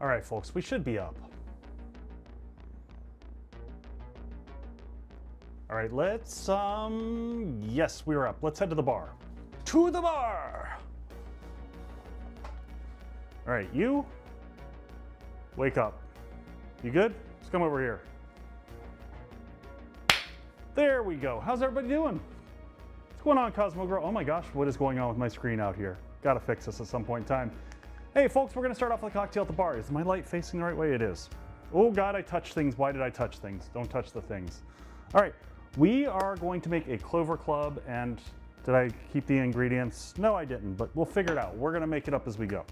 All right, folks, we should be up. All right, let's, yes, we're up. Let's head to the bar. To the bar! All right, you, wake up. You good? Let's come over here. There we go. How's everybody doing? What's going on, Cosmo Girl? Oh my gosh, what is going on with my screen out here? Gotta fix this at some point in time. Hey folks, we're gonna start off with a cocktail at the bar. Is my light facing the right way? It is. Oh God, I touched things. Why did I touch things? Don't touch the things. All right, we are going to make a Clover Club, and did I keep the ingredients? No, I didn't, but we'll figure it out. We're gonna make it up as we go.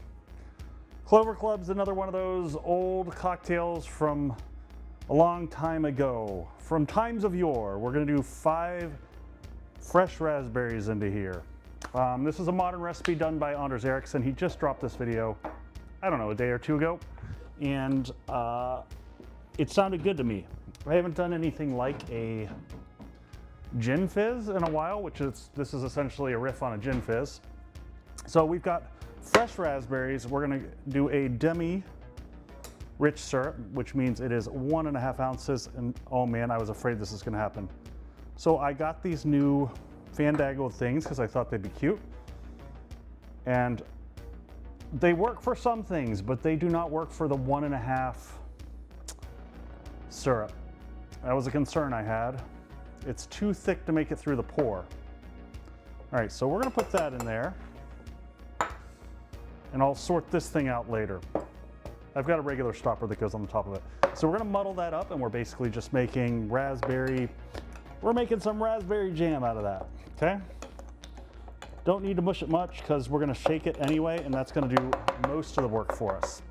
Clover Club's another one of those old cocktails from a long time ago, from times of yore. We're gonna do 5 fresh raspberries into here. This is a modern recipe done by Anders Ericsson. He just dropped this video, I don't know, a day or 2 ago, and it sounded good to me. I haven't done anything like a gin fizz in a while, this is essentially a riff on a gin fizz. So we've got fresh raspberries. We're gonna do a demi rich syrup, which means it is 1.5 ounces. And oh man, I was afraid this is gonna happen. So I got these new Fandango things because I thought they'd be cute. And they work for some things, but they do not work for the 1.5 syrup. That was a concern I had. It's too thick to make it through the pour. All right, so we're gonna put that in there. And I'll sort this thing out later. I've got a regular stopper that goes on the top of it. So we're gonna muddle that up, and we're basically just making we're making some raspberry jam out of that, okay? Don't need to mush it much because we're gonna shake it anyway, and that's gonna do most of the work for us.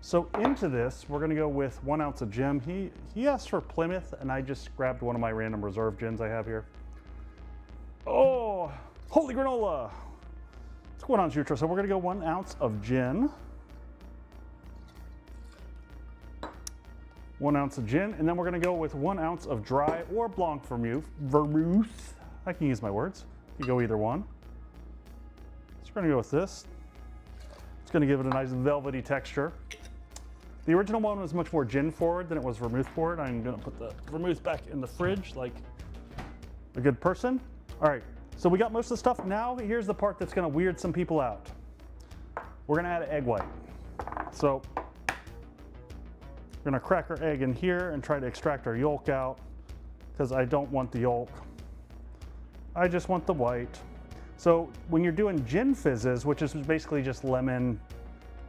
So into this, we're gonna go with 1 ounce of gin. He asked for Plymouth, and I just grabbed one of my random reserve gins I have here. Oh, holy granola. What's going on, Jutro? So we're gonna go 1 ounce of gin. 1 ounce of gin, and then we're gonna go with 1 ounce of dry or blanc vermouth. I can use my words. You go either one. So we're gonna go with this. It's gonna give it a nice velvety texture. The original one was much more gin forward than it was vermouth forward. I'm gonna put the vermouth back in the fridge like a good person. All right, so we got most of the stuff. Now here's the part that's gonna weird some people out. We're gonna add egg white. So we're gonna crack our egg in here and try to extract our yolk out because I don't want the yolk. I just want the white. So when you're doing gin fizzes, which is basically just lemon,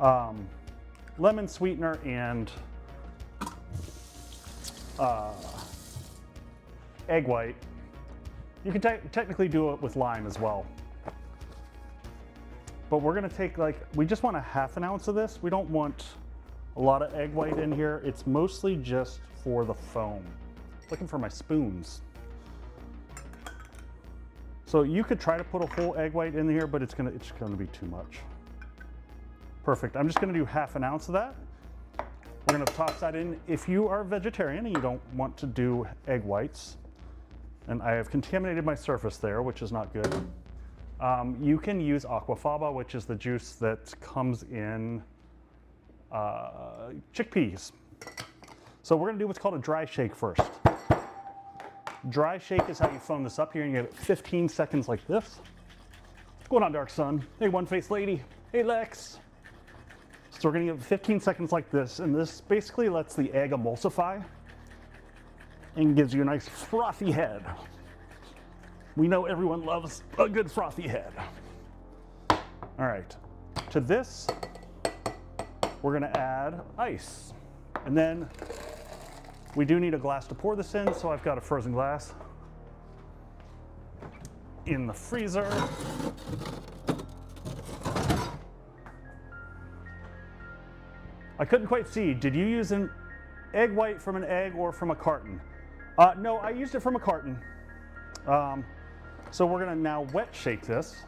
lemon sweetener and egg white, you can technically do it with lime as well. But we're gonna take we just want 1/2 ounce of this. We don't want a lot of egg white in here. It's mostly just for the foam. Looking for my spoons. So you could try to put a whole egg white in here, but it's gonna be too much. Perfect. I'm just gonna do 1/2 ounce of that. We're gonna toss that in. If you are a vegetarian and you don't want to do egg whites, and I have contaminated my surface there, which is not good, you can use aquafaba, which is the juice that comes in chickpeas. So we're gonna do what's called a dry shake first. Dry shake is how you foam this up. You're gonna give it 15 seconds like this. What's going on, Dark Sun? Hey, One-Faced Lady. Hey, Lex. So we're gonna give it 15 seconds like this, and this basically lets the egg emulsify and gives you a nice frothy head. We know everyone loves a good frothy head. All right, to this, we're gonna add ice. And then we do need a glass to pour this in, so I've got a frozen glass in the freezer. I couldn't quite see, did you use an egg white from an egg or from a carton? No, I used it from a carton. So we're gonna now wet shake this.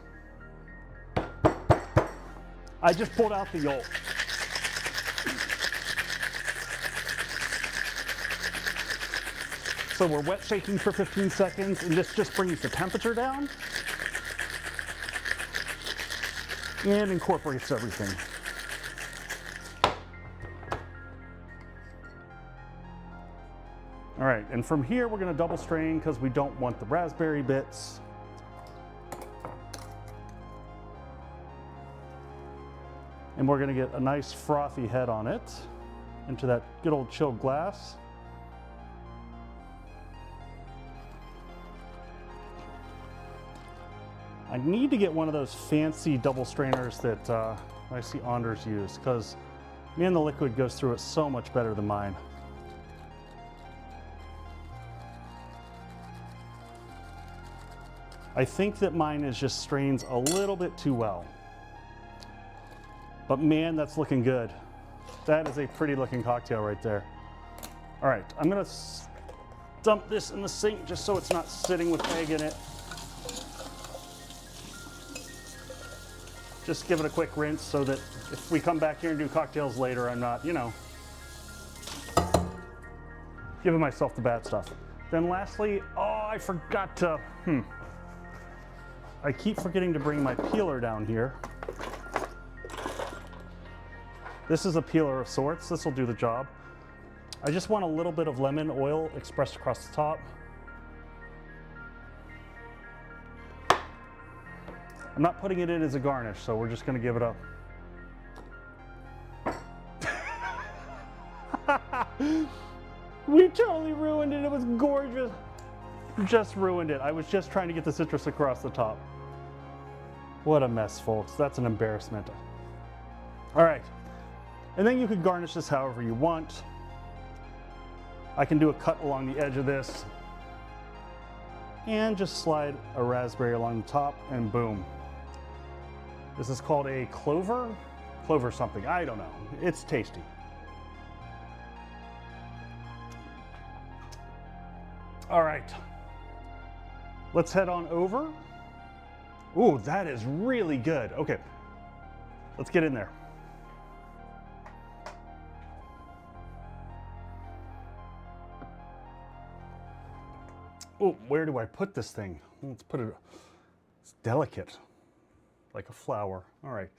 I just pulled out the yolk. So we're wet shaking for 15 seconds, and this just brings the temperature down and incorporates everything. All right, and from here we're gonna double strain because we don't want the raspberry bits. And we're gonna get a nice frothy head on it into that good old chilled glass. I need to get one of those fancy double strainers that I see Anders use, because man, the liquid goes through it so much better than mine. I think that mine is just strains a little bit too well. But man, that's looking good. That is a pretty looking cocktail right there. All right, I'm gonna dump this in the sink just so it's not sitting with egg in it. Just give it a quick rinse so that if we come back here and do cocktails later, I'm not, you know, giving myself the bad stuff. Then lastly, oh, I forgot to, I keep forgetting to bring my peeler down here. This is a peeler of sorts. This will do the job. I just want a little bit of lemon oil expressed across the top. I'm not putting it in as a garnish, so we're just gonna give it a... We totally ruined it. It was gorgeous. Just ruined it. I was just trying to get the citrus across the top. What a mess, folks. That's an embarrassment. All right. And then you could garnish this however you want. I can do a cut along the edge of this and just slide a raspberry along the top and boom. This is called a clover something. I don't know. It's tasty. All right. Let's head on over. Ooh, that is really good. Okay. Let's get in there. Oh, where do I put this thing? Let's put it, it's delicate, like a flower. All right.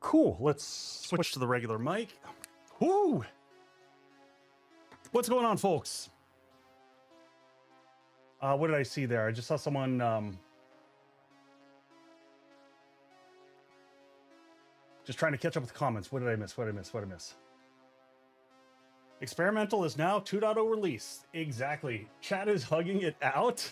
Cool, let's switch to the regular mic. Woo! What's going on, folks? What did I see there? I just saw someone just trying to catch up with the comments. What did I miss? What did I miss? What did I miss? Experimental is now 2.0 release. Exactly. Chat is hugging it out.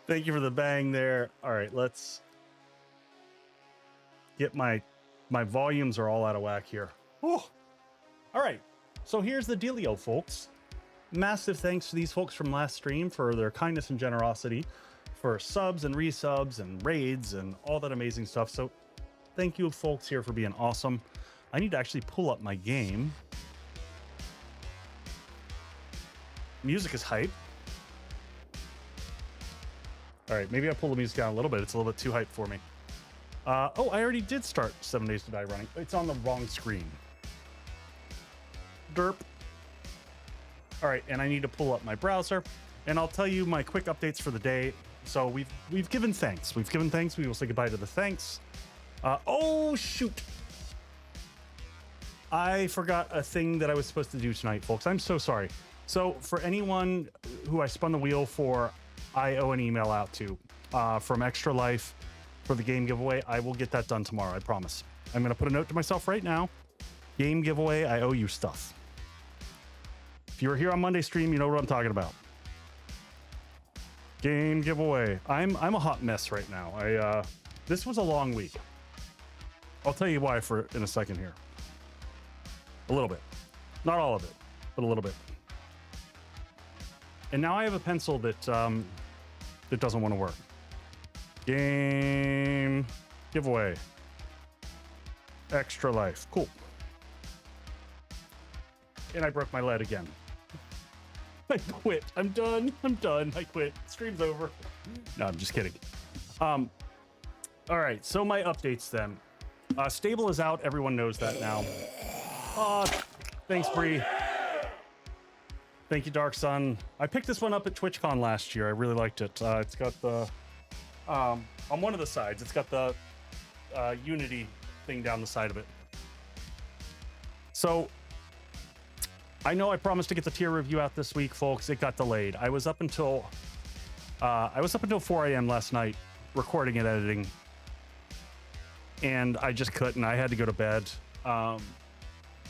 Thank you for the bang there. All right, let's get my volumes are all out of whack here. Oh. All right. So here's the dealio, folks. Massive thanks to these folks from last stream for their kindness and generosity, for subs and resubs and raids and all that amazing stuff. So thank you folks here for being awesome. I need to actually pull up my game. Music is hype. All right, maybe I pull the music down a little bit. It's a little bit too hype for me. Oh, I already did start 7 Days to Die running. It's on the wrong screen. Derp. All right, and I need to pull up my browser, and I'll tell you my quick updates for the day. So we've given thanks. We've given thanks. We will say goodbye to the thanks. Oh, shoot. I forgot a thing that I was supposed to do tonight, folks. I'm so sorry. So for anyone who I spun the wheel for, I owe an email out to from Extra Life for the game giveaway. I will get that done tomorrow, I promise. I'm going to put a note to myself right now. Game giveaway, I owe you stuff. If you were here on Monday stream, you know what I'm talking about. Game giveaway. I'm a hot mess right now. This was a long week. I'll tell you why in a second here. A little bit. Not all of it, but a little bit. And now I have a pencil that doesn't want to work. Game giveaway. Extra Life. Cool. And I broke my lead again. I quit. I'm done. I'm done. I quit. Stream's over. No, I'm just kidding. All right. So my updates then. Stable is out. Everyone knows that now. Thanks, Bree. Thank you, Dark Sun. I picked this one up at TwitchCon last year. I really liked it. It's got the on one of the sides. It's got the Unity thing down the side of it. So I know I promised to get the tier review out this week, folks. It got delayed. I was up until 4 a.m. last night recording and editing, and I just couldn't. I had to go to bed.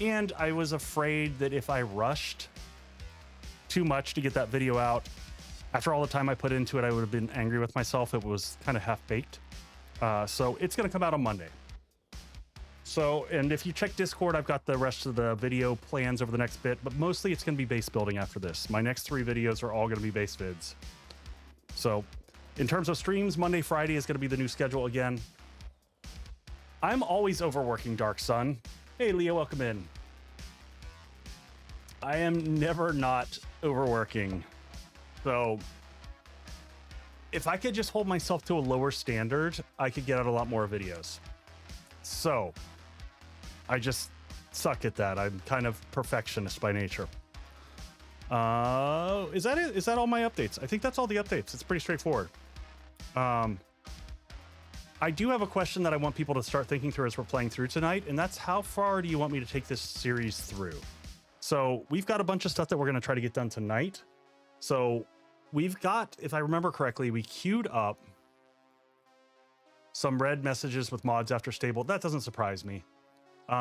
And I was afraid that if I rushed too much to get that video out, after all the time I put into it, I would have been angry with myself. It was kind of half-baked. So it's going to come out on Monday. So, and if you check Discord, I've got the rest of the video plans over the next bit, but mostly it's going to be base building after this. My next 3 videos are all going to be base vids. So in terms of streams, Monday, Friday is going to be the new schedule again. I'm always overworking, Dark Sun. Hey, Leo, welcome in. I am never not overworking. So if I could just hold myself to a lower standard, I could get out a lot more videos. So I just suck at that. I'm kind of perfectionist by nature. Is that it? Is that all my updates? I think that's all the updates. It's pretty straightforward. I do have a question that I want people to start thinking through as we're playing through tonight, and that's how far do you want me to take this series through? So we've got a bunch of stuff that we're going to try to get done tonight. So we've got, if I remember correctly, we queued up some red messages with mods after stable. That doesn't surprise me.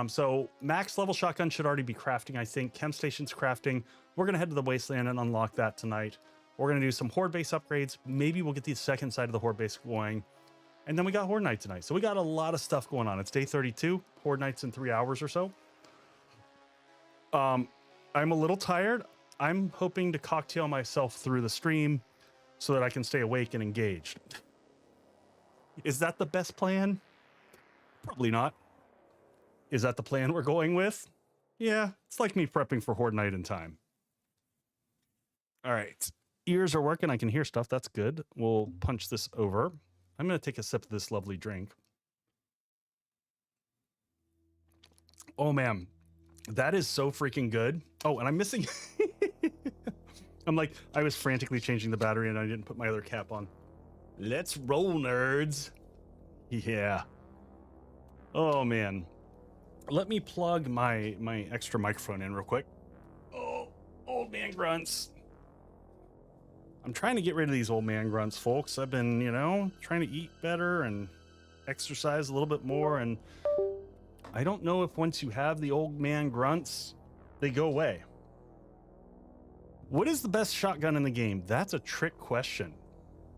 So max level shotgun should already be crafting, I think. Chem station's crafting. We're going to head to the Wasteland and unlock that tonight. We're going to do some Horde base upgrades. Maybe we'll get the second side of the Horde base going. And then we got Horde night tonight. So we got a lot of stuff going on. It's day 32. Horde night's in 3 hours or so. I'm a little tired. I'm hoping to cocktail myself through the stream so that I can stay awake and engaged. Is that the best plan? Probably not. Is that the plan we're going with? Yeah, it's like me prepping for Horde night in time. All right. Ears are working. I can hear stuff. That's good. We'll punch this over. I'm going to take a sip of this lovely drink. Oh, man. That is so freaking good. Oh, and I'm missing... I'm like, I was frantically changing the battery and I didn't put my other cap on. Let's roll, nerds. Yeah. Oh, man. Let me plug my extra microphone in real quick. Oh, old man grunts. I'm trying to get rid of these old man grunts, folks. I've been, you know, trying to eat better and exercise a little bit more. And I don't know if once you have the old man grunts, they go away. What is the best shotgun in the game? That's a trick question.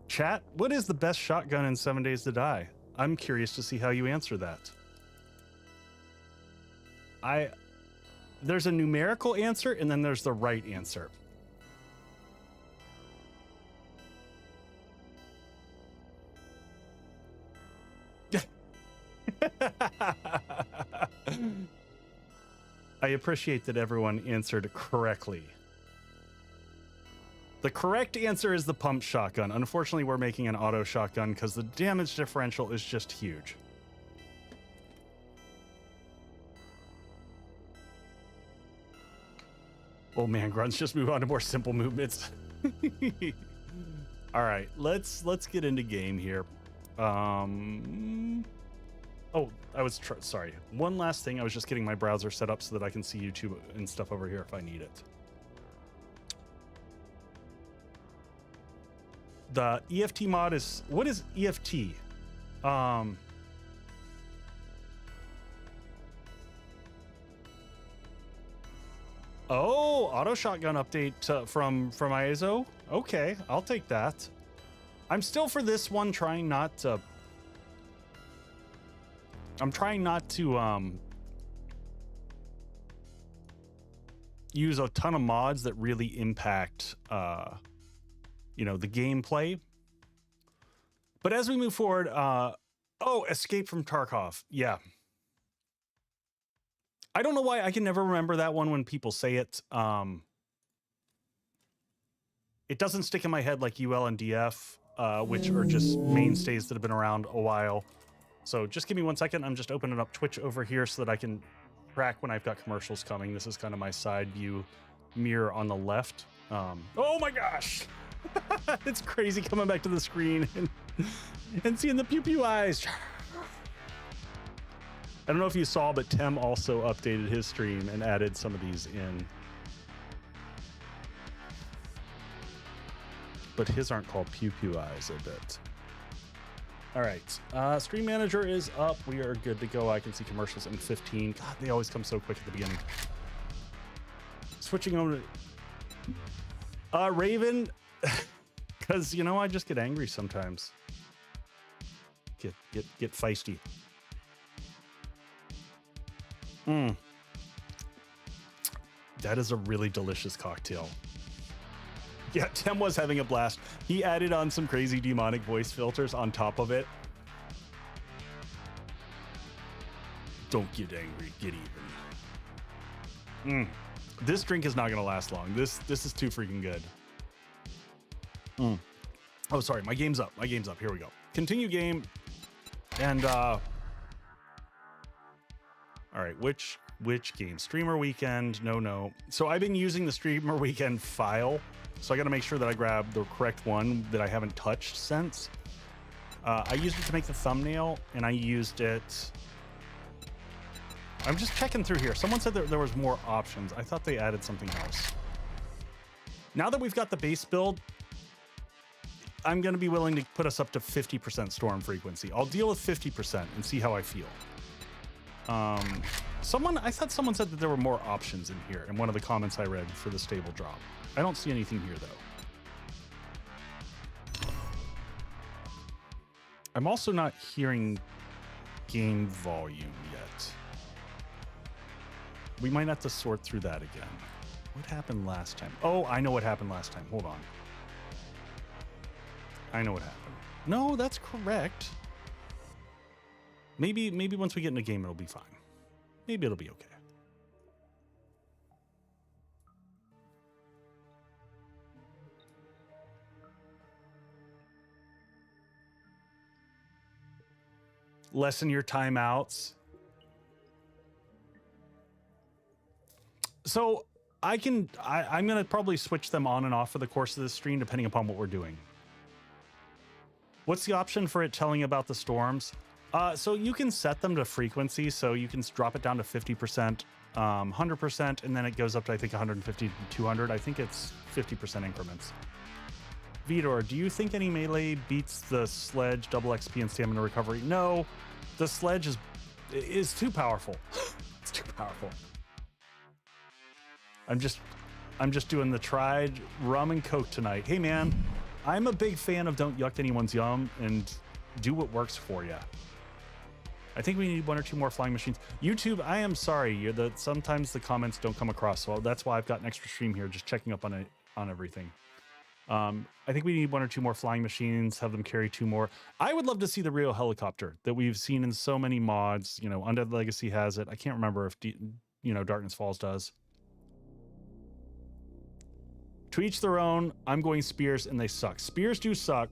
Chat, what is the best shotgun in 7 Days to Die? I'm curious to see how you answer that. There's a numerical answer and then there's the right answer. I appreciate that everyone answered correctly. The correct answer is the pump shotgun. Unfortunately, we're making an auto shotgun because the damage differential is just huge. Oh man, grunts, just move on to more simple movements. All right, let's get into game here. Oh, I was sorry. One last thing. I was just getting my browser set up so that I can see YouTube and stuff over here if I need it. The EFT mod is, what is EFT? Oh, auto shotgun update from ISO. Okay, I'll take that. I'm still for this one trying not to. I'm trying not to use a ton of mods that really impact you know, the gameplay. But as we move forward, oh, Escape from Tarkov. Yeah. I don't know why I can never remember that one when people say it. It doesn't stick in my head like UL and DF, which are just mainstays that have been around a while. So just give me 1 second. I'm just opening up Twitch over here so that I can track when I've got commercials coming. This is kind of my side view mirror on the left. Oh my gosh. It's crazy coming back to the screen and seeing the pew pew eyes. I don't know if you saw, but Tem also updated his stream and added some of these in. But his aren't called Pew Pew Eyes, I bet. All right, Stream Manager is up. We are good to go. I can see commercials in 15. God, they always come so quick at the beginning. Switching over to Raven, because you know I just get angry sometimes. Get feisty. That is a really delicious cocktail. Yeah, Tim was having a blast. He added on some crazy demonic voice filters on top of it. Don't get angry, get even. This drink is not gonna last long. This is too freaking good. Oh, sorry, my game's up. Here we go. Continue game. And all right, which game? Streamer Weekend? No. So I've been using the Streamer Weekend file. So I got to make sure that I grab the correct one that I haven't touched since. I used it to make the thumbnail, and I used it. I'm just checking through here. Someone said that there was more options. I thought they added something else. Now that we've got the base build, I'm going to be willing to put us up to 50% storm frequency. I'll deal with 50% and see how I feel. I thought someone said that there were more options in here in one of the comments I read for the stable drop. I don't see anything here though. I'm also not hearing game volume yet. We might have to sort through that again. What happened last time? Oh, I know what happened last time. Hold on. I know what happened. No, that's correct. Maybe once we get in a game, it'll be fine. Maybe it'll be okay. Lessen your timeouts. So I'm gonna probably switch them on and off for the course of this stream, depending upon what we're doing. What's the option for it telling about the storms? So you can set them to frequency, so you can drop it down to 50%, 100%, and then it goes up to, I think, 150 to 200. I think it's 50% increments. Vidor, do you think any melee beats the sledge, double XP, and stamina recovery? No, the sledge is too powerful. It's too powerful. I'm just doing the tried rum and coke tonight. Hey man, I'm a big fan of don't yuck anyone's yum and do what works for you. I think we need 1 or 2 more flying machines. YouTube, I am sorry. Sometimes the comments don't come across, so that's why I've got an extra stream here, just checking up on everything. I think we need 1 or 2 more flying machines, have them carry 2 more. I would love to see the real helicopter that we've seen in so many mods. You know, Undead Legacy has it. I can't remember if, Darkness Falls does. To each their own. I'm going spears, and they suck. Spears do suck.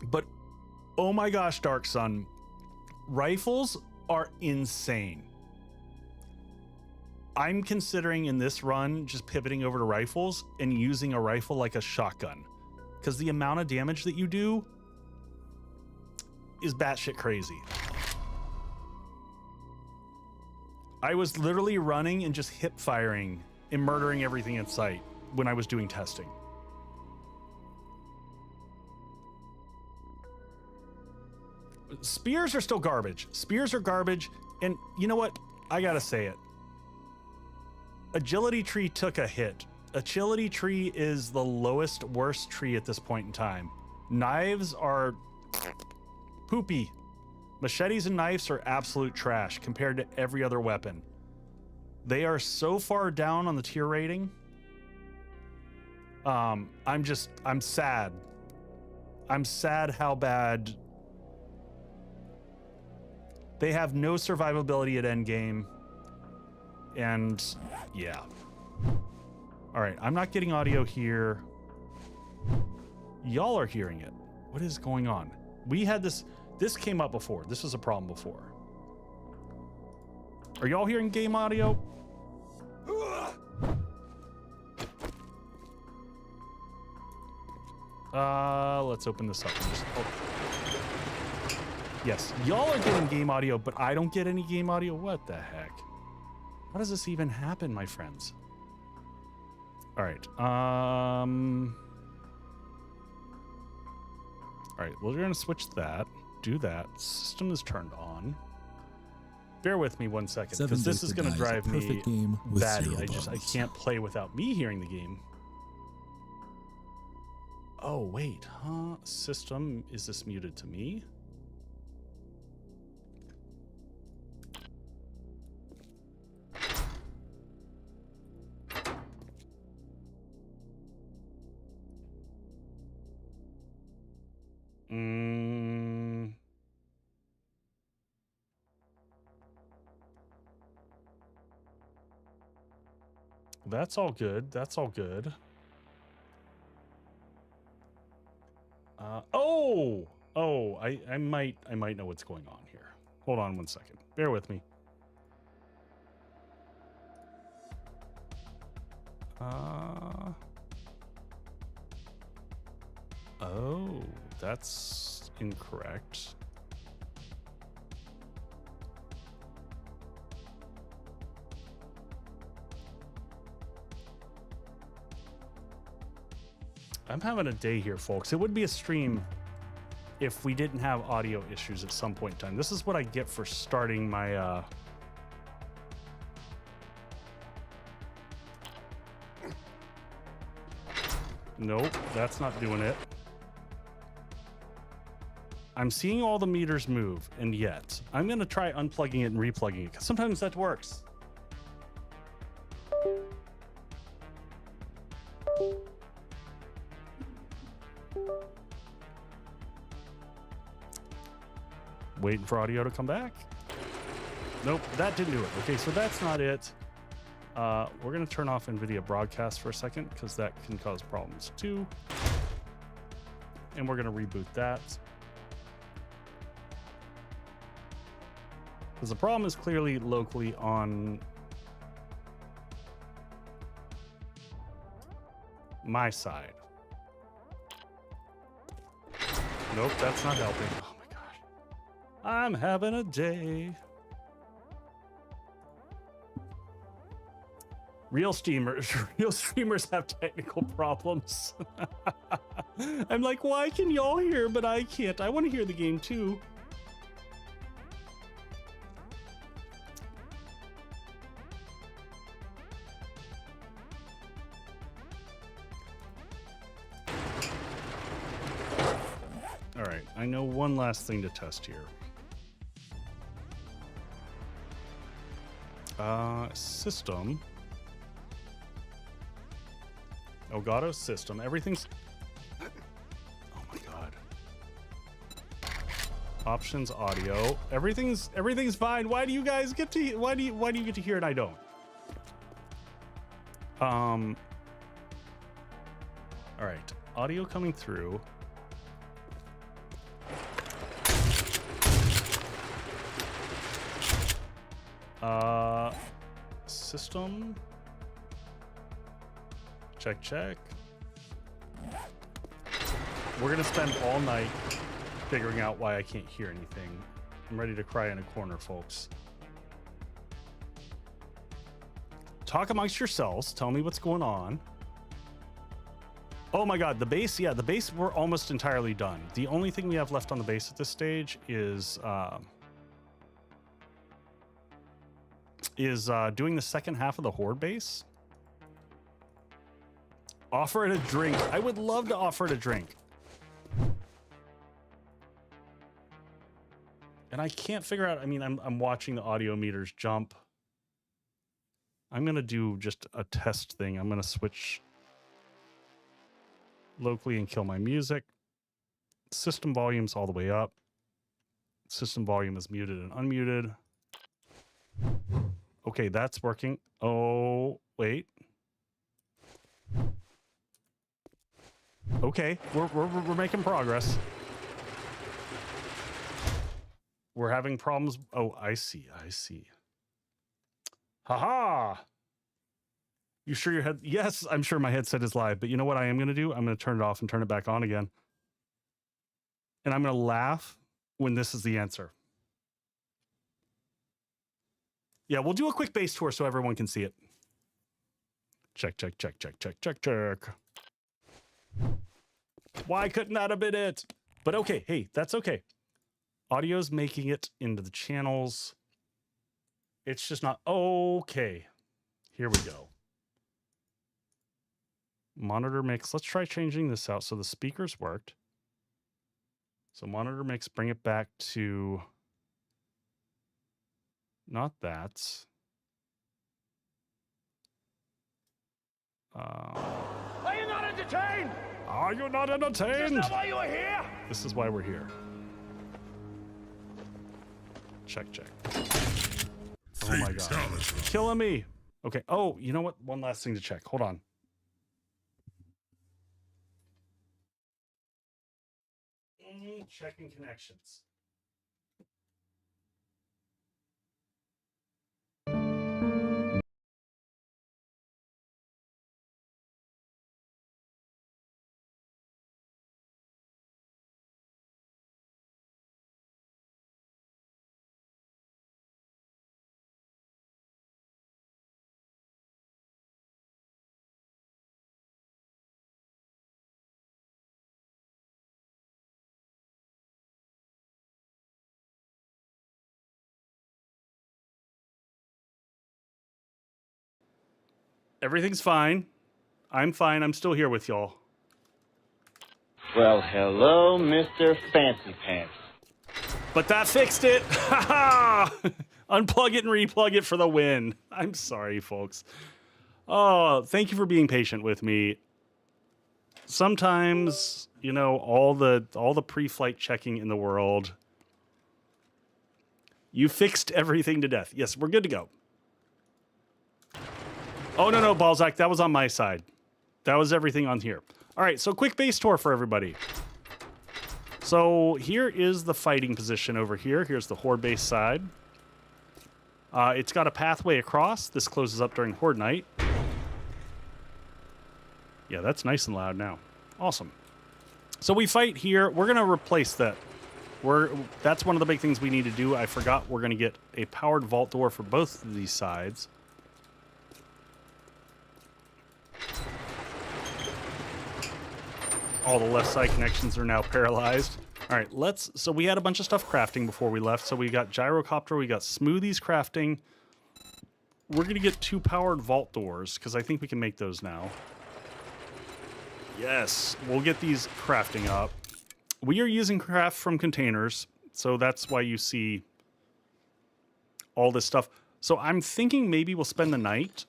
But, oh my gosh, Dark Sun. Rifles are insane. I'm considering in this run just pivoting over to rifles and using a rifle like a shotgun, because the amount of damage that you do is batshit crazy. I was literally running and just hip firing and murdering everything in sight when I was doing testing. Spears are still garbage. Spears are garbage, and you know what? I gotta say it. Agility tree took a hit. Agility tree is the lowest, worst tree at this point in time. Knives are poopy. Machetes and knives are absolute trash compared to every other weapon. They are so far down on the tier rating. I'm sad. I'm sad how bad. They have no survivability at endgame. And yeah. All right, I'm not getting audio here. Y'all are hearing it. What is going on? We had this came up before. This was a problem before. Are y'all hearing game audio? Let's open this up. Yes, y'all are getting game audio, but I don't get any game audio. What the heck? How does this even happen, my friends? All right. All right, well, we're going to switch that. Do that. System is turned on. Bear with me 1 second, because this is going to drive me batty. I can't play without me hearing the game. Oh, wait, huh? System, is this muted to me? That's all good. That's all good. I might know what's going on here. Hold on 1 second. Bear with me. Oh, that's incorrect. I'm having a day here, folks. It would be a stream if we didn't have audio issues at some point in time. This is what I get for starting my Nope, that's not doing it. I'm seeing all the meters move, and yet I'm going to try unplugging it and replugging it, because sometimes that works. Waiting for audio to come back. Nope, that didn't do it. Okay, so that's not it. We're going to turn off NVIDIA Broadcast for a second, because that can cause problems too. And we're going to reboot that. Because the problem is clearly locally on my side. Nope, that's not helping. Oh my gosh. I'm having a day. Real streamers have technical problems. I'm like, why can y'all hear, but I can't? I want to hear the game too. All right, I know one last thing to test here. System. Elgato system. Everything's. Oh my god. Options, audio. Everything's fine. Why do you guys get to? Why do you get to hear it? I don't. All right. Audio coming through. System. Check. We're gonna spend all night figuring out why I can't hear anything. I'm ready to cry in a corner, folks. Talk amongst yourselves. Tell me what's going on. Oh my god, the base. Yeah, the base, we're almost entirely done. The only thing we have left on the base at this stage is doing the second half of the Horde base. Offer it a drink. I would love to offer it a drink. And I can't figure out, I mean, I'm watching the audio meters jump. I'm going to do just a test thing. I'm going to switch locally and kill my music. System volume's all the way up. System volume is muted and unmuted. Okay, that's working. Oh, wait. Okay, we're making progress. We're having problems. Oh, I see. Haha. You sure your head? Yes, I'm sure my headset is live, but you know what I am going to do? I'm going to turn it off and turn it back on again. And I'm going to laugh when this is the answer. Yeah, we'll do a quick base tour so everyone can see it. Check, check, check, check, check, check, check. Why couldn't that have been it? But okay, hey, that's okay. Audio's making it into the channels. It's just not okay. Here we go. Monitor mix. Let's try changing this out so the speakers worked. So monitor mix, bring it back to not that. Are you not entertained? Are you not entertained? Is that why you are here? This is why we're here. Check, check. Oh my god. Killing me. Okay. Oh, you know what? One last thing to check. Hold on. Checking connections. Everything's fine. I'm fine. I'm still here with y'all. Well, hello, Mr. Fancy Pants. But that fixed it. Ha ha! Unplug it and replug it for the win. I'm sorry, folks. Oh, thank you for being patient with me. Sometimes, you know, all the pre-flight checking in the world. You fixed everything to death. Yes, we're good to go. Oh, no, Balzac, that was on my side. That was everything on here. All right, so quick base tour for everybody. So here is the fighting position over here. Here's the Horde base side. It's got a pathway across. This closes up during Horde night. Yeah, that's nice and loud now. Awesome. So we fight here. We're going to replace that. That's one of the big things we need to do. I forgot we're going to get a powered vault door for both of these sides. All the left side connections are now paralyzed. All right, so we had a bunch of stuff crafting before we left. So we got gyrocopter, we got smoothies crafting. We're gonna get 2 powered vault doors because I think we can make those now. Yes, we'll get these crafting up. We are using craft from containers, so that's why you see all this stuff. So I'm thinking maybe we'll spend the night.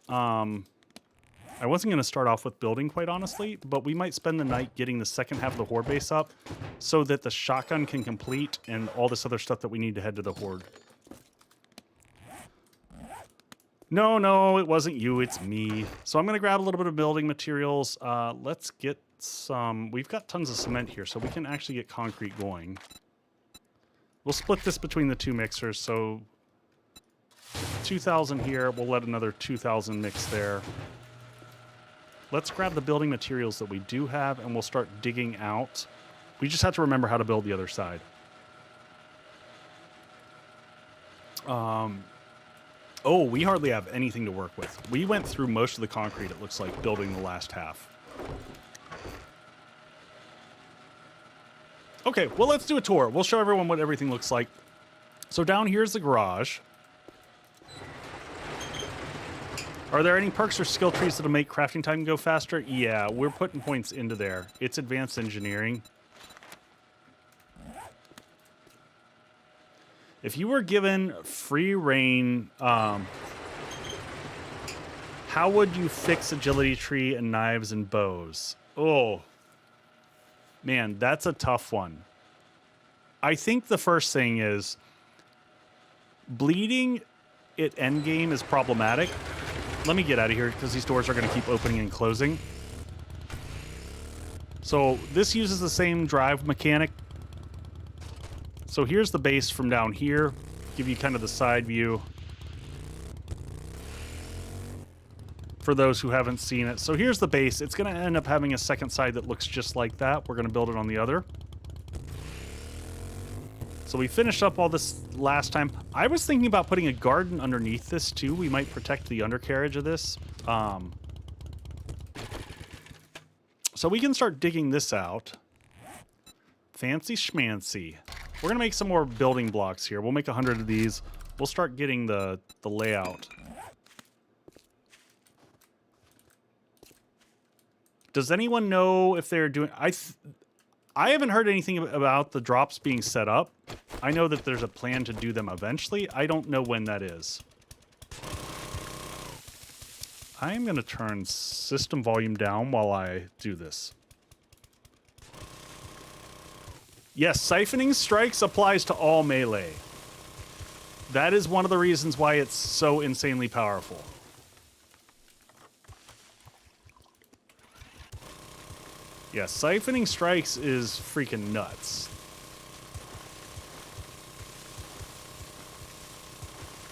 I wasn't going to start off with building, quite honestly, but we might spend the night getting the second half of the Horde base up so that the shotgun can complete and all this other stuff that we need to head to the Horde. No, it wasn't you, it's me. So I'm going to grab a little bit of building materials. Let's get some... We've got tons of cement here, so we can actually get concrete going. We'll split this between the 2 mixers, so 2,000 here. We'll let another 2,000 mix there. Let's grab the building materials that we do have, and we'll start digging out. We just have to remember how to build the other side. Oh, we hardly have anything to work with. We went through most of the concrete, it looks like, building the last half. Okay, well, let's do a tour. We'll show everyone what everything looks like. So down here's the garage. Are there any perks or skill trees that'll make crafting time go faster? Yeah, we're putting points into there. It's advanced engineering. If you were given free reign, how would you fix agility tree and knives and bows? Oh, man, that's a tough one. I think the first thing is bleeding at endgame is problematic. Let me get out of here because these doors are going to keep opening and closing. So this uses the same drive mechanic. So here's the base from down here. Give you kind of the side view for those who haven't seen it. So here's the base. It's going to end up having a second side that looks just like that. We're going to build it on the other. So we finished up all this last time. I was thinking about putting a garden underneath this too. We might protect the undercarriage of this. So we can start digging this out. Fancy schmancy. We're gonna make some more building blocks here. We'll make 100 of these. We'll start getting the layout. Does anyone know if they're doing... I haven't heard anything about the drops being set up. I know that there's a plan to do them eventually. I don't know when that is. I'm going to turn system volume down while I do this. Yes, siphoning strikes applies to all melee. That is one of the reasons why it's so insanely powerful. Yeah, siphoning strikes is freaking nuts.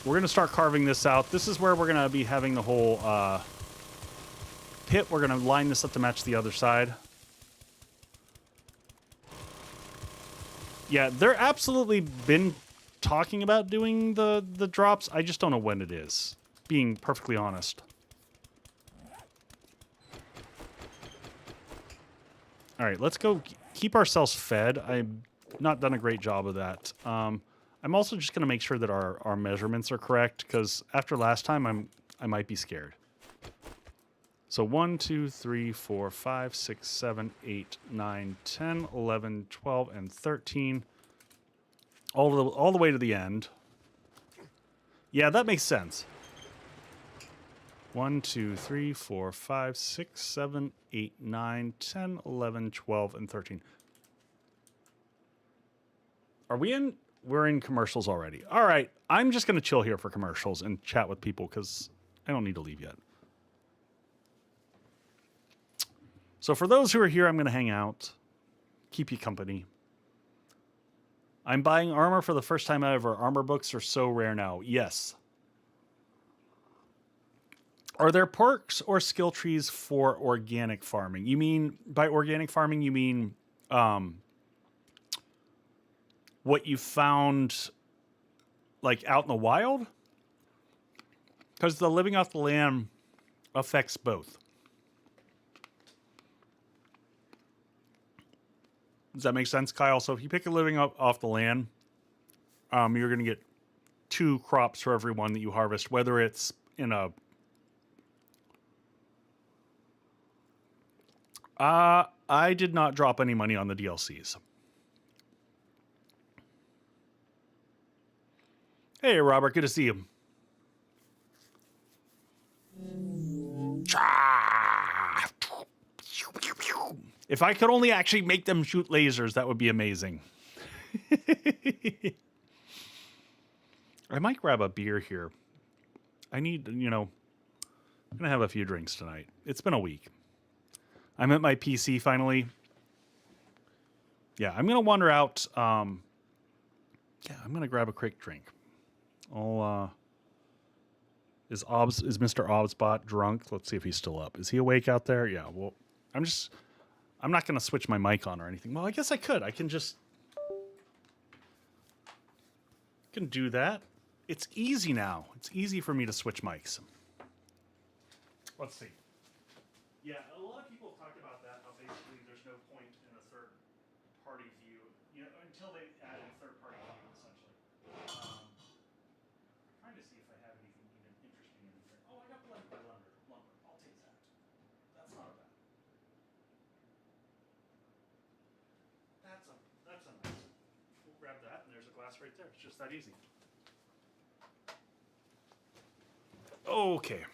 We're going to start carving this out. This is where we're going to be having the whole pit. We're going to line this up to match the other side. Yeah, they're absolutely been talking about doing the drops. I just don't know when it is, being perfectly honest. All right, let's go keep ourselves fed. I've not done a great job of that. I'm also just going to make sure that our measurements are correct, because after last time, I might be scared. So 1, 2, 3, 4, 5, 6, 7, 8, 9, 10, 11, 12, and 13. All the way to the end. Yeah, that makes sense. 1, 2, 3, 4, 5, 6, 7, 8, 9, 10, 11, 12, and 13. Are we in? We're in commercials already. All right. I'm just going to chill here for commercials and chat with people because I don't need to leave yet. So for those who are here, I'm going to hang out, keep you company. I'm buying armor for the first time ever. Armor books are so rare now. Yes. Are there perks or skill trees for organic farming? You mean, by organic farming, you mean what you found like out in the wild? Because the living off the land affects both. Does that make sense, Kyle? So if you pick a living up off the land, you're going to get 2 crops for every one that you harvest, whether it's in a... I did not drop any money on the DLCs. Hey, Robert, good to see you. If I could only actually make them shoot lasers, that would be amazing. I might grab a beer here. I need, I'm going to have a few drinks tonight. It's been a week. I'm at my PC finally. Yeah, I'm going to wander out. I'm going to grab a quick drink. Is Mr. Obsbot drunk? Let's see if he's still up. Is he awake out there? Yeah, well, I'm not going to switch my mic on or anything. Well, I guess I could. I can do that. It's easy now. It's easy for me to switch mics. Let's see. Yeah, a lot of people talk about that, how basically there's no point in a third-party view, until they add a third-party view, essentially. Trying to see if I have anything even interesting in here. Oh, I got lumber. I'll take that. That's not bad. That's a nice. We'll grab that, and there's a glass right there. It's just that easy. Okay.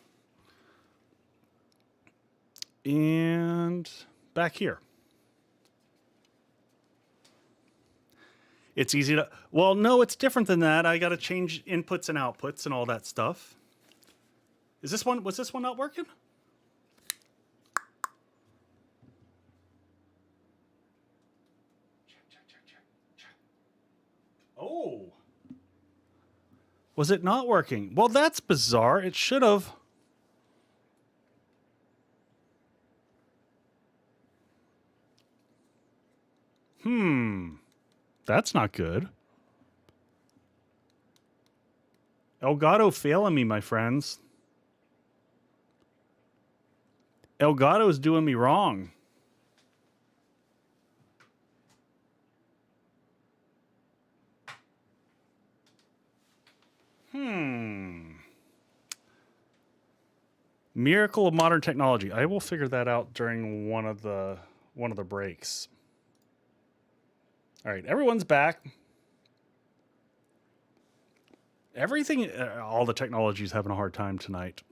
And back here. It's easy to... Well, no, it's different than that. I got to change inputs and outputs and all that stuff. Was this one not working? Check. Oh. Was it not working? Well, that's bizarre. It should have. That's not good. Elgato failing me, my friends. Elgato's doing me wrong. Miracle of modern technology. I will figure that out during one of the breaks. All right, everyone's back. Everything, all the technology's having a hard time tonight.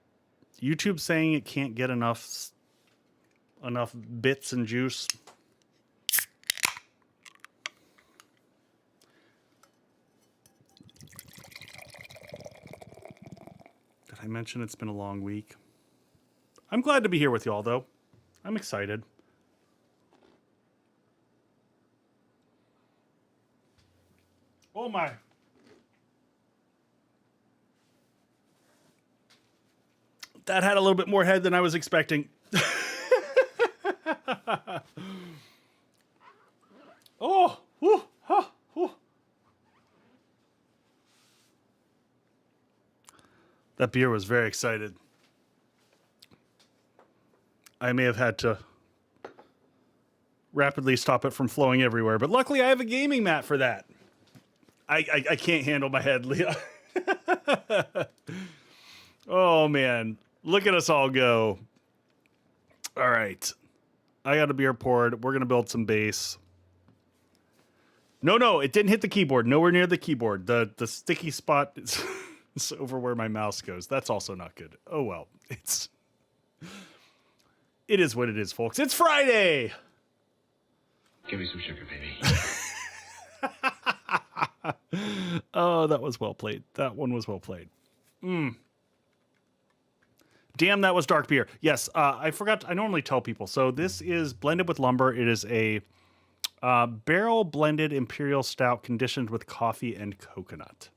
YouTube's saying it can't get enough bits and juice. Did I mention it's been a long week? I'm glad to be here with y'all, though. I'm excited. Oh my. That had a little bit more head than I was expecting. Oh, whew, huh, whew. That beer was very excited. I may have had to rapidly stop it from flowing everywhere, but luckily I have a gaming mat for that. I can't handle my head, Leah. Oh, man. Look at us all go. All right. I got a beer poured. We're going to build some base. No, it didn't hit the keyboard. Nowhere near the keyboard. The sticky spot is it's over where my mouse goes. That's also not good. Oh, well. It is what it is, folks. It's Friday. Give me some sugar, baby. Oh, that was well played. That one was well played. Damn, that was dark beer. Yes, I forgot. I normally tell people. So this is blended with lumber. It is a barrel blended imperial stout conditioned with coffee and coconut.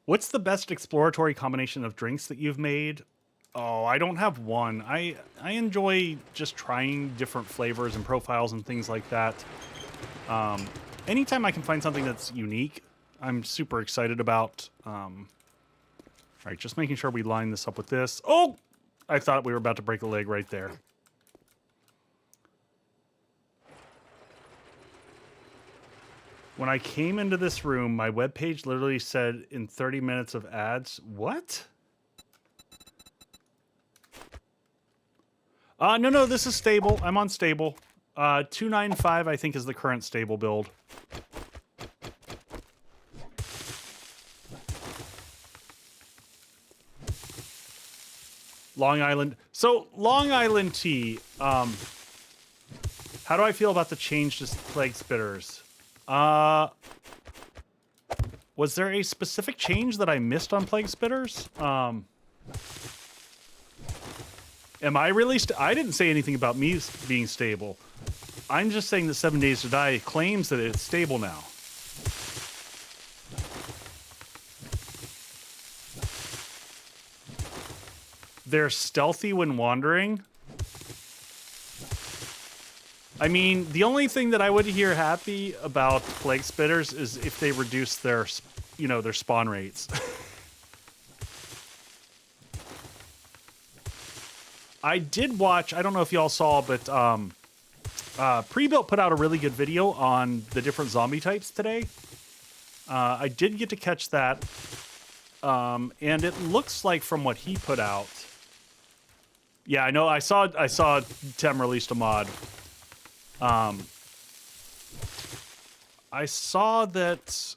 What's the best exploratory combination of drinks that you've made? Oh, I don't have one. I enjoy just trying different flavors and profiles and things like that. Anytime I can find something that's unique, I'm super excited about. All right, just making sure we line this up with this. Oh, I thought we were about to break a leg right there. When I came into this room, my webpage literally said in 30 minutes of ads. What? No, this is stable. I'm on stable. 295, I think, is the current stable build. Long Island. So, Long Island tea. How do I feel about the change to Plague Spitters? Was there a specific change that I missed on Plague Spitters? Am I really? I didn't say anything about me being stable. I'm just saying that 7 Days to Die claims that it's stable now. They're stealthy when wandering. I mean, the only thing that I would hear happy about Plague Spitters is if they reduce their, their spawn rates. I did watch, I don't know if y'all saw, but Prebuilt put out a really good video on the different zombie types today. I did get to catch that. And it looks like from what he put out. Yeah, I know. I saw Tem released a mod. I saw that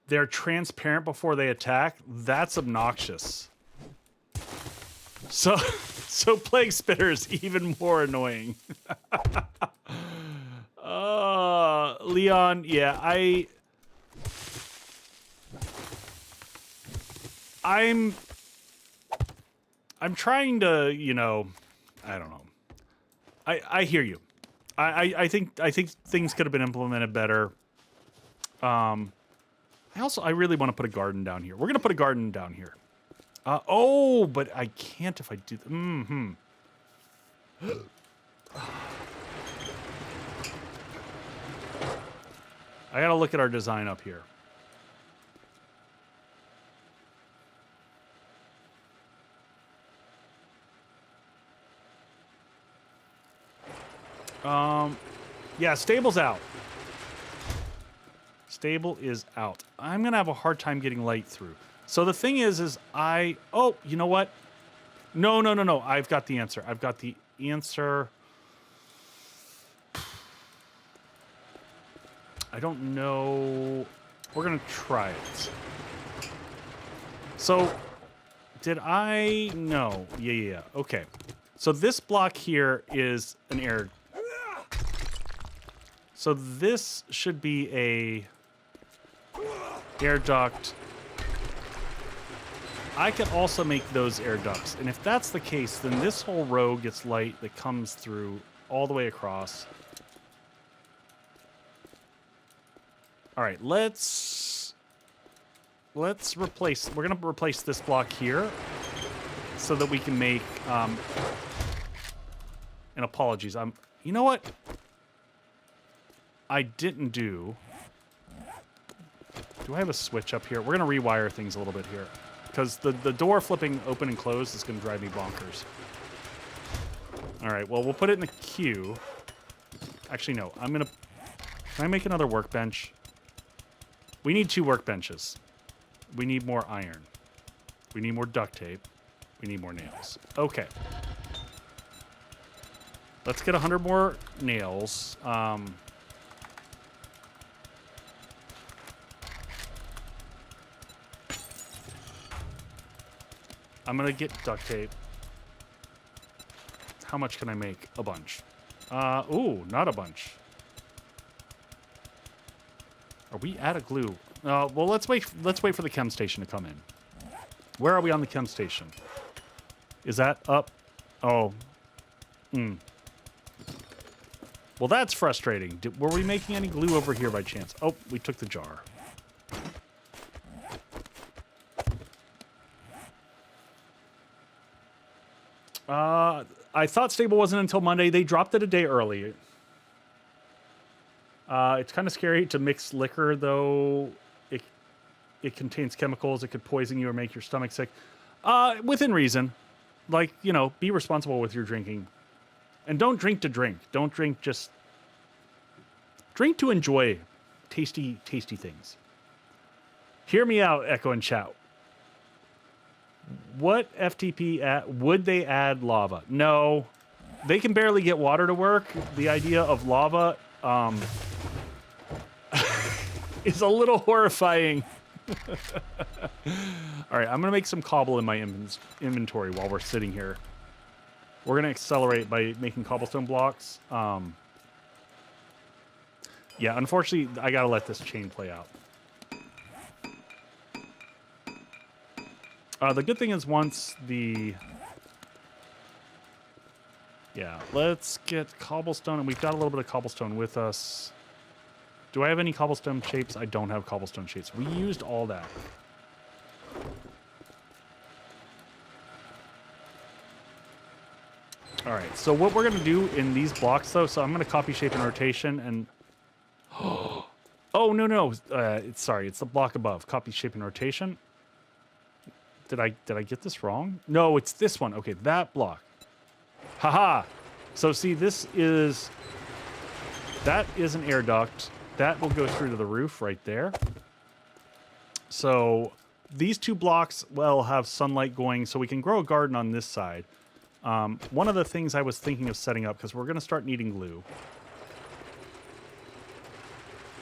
they're transparent before they attack. That's obnoxious. So Plague Spitter is even more annoying. Leon, yeah, I'm trying to, I don't know. I hear you. I think things could have been implemented better. I really want to put a garden down here. We're gonna put a garden down here. But I can't if I do. I gotta look at our design up here. Yeah, stable's out. Stable is out. I'm gonna have a hard time getting light through. So the thing is oh, you know what? No. I've got the answer. I've got the answer. I don't know. We're gonna try it. So, did I? No. Yeah. Okay. So this block here is an air. So this should be a air duct. I can also make those air ducts. And if that's the case, then this whole row gets light that comes through all the way across. All right, let's replace, we're going to replace this block here so that we can make, and apologies, you know what? I didn't do I have a switch up here? We're going to rewire things a little bit here because the door flipping open and closed is going to drive me bonkers. All right, well, we'll put it in the queue. Actually, no, can I make another workbench? We need 2 workbenches. We need more iron. We need more duct tape. We need more nails. Okay. Let's get 100 more nails. I'm going to get duct tape. How much can I make? A bunch. Ooh, not a bunch. Are we out of glue? Well, let's wait for the chem station to come in. Where are we on the chem station? Is that up? Oh. Well, that's frustrating. Were we making any glue over here by chance? Oh, we took the jar. I thought stable wasn't until Monday. They dropped it a day early. It's kind of scary to mix liquor, though. It contains chemicals. It could poison you or make your stomach sick. Within reason. Like, you know, be responsible with your drinking. And don't drink to drink. Don't drink just... Drink to enjoy tasty, tasty things. Hear me out, Echo and Chat. What FTP would they add lava? No. They can barely get water to work. The idea of lava is a little horrifying. All right, I'm going to make some cobble in my inventory while we're sitting here. We're going to accelerate by making cobblestone blocks. Yeah, unfortunately, I got to let this chain play out. The good thing is once the... Yeah, let's get cobblestone, and we've got a little bit of cobblestone with us. Do I have any cobblestone shapes? I don't have cobblestone shapes. We used all that. All right, so what we're going to do in these blocks, though, so I'm going to copy shape and rotation, and... Oh, no. Sorry, it's the block above. Copy shape and rotation. Did I get this wrong? No, it's this one. Okay, that block. Haha. So see, that is an air duct. That will go through to the roof right there. So these 2 blocks will have sunlight going, so we can grow a garden on this side. One of the things I was thinking of setting up, because we're going to start needing glue.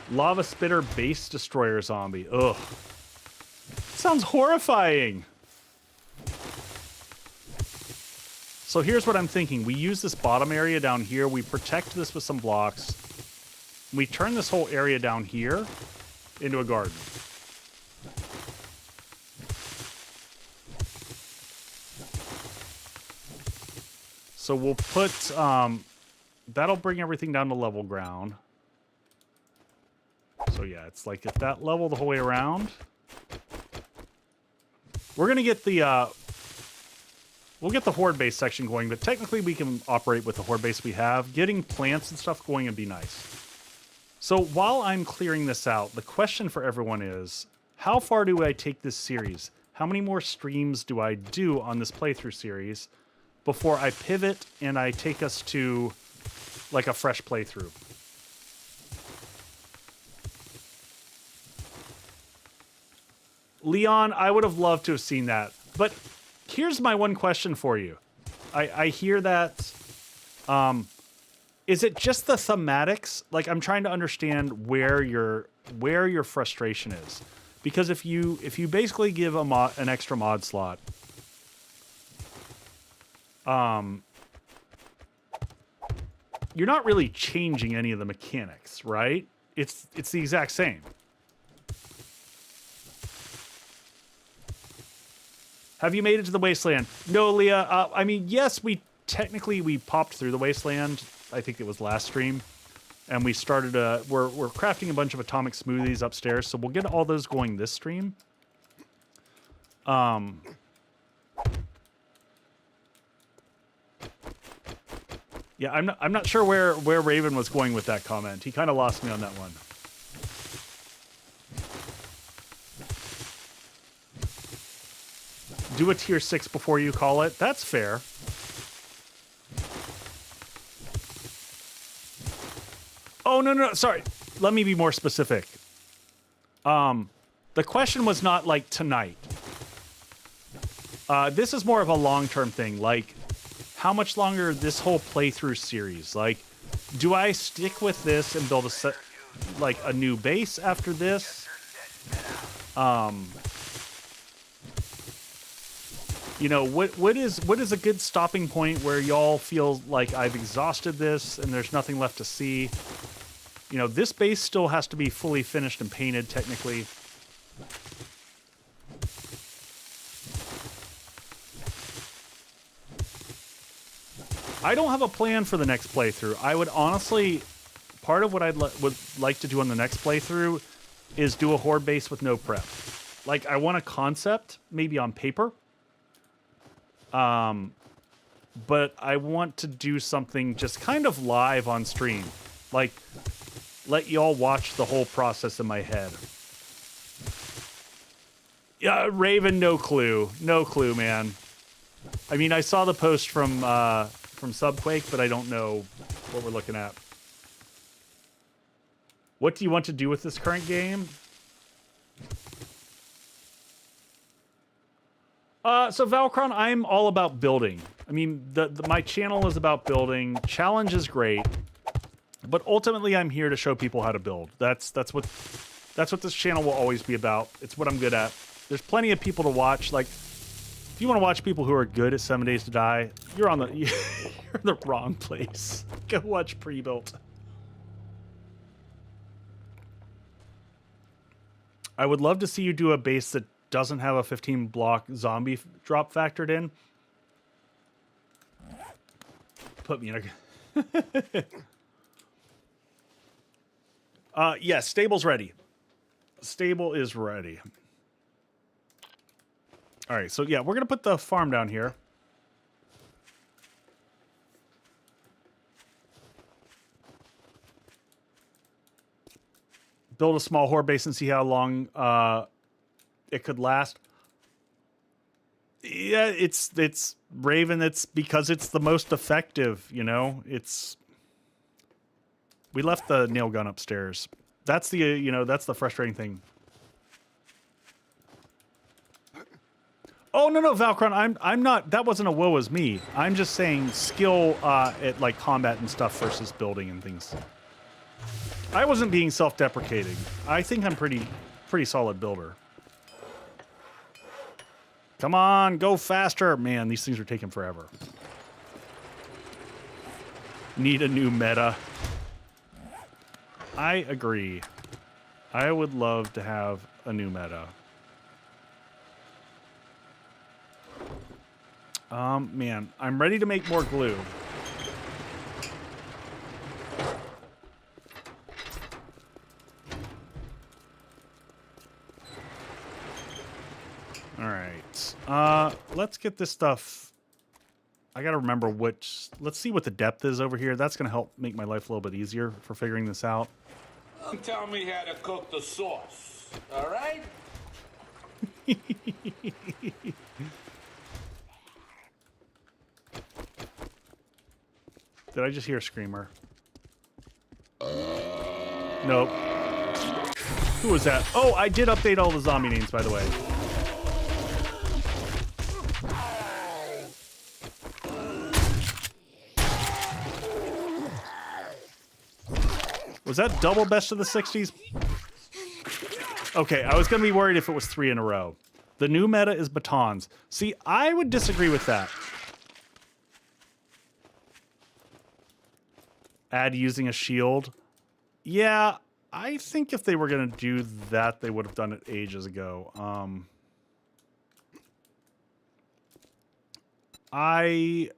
Lava spitter base destroyer zombie. Ugh. Sounds horrifying. So here's what I'm thinking. We use this bottom area down here. We protect this with some blocks. We turn this whole area down here into a garden. So we'll put, that'll bring everything down to level ground. So yeah, it's like at that level the whole way around. We're going to get the, we'll get the Horde base section going, but technically we can operate with the Horde base we have. Getting plants and stuff going would be nice. So while I'm clearing this out, the question for everyone is, how far do I take this series? How many more streams do I do on this playthrough series before I pivot and I take us to like a fresh playthrough? Leon, I would have loved to have seen that. But here's my one question for you. I hear that... is it just the thematics? Like, I'm trying to understand where your frustration is. Because if you basically give an extra mod slot, you're not really changing any of the mechanics, right? It's the exact same. Have you made it to the Wasteland? No, Leah. I mean, yes, we popped through the Wasteland. I think it was last stream. And we started we're crafting a bunch of atomic smoothies upstairs, so we'll get all those going this stream. Yeah, I'm not sure where Raven was going with that comment. He kind of lost me on that one. Do a tier 6 before you call it. That's fair. Oh, no, sorry. Let me be more specific. The question was not like tonight. This is more of a long-term thing. Like, how much longer this whole playthrough series? Like, do I stick with this and build a new base after this? You know, what is a good stopping point where y'all feel like I've exhausted this and there's nothing left to see? You know, this base still has to be fully finished and painted, technically. I don't have a plan for the next playthrough. I would honestly... Part of what would like to do on the next playthrough is do a Horde base with no prep. Like, I want a concept, maybe on paper. But I want to do something just kind of live on stream. Like... let y'all watch the whole process in my head. Yeah, Raven, no clue. No clue, man. I mean, I saw the post from Subquake, but I don't know what we're looking at. What do you want to do with this current game? So Valkron, I'm all about building. I mean, my channel is about building. Challenge is great. But ultimately, I'm here to show people how to build. That's what this channel will always be about. It's what I'm good at. There's plenty of people to watch. Like, if you want to watch people who are good at 7 Days to Die, you're in the wrong place. Go watch Pre-Built. I would love to see you do a base that doesn't have a 15 block zombie drop factored in. Put me in a... yes, stable's ready. Stable is ready. All right, so yeah, we're going to put the farm down here. Build a small Horde base and see how long it could last. Yeah, it's Raven. It's because it's the most effective, you know? We left the nail gun upstairs. That's the, that's the frustrating thing. Oh, no, Valkron, I'm not, that wasn't a woe is me. I'm just saying skill at, like, combat and stuff versus building and things. I wasn't being self-deprecating. I think I'm pretty solid builder. Come on, go faster. Man, these things are taking forever. Need a new meta. I agree. I would love to have a new meta. Man, I'm ready to make more glue. All right. Let's get this stuff. I got to remember which... Let's see what the depth is over here. That's going to help make my life a little bit easier for figuring this out. Tell me how to cook the sauce, all right? Did I just hear a screamer? Nope. Who was that? Oh, I did update all the zombie names, by the way. Was that double best of the 60s? Okay, I was going to be worried if it was 3 in a row. The new meta is batons. See, I would disagree with that. Add using a shield. Yeah, I think if they were going to do that, they would have done it ages ago. There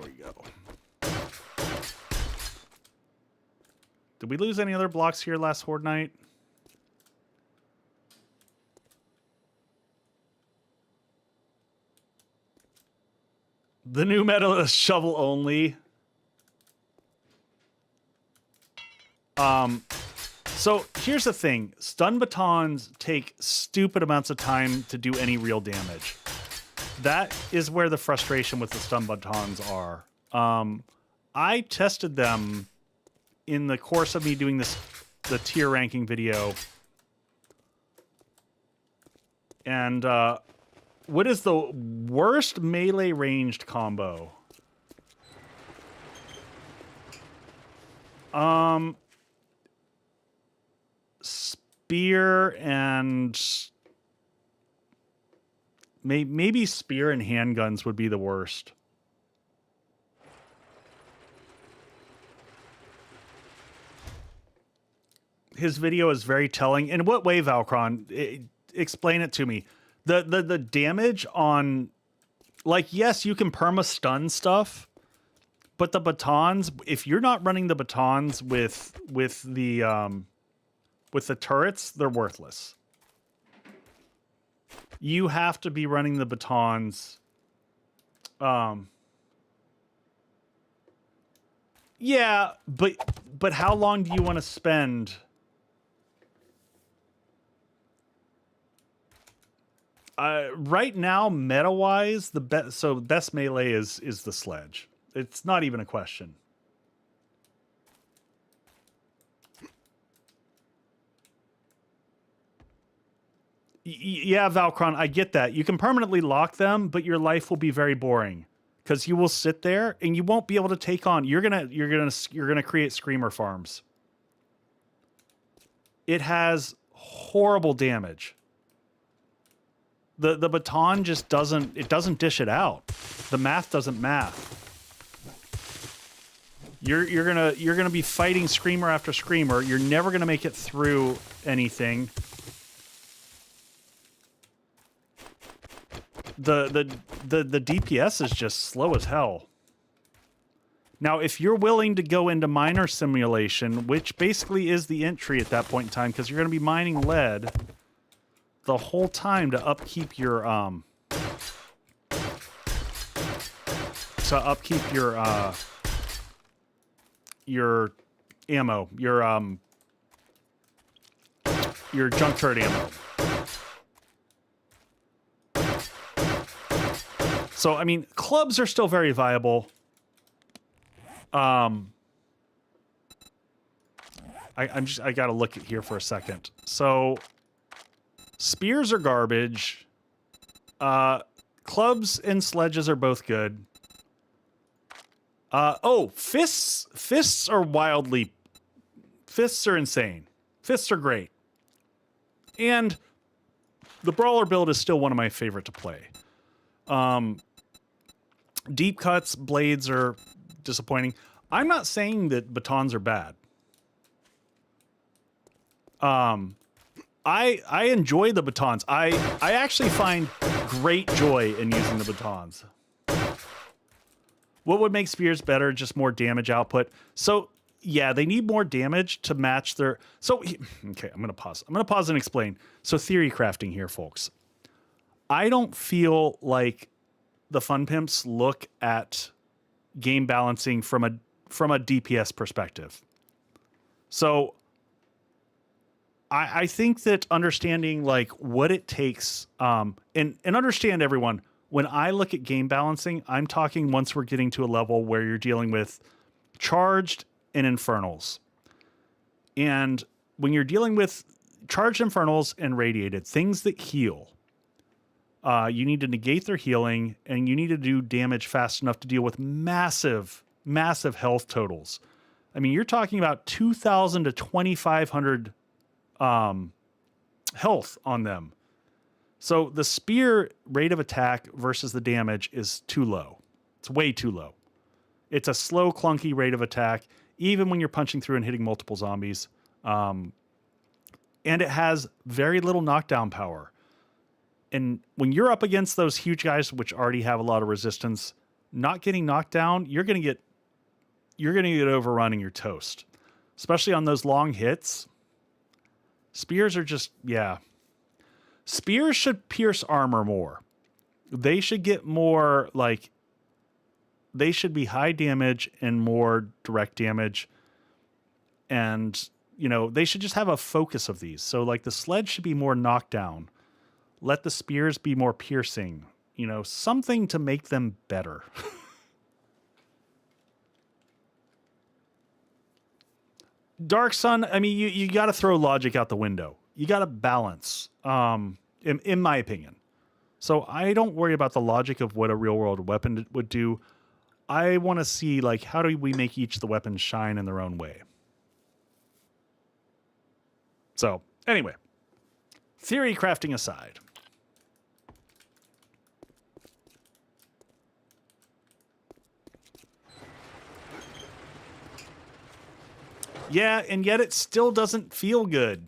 we go. Did we lose any other blocks here last Horde night? The new meta is shovel only. So here's the thing. Stun batons take stupid amounts of time to do any real damage. That is where the frustration with the stun batons are. I tested them in the course of me doing the tier ranking video. And what is the worst melee ranged combo? Spear and maybe spear and handguns would be the worst. His video is very telling. In what way, Valkron? Explain it to me. The damage on, like, yes, you can perma stun stuff, but the batons, if you're not running the batons with the turrets, they're worthless. You have to be running the batons. Yeah, but how long do you want to spend? Right now, meta-wise, the best melee is the sledge. It's not even a question. Yeah, Valkron, I get that. You can permanently lock them, but your life will be very boring because you will sit there and you won't be able to take on. You're gonna create screamer farms. It has horrible damage. The baton just doesn't dish it out. The math doesn't math. You're gonna be fighting screamer after screamer. You're never gonna make it through anything. The DPS is just slow as hell. Now, if you're willing to go into miner simulation, which basically is the entry at that point in time, because you're going to be mining lead the whole time to upkeep your ammo, your junk turret ammo. So, I mean, clubs are still very viable. I gotta look at here for a second. So, spears are garbage. Clubs and sledges are both good. Fists are wildly... Fists are insane. Fists are great. And the brawler build is still one of my favorite to play. Deep cuts, blades are disappointing. I'm not saying that batons are bad. I enjoy the batons. I actually find great joy in using the batons. What would make spears better? Just more damage output. So, yeah, they need more damage to match their... So, okay, I'm going to pause. I'm going to pause and explain. So, theory crafting here, folks. I don't feel like the Fun Pimps look at game balancing from a DPS perspective. So I think that understanding like what it takes, and understand everyone, when I look at game balancing, I'm talking once we're getting to a level where you're dealing with charged and infernals. And when you're dealing with charged infernals and radiated, things that heal, you need to negate their healing, and you need to do damage fast enough to deal with massive, massive health totals. I mean, you're talking about 2,000 to 2,500 health on them. So the spear rate of attack versus the damage is too low. It's way too low. It's a slow, clunky rate of attack, even when you're punching through and hitting multiple zombies. And it has very little knockdown power. And when you're up against those huge guys, which already have a lot of resistance, not getting knocked down, you're going to get overrun and you're toast. Especially on those long hits. Spears are just, yeah. Spears should pierce armor more. They should get more, like, they should be high damage and more direct damage. And, you know, they should just have a focus of these. So, like, the sledge should be more knockdown. Let the spears be more piercing. You know, something to make them better. Dark Sun, I mean, you got to throw logic out the window. You got to balance, in my opinion. So I don't worry about the logic of what a real-world weapon would do. I want to see, like, how do we make each of the weapons shine in their own way? So, anyway. Theory crafting aside. Yeah, and yet it still doesn't feel good.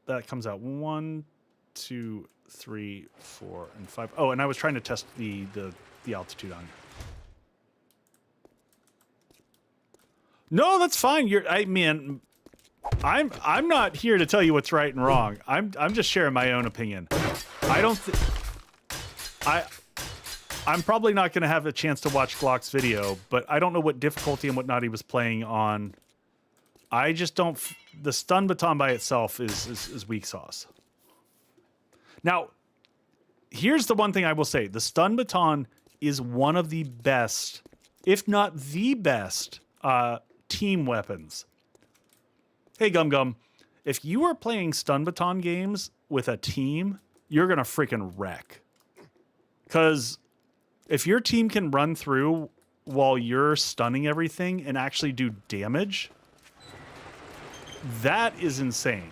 That comes out 1, 2, 3, 4, and 5. Oh, and I was trying to test the altitude on it. No, that's fine. I'm not here to tell you what's right and wrong. I'm just sharing my own opinion. I'm probably not going to have a chance to watch Glock's video, but I don't know what difficulty and whatnot he was playing on. I just don't. The stun baton by itself is weak sauce. Now, here's the one thing I will say: the stun baton is one of the best, if not the best, team weapons. Hey, Gum Gum, if you are playing stun baton games with a team, you're gonna freaking wreck. Because if your team can run through while you're stunning everything and actually do damage, that is insane.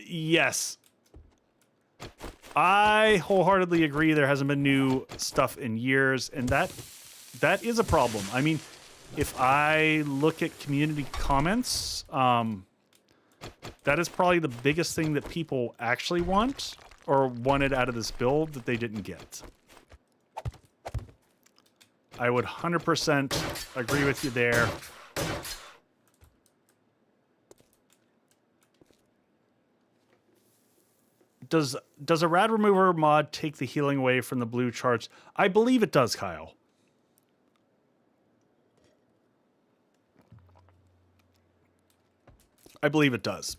Yes. I wholeheartedly agree there hasn't been new stuff in years, and that is a problem. I mean, if I look at community comments, that is probably the biggest thing that people actually want or wanted out of this build that they didn't get. I would 100% agree with you there. Does a rad remover mod take the healing away from the blue charts? I believe it does, Kyle. I believe it does.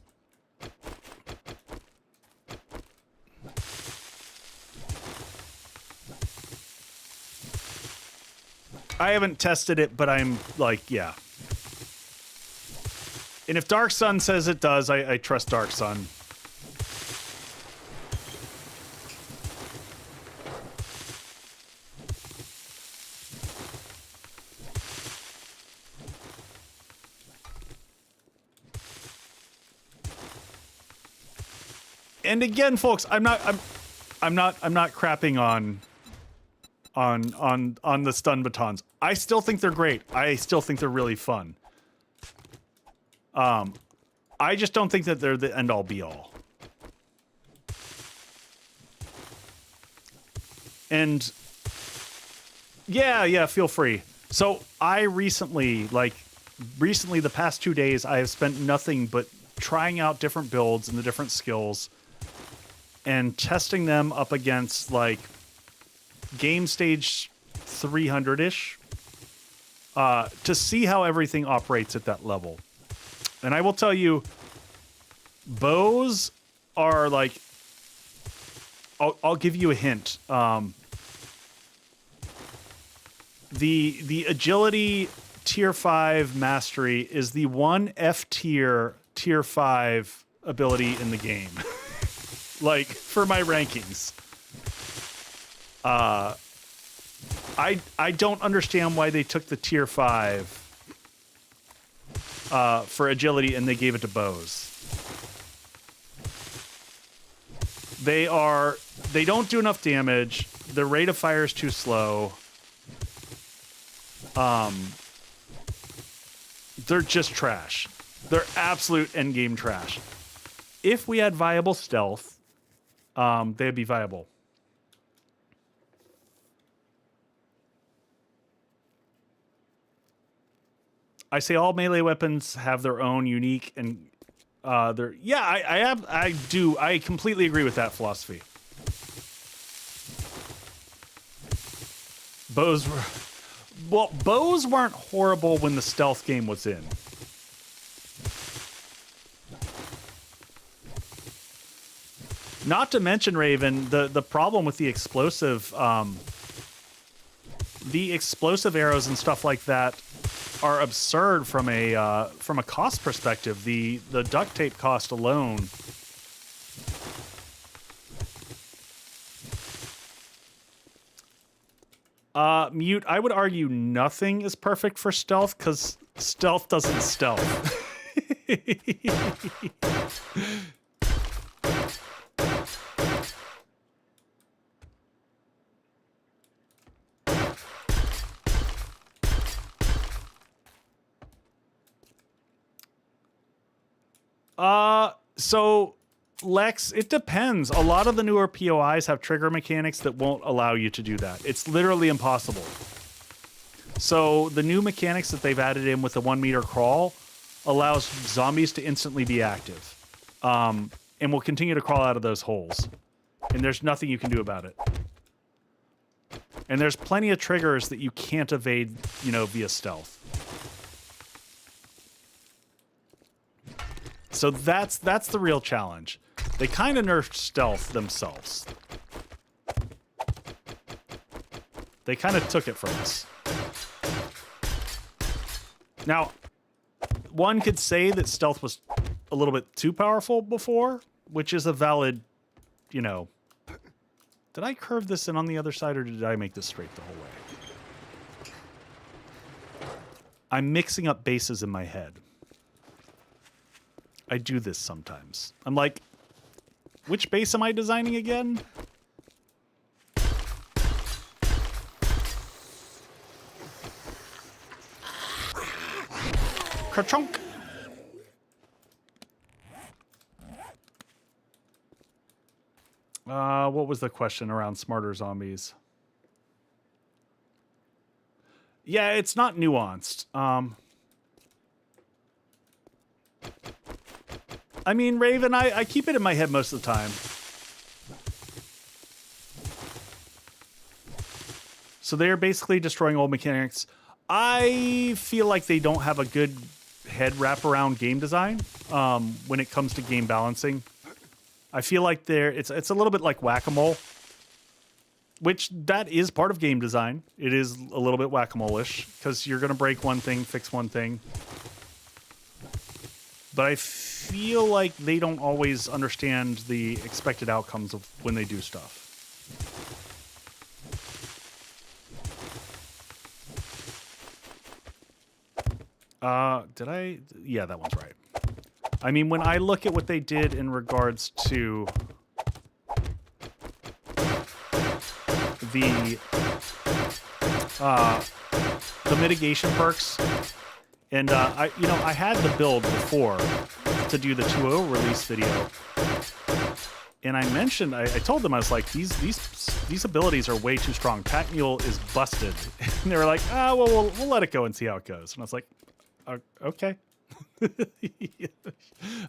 I haven't tested it, but I'm like, yeah. And if Dark Sun says it does, I trust Dark Sun. And again, folks, I'm not crapping on the stun batons. I still think they're great. I still think they're really fun. I just don't think that they're the end all be all. And yeah, feel free. So I recently, the past 2 days, I have spent nothing but trying out different builds and the different skills. and testing them up against like game stage 300-ish to see how everything operates at that level. And I will tell you, bows are like, I'll give you a hint. The agility tier 5 mastery is the one F tier 5 ability in the game. Like, for my rankings. I don't understand why they took the tier 5 for agility and they gave it to bows. They don't do enough damage. The rate of fire is too slow. They're just trash. They're absolute endgame trash. If we had viable stealth, they'd be viable. I say all melee weapons have their own unique and I completely agree with that philosophy. Bows weren't horrible when the stealth game was in. Not to mention, Raven, the problem with the explosive arrows and stuff like that are absurd from a cost perspective. The duct tape cost alone. Mute, I would argue nothing is perfect for stealth because stealth doesn't stealth. So Lex, it depends. A lot of the newer POIs have trigger mechanics that won't allow you to do that. It's literally impossible. So the new mechanics that they've added in with the 1 meter crawl allows zombies to instantly be active. And will continue to crawl out of those holes. And there's nothing you can do about it. And there's plenty of triggers that you can't evade, via stealth. So that's the real challenge. They kind of nerfed stealth themselves. They kind of took it from us. Now, one could say that stealth was a little bit too powerful before, which is a valid, Did I curve this in on the other side, or did I make this straight the whole way? I'm mixing up bases in my head. I do this sometimes. I'm like, which base am I designing again? Ka-chunk! What was the question around smarter zombies? Yeah, it's not nuanced. I mean, Raven, I keep it in my head most of the time. So they're basically destroying old mechanics. I feel like they don't have a good head wrap around game design when it comes to game balancing. I feel like it's a little bit like whack-a-mole, which that is part of game design. It is a little bit whack-a-mole-ish because you're going to break one thing, fix one thing. But I feel like they don't always understand the expected outcomes of when they do stuff. Yeah, that one's right. I mean, when I look at what they did in regards to the mitigation perks, and I had the build before to do the 2.0 release video, and I mentioned, I told them, I was like, these abilities are way too strong. Pack Mule is busted, and they were like, we'll let it go and see how it goes. And I was like, okay.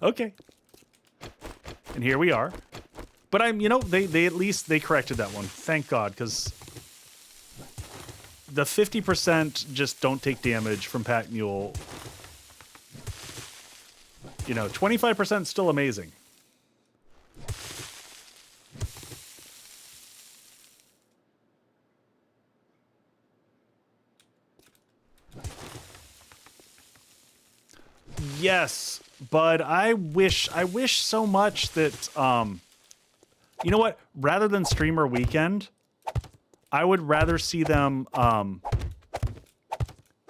Okay. And here we are. But they at least they corrected that one. Thank God, because the 50% just don't take damage from Pack Mule. 25% still amazing. Yes, but I wish so much that you know what? Rather than streamer weekend, I would rather see them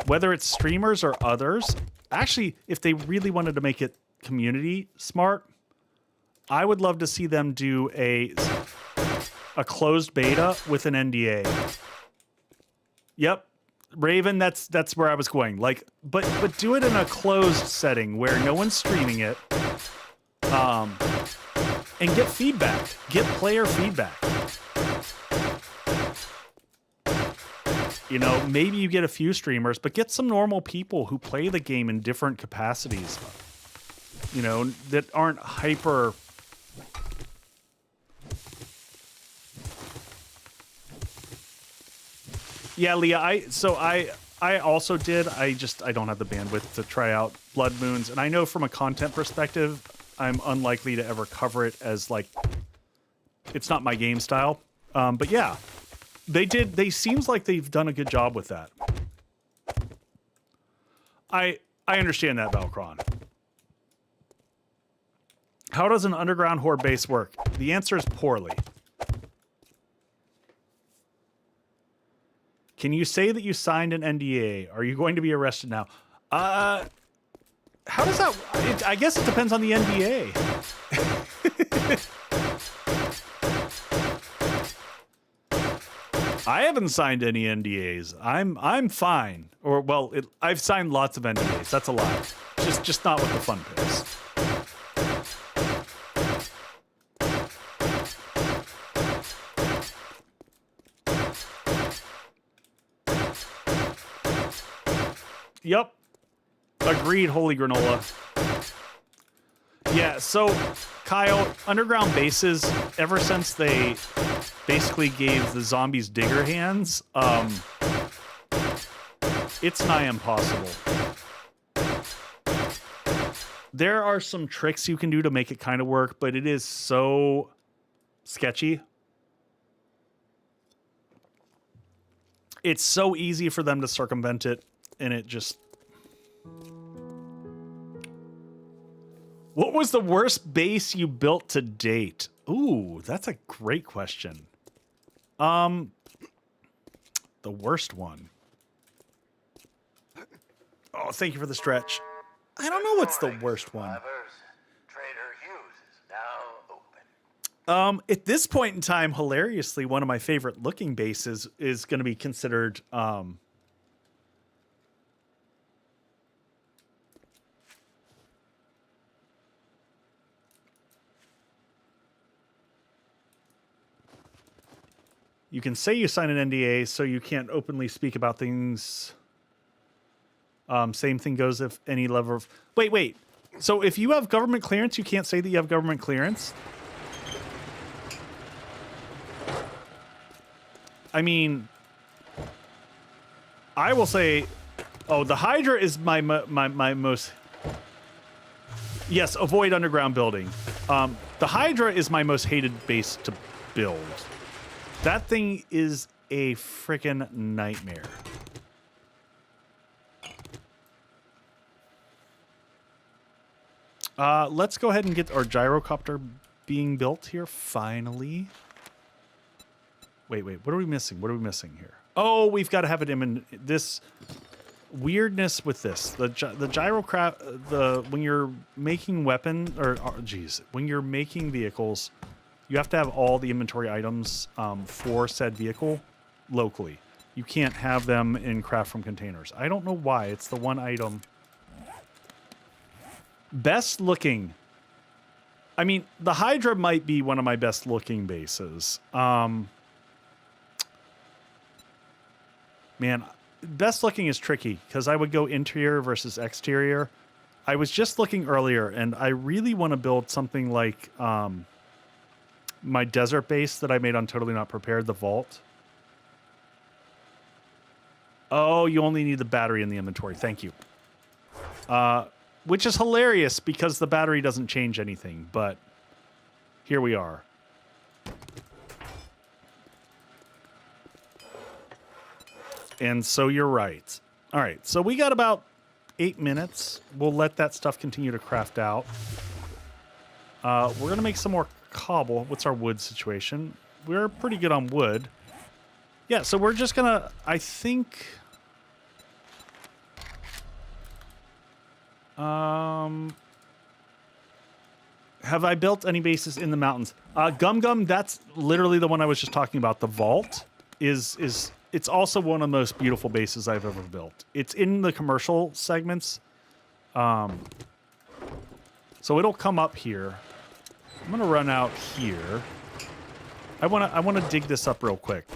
whether it's streamers or others. Actually, if they really wanted to make it community smart, I would love to see them do a closed beta with an NDA. Yep. Raven, that's where I was going. Like, but do it in a closed setting where no one's streaming it. And get feedback. Get player feedback. Maybe you get a few streamers, but get some normal people who play the game in different capacities. That aren't hyper. Yeah, Leah, I also did. I don't have the bandwidth to try out Blood Moons. And I know from a content perspective, I'm unlikely to ever cover it as, like, it's not my game style. But yeah, they seems like they've done a good job with that. I understand that, Valkron. How does an underground horde base work? The answer is poorly. Can you say that you signed an NDA? Are you going to be arrested now? How does that... I guess it depends on the NDA. I haven't signed any NDAs. I'm fine. Or, well, I've signed lots of NDAs. That's a lie. Just not with the fun picks. Yep. Agreed, Holy Granola. Yeah, so, Kyle, underground bases, ever since they basically gave the zombies digger hands, it's nigh impossible. There are some tricks you can do to make it kind of work, but it is so sketchy. It's so easy for them to circumvent it. And it just... What was the worst base you built to date? Ooh, that's a great question. The worst one. Oh, thank you for the stretch. I don't know what's the worst one. At this point in time, hilariously, one of my favorite looking bases is going to be considered... You can say you sign an NDA, so you can't openly speak about things. Same thing goes if any level of... Wait. So if you have government clearance, you can't say that you have government clearance? I mean... I will say... Oh, the Hydra is my most... Yes, avoid underground building. The Hydra is my most hated base to build. That thing is a freaking nightmare. Let's go ahead and get our gyrocopter being built here, finally. Wait, what are we missing? What are we missing here? Oh, we've got to have it in this weirdness with this. The gyrocraft, when you're making when you're making vehicles, you have to have all the inventory items for said vehicle locally. You can't have them in craft from containers. I don't know why. It's the one item. Best looking. I mean, the Hydra might be one of my best looking bases. Man, best looking is tricky because I would go interior versus exterior. I was just looking earlier, and I really want to build something like... my desert base that I made on Totally Not Prepared, the vault. Oh, you only need the battery in the inventory. Thank you. Which is hilarious because the battery doesn't change anything, but here we are. And so you're right. All right, so we got about 8 minutes. We'll let that stuff continue to craft out. We're going to make some more cobble. What's our wood situation? We're pretty good on wood. Yeah, so we're just going to, I think... have I built any bases in the mountains? Gum Gum, that's literally the one I was just talking about. The vault is it's also one of the most beautiful bases I've ever built. It's in the commercial segments. So it'll come up here. I'm gonna run out here. I wanna dig this up real quick.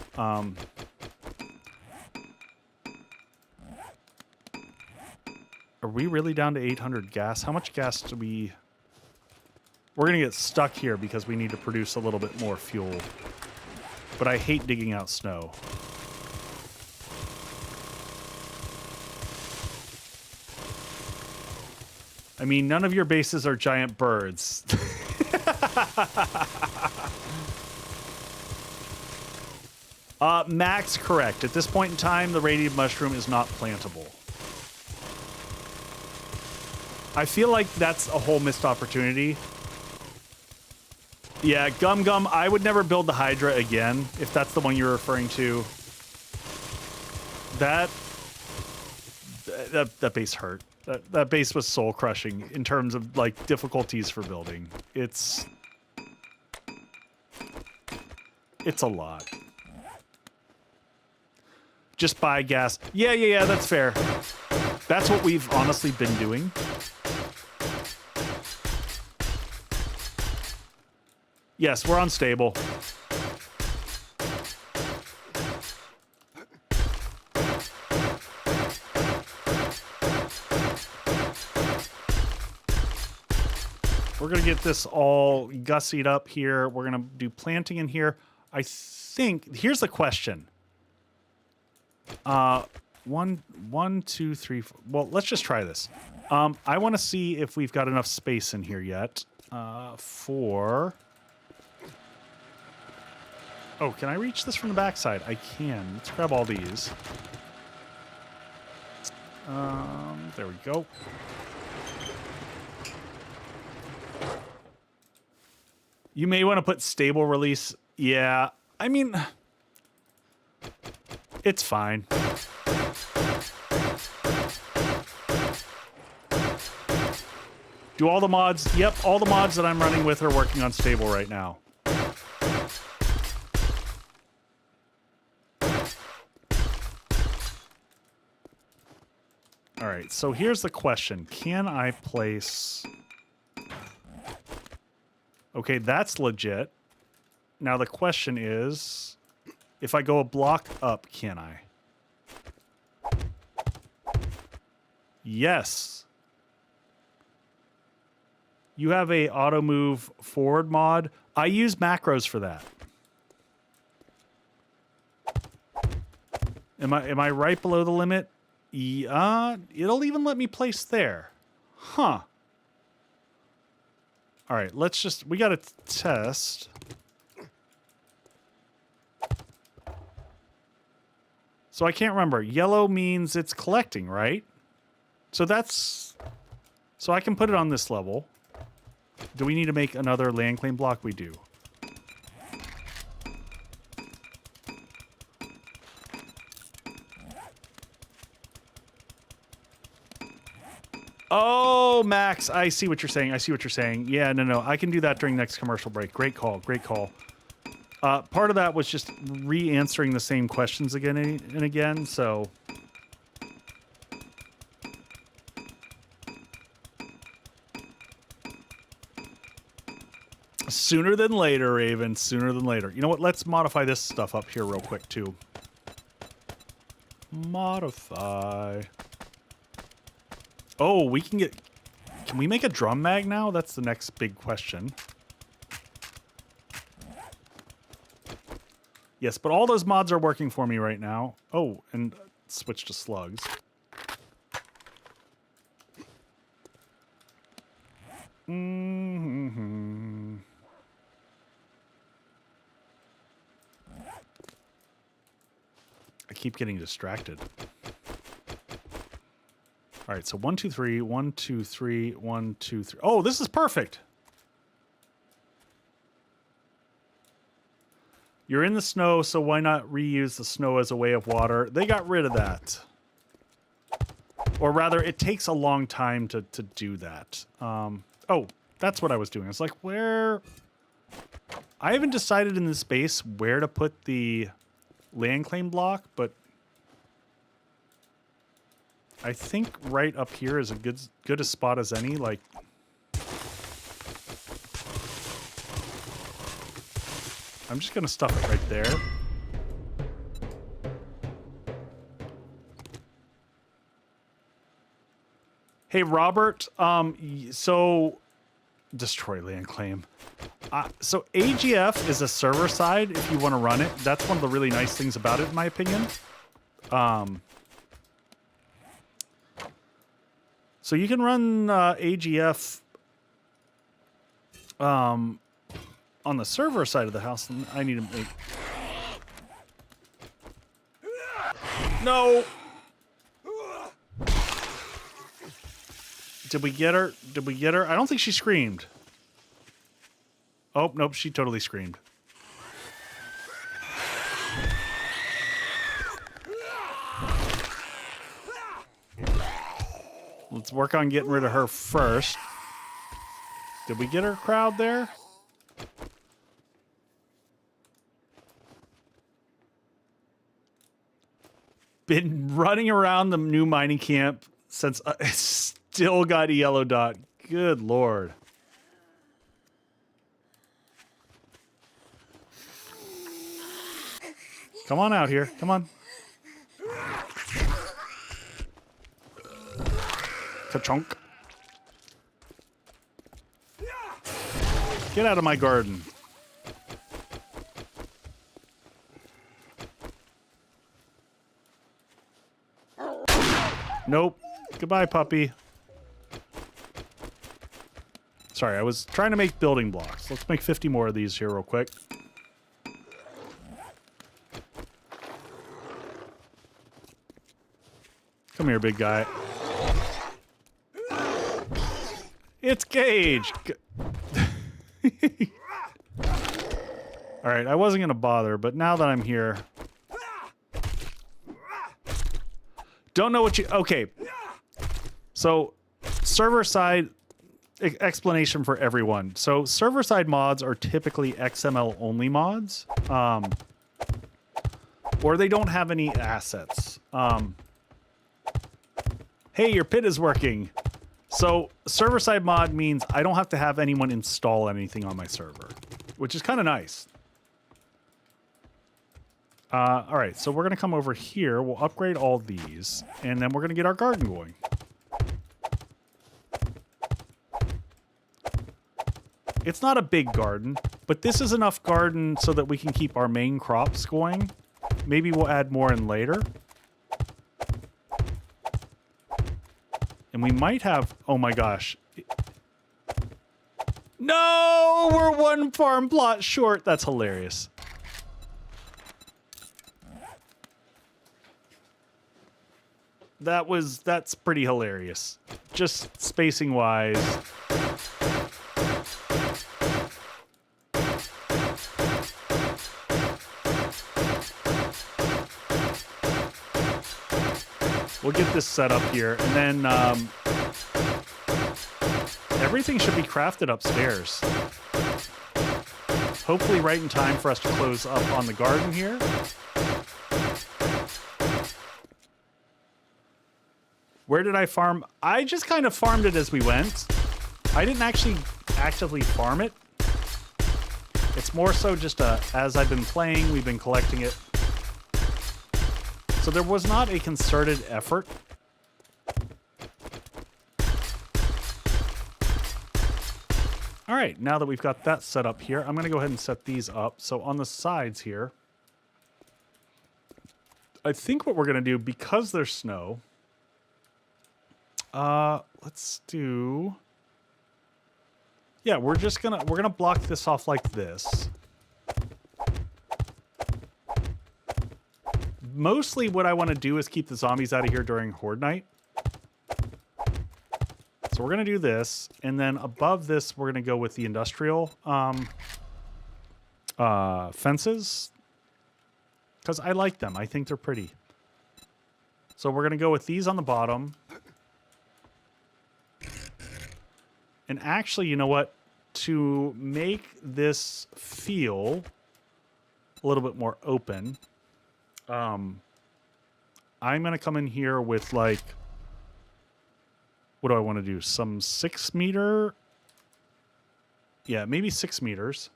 Are we really down to 800 gas? How much gas do we... We're going to get stuck here because we need to produce a little bit more fuel. But I hate digging out snow. I mean, none of your bases are giant birds. Max, correct. At this point in time, the radiant mushroom is not plantable. I feel like that's a whole missed opportunity. Yeah, Gum Gum, I would never build the Hydra again, if that's the one you're referring to. That base hurt. That base was soul crushing in terms of like difficulties for building. It's a lot. Just buy gas. Yeah, that's fair. That's what we've honestly been doing. Yes, we're unstable. We're going to get this all gussied up here. We're going to do planting in here. I think, here's the question. One, two, three, four. Well, let's just try this. I want to see if we've got enough space in here yet for... Oh, can I reach this from the backside? I can. Let's grab all these. There we go. You may want to put stable release. Yeah, I mean, it's fine. Do all the mods? Yep, all the mods that I'm running with are working on stable right now. All right, so here's the question. Can I place... Okay, that's legit. Now the question is, if I go a block up, can I? Yes. You have a auto move forward mod. I use macros for that. Am I right below the limit? Yeah, it'll even let me place there. Huh. All right, let's just... We got to test. So I can't remember. Yellow means it's collecting, right? So that's... So I can put it on this level. Do we need to make another land claim block? We do. Oh, Max, I see what you're saying. I see what you're saying. Yeah, no. I can do that during next commercial break. Great call. Great call. Part of that was just re-answering the same questions again and again, so... Sooner than later, Raven. Sooner than later. You know what? Let's modify this stuff up here real quick, too. Modify... Oh, we can get... Can we make a drum mag now? That's the next big question. Yes, but all those mods are working for me right now. Oh, and switch to slugs. Mm-hmm. I keep getting distracted. All right, so 1, 2, 3, 1, 2, 3, 1, 2, 3. Oh, this is perfect. You're in the snow, so why not reuse the snow as a way of water? They got rid of that. Or rather, it takes a long time to do that. Oh, that's what I was doing. It's like, where... I haven't decided in this base where to put the land claim block, but I think right up here is a good a spot as any. Like, I'm just gonna stuff it right there. Hey, Robert. So destroy land claim. So AGF is a server side if you want to run it. That's one of the really nice things about it, in my opinion. So you can run AGF on the server side of the house. And I need to make... No! Did we get her? Did we get her? I don't think she screamed. Oh, nope, she totally screamed. Let's work on getting rid of her first. Did we get her crowd there? Been running around the new mining camp since still got a yellow dot. Good Lord. Come on out here. Come on. Ka-chunk. Get out of my garden. Nope. Goodbye, puppy. Sorry, I was trying to make building blocks. Let's make 50 more of these here real quick. Come here, big guy. It's Gage! Alright, I wasn't going to bother, but now that I'm here... Don't know what you... Okay. So, server-side explanation for everyone. So, server-side mods are typically XML-only mods. Or they don't have any assets. Hey, your pit is working. So, server-side mod means I don't have to have anyone install anything on my server, which is kind of nice. All right, so we're going to come over here. We'll upgrade all these, and then we're going to get our garden going. It's not a big garden, but this is enough garden so that we can keep our main crops going. Maybe we'll add more in later. And we might have... Oh my gosh. No! We're one farm plot short. That's hilarious. That's pretty hilarious. Just spacing wise. We'll get this set up here, and then everything should be crafted upstairs. Hopefully right in time for us to close up on the garden here. Where did I farm? I just kind of farmed it as we went. I didn't actually actively farm it. It's more so just as I've been playing, we've been collecting it. So there was not a concerted effort. All right, now that we've got that set up here, I'm going to go ahead and set these up. So on the sides here, I think what we're going to do, because there's snow, let's do... Yeah, we're gonna block this off like this. Mostly what I want to do is keep the zombies out of here during Horde night. So we're going to do this, and then above this, we're going to go with the industrial fences, because I like them. I think they're pretty. So we're going to go with these on the bottom. And actually, you know what? To make this feel a little bit more open, I'm going to come in here with, like, what do I want to do? Some 6 meter? Yeah, maybe 6 meters.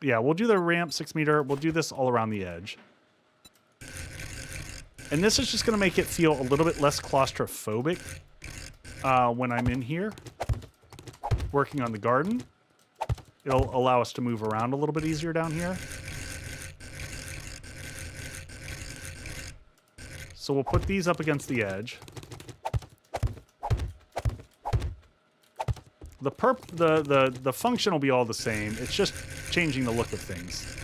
Yeah, we'll do the ramp 6 meter. We'll do this all around the edge. And this is just going to make it feel a little bit less claustrophobic when I'm in here working on the garden. It'll allow us to move around a little bit easier down here. So we'll put these up against the edge. The function will be all the same. It's just changing the look of things.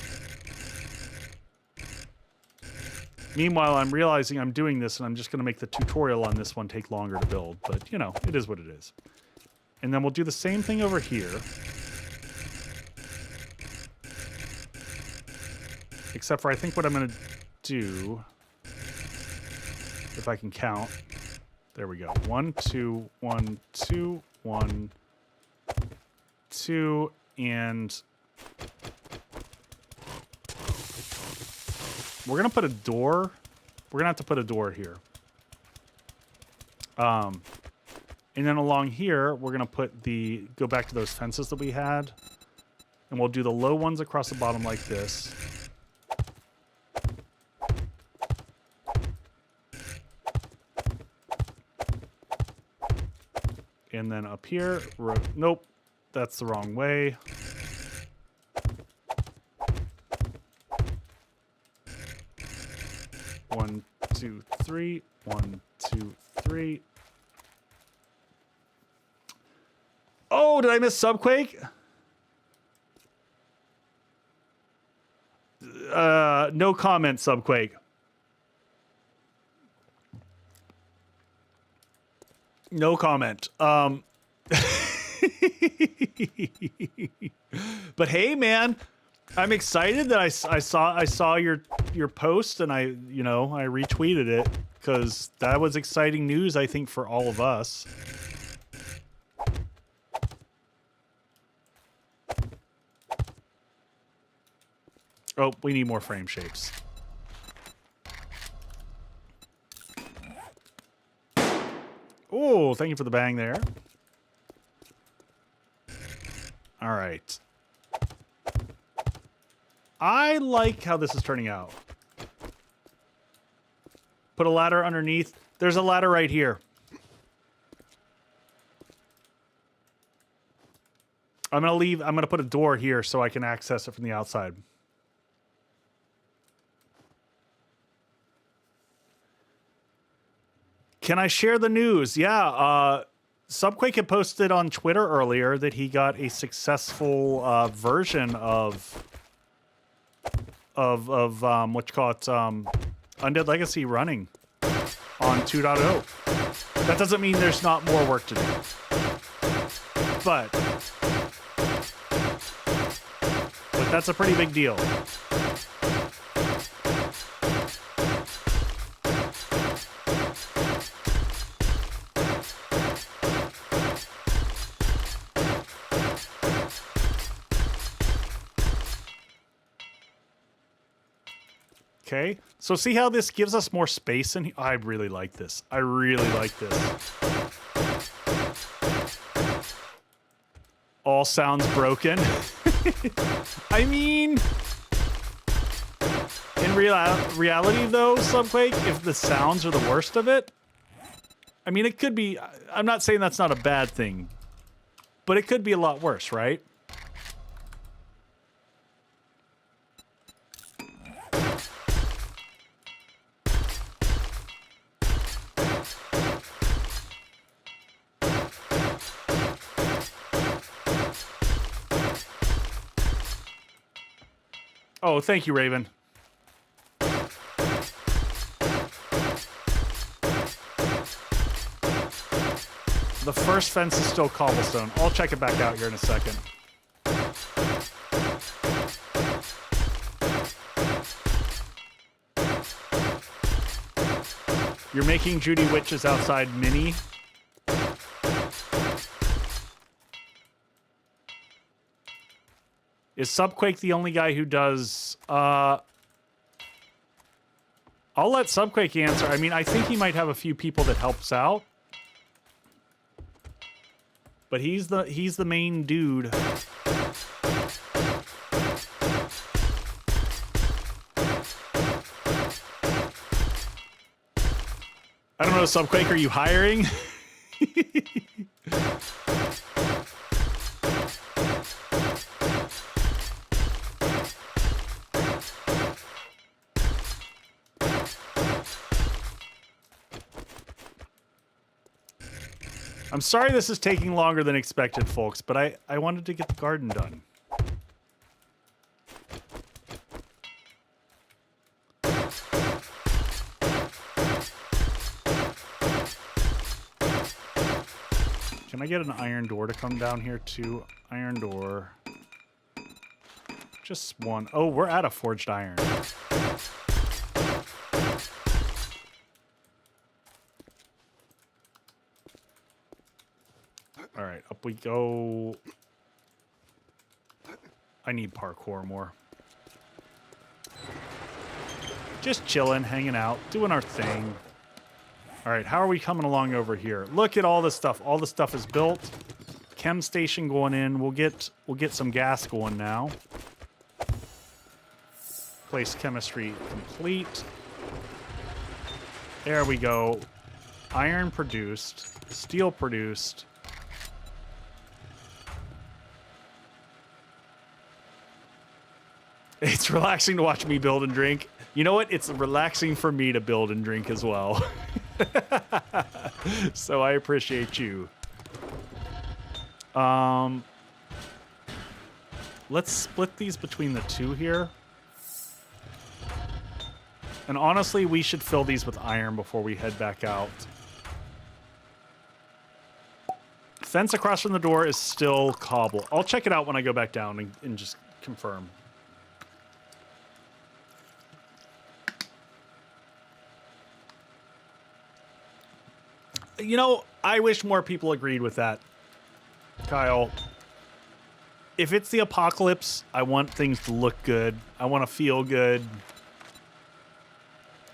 Meanwhile, I'm realizing I'm doing this, and I'm just going to make the tutorial on this one take longer to build. But, you know, it is what it is. And then we'll do the same thing over here. Except for I think what I'm going to do, if I can count. There we go. 1, 2, 1, 2, 1, 2, and we're going to put a door. We're going to have to put a door here. And then along here, we're going to put go back to those fences that we had. And we'll do the low ones across the bottom like this. And then up here, nope, that's the wrong way. One, two, three. 1, 2, 3. Oh, did I miss Subquake? No comment, Subquake. No comment. But hey, man, I'm excited that I saw your post, and I retweeted it because that was exciting news, I think, for all of us. Oh, we need more frame shapes. Oh, thank you for the bang there. All right. I like how this is turning out. Put a ladder underneath. There's a ladder right here. I'm going to put a door here so I can access it from the outside. Can I share the news? Yeah, Subquake had posted on Twitter earlier that he got a successful version of what you call it, Undead Legacy running on 2.0. That doesn't mean there's not more work to do, but that's a pretty big deal. Okay, so see how this gives us more space in here? I really like this. I really like this. All sounds broken. I mean, in reality though, Subquake, if the sounds are the worst of it, I mean, it could be, I'm not saying that's not a bad thing, but it could be a lot worse, right? Oh, thank you, Raven. The first fence is still cobblestone. I'll check it back out here in a second. You're making Judy Witches outside mini. Is Subquake the only guy who does... I'll let Subquake answer. I mean, I think he might have a few people that helps out. But he's the main dude. I don't know, Subquake, are you hiring? I'm sorry this is taking longer than expected, folks, but I wanted to get the garden done. Can I get an iron door to come down here too? Iron door. Just one. Oh, we're out of forged iron. All right, up we go. I need parkour more. Just chilling, hanging out, doing our thing. All right, how are we coming along over here? Look at all this stuff. All the stuff is built. Chem station going in. We'll get some gas going now. Place chemistry complete. There we go. Iron produced. Steel produced. It's relaxing to watch me build and drink. You know what? It's relaxing for me to build and drink as well. So I appreciate you. Let's split these between the two here. And honestly, we should fill these with iron before we head back out. Fence across from the door is still cobble. I'll check it out when I go back down and just confirm. You know, I wish more people agreed with that, Kyle. If it's the apocalypse, I want things to look good. I want to feel good.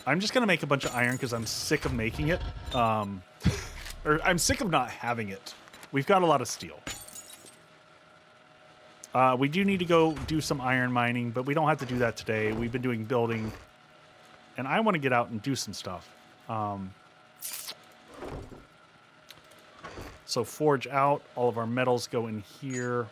I'm just going to make a bunch of iron because I'm sick of making it. Or I'm sick of not having it. We've got a lot of steel. We do need to go do some iron mining, but we don't have to do that today. We've been doing building. And I want to get out and do some stuff. So forge out. All of our metals go in here.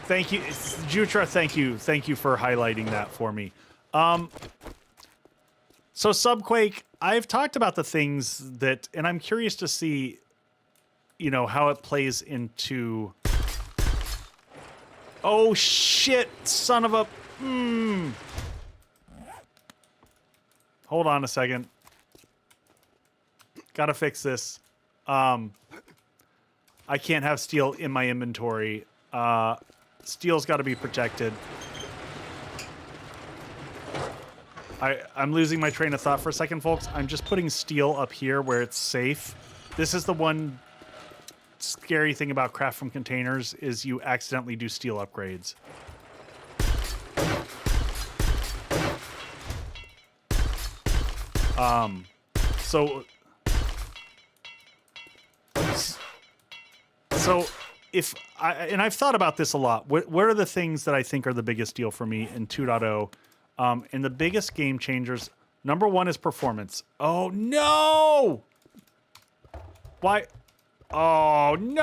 Thank you, Jutra. Thank you for highlighting that for me. So Subquake, I've talked about the things that, and I'm curious to see, you know, how it plays into. Oh shit, son of a. Hold on a second. Gotta fix this. I can't have steel in my inventory. Steel's got to be protected. I'm losing my train of thought for a second, folks. I'm just putting steel up here where it's safe. This is the one scary thing about craft from containers is you accidentally do steel upgrades. So if and I've thought about this a lot. What are the things that I think are the biggest deal for me in 2.0? And the biggest game changers, number one is performance. Oh, no! Why? Oh, no!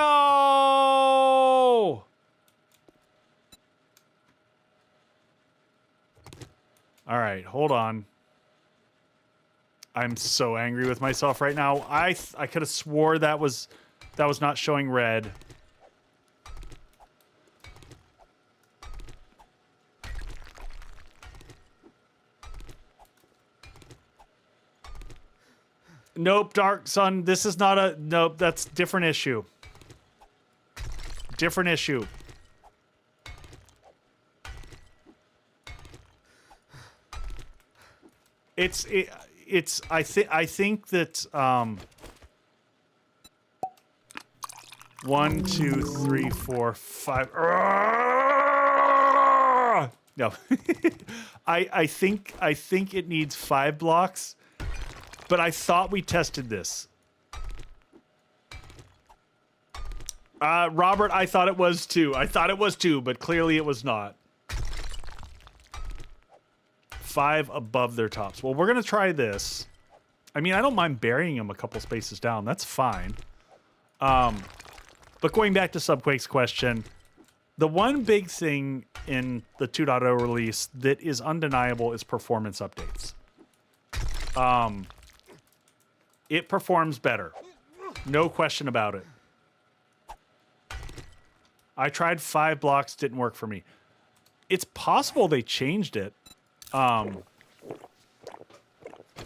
All right, hold on. I'm so angry with myself right now. I could have swore that was not showing red. Nope, Dark Sun, this is not a... Nope, that's different issue. Different issue. I think that 1, 2, 3, 4, 5. No. I think it needs 5 blocks, but I thought we tested this. Robert, I thought it was 2. I thought it was 2, but clearly it was not. 5 above their tops. Well, we're going to try this. I mean, I don't mind burying them a couple spaces down. That's fine. But going back to Subquake's question, the one big thing in the 2.0 release that is undeniable is performance updates. It performs better. No question about it. I tried 5 blocks, didn't work for me. It's possible they changed it.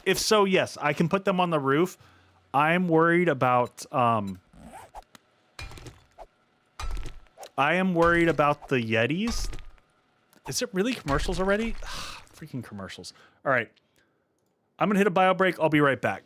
If so, yes, I can put them on the roof. I'm worried about, I am worried about the Yetis. Is it really commercials already? Freaking commercials. All right. I'm going to hit a bio break. I'll be right back.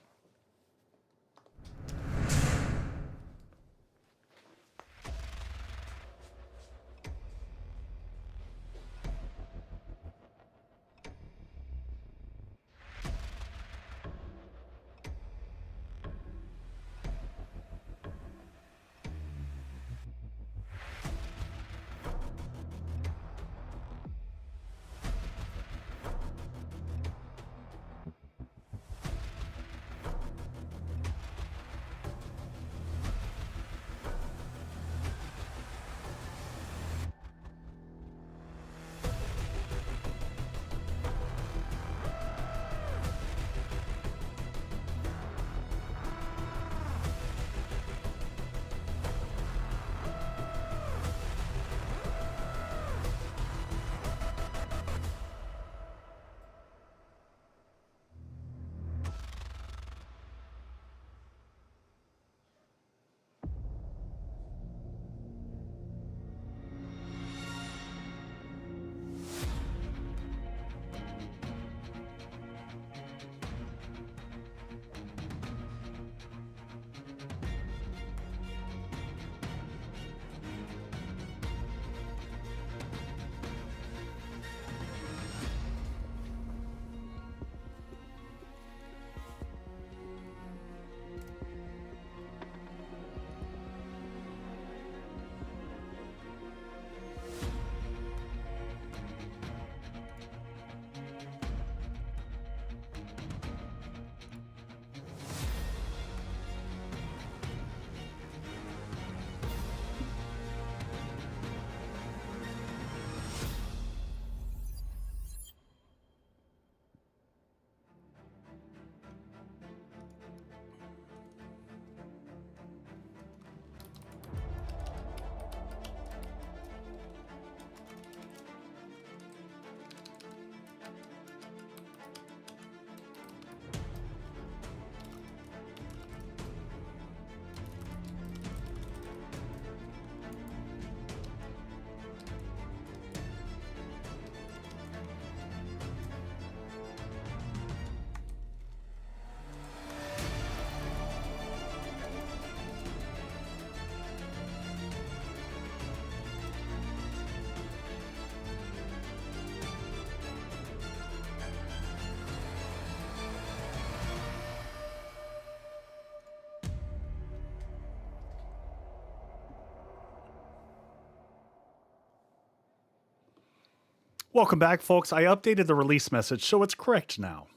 Welcome back, folks. I updated the release message, so it's correct now.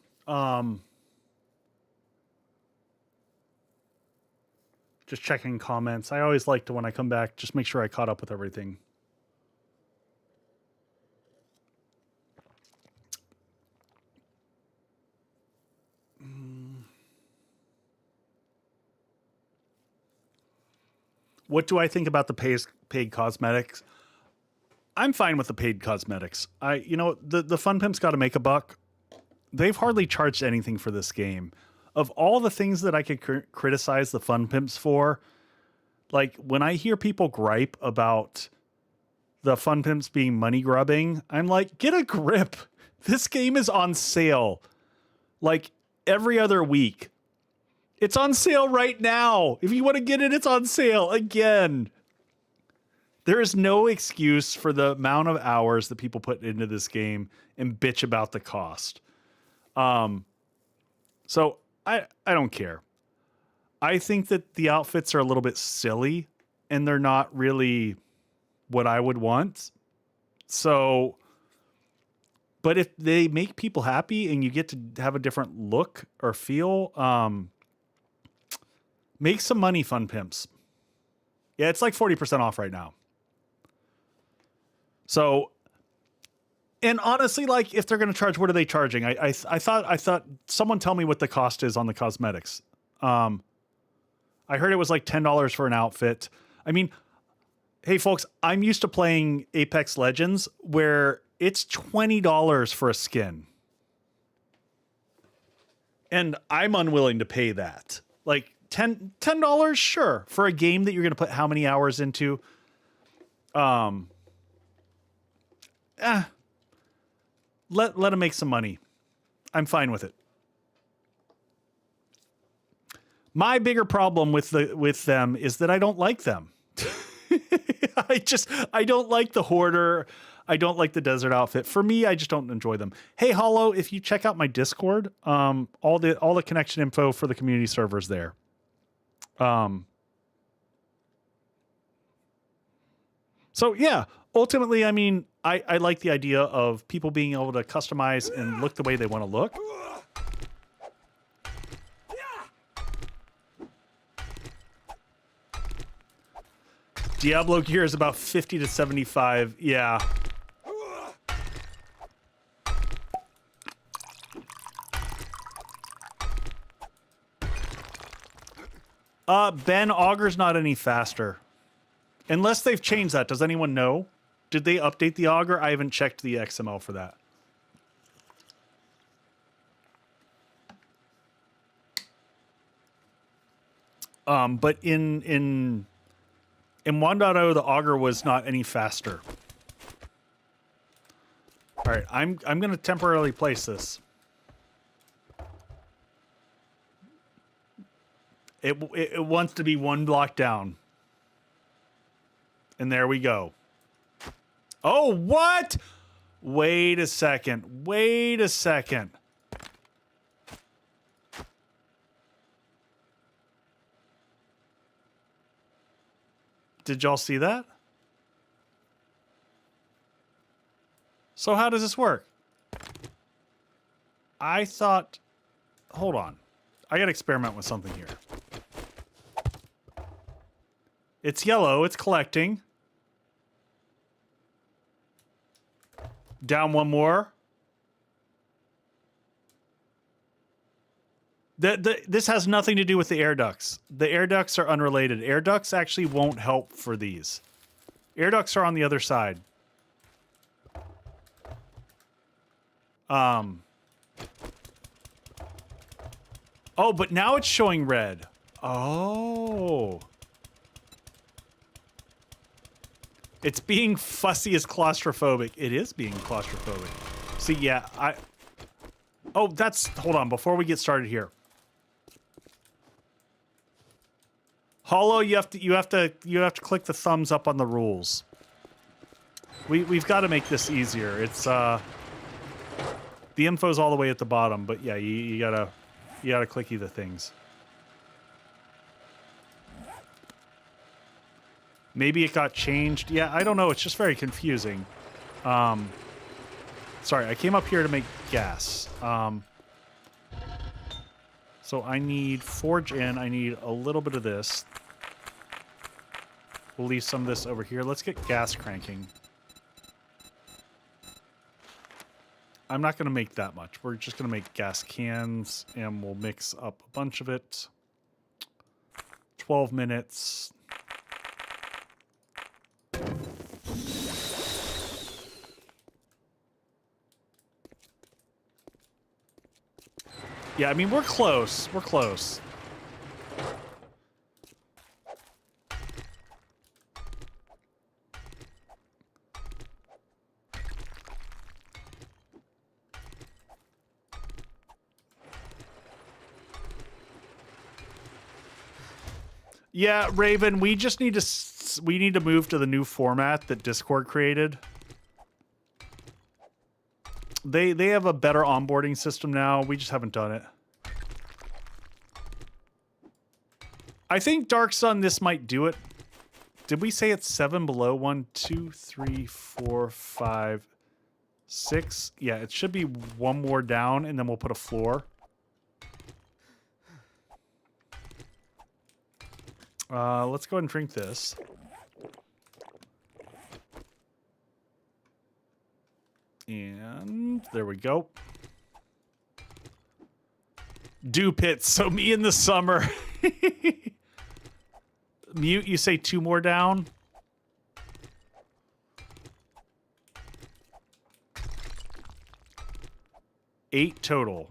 Just checking comments. I always like to, when I come back, just make sure I caught up with everything. what do I think about the paid cosmetics? I'm fine with the paid cosmetics. The Fun Pimps got to make a buck. They've hardly charged anything for this game. Of all the things that I could criticize the Fun Pimps for, like when I hear people gripe about the Fun Pimps being money grubbing, I'm like, get a grip. This game is on sale like every other week. It's on sale right now. If you want to get it, it's on sale again. There is no excuse for the amount of hours that people put into this game and bitch about the cost. So I don't care. I think that the outfits are a little bit silly and they're not really what I would want. So, but if they make people happy and you get to have a different look or feel, make some money, Fun Pimps. Yeah, it's like 40% off right now. So, and honestly, like if they're going to charge, what are they charging? I thought someone tell me what the cost is on the cosmetics. I heard it was like $10 for an outfit. I mean, hey folks, I'm used to playing Apex Legends where it's $20 for a skin. And I'm unwilling to pay that. Like $10, sure, for a game that you're going to put how many hours into? Let them make some money. I'm fine with it. My bigger problem with them is that I don't like them. I don't like the Hoarder. I don't like the desert outfit. For me, I just don't enjoy them. Hey, Hollow, if you check out my Discord, all the connection info for the community servers there. So yeah, ultimately, I mean, I like the idea of people being able to customize and look the way they want to look. Diablo gear is about 50 to 75. Yeah. Ben, Augur's not any faster. Unless they've changed that. Does anyone know? Did they update the Augur? I haven't checked the XML for that. But in 1.0, the Augur was not any faster. All right, I'm going to temporarily place this. It wants to be one block down. And there we go. Oh, what? Wait a second. Wait a second. Did y'all see that? So how does this work? I thought... Hold on. I gotta experiment with something here. It's yellow. It's collecting. Down one more. This has nothing to do with the air ducts. The air ducts are unrelated. Air ducts actually won't help for these. Air ducts are on the other side. Oh, but now it's showing red. Oh. It's being fussy as claustrophobic. It is being claustrophobic. See, yeah, oh, that's... Hold on, before we get started here. Hollow, you have to click the thumbs up on the rules. We've got to make this easier. It's the info's all the way at the bottom, but yeah, you gotta clicky the things. Maybe it got changed. Yeah, I don't know. It's just very confusing. Sorry, I came up here to make gas. So I need forge in. I need a little bit of this. We'll leave some of this over here. Let's get gas cranking. I'm not going to make that much. We're just going to make gas cans, and we'll mix up a bunch of it. 12 minutes. Yeah, I mean, we're close. We're close. Yeah, Raven, we just need to move to the new format that Discord created. They have a better onboarding system now. We just haven't done it. I think Dark Sun, this might do it. Did we say it's 7 below? 1, 2, 3, 4, 5, 6. Yeah, it should be one more down, and then we'll put a floor. Let's go ahead and drink this. And there we go. Dew pits. So me in the summer. Mute, you say 2 more down? Eight total.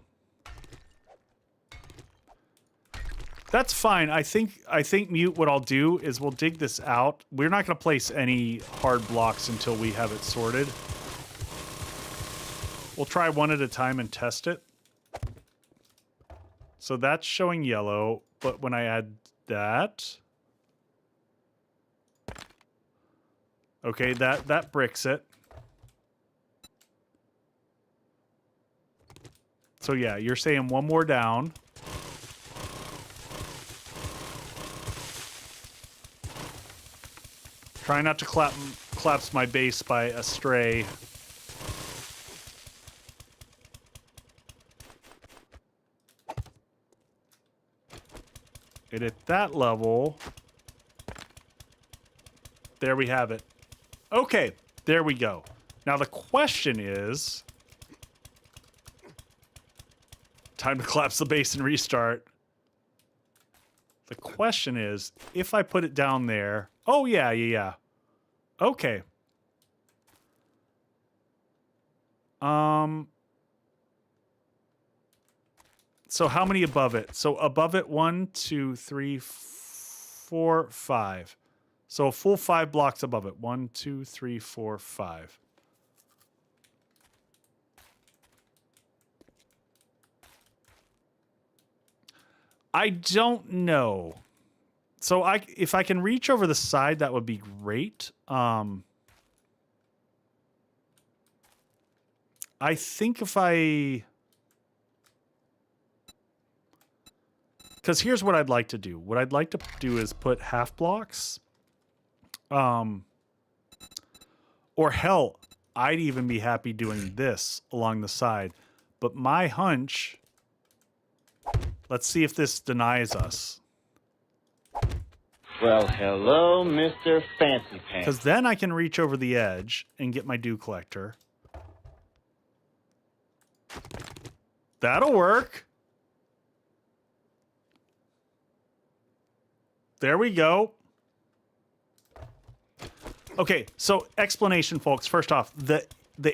That's fine. I think Mute, what I'll do is we'll dig this out. We're not going to place any hard blocks until we have it sorted. We'll try one at a time and test it. So that's showing yellow, but when I add that... Okay, that bricks it. So yeah, you're saying one more down. Try not to collapse my base by a stray. And at that level, there we have it. Okay, there we go. Now the question is, time to collapse the base and restart. The question is, if I put it down there, oh yeah. Okay. So how many above it? So above it, 1, 2, 3, 4, 5. So a full 5 blocks above it. 1, 2, 3, 4, 5. I don't know. So if I can reach over the side, that would be great. I think if I... Because here's what I'd like to do. What I'd like to do is put half blocks. Or hell, I'd even be happy doing this along the side. But my hunch... Let's see if this denies us. Well, hello, Mr. Fancy Pants. Because then I can reach over the edge and get my dew collector. That'll work. There we go. Okay, so explanation, folks. First off, the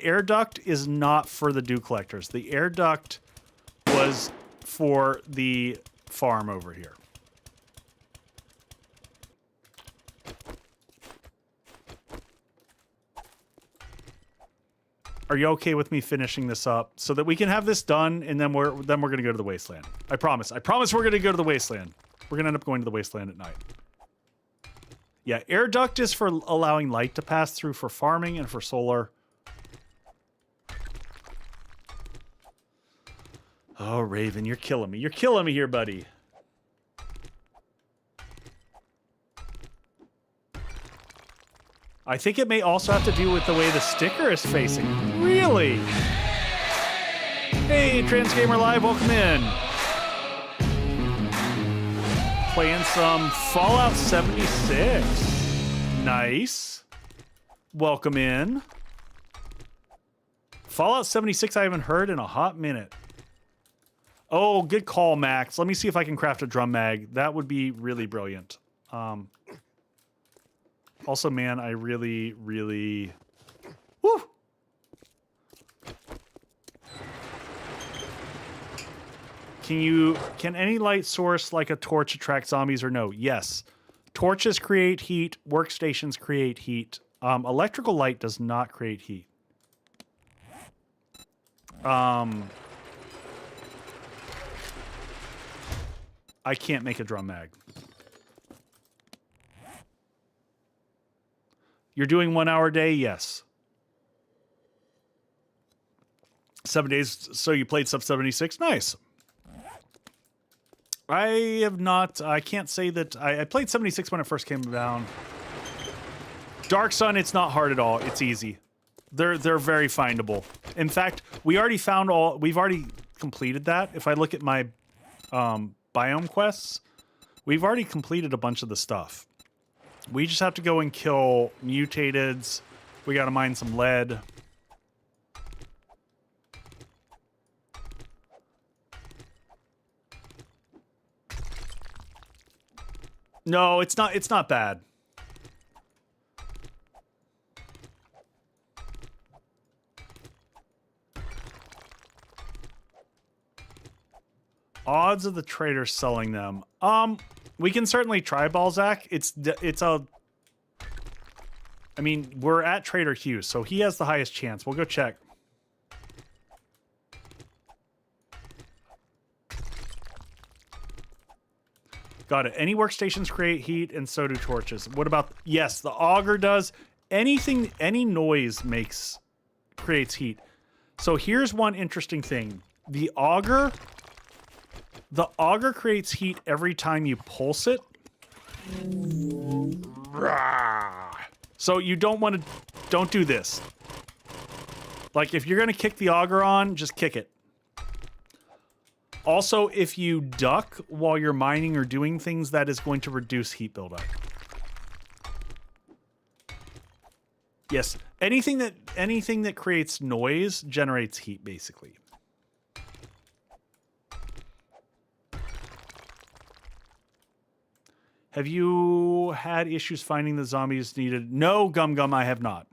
air duct is not for the dew collectors. The air duct was for the farm over here. Are you okay with me finishing this up so that we can have this done, and then we're going to go to the Wasteland? I promise. I promise we're going to go to the Wasteland. We're going to end up going to the Wasteland at night. Yeah, air duct is for allowing light to pass through for farming and for solar. Oh, Raven, you're killing me. You're killing me here, buddy. I think it may also have to do with the way the sticker is facing. Really? Hey, Transgamer Live, welcome in. Playing some Fallout 76. Nice. Welcome in. Fallout 76 I haven't heard in a hot minute. Oh, good call, Max. Let me see if I can craft a drum mag. That would be really brilliant. Also, man, I really... Woo! Can any light source like a torch attract zombies or no? Yes. Torches create heat. Workstations create heat. Electrical light does not create heat. I can't make a drum mag. You're doing 1 hour a day? Yes. 7 days. So you played sub 76? Nice. I have not. I can't say that. I played 76 when it first came down. Dark Sun, it's not hard at all. It's easy. They're very findable. In fact, we already found all. We've already completed that. If I look at my biome quests, we've already completed a bunch of the stuff. We just have to go and kill mutateds. We got to mine some lead. No, it's not. It's not bad. Odds of the trader selling them. We can certainly try, Balzac. I mean, we're at Trader Hughes, so he has the highest chance. We'll go check. Got it. Any workstations create heat, and so do torches. What about... Yes, the auger does. Anything, any noise creates heat. So here's one interesting thing. The auger creates heat every time you pulse it. So you don't do this. Like, if you're going to kick the auger on, just kick it. Also, if you duck while you're mining or doing things, that is going to reduce heat buildup. Yes, anything that creates noise generates heat, basically. Have you had issues finding the zombies needed? No, Gum Gum, I have not.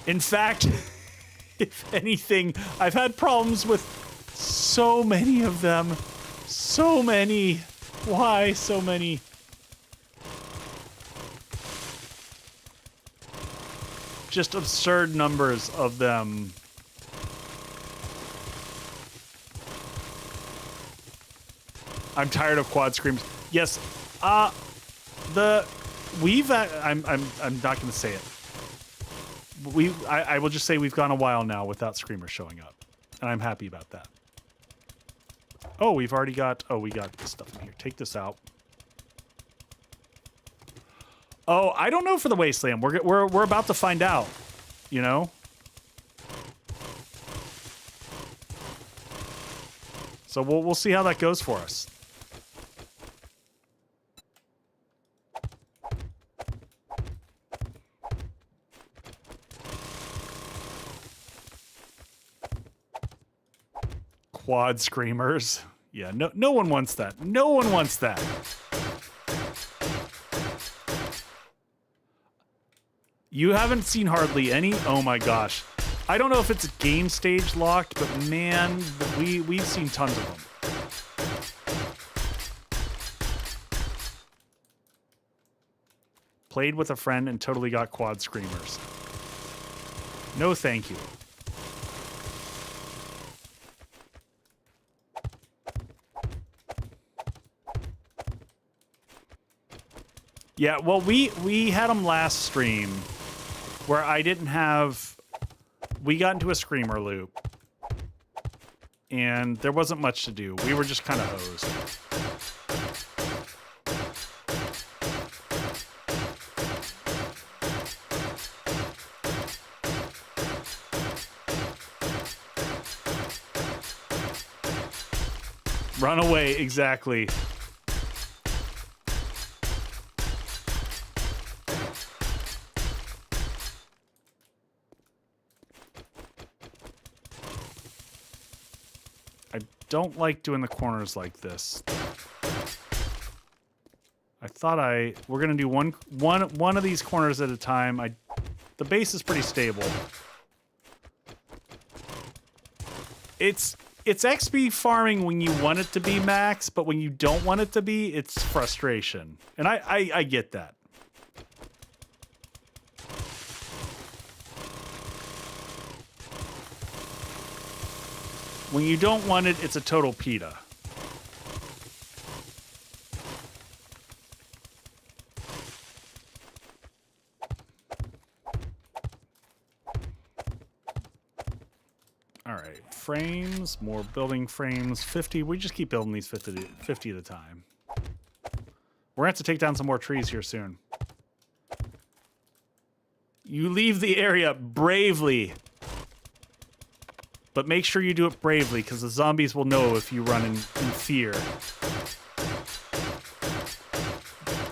In fact, if anything, I've had problems with so many of them. So many. Why so many? Just absurd numbers of them. I'm tired of quad screams. Yes, I'm not going to say it. I will just say we've gone a while now without screamers showing up, and I'm happy about that. Oh, we've already got. Oh, we got this stuff in here. Take this out. Oh, I don't know for the Wasteland. We're about to find out. You know. So we'll see how that goes for us. Quad screamers. Yeah, no one wants that. No one wants that. You haven't seen hardly any? Oh my gosh. I don't know if it's game stage locked, but man, we've seen tons of them. Played with a friend and totally got quad screamers. No thank you. Yeah, well, we had them last stream where I didn't have... We got into a screamer loop. And there wasn't much to do. We were just kind of hosed. Run away, exactly. Don't like doing the corners like this. I thought we're gonna do one of these corners at a time. The base is pretty stable. It's it's XP farming when you want it to be max, but when you don't want it to be, it's frustration. And I get that. When you don't want it, it's a total PETA. All right, frames, more building frames, 50. We just keep building these 50 at a time. We're gonna have to take down some more trees here soon. You leave the area bravely. But make sure you do it bravely, because the zombies will know if you run in fear.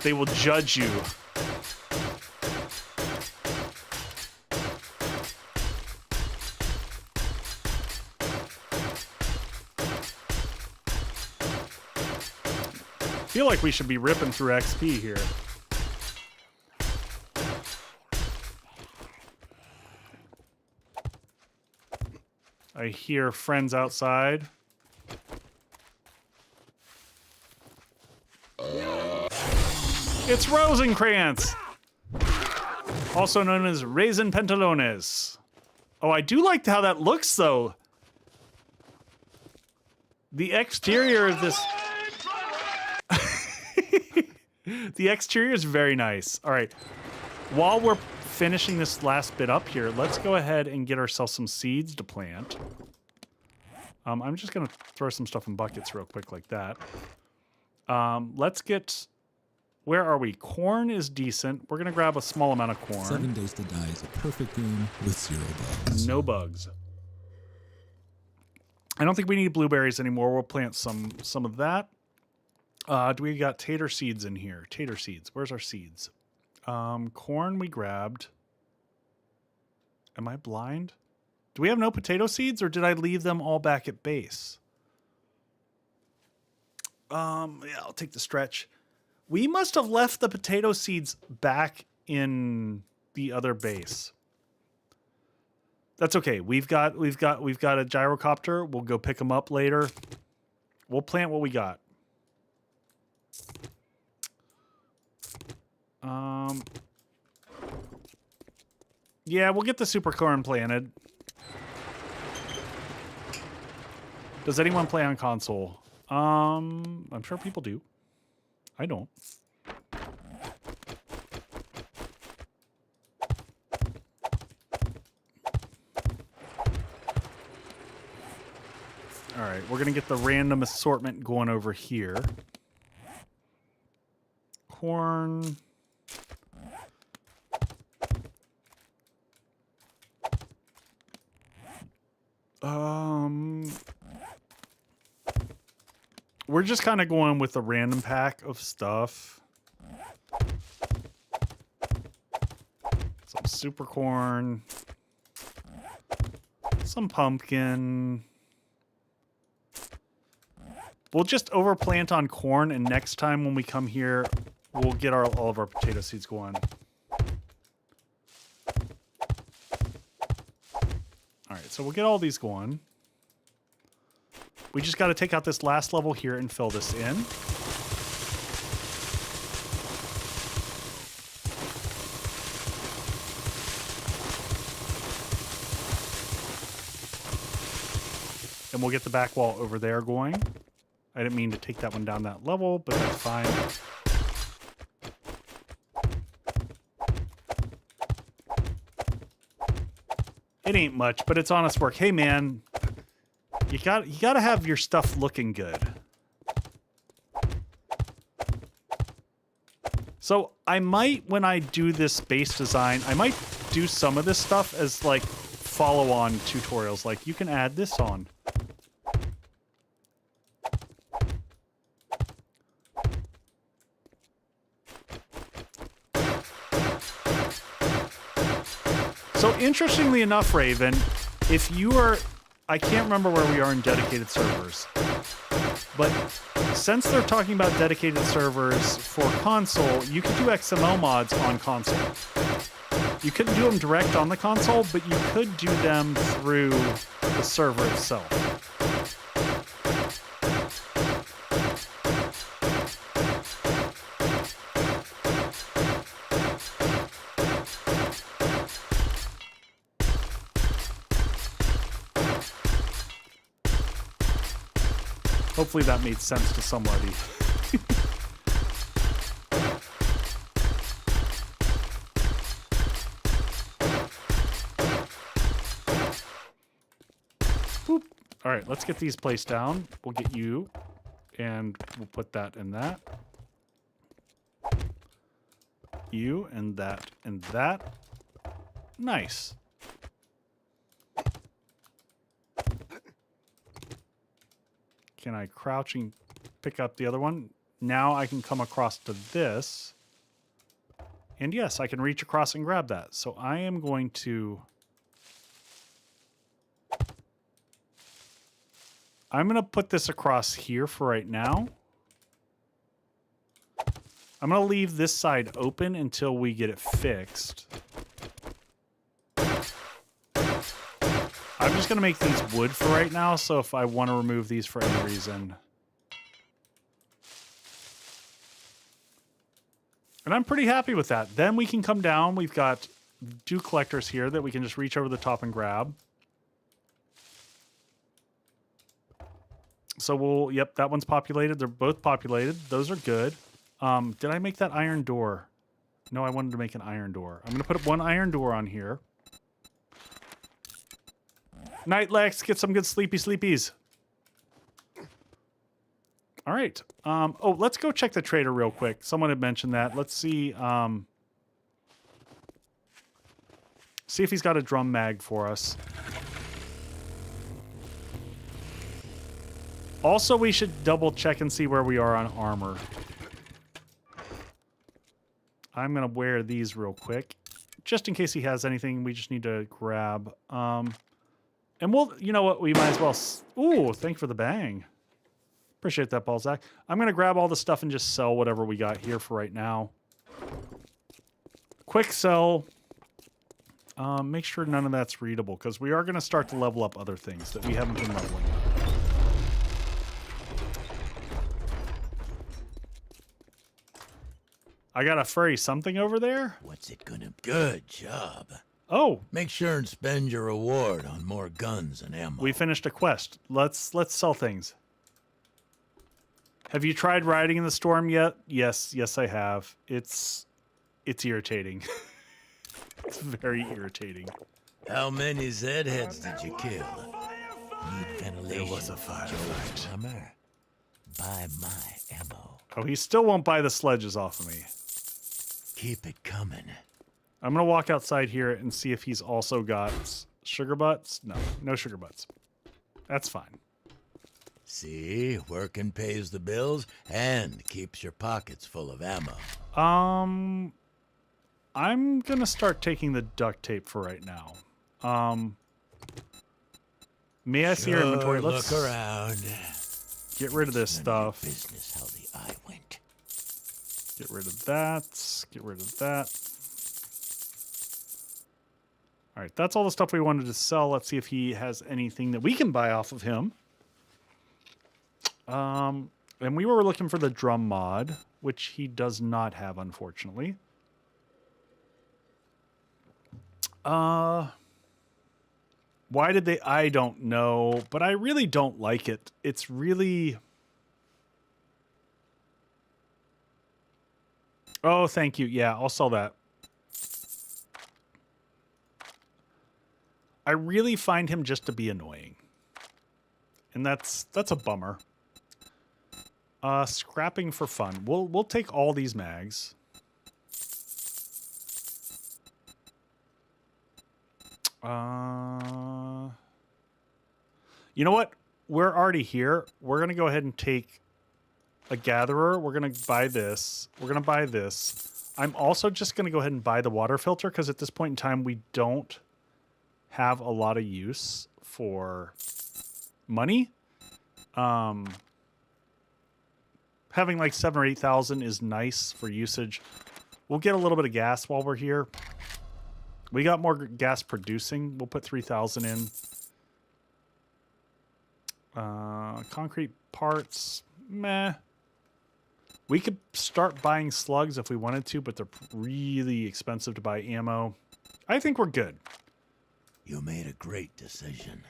They will judge you. I feel like we should be ripping through XP here. I hear friends outside. It's Rosencrantz! Also known as Raisin Pantalones. Oh, I do like how that looks, though. The exterior of this... The exterior is very nice. All right. While we're finishing this last bit up here, let's go ahead and get ourselves some seeds to plant. I'm just gonna throw some stuff in buckets real quick like that. Let's get, where are we? Corn is decent. We're gonna grab a small amount of corn. 7 Days to Die is a perfect game with 0 bugs. No bugs. I don't think we need blueberries anymore. We'll plant some of that. Do we got tater seeds in here? Tater seeds. Where's our seeds? Corn we grabbed. Am I blind? Do we have no potato seeds, or did I leave them all back at base? Yeah, I'll take the stretch. We must have left the potato seeds back in the other base. That's okay. We've got a gyrocopter. We'll go pick them up later. We'll plant what we got. Yeah, we'll get the super corn planted. Does anyone play on console? I'm sure people do. I don't. All right, we're gonna get the random assortment going over here. Corn. We're just kind of going with a random pack of stuff. Some super corn. Some pumpkin. We'll just overplant on corn, and next time when we come here, we'll get all of our potato seeds going. All right, so we'll get all these going. We just got to take out this last level here and fill this in. And we'll get the back wall over there going. I didn't mean to take that one down that level, but that's fine. It ain't much, but it's honest work. Hey, man, you gotta have your stuff looking good. So I might, when I do this base design, I might do some of this stuff as like follow-on tutorials. Like you can add this on. So interestingly enough, Raven, if you are, I can't remember where we are in dedicated servers, but since they're talking about dedicated servers for console, you could do XML mods on console. You couldn't do them direct on the console, but you could do them through the server itself. Hopefully that made sense to somebody. Boop. All right, let's get these placed down. We'll get you, and we'll put that in that. You, and that, and that. Nice. Can I crouch and pick up the other one? Now I can come across to this. And yes, I can reach across and grab that. So I am going to... I'm going to put this across here for right now. I'm going to leave this side open until we get it fixed. I'm just going to make these wood for right now, so if I want to remove these for any reason. And I'm pretty happy with that. Then we can come down. We've got dew collectors here that we can just reach over the top and grab. So we'll, yep, that one's populated. They're both populated. Those are good. Did I make that iron door? No, I wanted to make an iron door. I'm going to put one iron door on here. Night, Lex. Get some good sleepies. All right. Oh, let's go check the trader real quick. Someone had mentioned that. Let's see. See if he's got a drum mag for us. Also, we should double check and see where we are on armor. I'm going to wear these real quick. Just in case he has anything we just need to grab. And we'll, you know what, we might as well... Ooh, thank you for the bang. Appreciate that, Balzac. I'm going to grab all the stuff and just sell whatever we got here for right now. Quick sell. Make sure none of that's readable, because we are going to start to level up other things that we haven't been leveling up. I got a furry something over there? What's it gonna be? Good job. Oh. Make sure and spend your reward on more guns and ammo. We finished a quest. Let's sell things. Have you tried riding in the storm yet? Yes, I have. It's irritating. It's very irritating. How many Zedheads did you kill? Need ventilation. There was a firefight. Summer. Buy my ammo. Oh, he still won't buy the sledges off of me. Keep it coming. I'm going to walk outside here and see if he's also got sugar butts. No sugar butts. That's fine. See, working pays the bills and keeps your pockets full of ammo. I'm going to start taking the duct tape for right now. May I see your inventory? Let's look around. Get rid of this stuff. Business how the eye went. Get rid of that. Get rid of that. All right, that's all the stuff we wanted to sell. Let's see if he has anything that we can buy off of him. And we were looking for the drum mod, which he does not have, unfortunately. Why did they? I don't know, but I really don't like it. It's really... Oh, thank you. Yeah, I'll sell that. I really find him just to be annoying. And that's a bummer. Scrapping for fun. We'll take all these mags. You know what? We're already here. We're going to go ahead and take a gatherer. We're going to buy this. We're going to buy this. I'm also just going to go ahead and buy the water filter because at this point in time, we don't have a lot of use for money. Having like 7,000 or 8,000 is nice for usage. We'll get a little bit of gas while we're here. We got more gas producing. We'll put 3,000 in. Concrete parts, meh. We could start buying slugs if we wanted to, but they're really expensive to buy ammo. I think we're good. You made a great decision.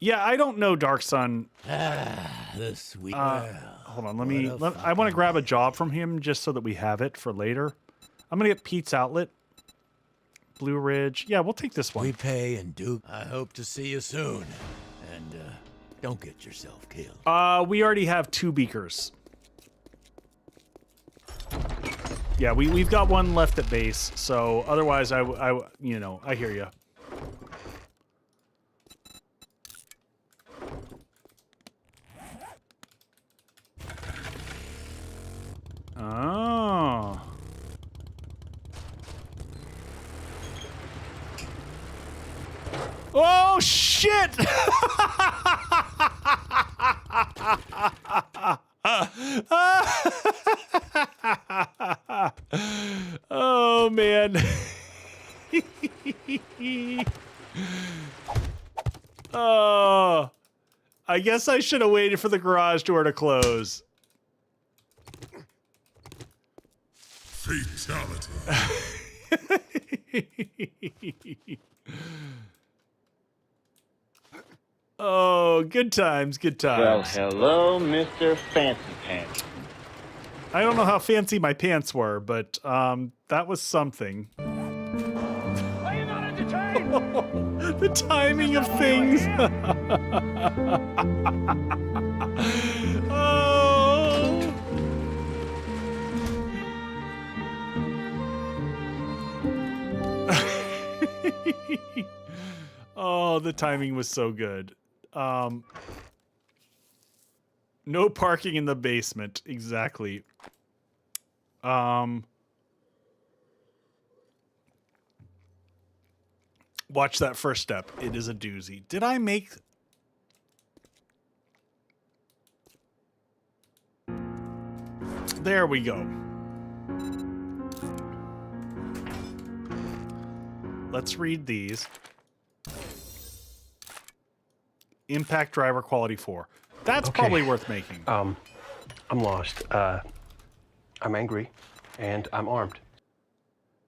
Yeah, I don't know, Dark Sun. The sweet well. Hold on, I want to grab a job from him just so that we have it for later. I'm gonna get Pete's Outlet. Blue Ridge. Yeah, we'll take this one. We pay and Duke. I hope to see you soon. And don't get yourself killed. We already have 2 beakers. Yeah, we've got 1 left at base, so otherwise I you know, I hear you. Oh. Oh shit! Oh man. Oh. I guess I should have waited for the garage door to close. Fatality. Oh, good times, good Well, times. hello, Mr. Fancy Pants. I don't know how fancy my pants were, but that was something. Are you not entertained? The timing of things. Oh. Oh, the timing was so good. No parking in the basement. Exactly. Watch that first step. It is a doozy. Did I make... There we go. Let's read these. Impact driver quality 4. That's Okay. probably worth making. I'm lost. I'm angry, and I'm armed.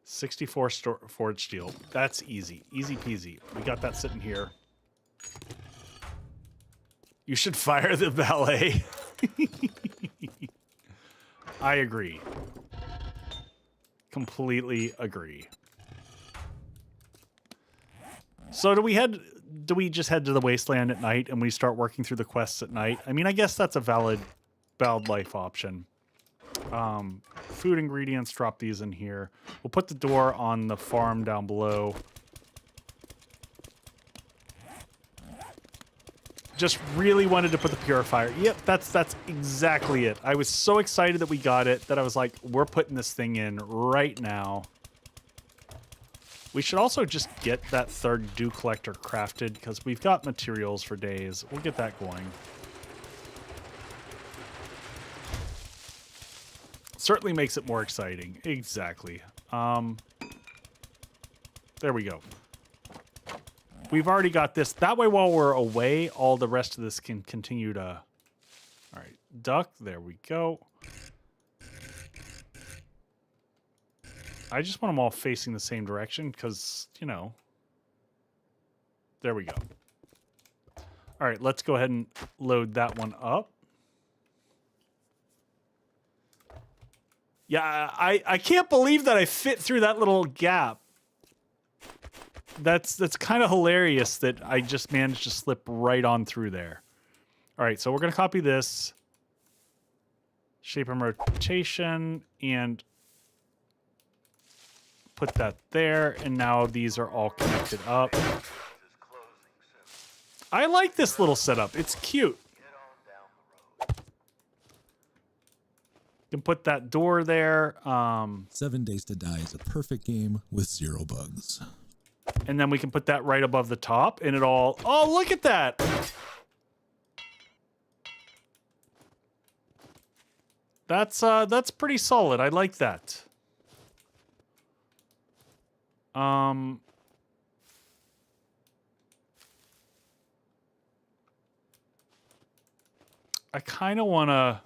64 forged steel. That's easy. Easy peasy. We got that sitting here. You should fire the valet. I agree. Completely agree. So do we just head to the Wasteland at night and we start working through the quests at night? I mean, I guess that's a valid life option. Food ingredients, drop these in here. We'll put the door on the farm down below. Just really wanted to put the purifier. Yep, that's exactly it. I was so excited that we got it that I was like, we're putting this thing in right now. We should also just get that 3rd dew collector crafted because we've got materials for days. We'll get that going. Certainly makes it more exciting. Exactly. There we go. We've already got this. That way, while we're away, all the rest of this can continue to... All right. Duck. There we go. I just want them all facing the same direction because, you know... There we go. All right. Let's go ahead and load that one up. Yeah, I can't believe that I fit through that little gap. That's kind of hilarious that I just managed to slip right on through there. All right, so we're going to copy this. Shape and rotation and put that there. And now these are all connected up. I like this little setup. It's cute. Can put that door there. 7 Days to Die is a perfect game with 0 bugs. And then we can put that right above the top and it all... Oh, look at that! That's pretty solid. I like that. I kind of want to...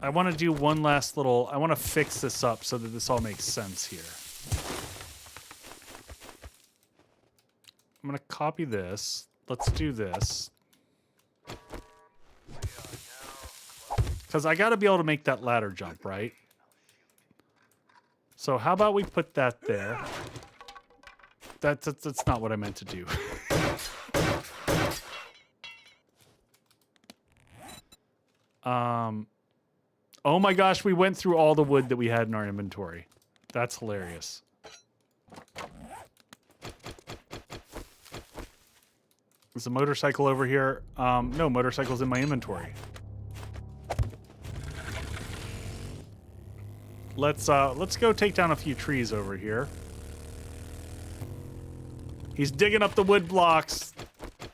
I want to do one last little... I want to fix this up so that this all makes sense here. I'm going to copy this. Let's do this. Because I got to be able to make that ladder jump, right? So how about we put that there? That's not what I meant to do. Oh my gosh, we went through all the wood that we had in our inventory. That's hilarious. There's a motorcycle over here. No, motorcycle's in my inventory. Let's go take down a few trees over here. He's digging up the wood blocks.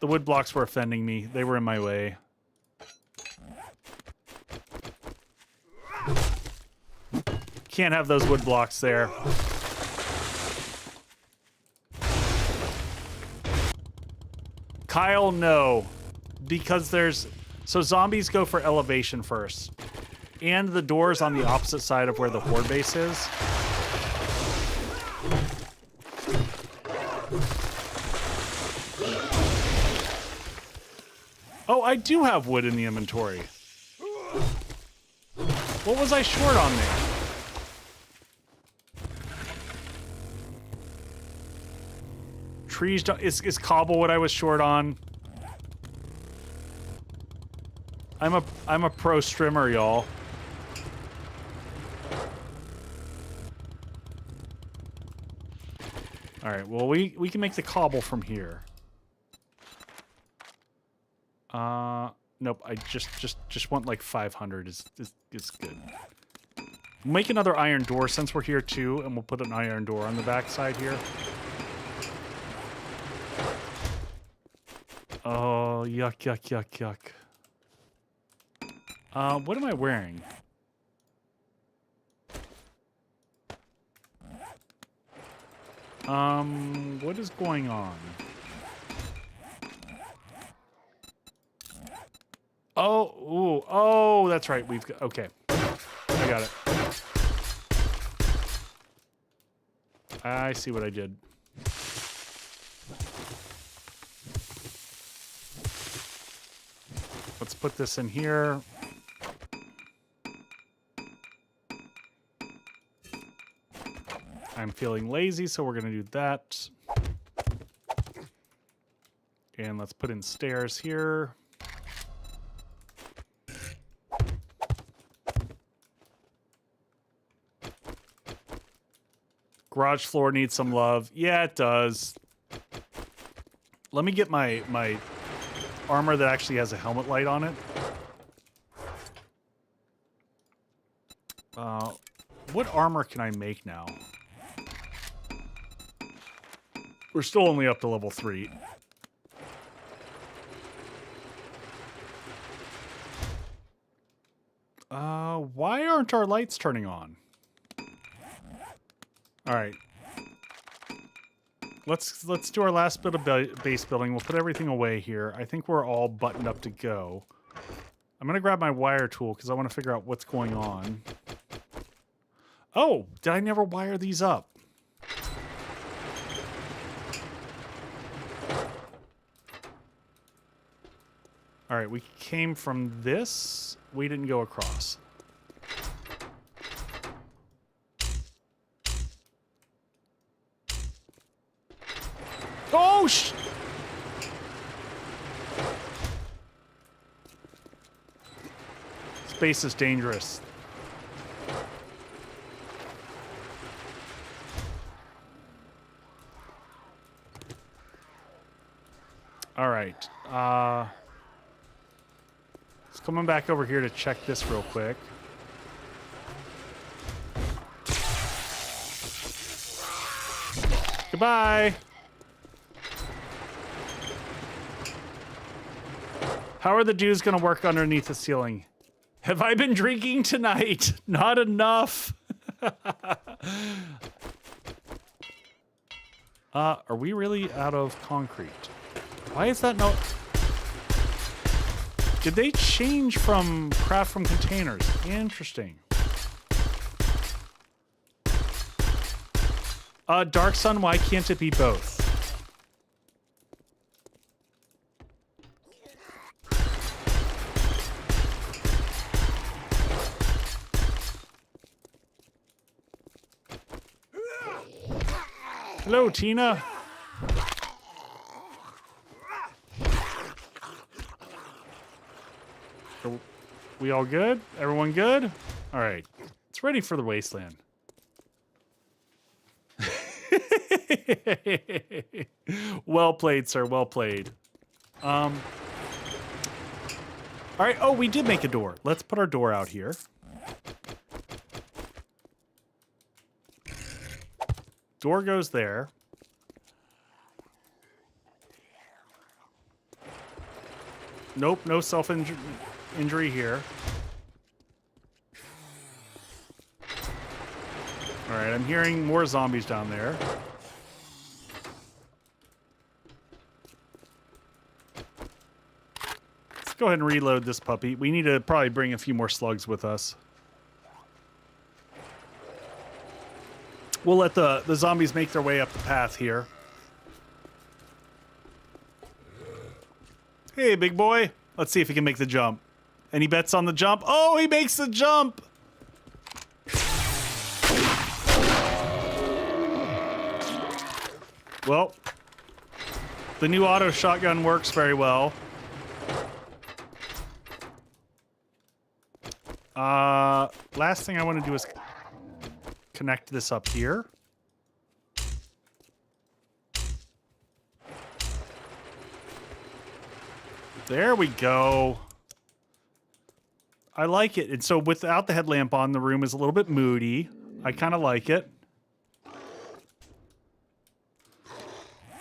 The wood blocks were offending me. They were in my way. Can't have those wood blocks there. Kyle, no. Because there's... So zombies go for elevation first. And the door's on the opposite side of where the Horde base is. Oh, I do have wood in the inventory. What was I short on there? Trees don't... Is cobble what I was short on? I'm a pro strimmer, y'all. All right, well, we can make the cobble from here. Nope, I just want like 500 is good. We'll make another iron door since we're here too, and we'll put an iron door on the back side here. Oh, yuck, yuck, yuck, yuck. What am I wearing? What is going on? Oh, ooh, oh, that's right. We've got, okay. I got it. I see what I did. Let's put this in here. I'm feeling lazy, so we're going to do that. And let's put in stairs here. Garage floor needs some love. Yeah, it does. Let me get my armor that actually has a helmet light on it. What armor can I make now? We're still only up to level 3. Why aren't our lights turning on? All right. Let's do our last bit of base building. We'll put everything away here. I think we're all buttoned up to go. I'm gonna grab my wire tool because I want to figure out what's going on. Oh, did I never wire these up? All right, we came from this. We didn't go across. Oh, Space is dangerous. All right. Let's come on back over here to check this real quick. Goodbye. How are the Jews going to work underneath the ceiling? Have I been drinking tonight? Not enough. Are we really out of concrete? Why is that no... Did they change from craft from containers? Interesting. Dark Sun, why can't it be both? Hello, Tina. Are we all good? Everyone good? All right. It's ready for the wasteland. Well played, sir. Well played. All right. Oh, we did make a door. Let's put our door out here. Door goes there. Nope, no self-injury here. All right, I'm hearing more zombies down there. Let's go ahead and reload this puppy. We need to probably bring a few more slugs with us. We'll let the zombies make their way up the path here. Hey, big boy. Let's see if he can make the jump. Any bets on the jump? Oh, he makes the jump! Well, the new auto shotgun works very well. Last thing I want to do is connect this up here. There we go. I like it. And so without the headlamp on, the room is a little bit moody. I kind of like it.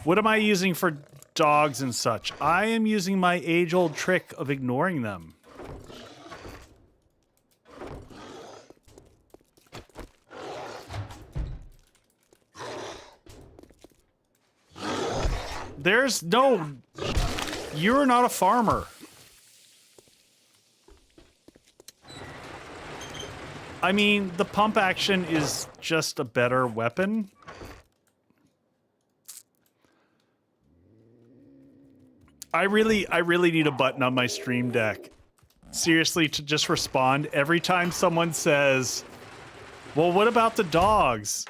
What am I using for dogs and such? I am using my age-old trick of ignoring them. There's no... You're not a farmer. I mean, the pump action is just a better weapon. I really need a button on my stream deck. Seriously, to just respond every time someone says, well, what about the dogs?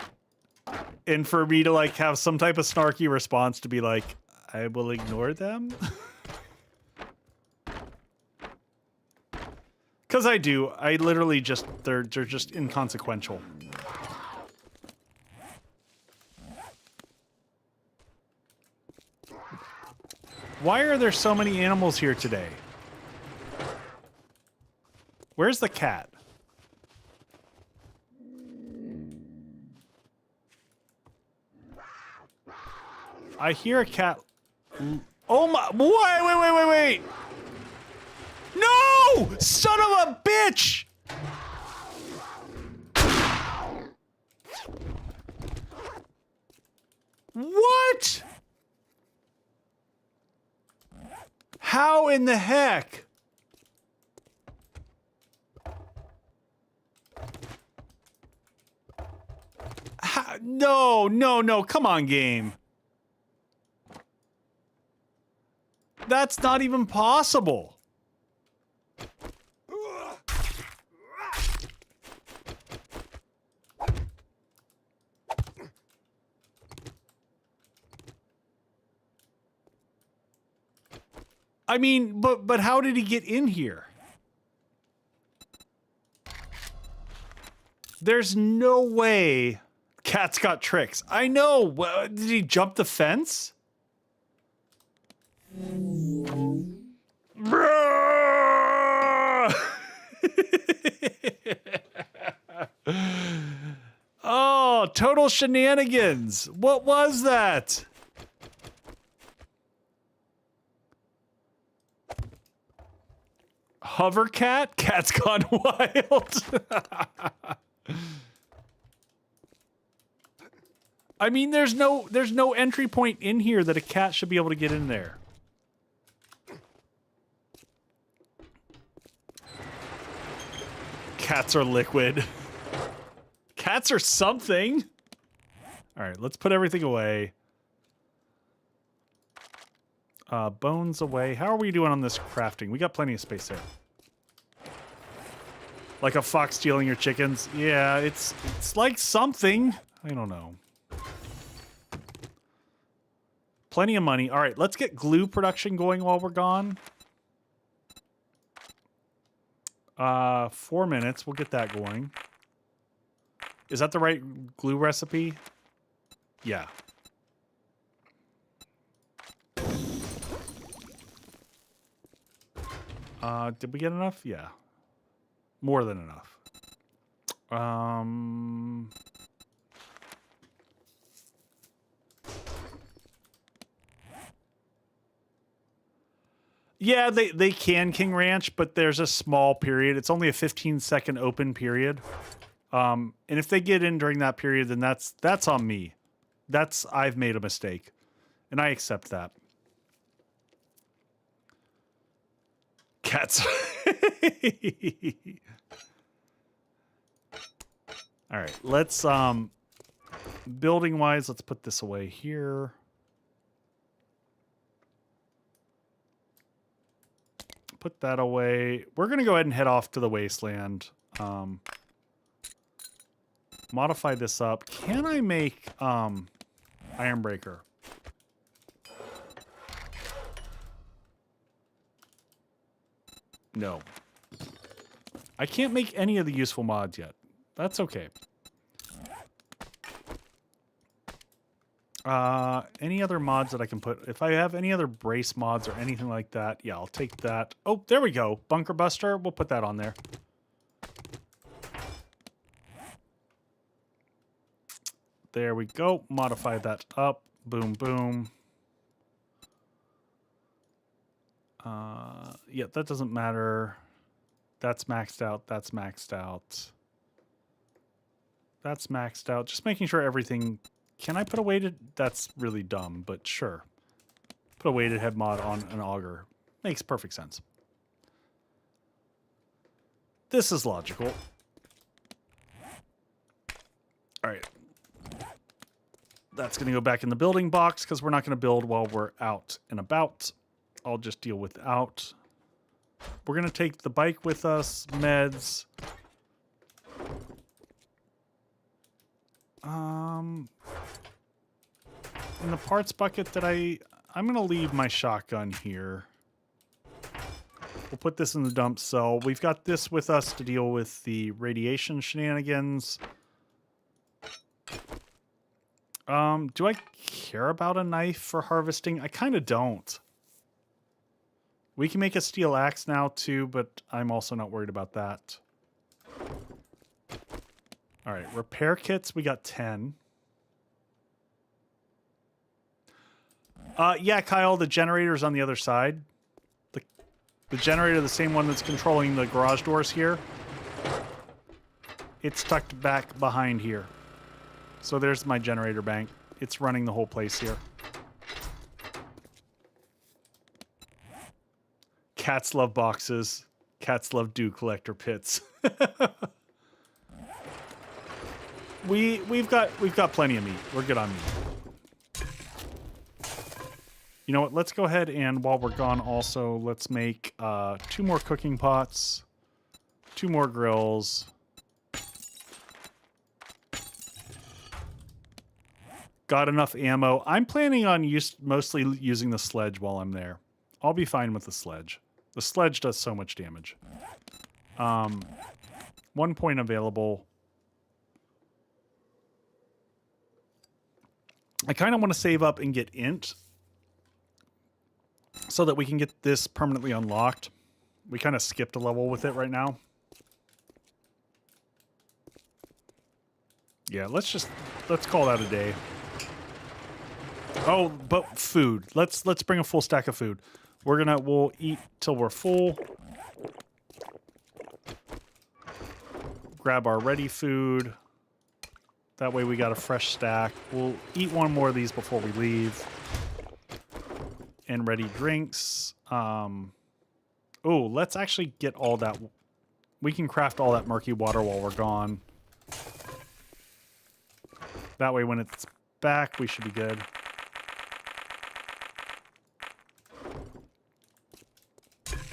And for me to like have some type of snarky response to be like, I will ignore them. Because I do. I literally just, they're just inconsequential. Why are there so many animals here today? Where's the cat? I hear a cat. Oh my, wait. No! Son of a bitch! What? How in the heck? No, come on, game. That's not even possible. I mean, but how did he get in here? There's no way Cat's got tricks. I know. Did he jump the fence? Oh, total shenanigans. What was that? Hover cat? Cat's gone wild. I mean, there's no entry point in here that a cat should be able to get in there. Cats are liquid. Cats are something. All right, let's put everything away. Bones away. How are we doing on this crafting? We got plenty of space there. Like a fox stealing your chickens? Yeah, it's like something. I don't know. Plenty of money. All right, let's get glue production going while we're gone. 4 minutes. We'll get that going. Is that the right glue recipe? Yeah. Did we get enough? Yeah. More than enough. Yeah, they can King Ranch, but there's a small period. It's only a 15-second open period. And if they get in during that period, then that's on me. I've made a mistake. And I accept that. Cats. All right, let's building wise, let's put this away here. Put that away. We're going to go ahead and head off to the Wasteland. Modify this up. Can I make Ironbreaker? No. I can't make any of the useful mods yet. That's okay. Any other mods that I can put? If I have any other brace mods or anything like that, yeah, I'll take that. Oh, there we go. Bunker Buster. We'll put that on there. There we go. Modify that up. Boom, boom. Yeah, that doesn't matter. That's maxed out. That's maxed out. That's maxed out. Just making sure everything... Can I put a weighted... That's really dumb, but sure. Put a weighted head mod on an auger. Makes perfect sense. This is logical. All right. That's going to go back in the building box because we're not going to build while we're out and about. I'll just deal without. We're going to take the bike with us, meds. In the parts bucket that I'm going to leave my shotgun here. We'll put this in the dump cell. We've got this with us to deal with the radiation shenanigans. Do I care about a knife for harvesting? I kind of don't. We can make a steel axe now too, but I'm also not worried about that. All right, repair kits, we got 10. Yeah, Kyle, the generator's on the other side. The generator, the same one that's controlling the garage doors here. It's tucked back behind here. So there's my generator bank. It's running the whole place here. Cats love boxes. Cats love dew collector pits. We've got plenty of meat. We're good on meat. You know what? Let's go ahead and while we're gone also, let's make 2 more cooking pots, 2 more grills. Got enough ammo. I'm planning on mostly using the sledge while I'm there. I'll be fine with the sledge. The sledge does so much damage. 1 point available. I kind of want to save up and get int so that we can get this permanently unlocked. We kind of skipped a level with it right now. Yeah, let's call that a day. Oh, but food. Let's bring a full stack of food. We'll eat till we're full. Grab our ready food. That way we got a fresh stack. We'll eat 1 more of these before we leave. And ready drinks. Oh, let's actually get all that. We can craft all that murky water while we're gone. That way when it's back, we should be good.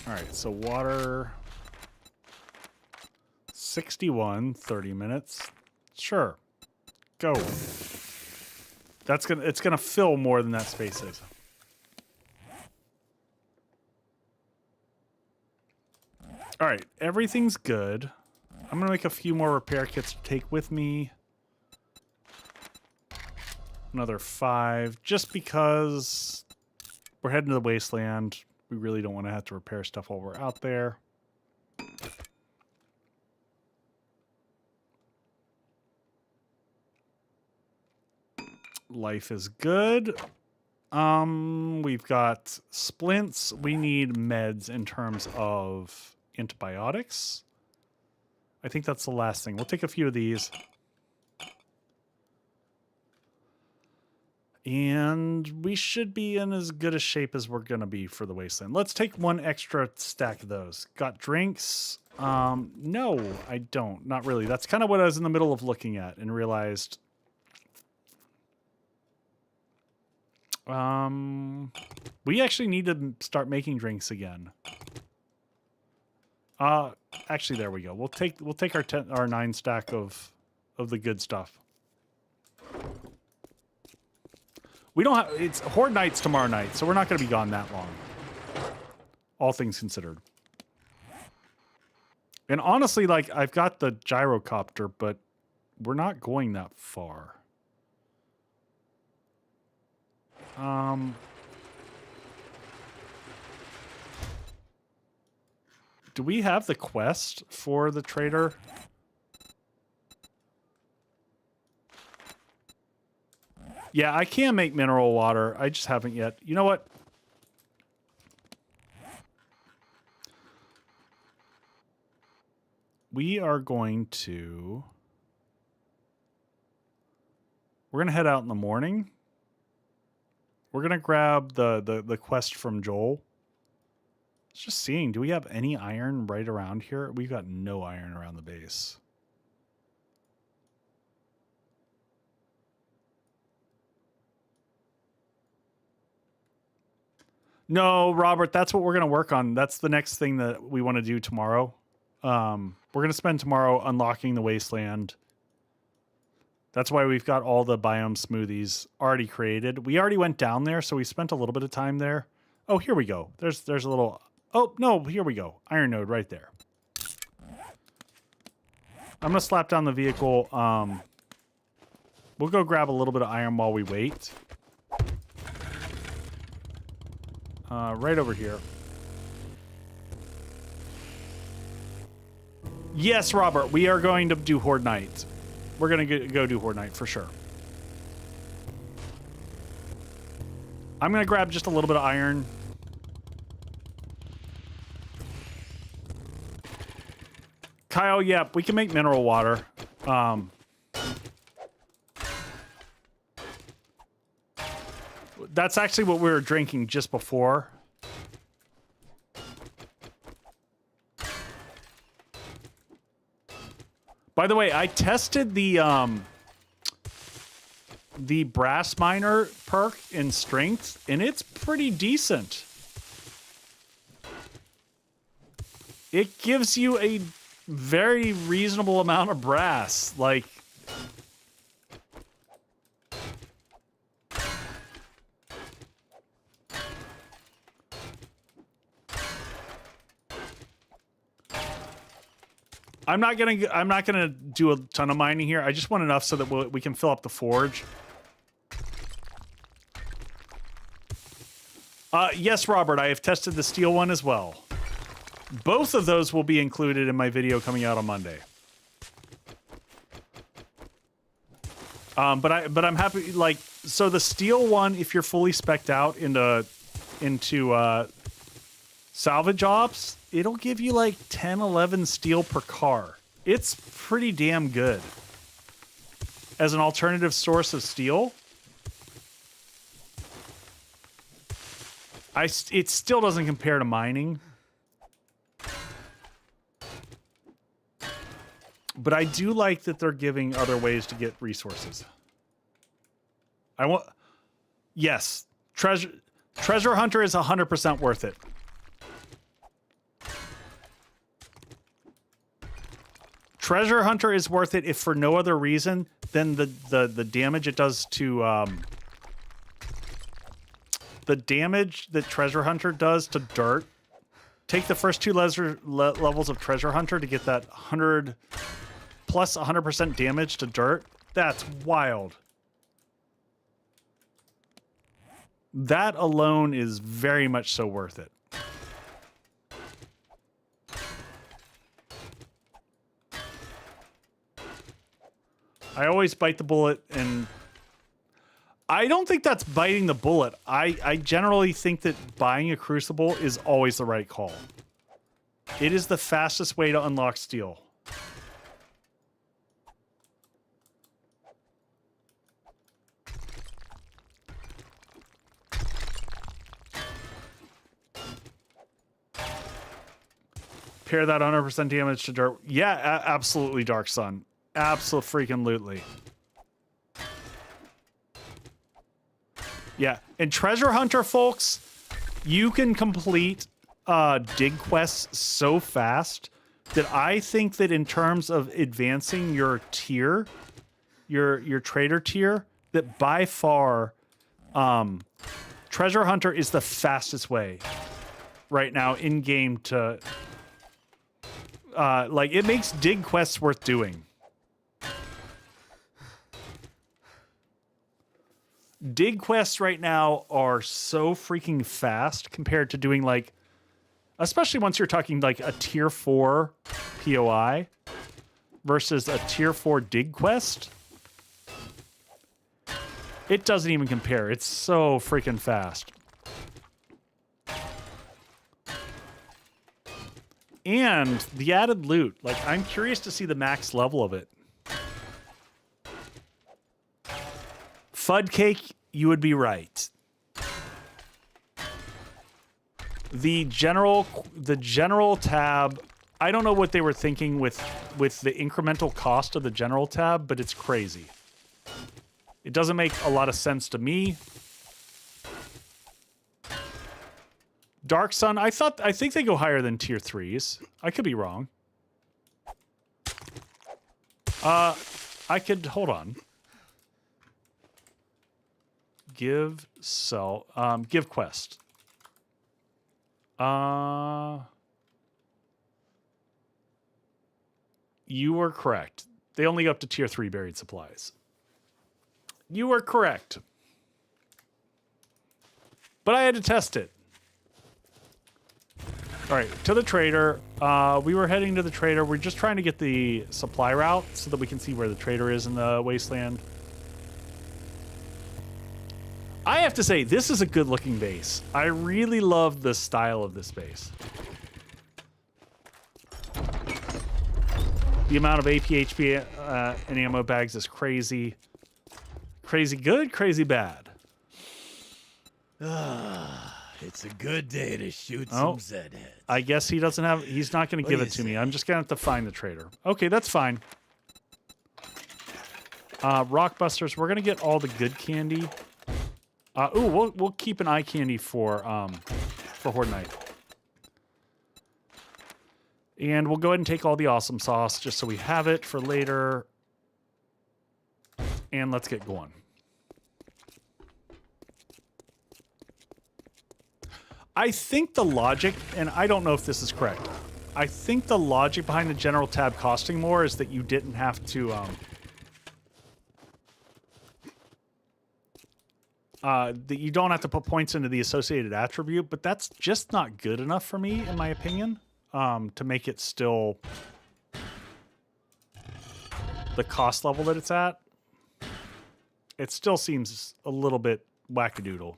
All right, so water. 61, 30 minutes. Sure. Go. it's gonna fill more than that space is. All right, everything's good. I'm gonna make a few more repair kits to take with me. Another 5, just because we're heading to the Wasteland. We really don't want to have to repair stuff while we're out there. Life is good. We've got splints. We need meds in terms of antibiotics. I think that's the last thing. We'll take a few of these. And we should be in as good a shape as we're going to be for the Wasteland. Let's take 1 extra stack of those. Got drinks? No, I don't. Not really. That's kind of what I was in the middle of looking at and realized... we actually need to start making drinks again. Actually, there we go. We'll take our 9 stack of the good stuff. We don't have, it's Horde nights tomorrow night, so we're not going to be gone that long. All things considered. And honestly, like, I've got the gyrocopter, but we're not going that far. Do we have the quest for the trader? Yeah, I can make mineral water. I just haven't yet. You know what? We are going to... We're going to head out in the morning. We're going to grab the quest from Joel. Just seeing, do we have any iron right around here? We've got no iron around the base. No, Robert, that's what we're going to work on. That's the next thing that we want to do tomorrow. We're going to spend tomorrow unlocking the Wasteland. That's why we've got all the biome smoothies already created. We already went down there, so we spent a little bit of time there. Oh, here we go. There's a little... Oh, no, here we go. Iron node right there. I'm going to slap down the vehicle. We'll go grab a little bit of iron while we wait. Right over here. Yes, Robert, we are going to do Horde Night. We're going to go do Horde Night for sure. I'm going to grab just a little bit of iron. Kyle, yeah, we can make mineral water. That's actually what we were drinking just before. By the way, I tested the brass miner perk in strength, and it's pretty decent. It gives you a very reasonable amount of brass, like... I'm not gonna do a ton of mining here. I just want enough so that we can fill up the forge. Yes, Robert, I have tested the steel one as well. Both of those will be included in my video coming out on Monday. But I'm happy. Like, so the steel one, if you're fully spec'd out into salvage ops, it'll give you like 10, 11 steel per car. It's pretty damn good as an alternative source of steel. It still doesn't compare to mining. But I do like that they're giving other ways to get resources. Yes, Treasure Hunter is 100% worth it. Treasure Hunter is worth it if for no other reason than the damage it does to the damage that Treasure Hunter does to dirt. Take the first 2 levels of Treasure Hunter to get that 100 plus 100% damage to dirt. That's wild. That alone is very much so worth it. I always bite the bullet, and I don't think that's biting the bullet. I generally think that buying a Crucible is always the right call. It is the fastest way to unlock steel. Pair that 100% damage to dirt. Yeah, absolutely, Dark Sun. Absolutely. Yeah, and Treasure Hunter, folks, you can complete dig quests so fast that I think that in terms of advancing your tier, your trader tier, that by far Treasure Hunter is the fastest way right now in game to like, it makes dig quests worth doing. Dig quests right now are so freaking fast compared to doing, like, especially once you're talking like a tier 4 POI versus a tier 4 dig quest. It doesn't even compare. It's so freaking fast. And the added loot, like, I'm curious to see the max level of it. Fud Cake, you would be right. The general tab, I don't know what they were thinking with the incremental cost of the general tab, but it's crazy. It doesn't make a lot of sense to me. Dark Sun, I think they go higher than tier 3s. I could be wrong. Hold on. Give quest. You were correct. They only go up to tier 3 buried supplies. You were correct. But I had to test it. All right, to the trader. We were heading to the trader. We're just trying to get the supply route so that we can see where the trader is in the Wasteland. I have to say, this is a good-looking base. I really love the style of this base. The amount of AP, HP, and ammo bags is crazy. Crazy good, crazy bad. It's a good day to shoot some Zed heads. I guess he doesn't have... He's not going to give it to me. I'm just going to have to find the trader. Okay, that's fine. Rockbusters, we're going to get all the good candy. We'll keep an eye candy for Horde Night. And we'll go ahead and take all the awesome sauce just so we have it for later. And let's get going. I think the logic, and I don't know if this is correct, I think the logic behind the general tab costing more is that you didn't have to that you don't have to put points into the associated attribute, but that's just not good enough for me, in my opinion, to make it still the cost level that it's at. It still seems a little bit wackadoodle.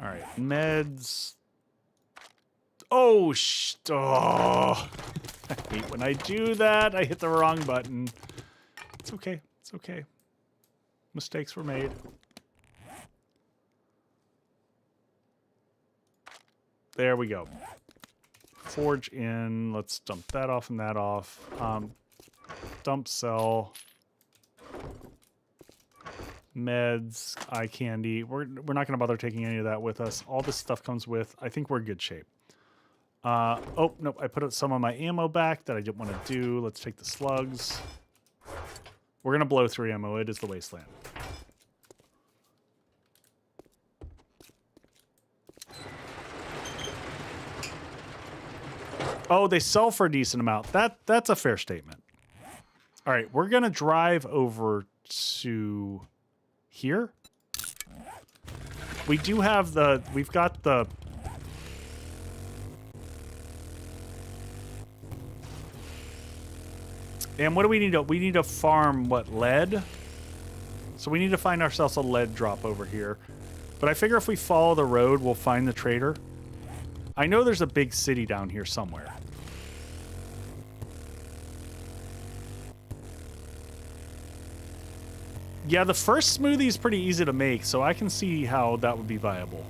All right, meds. Oh, I hate when I do that. I hit the wrong button. It's okay. It's okay. Mistakes were made. There we go. Forge in. Let's dump that off and that off. Dump sell. Meds, eye candy. We're not going to bother taking any of that with us. All this stuff comes with. I think we're in good shape. Oh, nope. I put some of my ammo back that I didn't want to do. Let's take the slugs. We're going to blow 3 ammo. It is the Wasteland. Oh, they sell for a decent amount. That's a fair statement. All right, we're going to drive over to here. We do have we've got the... And what do we need to... We need to farm, what, lead? So we need to find ourselves a lead drop over here. But I figure if we follow the road, we'll find the trader. I know there's a big city down here somewhere. Yeah, the first smoothie is pretty easy to make, so I can see how that would be viable.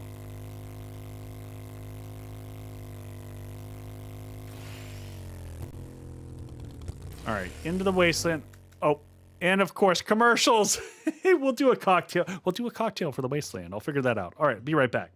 All right, into the Wasteland. Oh, and of course, commercials. We'll do a cocktail. We'll do a cocktail for the Wasteland. I'll figure that out. All right, be right back.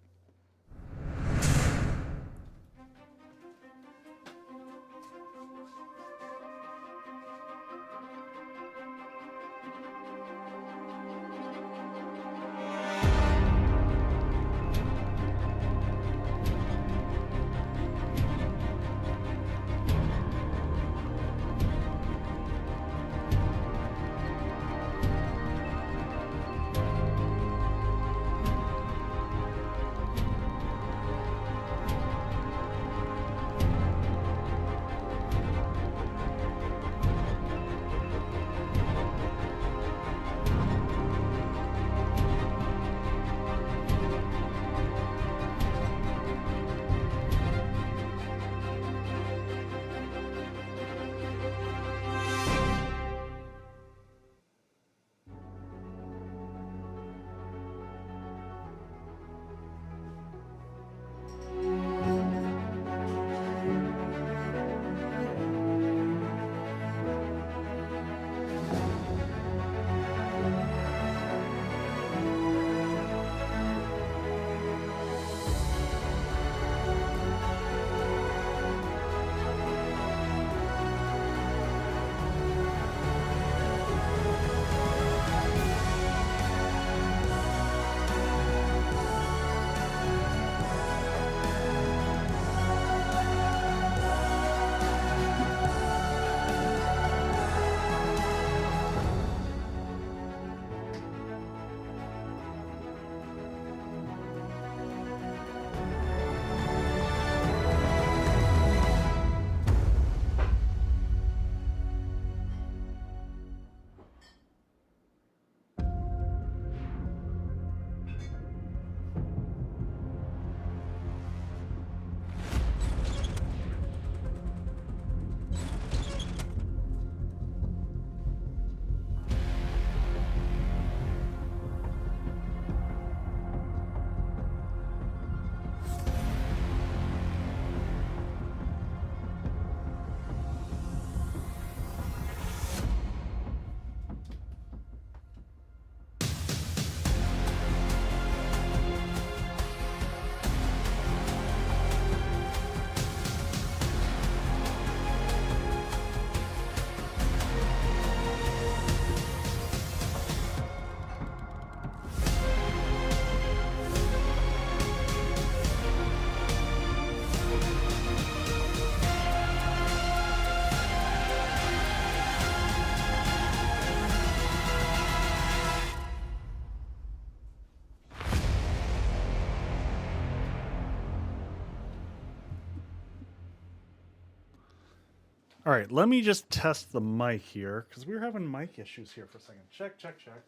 All right, let me just test the mic here because we were having mic issues here for a second. Check, check, check.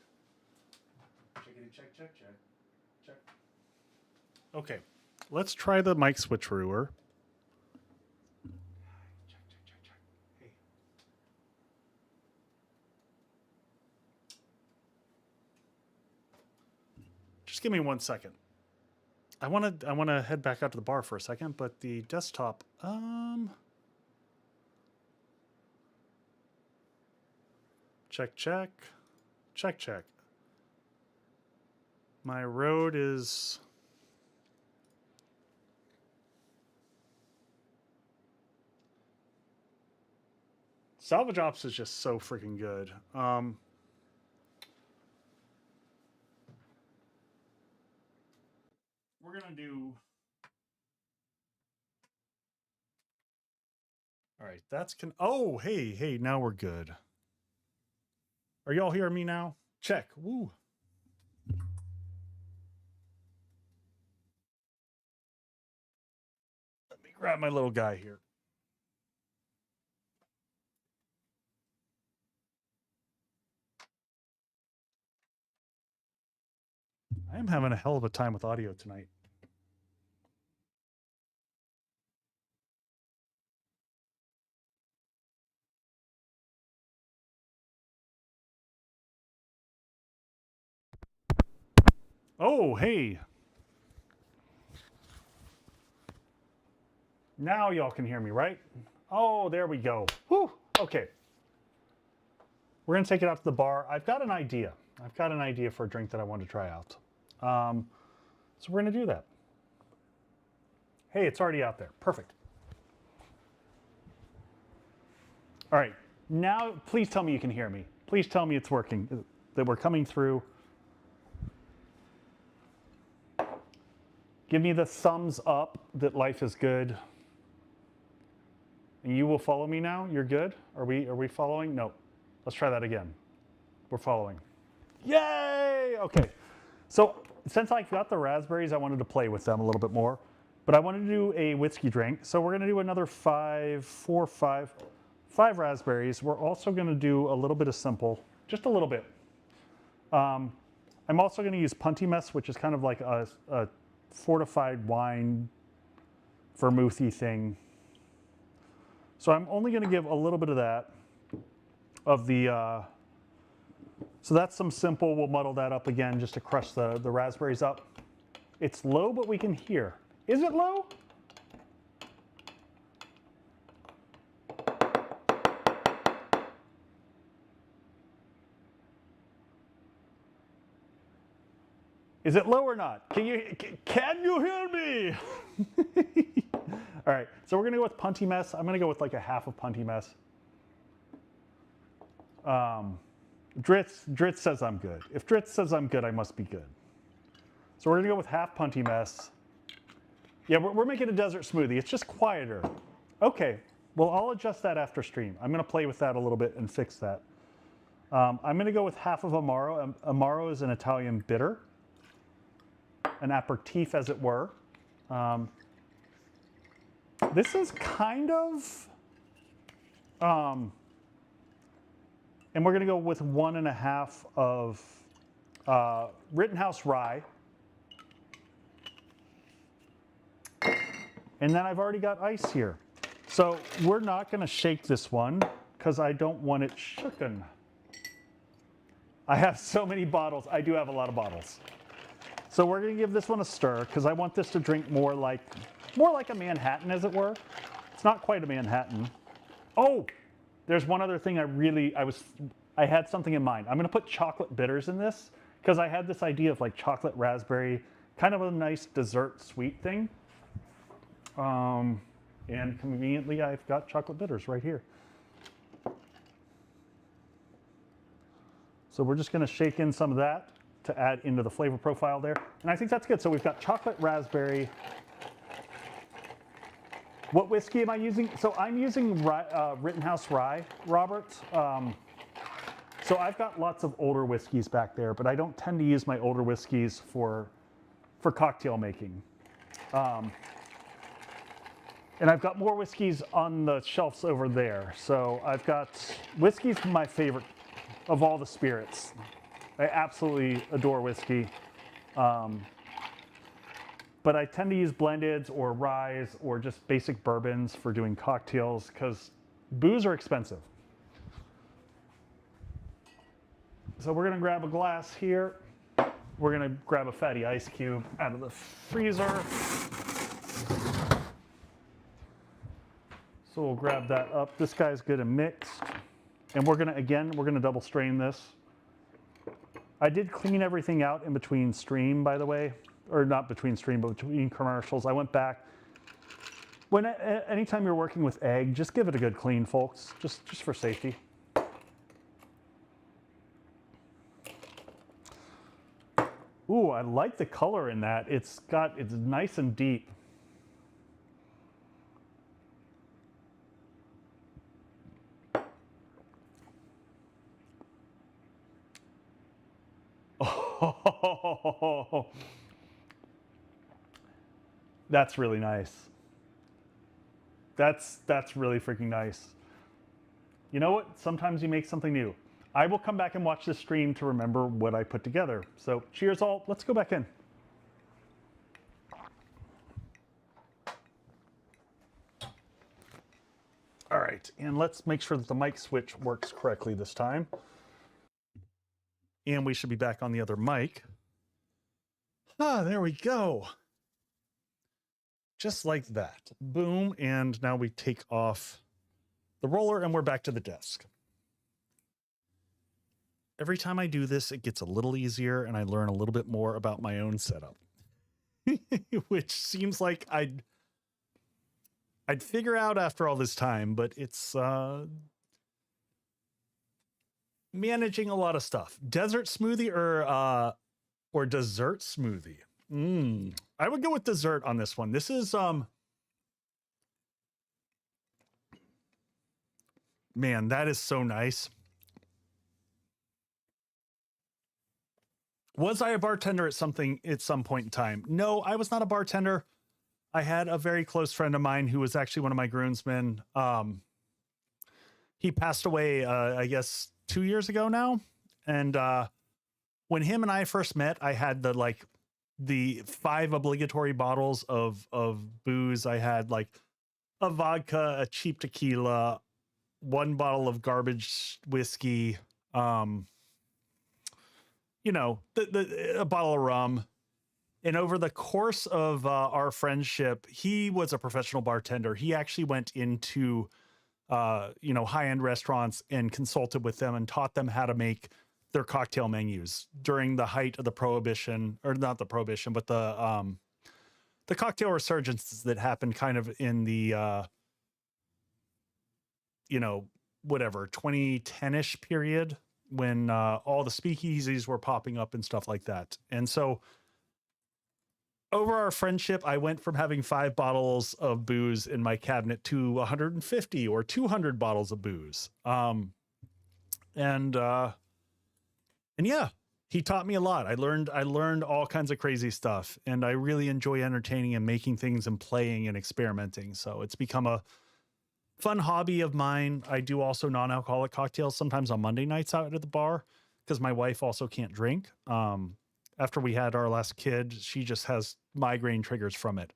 Checkity, check, check, check. Check. Okay, let's try the mic switcheroo. Check, check, check, check. Hey. Just give me 1 second. I want to head back out to the bar for a second, but the desktop, check, check. Check, check. My road is... Salvage Ops is just so freaking good. we're gonna do. All right, that's oh, hey, now we're good. Are y'all hearing me now? Check. Woo. Let me grab my little guy here. I am having a hell of a time with audio tonight. Oh, hey. Now y'all can hear me, right? Oh, there we go. Whew. Okay. We're going to take it out to the bar. I've got an idea. I've got an idea for a drink that I want to try out. So we're going to do that. Hey, it's already out there. Perfect. All right. Now, please tell me you can hear me. Please tell me it's working, that we're coming through. Give me the thumbs up that life is good. And you will follow me now? You're good? Are we following? No. Let's try that again. We're following. Yay! Okay. So since I got the raspberries, I wanted to play with them a little bit more. But I wanted to do a whiskey drink. So we're going to do another five raspberries. We're also going to do a little bit of simple, just a little bit. I'm also going to use punty mess, which is kind of like a fortified wine vermouthy thing. So I'm only going to give a little bit of that, of the, so that's some simple. We'll muddle that up again just to crush the raspberries up. It's low, but we can hear. Is it low? Is it low or not? Can you hear me? All right, so we're gonna go with punty mess. I'm gonna go with like a half of punty mess. Dritz says I'm good. If Dritz says I'm good, I must be good. So we're gonna go with half punty mess. Yeah, we're making a desert smoothie. It's just quieter. Okay, well, I'll adjust that after stream. I'm gonna play with that a little bit and fix that. I'm gonna go with half of Amaro. Amaro is an Italian bitter, an aperitif as it were. This is kind of, and we're gonna go with 1.5 of Rittenhouse rye. And then I've already got ice here. So we're not gonna shake this one because I don't want it shooken. I have so many bottles. I do have a lot of bottles. So we're gonna give this one a stir because I want this to drink more like a Manhattan, as it were. It's not quite a Manhattan. Oh, there's one other thing I had something in mind. I'm gonna put chocolate bitters in this because I had this idea of like chocolate raspberry, kind of a nice dessert sweet thing. And conveniently, I've got chocolate bitters right here. So we're just gonna shake in some of that to add into the flavor profile there. And I think that's good. So we've got chocolate raspberry. What whiskey am I using? So I'm using Rittenhouse rye, Robert. So I've got lots of older whiskeys back there, but I don't tend to use my older whiskeys for cocktail making. And I've got more whiskeys on the shelves over there. So I've got whiskey's my favorite of all the spirits. I absolutely adore whiskey. But I tend to use blendeds or ryes or just basic bourbons for doing cocktails because booze are expensive. So we're gonna grab a glass here. We're gonna grab a fatty ice cube out of the freezer. So we'll grab that up. This guy's good and mixed. And we're gonna double strain this. I did clean everything out in between stream, by the way, or not between stream, but between commercials. I went back. Anytime you're working with egg, just give it a good clean, folks, just for safety. Ooh, I like the color in that. It's nice and deep. Oh, that's really nice. That's really freaking nice. You know what? Sometimes you make something new. I will come back and watch the stream to remember what I put together. So cheers all. Let's go back in. All right, and let's make sure that the mic switch works correctly this time. And we should be back on the other mic. Ah, there we go. Just like that. Boom, and now we take off the roller and we're back to the desk. Every time I do this, it gets a little easier and I learn a little bit more about my own setup. Which seems like I'd figure out after all this time, but it's managing a lot of stuff. Desert smoothie or dessert smoothie? I would go with dessert on this one. This is man, that is so nice. Was I a bartender at some point in time? No, I was not a bartender. I had a very close friend of mine who was actually one of my groomsmen. He passed away, I guess, 2 years ago now. And when him and I first met, I had the 5 obligatory bottles of booze. I had like a vodka, a cheap tequila, 1 bottle of garbage whiskey, you know, a bottle of rum. And over the course of our friendship, he was a professional bartender. He actually went into, you know, high-end restaurants and consulted with them and taught them how to make their cocktail menus during the height of the prohibition, or not the prohibition, but the cocktail resurgence that happened kind of in the, you know, whatever, 2010-ish period when all the speakeasies were popping up and stuff like that. And so over our friendship, I went from having 5 bottles of booze in my cabinet to 150 or 200 bottles of booze. And yeah, he taught me a lot. I learned all kinds of crazy stuff, and I really enjoy entertaining and making things and playing and experimenting. So it's become a fun hobby of mine. I do also non-alcoholic cocktails sometimes on Monday nights out at the bar because my wife also can't drink. After we had our last kid, she just has migraine triggers from it.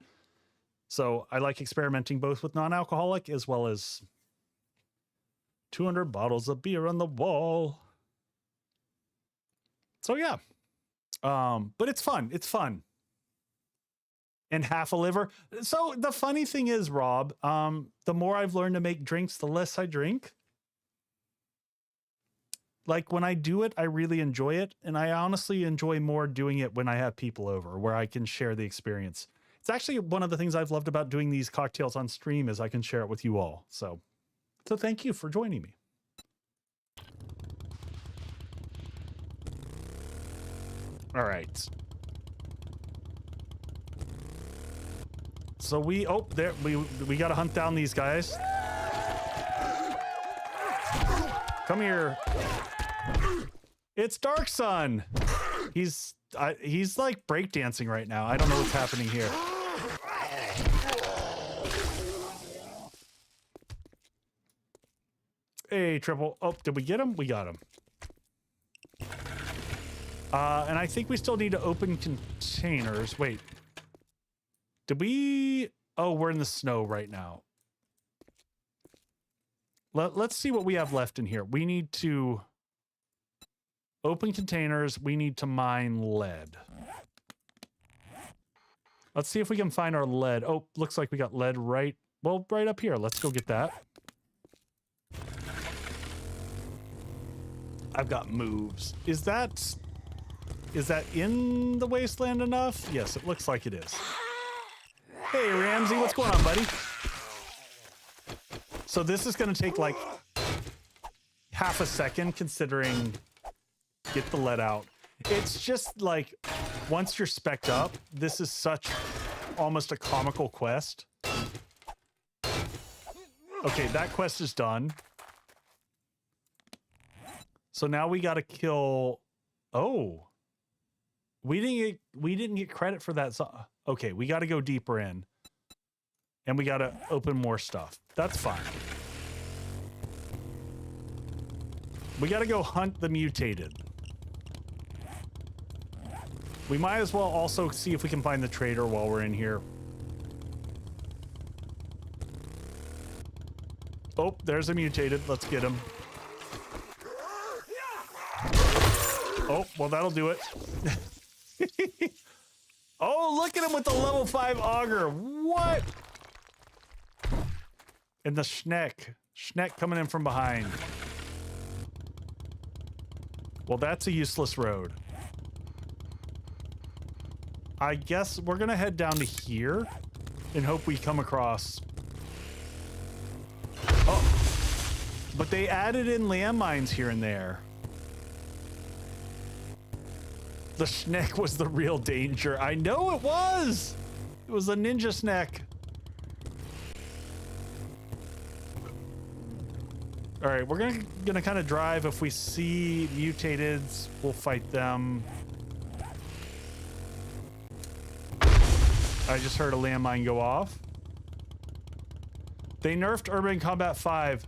So I like experimenting both with non-alcoholic as well as 200 bottles of beer on the wall. So yeah, but it's fun. It's fun. And half a liver. So the funny thing is, Rob, the more I've learned to make drinks, the less I drink. Like when I do it, I really enjoy it. And I honestly enjoy more doing it when I have people over where I can share the experience. It's actually one of the things I've loved about doing these cocktails on stream is I can share it with you all. So thank you for joining me. All right. So we got to hunt down these guys. Come here. It's Dark Sun. He's like breakdancing right now. I don't know what's happening here. Hey, Triple. Oh, did we get him? We got him. And I think we still need to open containers. Wait. Did we... Oh, we're in the snow right now. Let's see what we have left in here. We need to open containers. We need to mine lead. Let's see if we can find our lead. Oh, looks like we got lead right up here. Let's go get that. I've got moves. Is that in the Wasteland enough? Yes, it looks like it is. Hey, Ramsey, what's going on, buddy? So this is going to take like half a second considering get the lead out. It's just like once you're spec'd up, this is such almost a comical quest. Okay, that quest is done. So now we got to kill. Oh, we didn't get credit for that. Okay, we got to go deeper in, and we got to open more stuff. That's fine. We got to go hunt the mutated. We might as well also see if we can find the trader while we're in here. Oh, there's a mutated. Let's get him. Oh, well, that'll do it. Oh, look at him with the level 5 auger. What? And the Schneck. Schneck coming in from behind. Well, that's a useless road. I guess we're going to head down to here and hope we come across. Oh, but they added in landmines here and there. The Schneck was the real danger. I know it was. It was a ninja Schneck. All right, we're gonna kind of drive. If we see mutateds, we'll fight them. I just heard a landmine go off. They nerfed Urban Combat 5.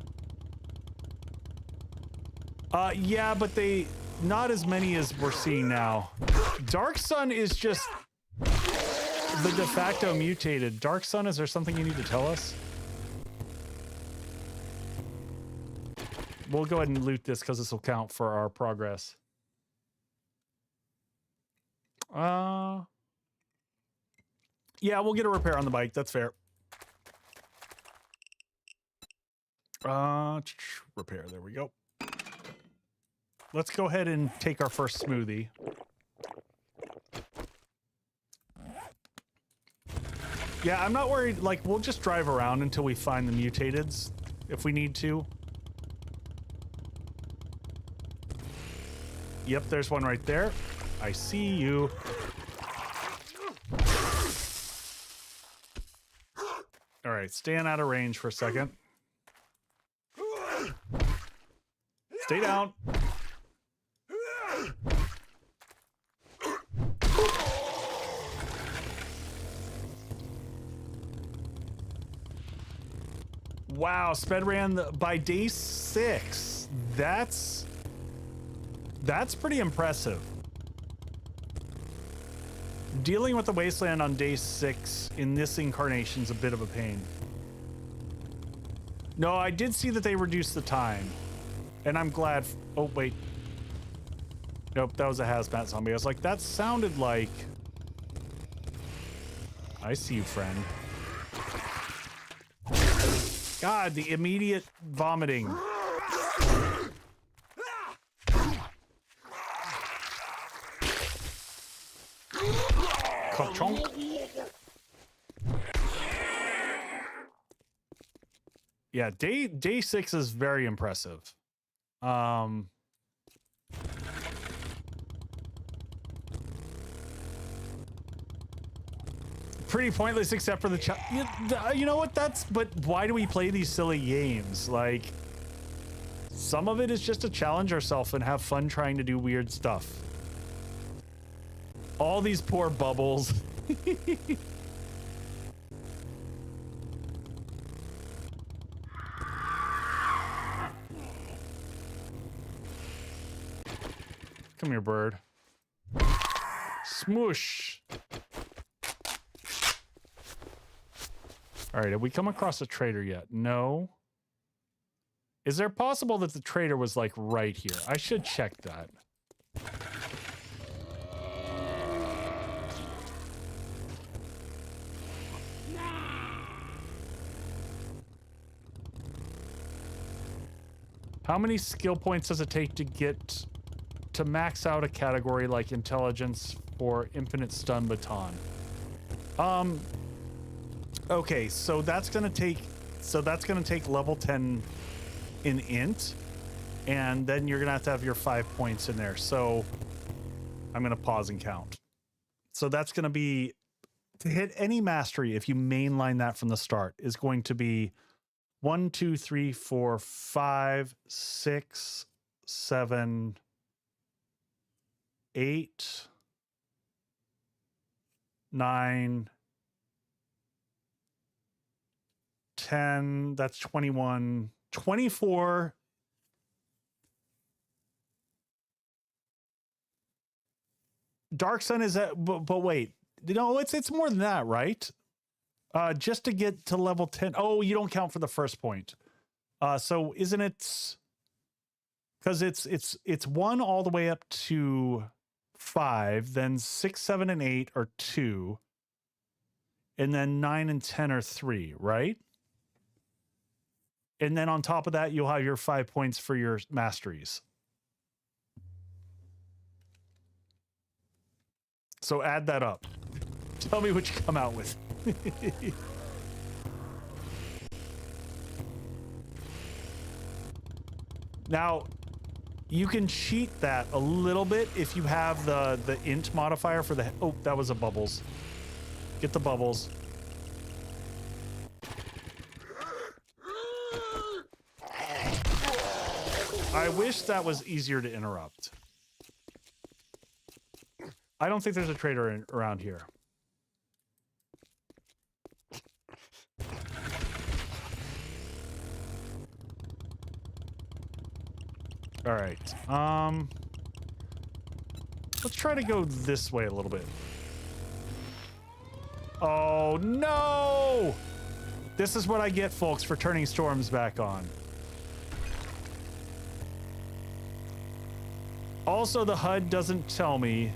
Yeah, but not as many as we're seeing now. Dark Sun is just the de facto mutated. Dark Sun, is there something you need to tell us? We'll go ahead and loot this because this will count for our progress. Yeah, we'll get a repair on the bike. That's fair. Repair. There we go. Let's go ahead and take our first smoothie. Yeah, I'm not worried. Like, we'll just drive around until we find the mutateds if we need to. Yep, there's one right there. I see you. All right, stand out of range for a second. Stay down. Wow, sped ran by day 6. That's pretty impressive. Dealing with the Wasteland on day 6 in this incarnation is a bit of a pain. No, I did see that they reduced the time. And I'm glad. Oh, wait. Nope, that was a hazmat zombie. I was like, that sounded like... I see you, friend. God, the immediate vomiting. Ka-chonk. Yeah, day 6 is very impressive. Pretty pointless except for the you know what, but why do we play these silly games? Like, some of it is just to challenge ourselves and have fun trying to do weird stuff. All these poor bubbles. Come here, bird. Smoosh. All right, have we come across a trader yet? No. Is there possible that the trader was like right here? I should check that. How many skill points does it take to get to max out a category like intelligence for infinite stun baton? Okay, so that's gonna take level 10 in int, and then you're gonna have to have your 5 points in there. So I'm gonna pause and count. So that's going to be, to hit any mastery, if you mainline that from the start, is going to be 1, 2, 3, 4, 5, 6, 7, 8, 9, 10, that's 21, 24. Dark Sun is at, but wait, no, it's more than that, right? Just to get to level 10. Oh, you don't count for the first point. So isn't it? Because it's 1 all the way up to 5, then 6, 7, and 8 are 2, and then 9 and 10 are 3, right? And then on top of that, you'll have your 5 points for your masteries. So add that up. Tell me what you come out with. Now, you can cheat that a little bit if you have the int modifier for the... Oh, that was a bubbles. Get the bubbles. I wish that was easier to interrupt. I don't think there's a trader around here. All right. Let's try to go this way a little bit. Oh, no! This is what I get, folks, for turning storms back on. Also, the HUD doesn't tell me.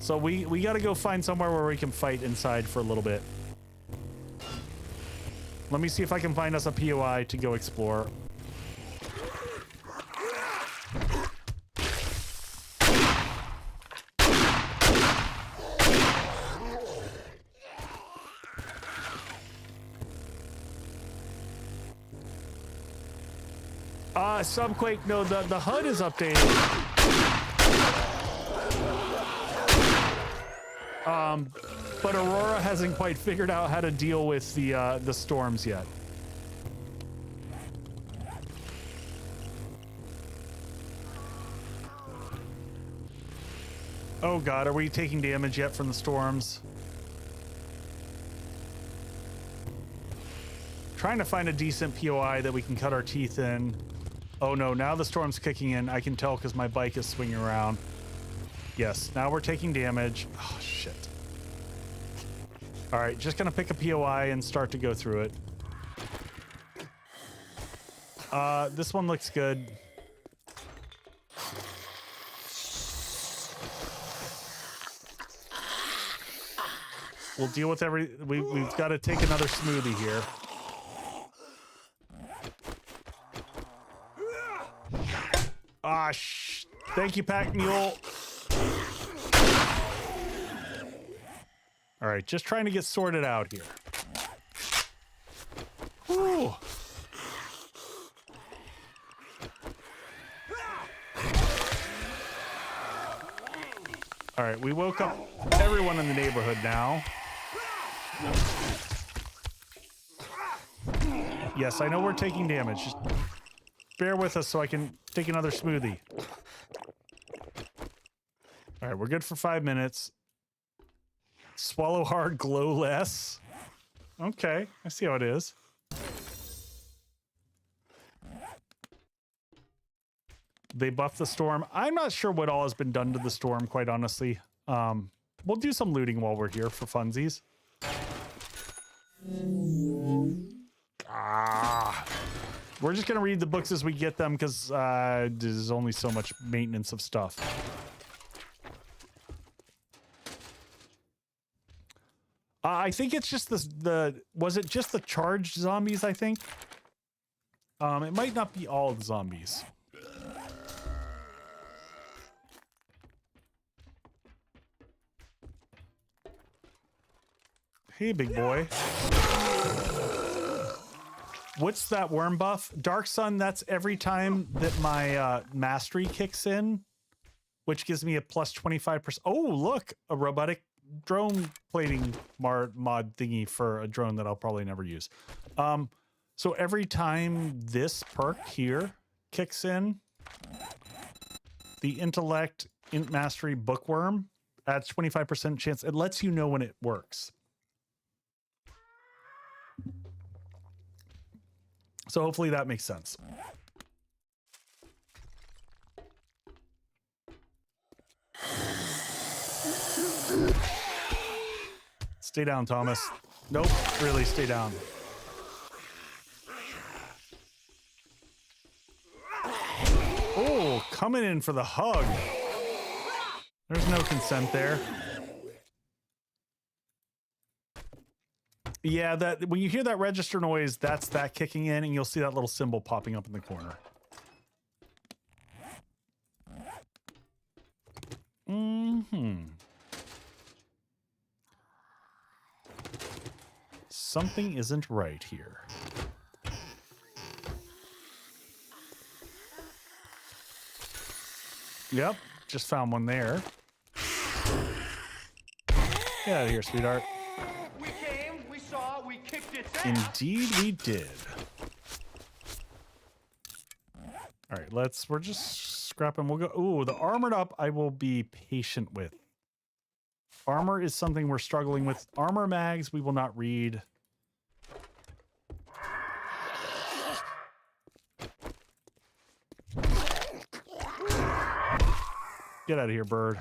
So we got to go find somewhere where we can fight inside for a little bit. Let me see if I can find us a POI to go explore. Subquake, no, the HUD is updated. But Aurora hasn't quite figured out how to deal with the storms yet. Oh god, are we taking damage yet from the storms? Trying to find a decent POI that we can cut our teeth in. Oh no, now the storm's kicking in. I can tell because my bike is swinging around. Yes, now we're taking damage. Oh, shit. All right, just gonna pick a POI and start to go through it. This one looks good. We'll deal with we've got to take another smoothie here. Thank you, Pack Mule. All right, just trying to get sorted out here. Whew. All right, we woke up everyone in the neighborhood now. Yes, I know we're taking damage. Just bear with us so I can take another smoothie. All right, we're good for 5 minutes. Swallow hard, glow less. Okay, I see how it is. They buffed the storm. I'm not sure what all has been done to the storm, quite honestly. We'll do some looting while we're here for funsies. We're just gonna read the books as we get them because there's only so much maintenance of stuff. I think it's just was it just the charged zombies, I think? It might not be all the zombies. Hey, big boy. What's that worm buff? Dark Sun, that's every time that my mastery kicks in. which gives me a plus 25%. Oh, look, a robotic drone plating mod thingy for a drone that I'll probably never use. So every time this perk here kicks in, the intellect int mastery bookworm adds 25% chance. It lets you know when it works. So hopefully that makes sense. Stay down, Thomas. Nope, really stay down. Oh, coming in for the hug. There's no consent there. Yeah, that when you hear that register noise, that's that kicking in, and you'll see that little symbol popping up in the corner. Something isn't right here. Yep, just found one there. Get out of here, sweetheart. We came, we saw, we kicked its ass. Indeed we did. All right, we're just scrapping. We'll go. Ooh, the armored up I will be patient with. Armor is something we're struggling with. Armor mags we will not read. Get out of here, bird.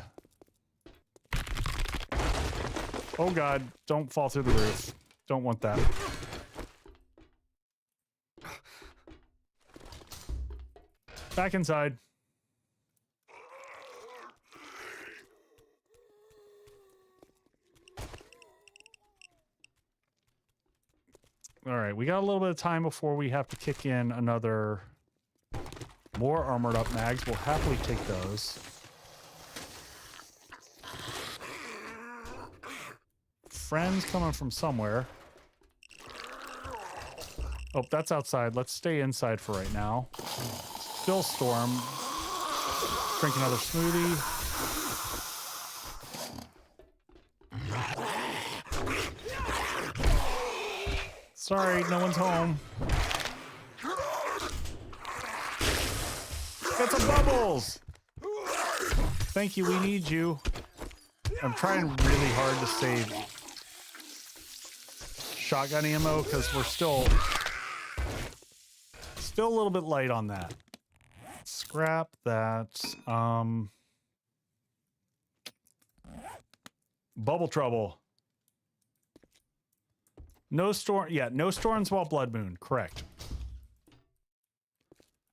Oh God, don't fall through the roof. Don't want that. Back inside. All right, we got a little bit of time before we have to kick in another more armored up mags. We'll happily take those. Friends coming from somewhere. Oh, that's outside. Let's stay inside for right now. Still storm. Drink another smoothie. Sorry, no one's home. It's a Bubbles! Thank you, we need you. I'm trying really hard to save shotgun ammo because we're still a little bit light on that. Scrap that. Bubble trouble. No storm. Yeah, no storms while Blood Moon. Correct.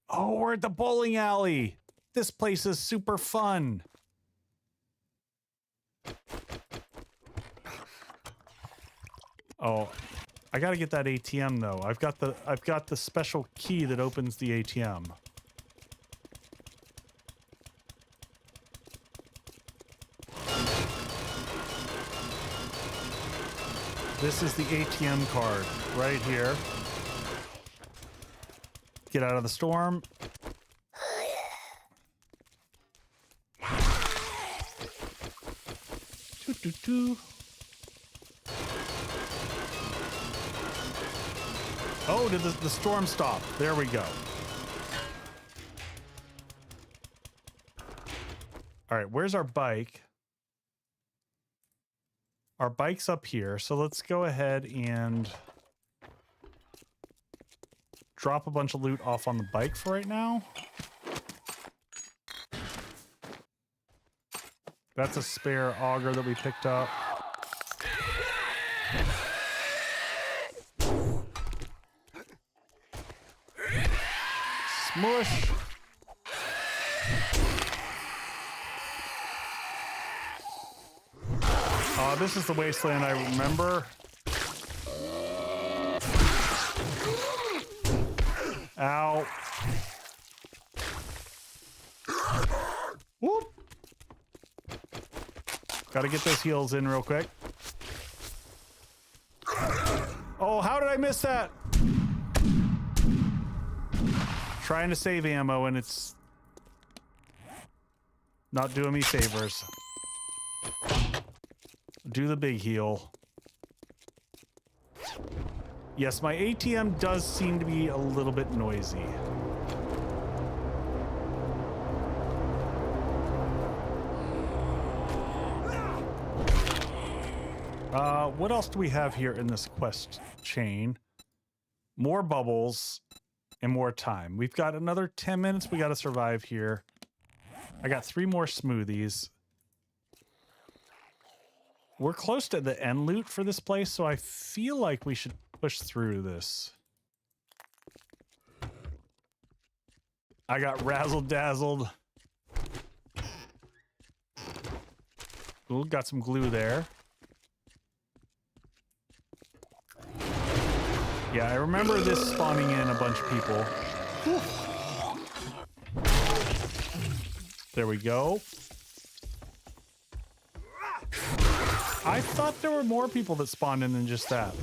Oh, we're at the bowling alley. This place is super fun. Oh, I gotta get that ATM though. I've got the special key that opens the ATM. This is the ATM card right here. Get out of the storm. Oh, did the storm stop? There we go. All right, where's our bike? Our bike's up here, so let's go ahead and drop a bunch of loot off on the bike for right now. That's a spare auger that we picked up. Smush. This is the Wasteland I remember. Ow. Whoop. Gotta get those heals in real quick. Oh, how did I miss that? Trying to save ammo and it's... Not doing me favors. Do the big heal. Yes, my ATM does seem to be a little bit noisy. What else do we have here in this quest chain? More bubbles and more time. We've got another 10 minutes we got to survive here. I got 3 more smoothies. We're close to the end loot for this place, so I feel like we should push through this. I got razzle-dazzled. Ooh, got some glue there. Yeah, I remember this spawning in a bunch of people. Whew. There we go. I thought there were more people that spawned in than just that.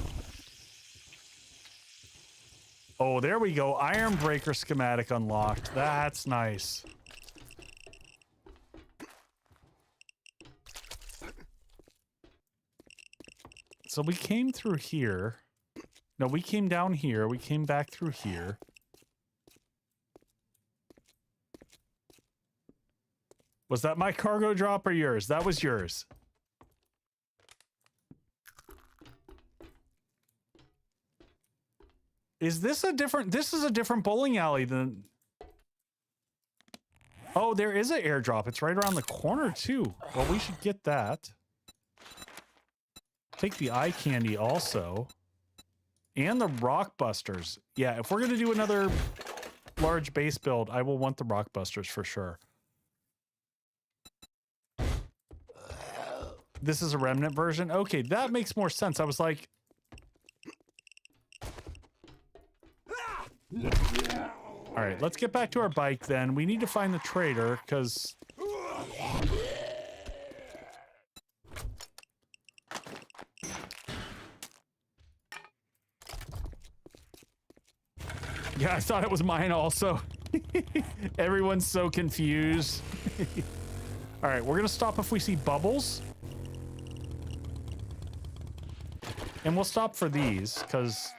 Oh, there we go. Iron breaker schematic unlocked. That's nice. So we came through here. No, we came down here. We came back through here. Was that my cargo drop or yours? That was yours. Is this a different... This is a different bowling alley than... Oh, there is an airdrop. It's right around the corner, too. Well, we should get that. Take the eye candy also. And the rock busters. Yeah, if we're going to do another large base build, I will want the rock busters for sure. This is a remnant version? Okay, that makes more sense. I was like... All right, let's get back to our bike then. We need to find the trader, because... Yeah, I thought it was mine also. Everyone's so confused. All right, we're going to stop if we see bubbles. And we'll stop for these, because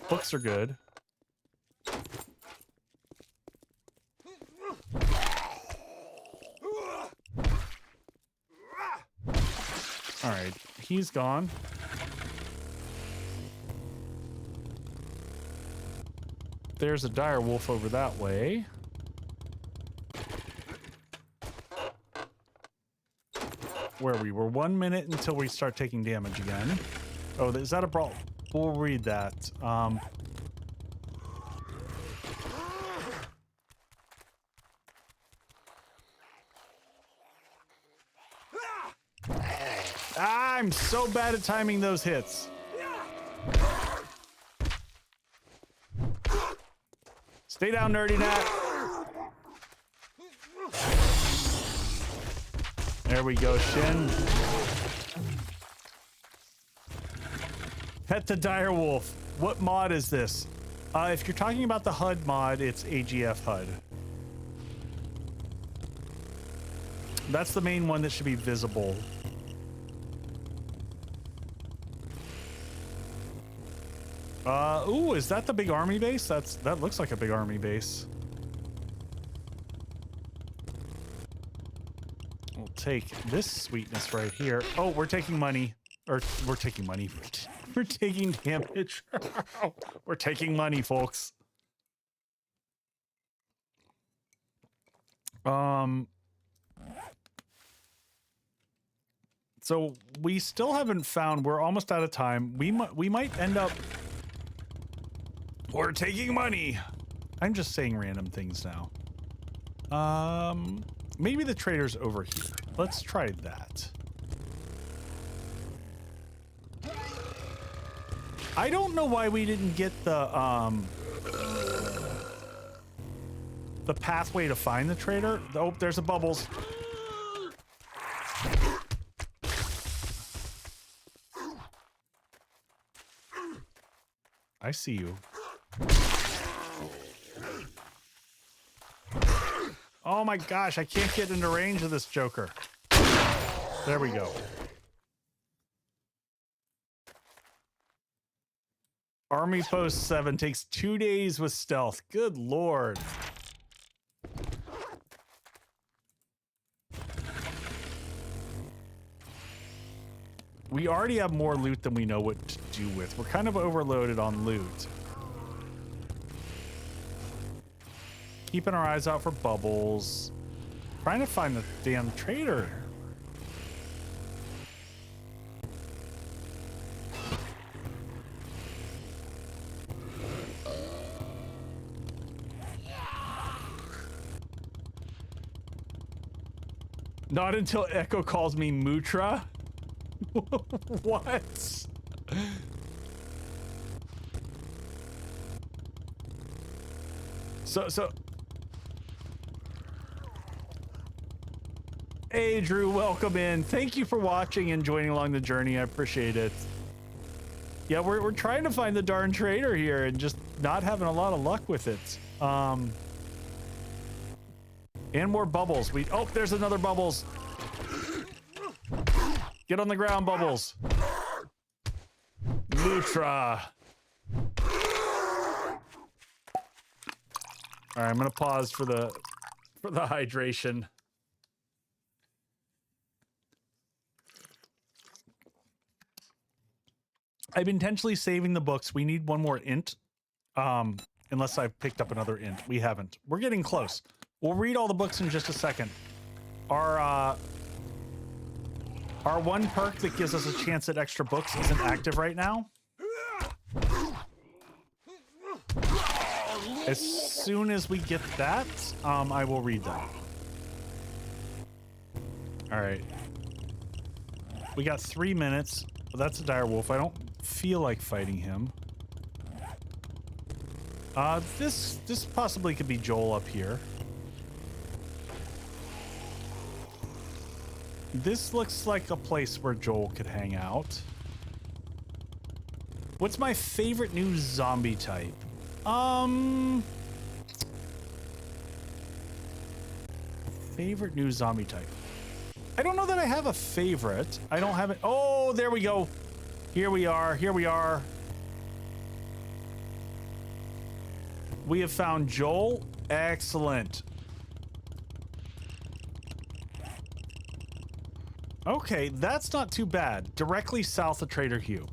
books are good. All right, he's gone. There's a dire wolf over that way. Where we were 1 minute until we start taking damage again. Oh, is that a brawl? We'll read that. I'm so bad at timing those hits. Stay down, nerdy nat. There we go, Shin. Pet the dire wolf. What mod is this? If you're talking about the HUD mod, it's AGF HUD. That's the main one that should be visible. Ooh, is that the big army base? That looks like a big army base. We'll take this sweetness right here. Oh, we're taking money. Or, we're taking money. We're taking damage. We're taking money, folks. So we still haven't found, we're almost out of time. We might end up... We're taking money. I'm just saying random things now. Maybe the trader's over here. Let's try that. I don't know why we didn't get the pathway to find the trader. Oh, there's a bubbles. I see you. Oh my gosh, I can't get into range of this Joker. There we go. Army Post 7 takes 2 days with stealth. Good lord. We already have more loot than we know what to do with. We're kind of overloaded on loot. Keeping our eyes out for bubbles. Trying to find the damn trader. Not until Echo calls me Mutra. What? So. Hey, Drew, welcome in. Thank you for watching and joining along the journey. I appreciate it. Yeah, we're trying to find the darn trader here and just not having a lot of luck with it. And more bubbles. Oh, there's another bubbles. Get on the ground, bubbles. Mutra. All right, I'm gonna pause for the hydration. I'm intentionally saving the books. We need one more int. Unless I've picked up another int. We haven't. We're getting close. We'll read all the books in just a second. Our one perk that gives us a chance at extra books isn't active right now. As soon as we get that, I will read them. All right. We got 3 minutes. Well, that's a dire wolf. I don't feel like fighting him. This possibly could be Joel up here. This looks like a place where Joel could hang out. What's my favorite new zombie type? Favorite new zombie type. I don't know that I have a favorite. I don't have it. Oh, there we go. Here we are. Here we are. We have found Joel. Excellent. Okay, that's not too bad. Directly south of Trader Hugh.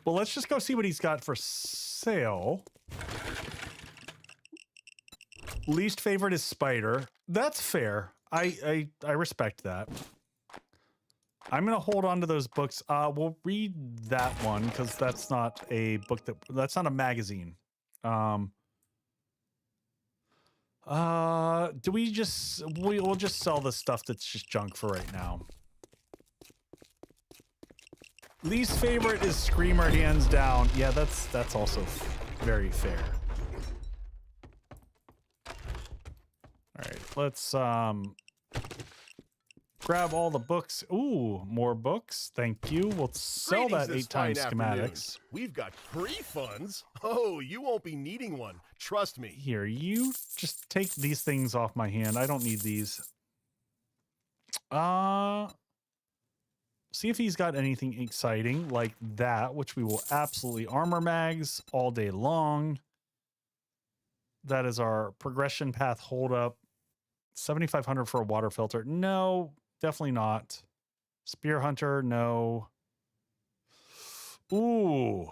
Well, let's just go see what he's got for sale. Least favorite is Spider. That's fair. I respect that. I'm gonna hold on to those books. We'll read that one because that's not a book that's not a magazine. We'll just sell the stuff that's just junk for right now. Least favorite is Screamer, hands down. Yeah, that's also very fair. All right, let's grab all the books. Ooh, more books. Thank you. We'll sell that 8 times schematics. We've got free funds. Oh, you won't be needing one. Trust me. Here, you just take these things off my hand. I don't need these. See if he's got anything exciting like that, which we will absolutely armor mags all day long. That is our progression path hold up. 7,500 for a water filter. No, definitely not. Spear hunter, no. Ooh,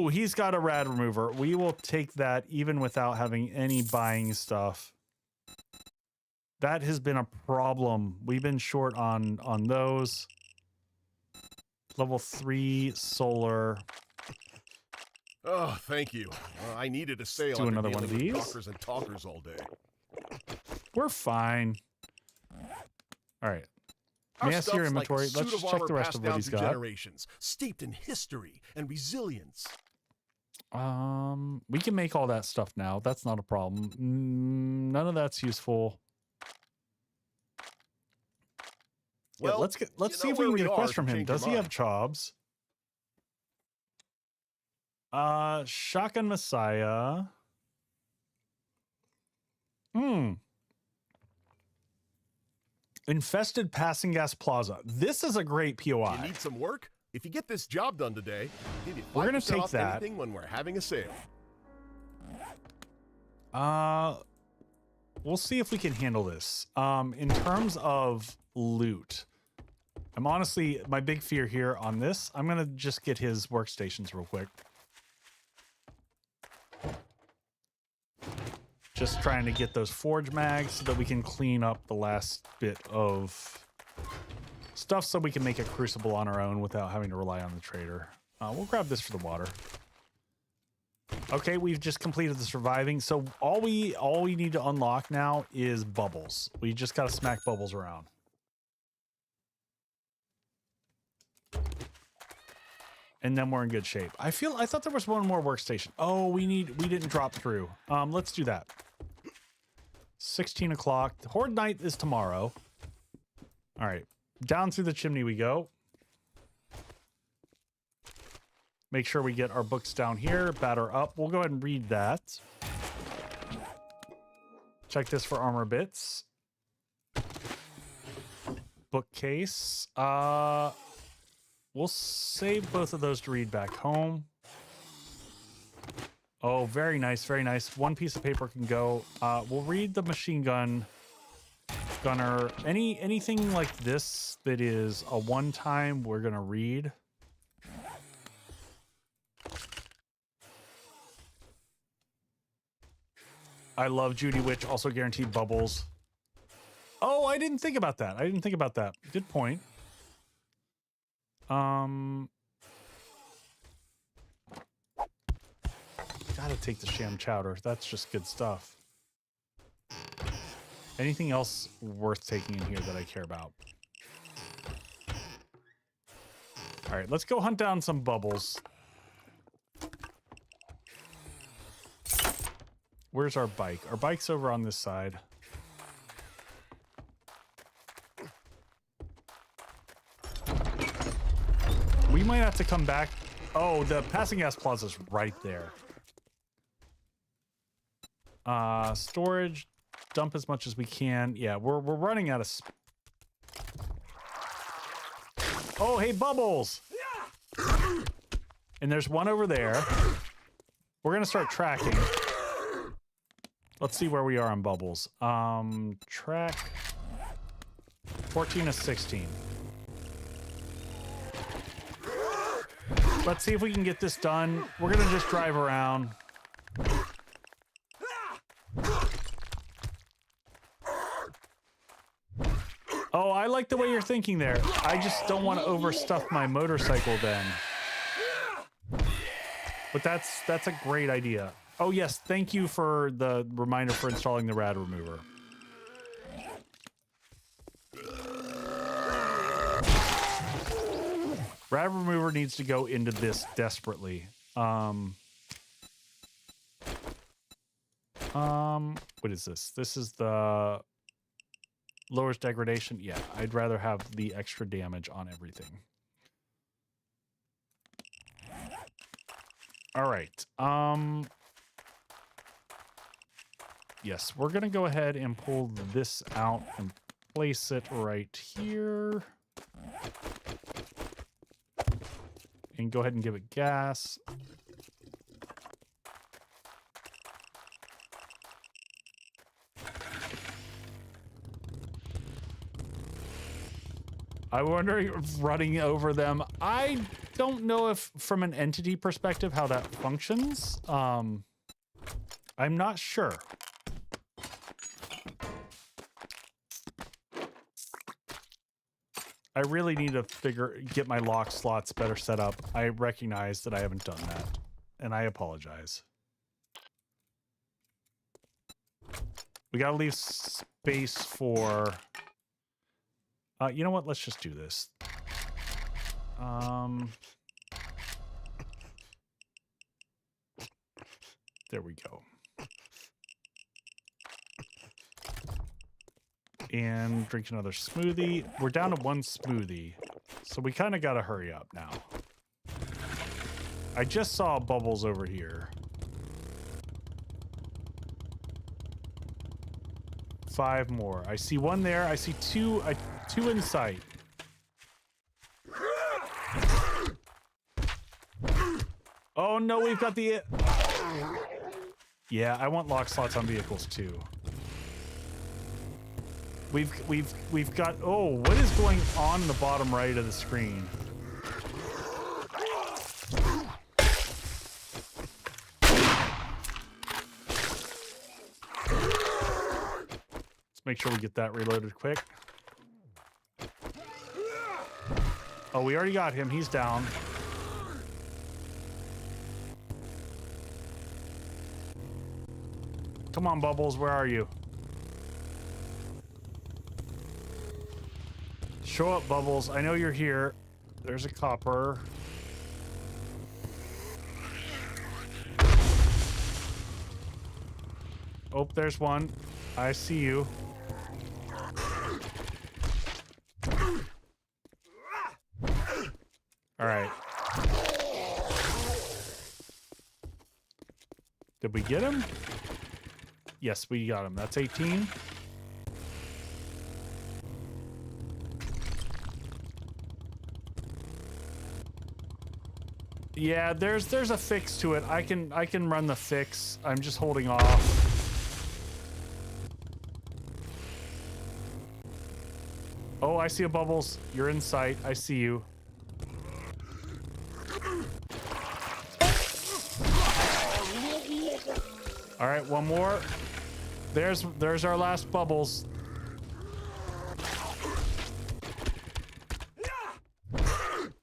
he's got a rad remover. We will take that even without having any buying stuff. That has been a problem. We've been short on those. Level 3 solar. Oh, thank you. I needed a sale. Do another one of these. Talkers and talkers all day. We're fine. All right. May I see your inventory? Let's just check the rest of what he's got. Generations, steeped in history and resilience. We can make all that stuff now. That's not a problem. None of that's useful. Well, yeah, let's see if we can get a quest from him. Does he have jobs? Shotgun Messiah. Infested passing gas plaza. This is a great POI. You need some work? If you get this job done today, I'll give you 5% We're gonna take off that. anything when we're having a sale. We'll see if we can handle this. In terms of loot, I'm honestly, my big fear here on this, I'm gonna just get his workstations real quick. Just trying to get those forge mags so that we can clean up the last bit of stuff so we can make a crucible on our own without having to rely on the trader. We'll grab this for the water. Okay, we've just completed the surviving. So all we need to unlock now is bubbles. We just gotta smack bubbles around. And then we're in good shape. I thought there was one more workstation. Oh, we didn't drop through. Let's do that. 16 o'clock. Horde night is tomorrow. All right, down through the chimney we go. Make sure we get our books down here, batter up. We'll go ahead and read that. Check this for armor bits. Bookcase. We'll save both of those to read back home. Oh, very nice, very nice. One piece of paper can go. We'll read the machine gunner. Anything like this that is a one-time, we're gonna read. I love Judy Witch, also guaranteed bubbles. Oh, I didn't think about that. Good point. Gotta take the sham chowder. That's just good stuff. Anything else worth taking in here that I care about? All right, let's go hunt down some bubbles. Where's our bike? Our bike's over on this side. We might have to come back. Oh, the passing gas plaza's right there. Storage, dump as much as we can. Yeah, we're running out of. Oh, hey, bubbles! And there's one over there. We're gonna start tracking. Let's see where we are on bubbles. Track 14 to 16. Let's see if we can get this done. We're gonna just drive around. Oh, I like the way you're thinking there. I just don't want to overstuff my motorcycle then. But that's a great idea. Oh yes, thank you for the reminder for installing the rad remover. Rad remover needs to go into this desperately. What is this? This is the lowers degradation. Yeah, I'd rather have the extra damage on everything. All right. Yes, we're gonna go ahead and pull this out and place it right here. And go ahead and give it gas. I'm wondering if running over them. I don't know if from an entity perspective how that functions. I'm not sure. I really need to get my lock slots better set up. I recognize that I haven't done that, and I apologize. We gotta leave space for... you know what? Let's just do this. There we go. And drink another smoothie. We're down to one smoothie, so we kind of got to hurry up now. I just saw bubbles over here. 5 more. I see one there. I see two in sight. Oh no, we've got the... Yeah, I want lock slots on vehicles too. We've got... Oh, what is going on in the bottom right of the screen? Let's make sure we get that reloaded quick. Oh, we already got him. He's down. Come on, Bubbles. Where are you? Show up, Bubbles. I know you're here. There's a copper. Oh, there's one. I see you. All right. Did we get him? Yes, we got him. That's 18. Yeah, there's a fix to it. I can run the fix. I'm just holding off. Oh, I see a Bubbles. You're in sight. I see you. All right, one more. There's our last Bubbles.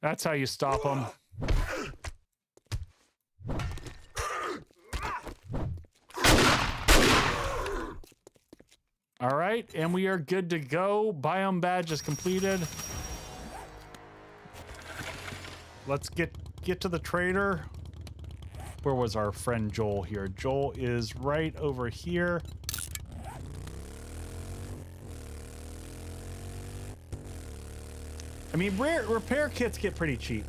That's how you stop them. All right, and we are good to go. Biome badge is completed. Let's get to the trader. Where was our friend Joel here? Joel is right over here. I mean, repair kits get pretty cheap.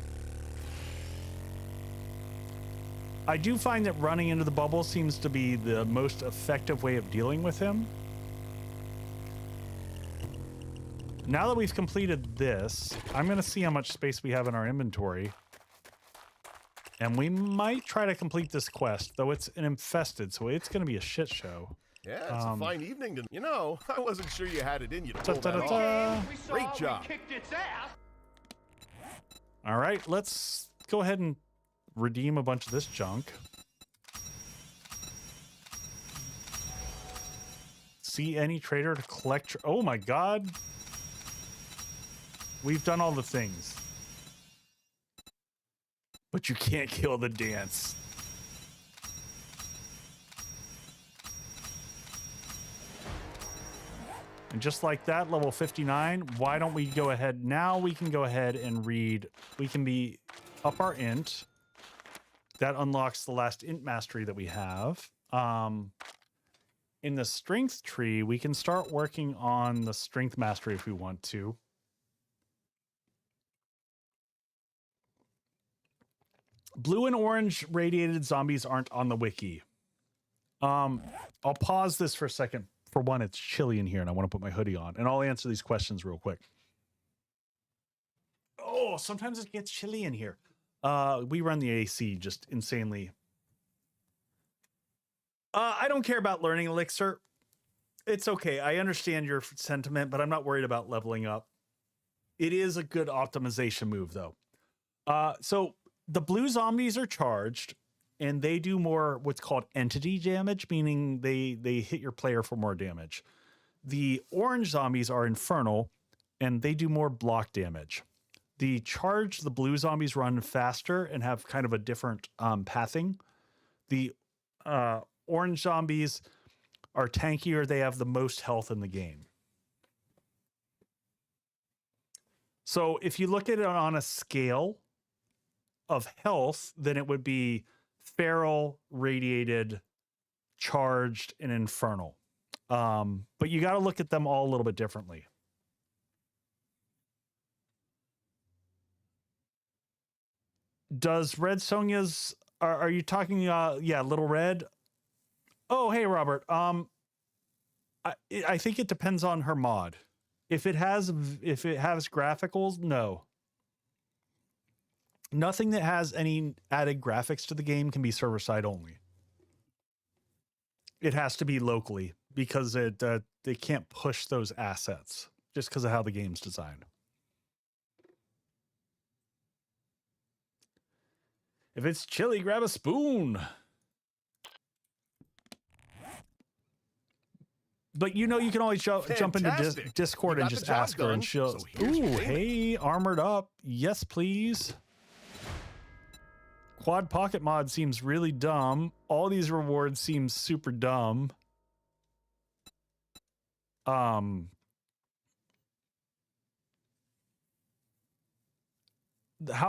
I do find that running into the bubble seems to be the most effective way of dealing with him. Now that we've completed this, I'm going to see how much space we have in our inventory. And we might try to complete this quest, though it's an infested, so it's going to be a shit show. Yeah, it's a fine evening to... You know, I wasn't sure you had it in you to pull that off. Great job. We kicked its ass. All right, let's go ahead and redeem a bunch of this junk. See any trader to collect... Oh my god. We've done all the things. But you can't kill the dance. And just like that, level 59, why don't we go ahead? Now we can go ahead and read. We can be up our int. That unlocks the last int mastery that we have. In the strength tree, we can start working on the strength mastery if we want to. Blue and orange radiated zombies aren't on the wiki. I'll pause this for a second. For one, it's chilly in here and I want to put my hoodie on, and I'll answer these questions real quick. Oh, sometimes it gets chilly in here. We run the AC just insanely. I don't care about learning elixir. It's okay. I understand your sentiment, but I'm not worried about leveling up. It is a good optimization move though. So the blue zombies are charged, and they do more what's called entity damage, meaning they hit your player for more damage. The orange zombies are infernal, and they do more block damage. The blue zombies run faster and have kind of a different pathing. The orange zombies are tankier. They have the most health in the game. So if you look at it on a scale of health, then it would be feral, radiated, charged, and infernal. But you got to look at them all a little bit differently. Does Red Sonya's... Are you talking... yeah, Little Red? Oh, hey, Robert. I think it depends on her mod. If it has graphics, no. Nothing that has any added graphics to the game can be server side only. It has to be locally because they can't push those assets just because of how the game's designed. If it's chilly, grab a spoon. But you know, you can always jump into Discord and just ask her, and she'll. Ooh, hey, armored up. Yes, please. Quad pocket mod seems really dumb. All these rewards seem super dumb. How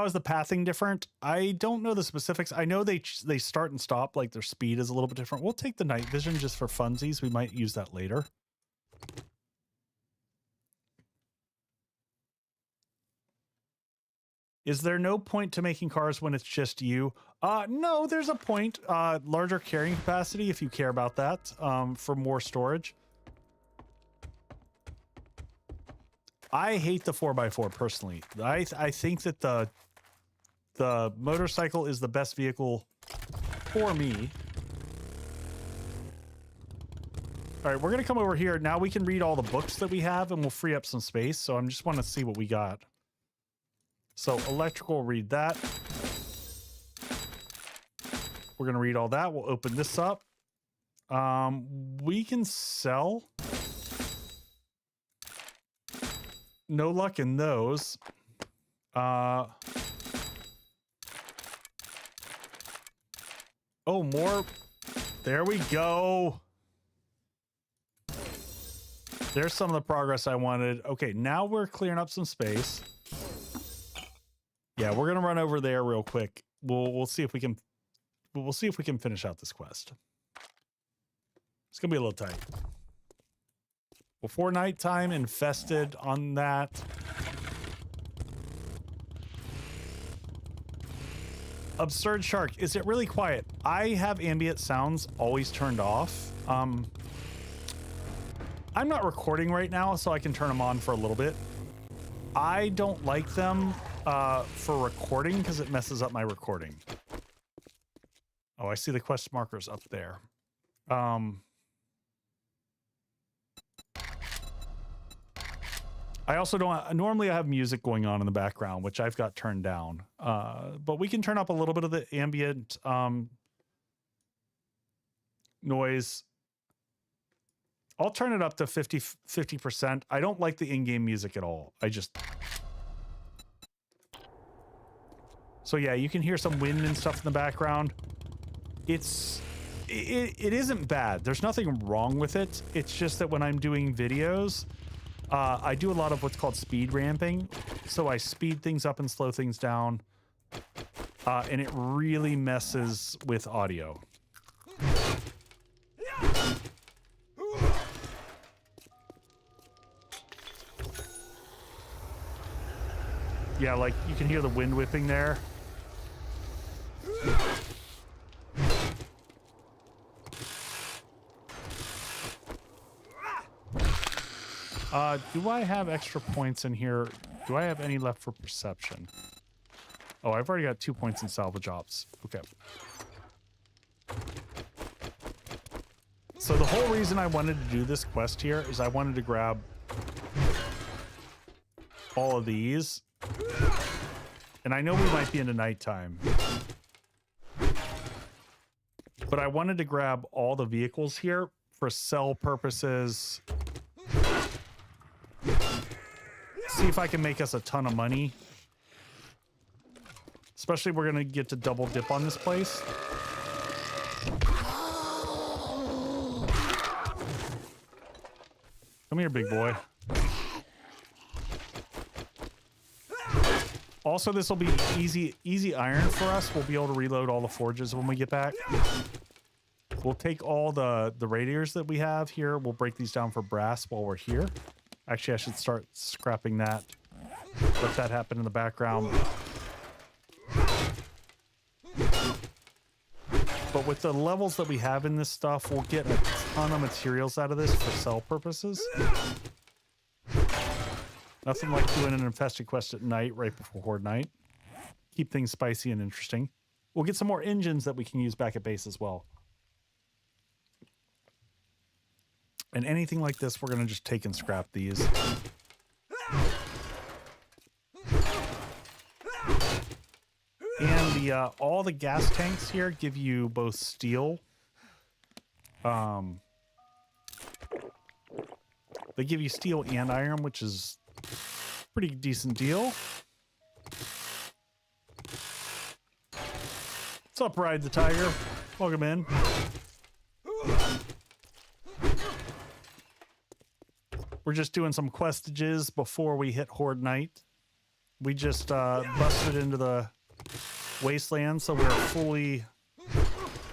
is the pathing different? I don't know the specifics. I know they start and stop, like their speed is a little bit different. We'll take the night vision just for funsies. We might use that later. Is there no point to making cars when it's just you? No, there's a point. Larger carrying capacity if you care about that, for more storage. I hate the 4x4 personally. I think that the motorcycle is the best vehicle for me. All right, we're gonna come over here. Now we can read all the books that we have and we'll free up some space. So I'm just want to see what we got. So electrical, read that. We're gonna read all that. We'll open this up. We can sell. No luck in those. Oh, more. There we go. There's some of the progress I wanted. Okay, now we're clearing up some space. Yeah, we're gonna run over there real quick. We'll see if we can. We'll see if we can finish out this quest. It's gonna be a little tight. Before nighttime, infested on that. Absurd Shark, is it really quiet? I have ambient sounds always turned off. I'm not recording right now, so I can turn them on for a little bit. I don't like them for recording because it messes up my recording. Oh, I see the quest markers up there. I also don't, normally I have music going on in the background, which I've got turned down. But we can turn up a little bit of the ambient noise. I'll turn it up to 50%. I don't like the in-game music at all. So yeah, you can hear some wind and stuff in the background. It isn't bad. There's nothing wrong with it. It's just that when I'm doing videos, I do a lot of what's called speed ramping. So I speed things up and slow things down. And it really messes with audio. Yeah, like you can hear the wind whipping there. Do I have extra points in here? Do I have any left for perception? Oh, I've already got 2 points in salvage ops. Okay. So the whole reason I wanted to do this quest here is I wanted to grab all of these. And I know we might be into nighttime. But I wanted to grab all the vehicles here for sell purposes. See if I can make us a ton of money. Especially we're going to get to double dip on this place. Come here, big boy. Also, this will be easy iron for us. We'll be able to reload all the forges when we get back. We'll take all the radiators that we have here. We'll break these down for brass while we're here. Actually, I should start scrapping that. Let that happen in the background. but with the levels that we have in this stuff, we'll get a ton of materials out of this for sell purposes. Nothing like doing an infested quest at night right before Horde night. Keep things spicy and interesting. We'll get some more engines that we can use back at base as well. And anything like this, we're going to just take and scrap these. And the all the gas tanks here give you both steel. They give you steel and iron, which is a pretty decent deal. What's up, Ride the Tiger? Welcome in. We're just doing some questages before we hit Horde night. We just busted into the Wasteland, so we're fully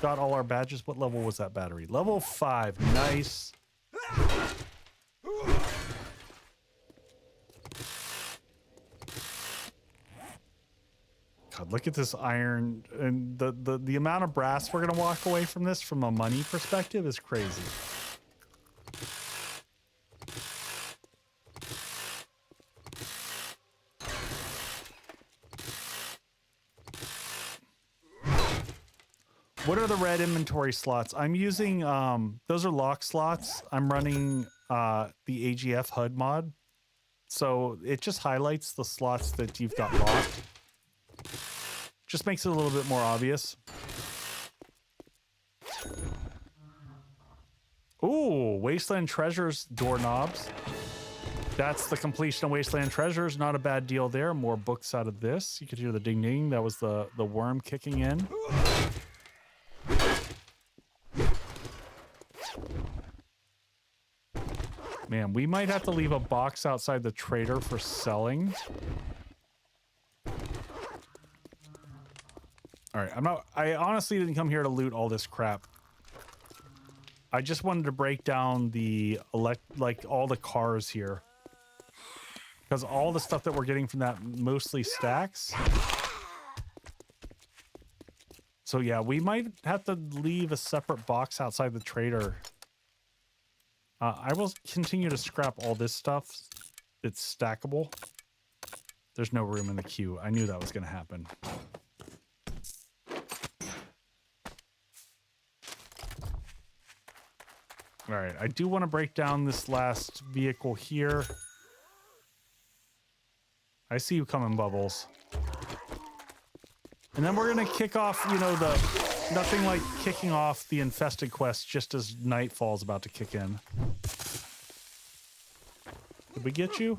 got all our badges. What level was that battery? Level 5. Nice. God, look at this iron, and the amount of brass we're gonna walk away from this from a money perspective is crazy. What are the red inventory slots? I'm using, those are lock slots. I'm running the AGF HUD mod. So it just highlights the slots that you've got locked. Just makes it a little bit more obvious. Ooh, Wasteland Treasures doorknobs. That's the completion of Wasteland Treasures. Not a bad deal there. More books out of this. You could hear the ding ding. That was the worm kicking in. Man, we might have to leave a box outside the trader for selling. All right, I honestly didn't come here to loot all this crap. I just wanted to break down the like all the cars here. Because all the stuff that we're getting from that mostly stacks. So yeah, we might have to leave a separate box outside the trader. I will continue to scrap all this stuff. It's stackable. There's no room in the queue. I knew that was going to happen. All right, I do want to break down this last vehicle here. I see you coming, Bubbles. And then we're going to kick off, you know, nothing like kicking off the infested quest just as nightfall's about to kick in. Did we get you?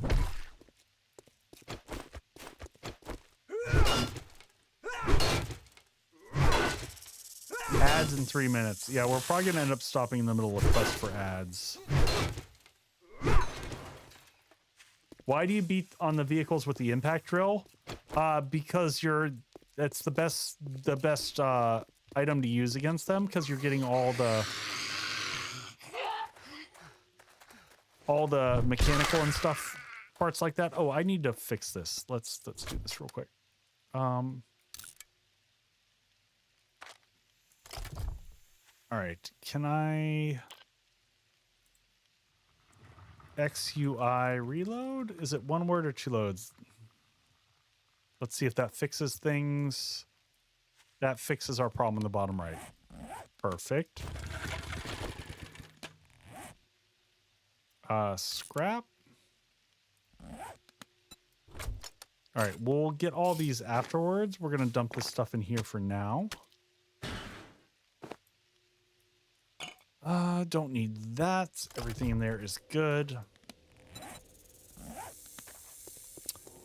Ads in 3 minutes. Yeah, we're probably going to end up stopping in the middle of quest for ads. Why do you beat on the vehicles with the impact drill? Because that's the best item to use against them, because you're getting all the mechanical and stuff parts like that. Oh, I need to fix this. Let's do this real quick. All right, can I XUI reload? Is it one word or 2 loads? Let's see if that fixes things. That fixes our problem in the bottom right. Perfect. Scrap. All right, we'll get all these afterwards. We're going to dump this stuff in here for now. Don't need that. Everything in there is good.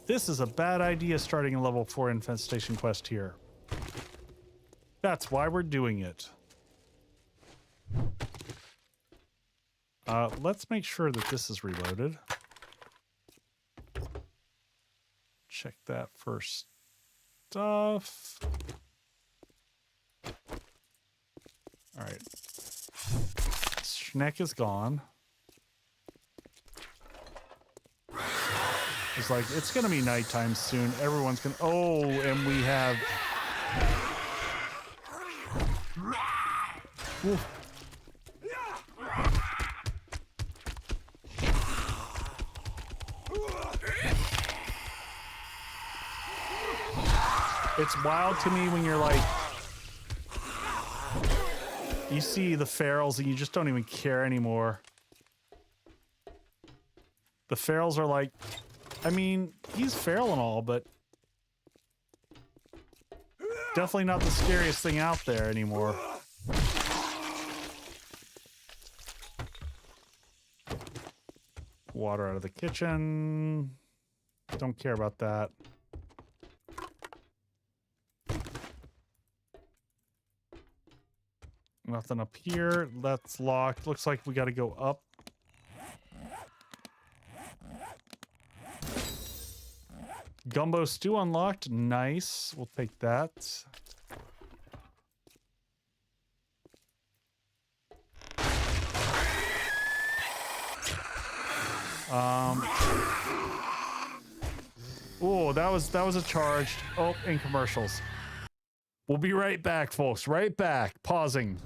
This is a bad idea, starting a level 4 infestation quest here. That's why we're doing it. Let's make sure that this is reloaded. Check that for stuff. All right. Schneck is gone. It's like, it's going to be nighttime soon. Everyone's going to... Oh, and we have... Oof. It's wild to me when you're like, you see the ferals and you just don't even care anymore. The ferals are like, I mean, he's feral and all, but definitely not the scariest thing out there anymore. Water out of the kitchen. Don't care about that. Nothing up here. That's locked. Looks like we got to go up. Gumbo stew unlocked. Nice. We'll take that. Oh, that was a charged. Oh, in commercials. We'll be right back, folks. Right back. Pausing.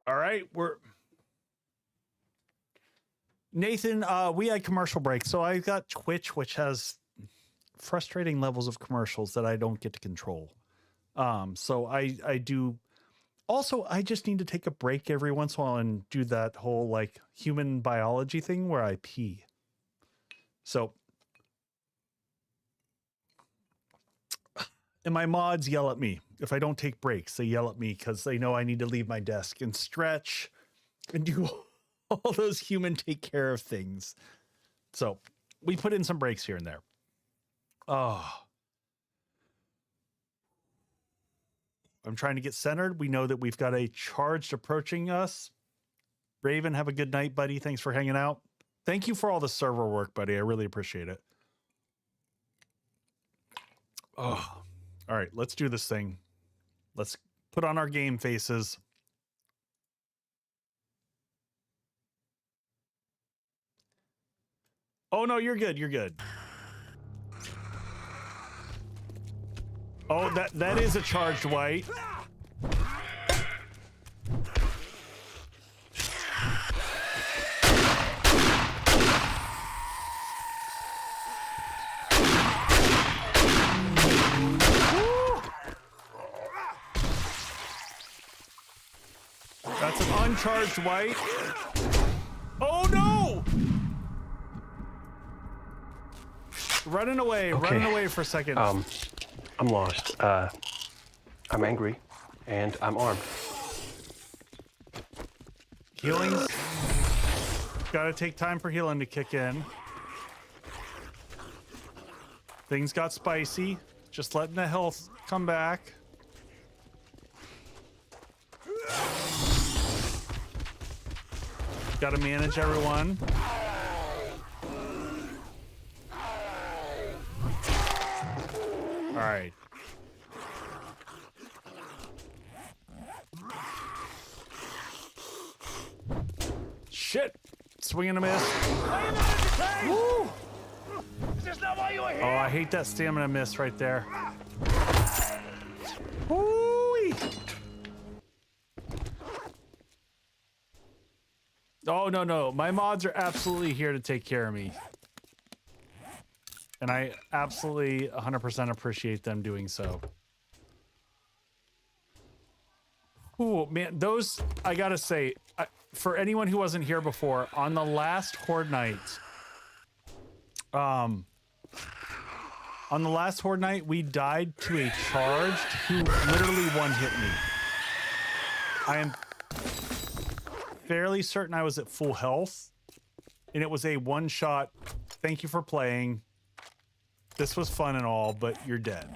All right, we're Nathan. We had commercial break, so I got Twitch, which has frustrating levels of commercials that I don't get to control. So I do. Also, I just need to take a break every once in a while and do that whole like human biology thing where I pee. So, and my mods yell at me if I don't take breaks. They yell at me because they know I need to leave my desk and stretch and do all those human take care of things. So we put in some breaks here and there. Oh, I'm trying to get centered. We know that we've got a charged approaching us. Raven, have a good night, buddy. Thanks for hanging out. Thank you for all the server work, buddy. I really appreciate it. Oh, all right. Let's do this thing. Let's put on our game faces. Oh no, you're good. You're good. Oh, that is a charged white. That's an uncharged white. Oh no! Running away, Okay. running away for a second. I'm lost. I'm angry, and I'm armed. Healing's gotta take time for healing to kick in. Things got spicy. Just letting the health come back. Gotta manage everyone. All right. Shit. Swing and a miss. Woo. Is this not why you were here? Oh, I hate that stamina miss right there. Woo-wee. Oh, no, no. My mods are absolutely here to take care of me. And I absolutely 100% appreciate them doing so. Ooh, man, those, I gotta say, for anyone who wasn't here before, on the last Horde night, we died to a charged who literally one-hit me. I am fairly certain I was at full health, and it was a one-shot, thank you for playing. This was fun and all, but you're dead.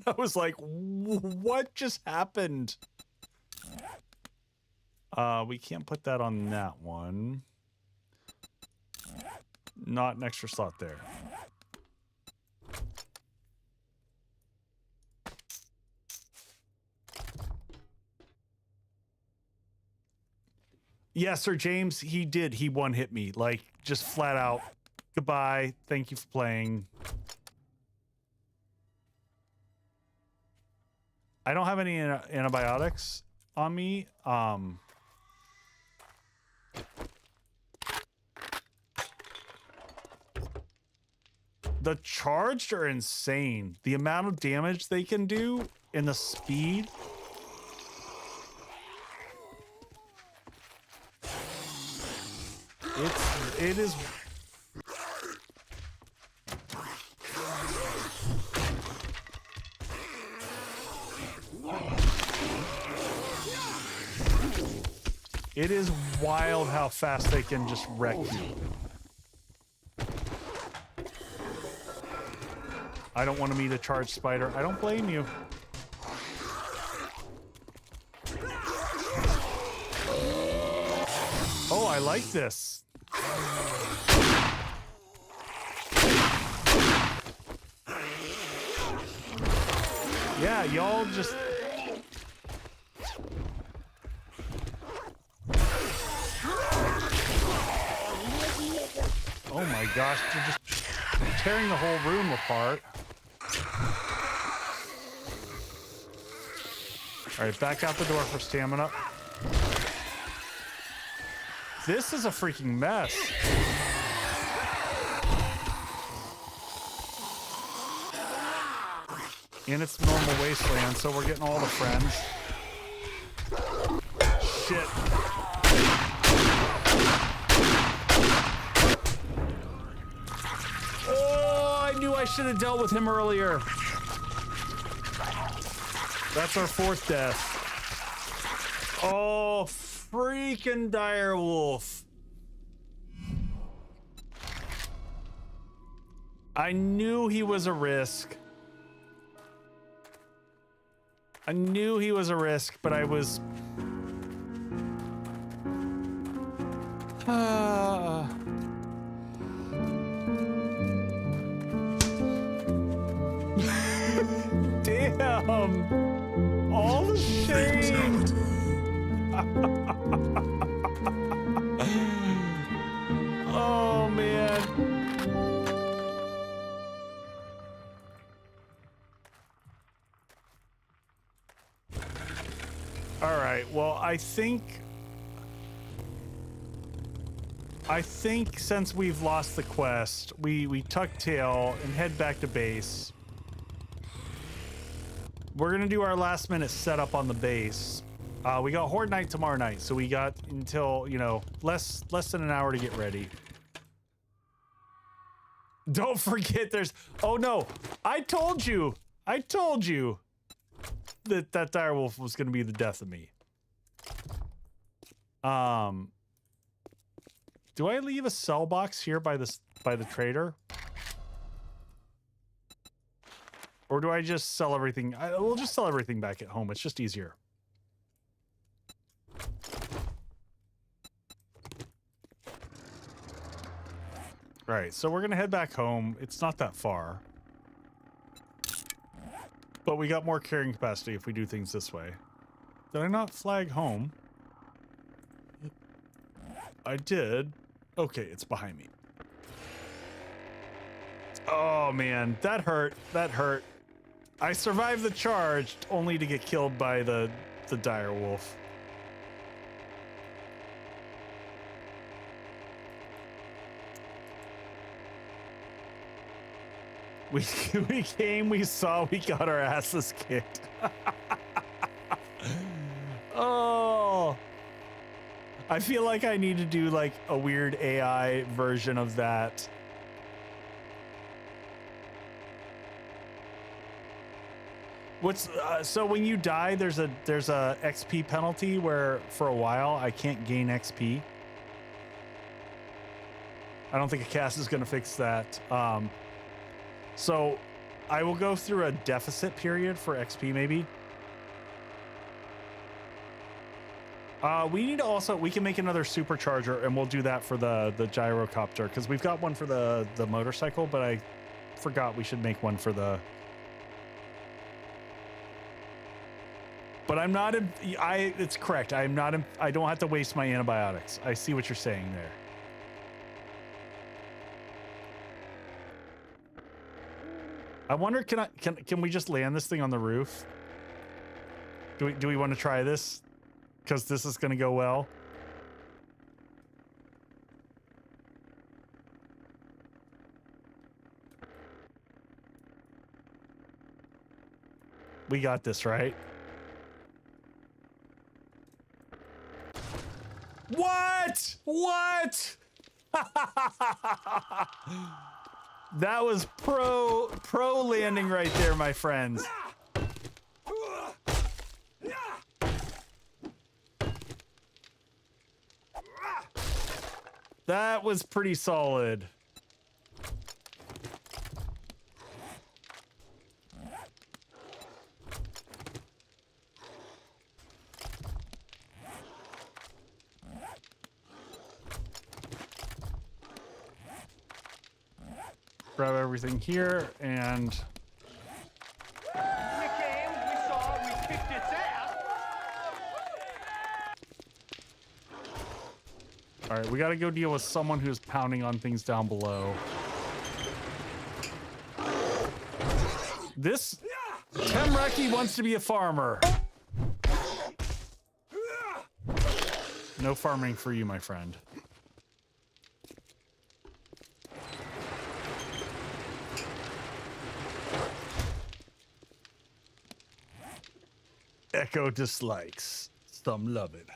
I was like, what just happened? We can't put that on that one. Not an extra slot there. Yes, Sir James, he did. He one-hit me. Like, just flat out. Goodbye. Thank you for playing. I don't have any antibiotics on me. The charged are insane. The amount of damage they can do and the speed. It is. It is wild how fast they can just wreck you. I don't want to meet a charged spider. I don't blame you. Oh, I like this. Yeah, y'all just... Oh my gosh, they're just tearing the whole room apart. All right, back out the door for stamina. This is a freaking mess. And it's normal Wasteland, so we're getting all the friends. Shit. Oh, I knew I should have dealt with him earlier. That's our fourth death. Oh, freaking direwolf. I knew he was a risk. I knew he was a risk, but I was... Oh, man. All right, well, I think since we've lost the quest, we tuck tail and head back to base. We're gonna do our last minute setup on the base. We got Horde night tomorrow night, so we got until, you know, less than an hour to get ready. Don't forget there's, oh no, I told you that direwolf was gonna be the death of me. Do I leave a sell box here by the trader? Or do I just sell everything? We'll just sell everything back at home. It's just easier. All right, so we're gonna head back home. It's not that far. But we got more carrying capacity if we do things this way. Did I not flag home? I did. Okay, it's behind me. Oh man, that hurt. That hurt. I survived the charge only to get killed by the dire wolf. We came, we saw, we got our asses kicked. Oh, I feel like I need to do like a weird AI version of that. What's so when you die, there's a XP penalty where for a while I can't gain XP. I don't think a cast is going to fix that. So I will go through a deficit period for XP maybe. We need to also, we can make another supercharger and we'll do that for the gyrocopter because we've got one for the motorcycle, but I forgot we should make one for the. But I'm not, it's correct. I'm not, I don't have to waste my antibiotics. I see what you're saying there. I wonder, can we just land this thing on the roof? Do we want to try this? Because this is going to go well. We got this, right? What? What? That was pro landing right there, my friends. That was pretty solid. Grab everything here and We came, we saw, we kicked its ass. all right, we got to go deal with someone who's pounding on things down below. This Temreki wants to be a farmer. No farming for you, my friend. Echo dislikes. Some love it.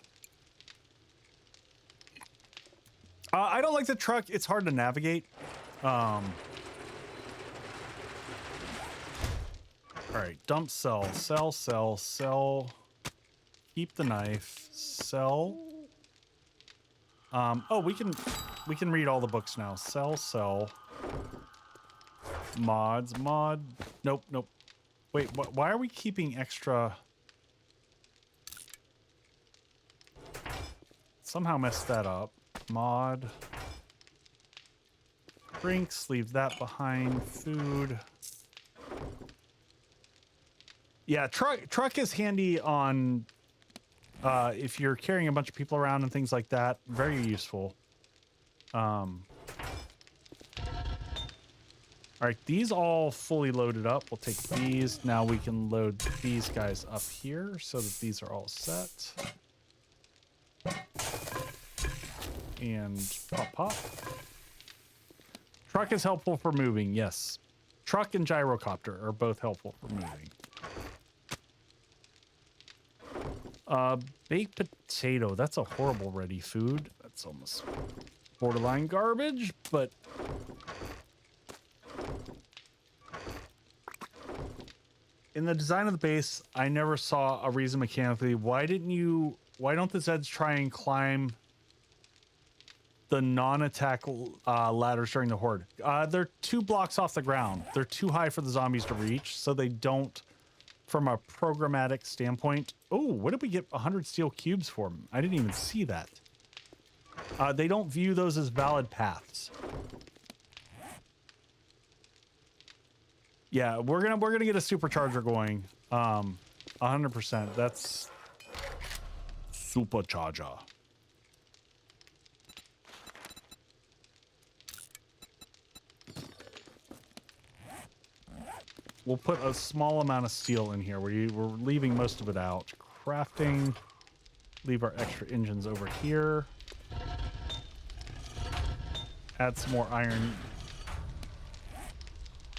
I don't like the truck. It's hard to navigate. All right, dump, sell, sell, sell, sell. Keep the knife. Sell. Oh, we can read all the books now. Sell, sell. Mods, mod. Nope, nope. Wait, why are we keeping extra? Somehow messed that up. Mod. Drinks, leave that behind. Food. Yeah, truck is handy on if you're carrying a bunch of people around and things like that, very useful. All right, these all fully loaded up. We'll take these. Now we can load these guys up here so that these are all set. And pop, pop. Truck is helpful for moving, yes. Truck and gyrocopter are both helpful for moving. Baked potato, that's a horrible ready food. That's almost borderline garbage, but in the design of the base, I never saw a reason mechanically. Why don't the Zeds try and climb the non-attack ladders during the Horde? They're 2 blocks off the ground. They're too high for the zombies to reach, so they don't, from a programmatic standpoint. Oh, what did we get 100 steel cubes for? I didn't even see that. They don't view those as valid paths. Yeah, we're gonna get a supercharger going. 100%. That's supercharger. We'll put a small amount of steel in here. We're leaving most of it out. Crafting. Leave our extra engines over here. Add some more iron.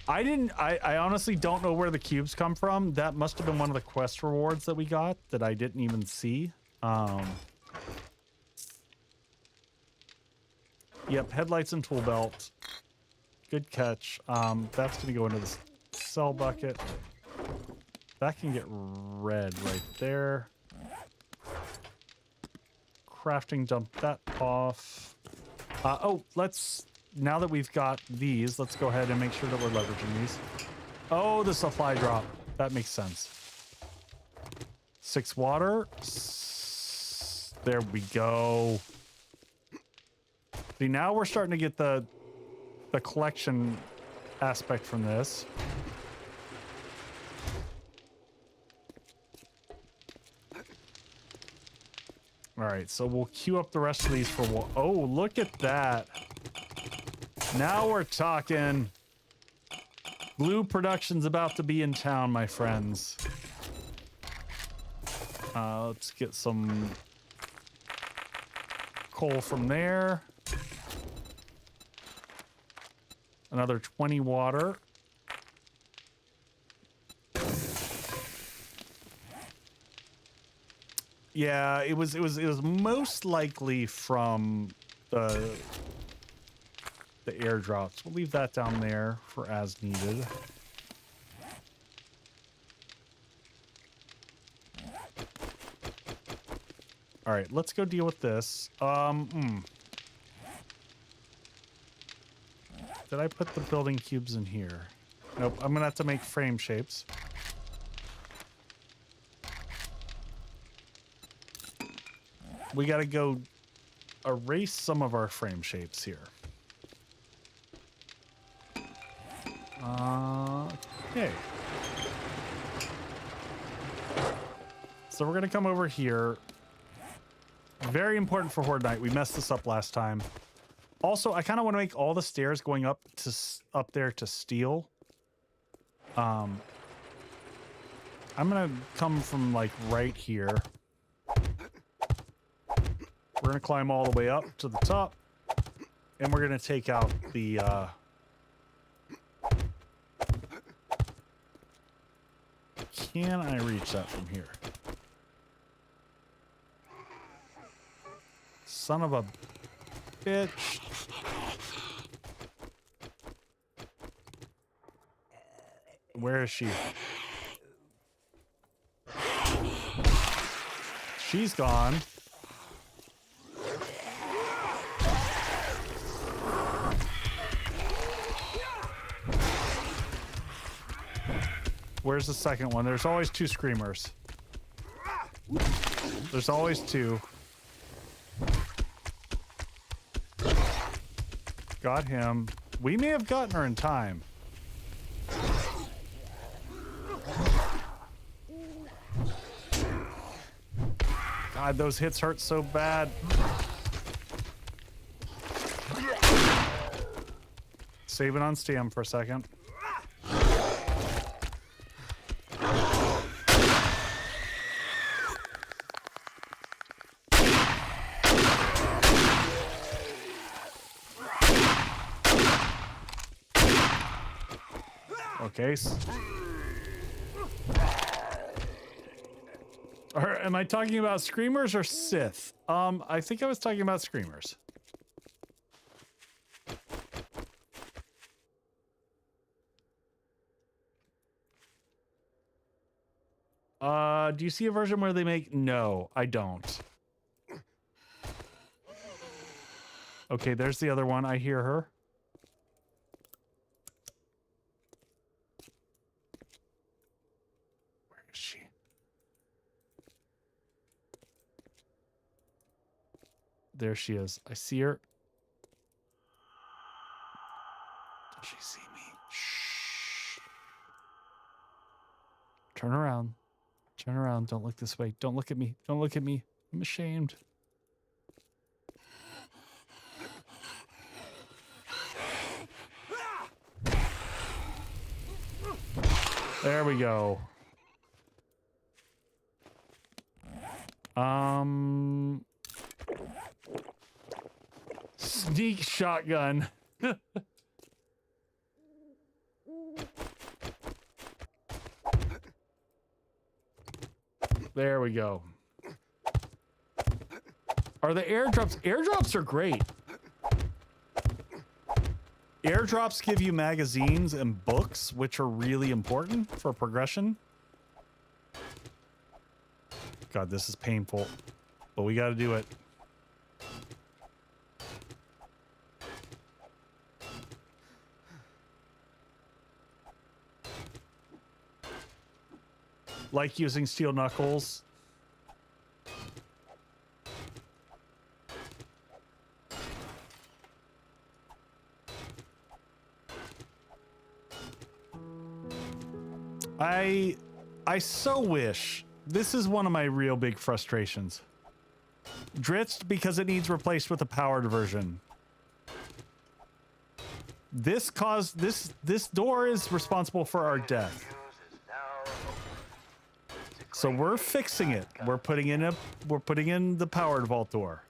I honestly don't know where the cubes come from. That must have been one of the quest rewards that we got that I didn't even see. Yep, headlights and tool belt. Good catch. That's gonna go into the cell bucket. That can get red right there. Crafting, dump that off. Now that we've got these, let's go ahead and make sure that we're leveraging these. Oh, the supply drop. That makes sense. 6 water. There we go. See, now we're starting to get the collection aspect from this. All right, so we'll queue up the rest of these for what? Oh, look at that. Now we're talking. Blue Production's about to be in town, my friends. Let's get some coal from there. Another 20 water. Yeah, it was most likely from the airdrops. We'll leave that down there for as needed. All right, let's go deal with this. Did I put the building cubes in here? Nope, I'm gonna have to make frame shapes. We gotta go erase some of our frame shapes here. Okay. So we're gonna come over here. Very important for Horde Night. We messed this up last time. Also, I kind of want to make all the stairs going up there to steel. I'm gonna come from like right here. We're gonna climb all the way up to the top, and we're gonna take out the can I reach that from here? Son of a bitch. Where is she? She's gone. Where's the second one? There's always 2 screamers. There's always 2. Got him. We may have gotten her in time. God, those hits hurt so bad. Save it on stam for a second. Okay. Or am I talking about screamers or Sith? I think I was talking about screamers. Do you see a version where they make? No, I don't. Okay, there's the other one. I hear her. Where is she? There she is. I see her. Does she see me? Shh. Turn around. Turn around. Don't look this way. Don't look at me. Don't look at me. I'm ashamed. There we go. Sneak shotgun. There we go. Are the airdrops? Airdrops are great. Airdrops give you magazines and books, which are really important for progression. God, this is painful, but we got to do it. Like using steel knuckles. I so wish, this is one of my real big frustrations. Dritz, because it needs replaced with a powered version. This door is responsible for our death. So we're fixing it. We're putting in the powered vault door.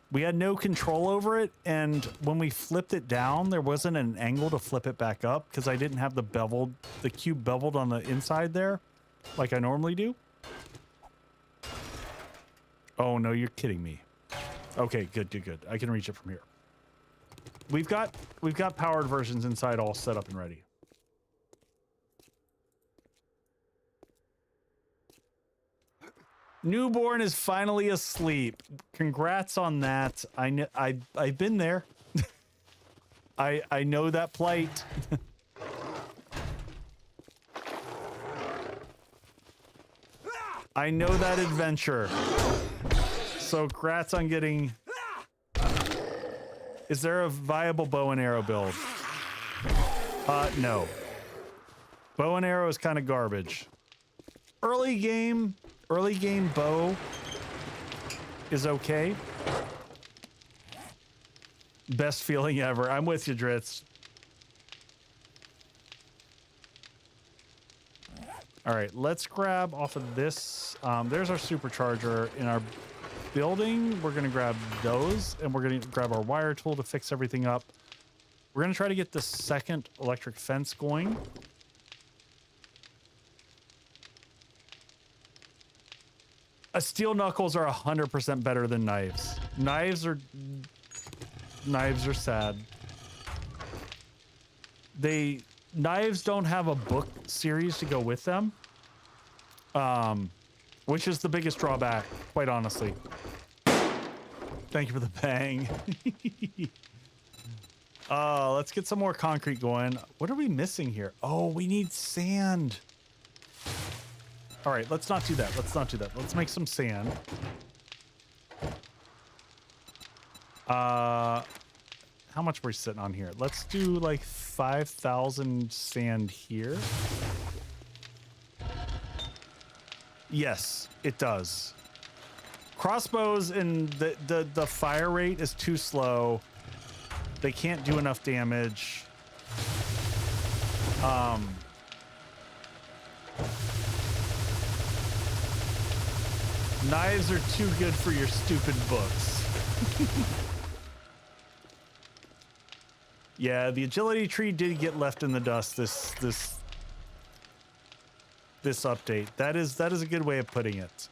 We had no control over it, and when we flipped it down, there wasn't an angle to flip it back up because I didn't have the cube beveled on the inside there, like I normally do. Oh no, you're kidding me. Okay, good. I can reach it from here. We've got powered versions inside all set up and ready. Newborn is finally asleep. Congrats on that. I've been there. I know that plight. I know that adventure. So congrats on getting. Is there a viable bow and arrow build? No. Bow and arrow is kind of garbage. Early game bow is okay. Best feeling ever. I'm with you, Dritz. All right, let's grab off of this. There's our supercharger in our building. We're gonna grab those, and we're gonna grab our wire tool to fix everything up. We're gonna try to get the second electric fence going. Steel knuckles are 100% better than knives. Knives are sad. Knives don't have a book series to go with them, which is the biggest drawback, quite honestly. Thank you for the bang. Let's get some more concrete going. What are we missing here? Oh, we need sand. All right, let's not do that. Let's make some sand. How much we're sitting on here? Let's do like 5,000 sand here. Yes, it does. Crossbows and the fire rate is too slow. They can't do enough damage. Knives are too good for your stupid books. Yeah, the agility tree did get left in the dust this update. That is a good way of putting it.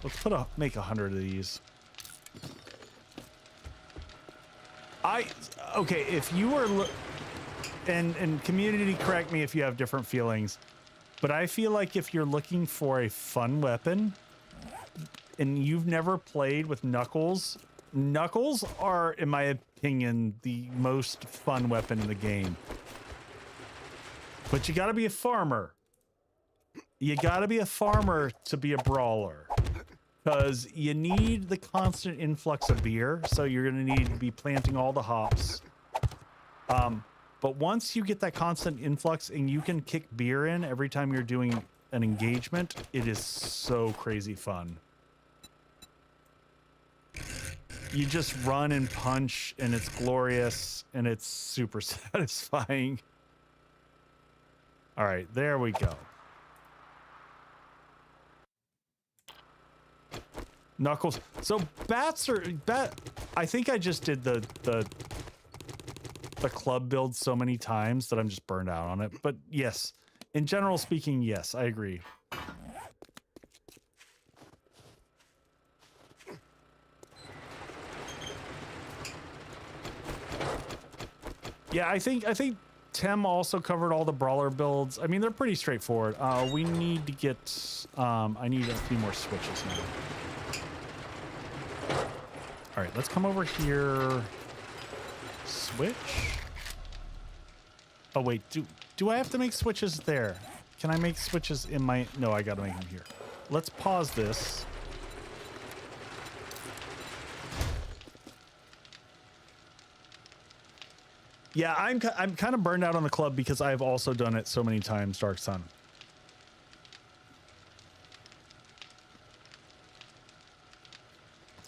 Let's make 100 of these. Okay, if you were and community, correct me if you have different feelings, but I feel like if you're looking for a fun weapon and you've never played with Knuckles, Knuckles are, in my opinion, the most fun weapon in the game. But you gotta be a farmer. You gotta be a farmer to be a brawler. Because you need the constant influx of beer, so you're gonna need to be planting all the hops. But once you get that constant influx and you can kick beer in every time you're doing an engagement, it is so crazy fun. You just run and punch, and it's glorious, and it's super satisfying. All right, there we go. Knuckles. So bats are I think I just did the club build so many times that I'm just burned out on it. But yes, in general speaking, yes, I agree. Yeah, I think Tem also covered all the brawler builds. I mean, they're pretty straightforward. We need to get I need a few more switches now. All right, let's come over here. Switch. Oh wait, do I have to make switches there? Can I make switches in my? No, I gotta make them here. Let's pause this. Yeah, I'm kind of burned out on the club because I've also done it so many times, Dark Sun.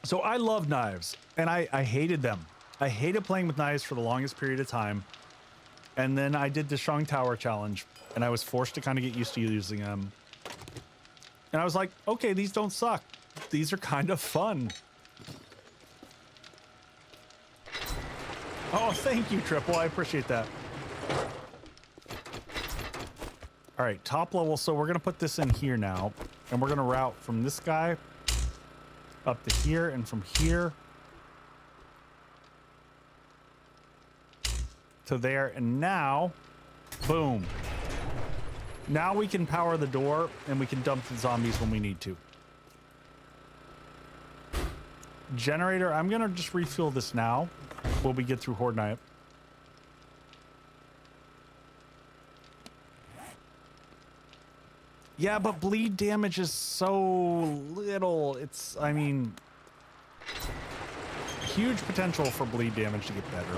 So I love knives, and I hated them. I hated playing with knives for the longest period of time. And then I did the Strong Tower challenge, and I was forced to kind of get used to using them. And I was like, okay, these don't suck. These are kind of fun. Oh, thank you, Triple. I appreciate that. All right, top level. So we're going to put this in here now, and we're going to route from this guy up to here, and from here to there. And now, boom. Now we can power the door, and we can dump the zombies when we need to. Generator, I'm going to just refuel this now when we get through Horde Night. Yeah, but bleed damage is so little. It's, I mean, huge potential for bleed damage to get better.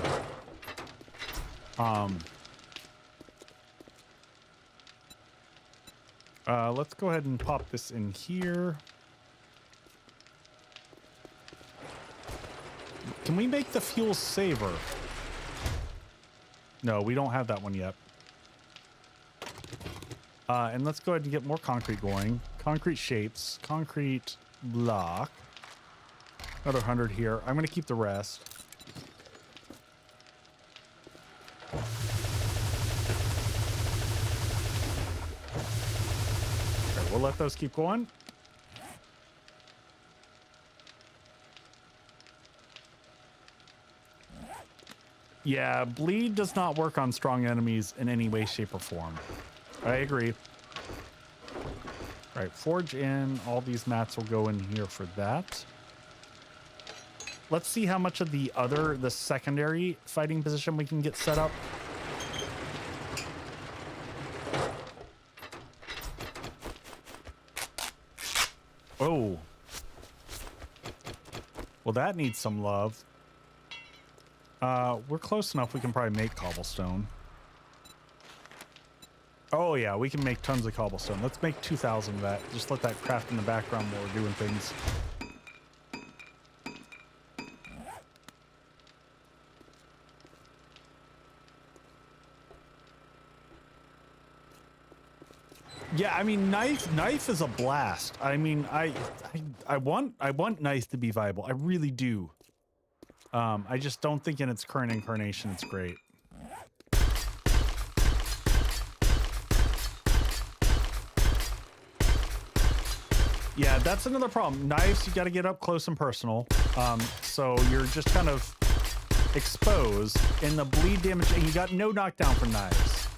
Let's go ahead and pop this in here. Can we make the fuel saver? No, we don't have that one yet. And let's go ahead and get more concrete going. Concrete shapes, concrete block. Another 100 here. I'm going to keep the rest. Okay, we'll let those keep going. Yeah, bleed does not work on strong enemies in any way, shape, or form. I agree. All right, forge in. All these mats will go in here for that. Let's see how much of the secondary fighting position we can get set up. Oh. Well, that needs some love. We're close enough. We can probably make cobblestone. Oh yeah, we can make tons of cobblestone. Let's make 2,000 of that. Just let that craft in the background while we're doing things. Yeah, I mean, knife is a blast. I mean, I want knife to be viable. I really do. I just don't think in its current incarnation it's great. Yeah, that's another problem. Knives, you got to get up close and personal. So you're just kind of exposed in the bleed damage, and you got no knockdown for knives.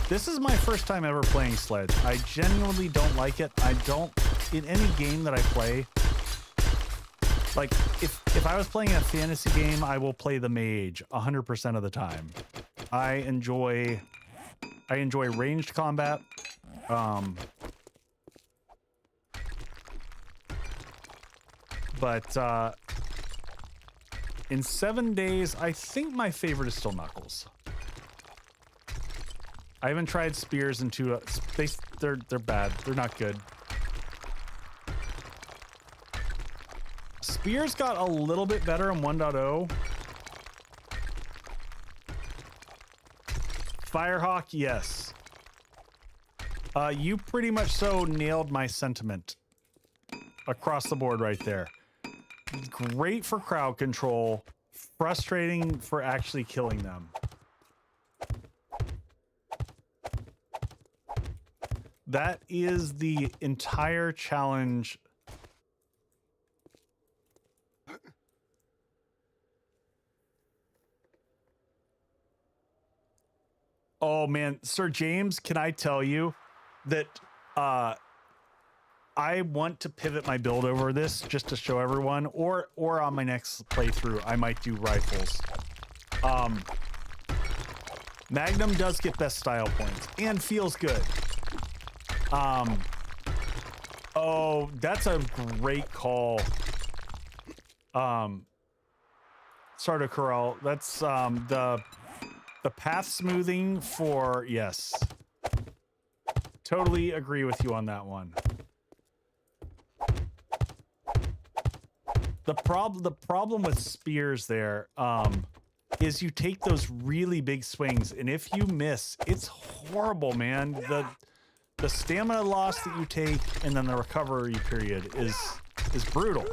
This is my first time ever playing Sledge. I genuinely don't like it. I don't, in any game that I play, like if I was playing a fantasy game, I will play the mage 100% of the time. I enjoy ranged combat. But in 7 days, I think my favorite is still Knuckles. I haven't tried spears into they're bad. They're not good. Spears got a little bit better in 1.0. Firehawk, yes. You pretty much so nailed my sentiment across the board right there. Great for crowd control, frustrating for actually killing them. That is the entire challenge. Oh man, Sir James, can I tell you that I want to pivot my build over this just to show everyone, or on my next playthrough, I might do rifles. Magnum does get best style points and feels good. Oh, that's a great call. Sardo Corral, that's the path smoothing for, yes. Totally agree with you on that one. The problem with spears there is you take those really big swings, and if you miss, it's horrible, man. The stamina loss that you take and then the recovery period is brutal.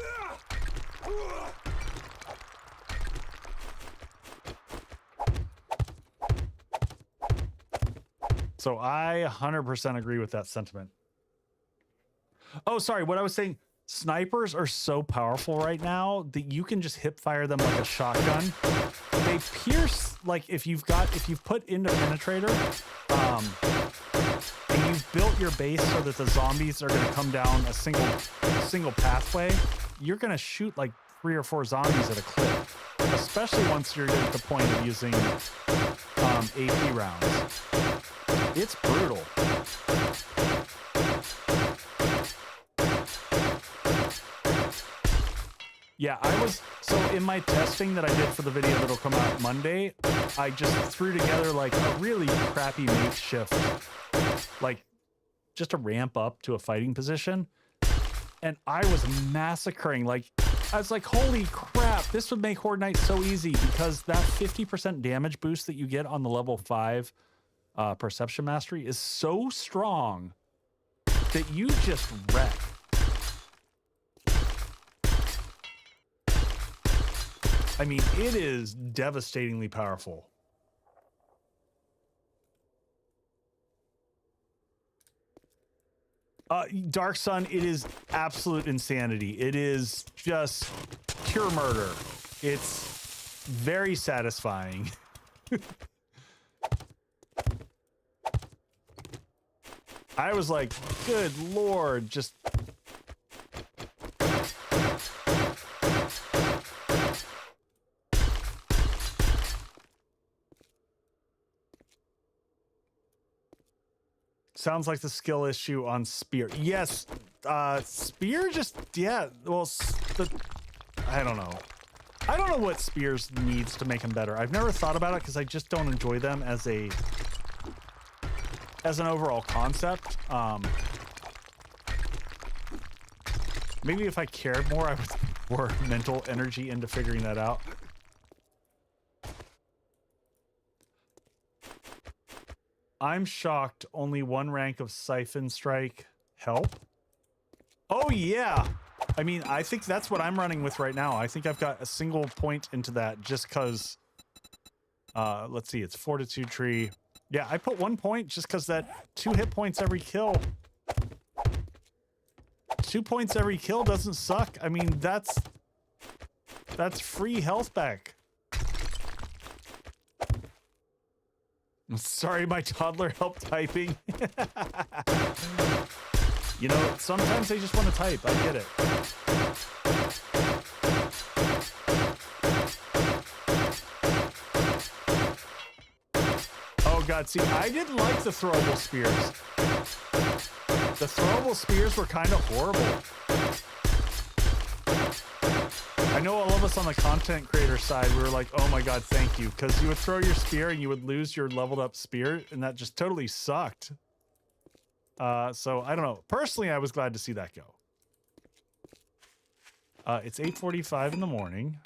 So I 100% agree with that sentiment. Oh, sorry. What I was saying, snipers are so powerful right now that you can just hip fire them like a shotgun. They pierce, like if you've put into penetrator, and you've built your base so that the zombies are going to come down a single pathway, you're going to shoot like 3 or 4 zombies at a clip, especially once you're at the point of using AP rounds. It's brutal. Yeah, so in my testing that I did for the video that'll come out Monday, I just threw together like a really crappy makeshift, like just to ramp up to a fighting position. And I was massacring, like, I was like, holy crap, this would make Horde Night so easy, because that 50% damage boost that you get on the level 5 Perception Mastery is so strong that you just wreck. I mean, it is devastatingly powerful. Dark Sun, it is absolute insanity. It is just pure murder. It's very satisfying. I was like, good Lord, just... Sounds like the skill issue on Spear. Yes, Spear just, yeah, well, I don't know. I don't know what Spears needs to make them better. I've never thought about it because I just don't enjoy them as a as an overall concept. Maybe if I cared more, I would put more mental energy into figuring that out. I'm shocked only one rank of Siphon Strike help. Oh yeah! I mean, I think that's what I'm running with right now. I think I've got a single point into that just because... let's see, it's Fortitude Tree. Yeah, I put 1 point just because that 2 hit points every kill. 2 points every kill doesn't suck. I mean, that's free health back. I'm sorry, my toddler helped typing. You know, sometimes they just want to type. I get it. Oh god, see, I didn't like the throwable spears. The throwable spears were kind of horrible. I know all of us on the content creator side, we were like, oh my god, thank you. Because you would throw your spear and you would lose your leveled up spear, and that just totally sucked. So, I don't know. Personally, I was glad to see that go. It's 8:45 in the morning.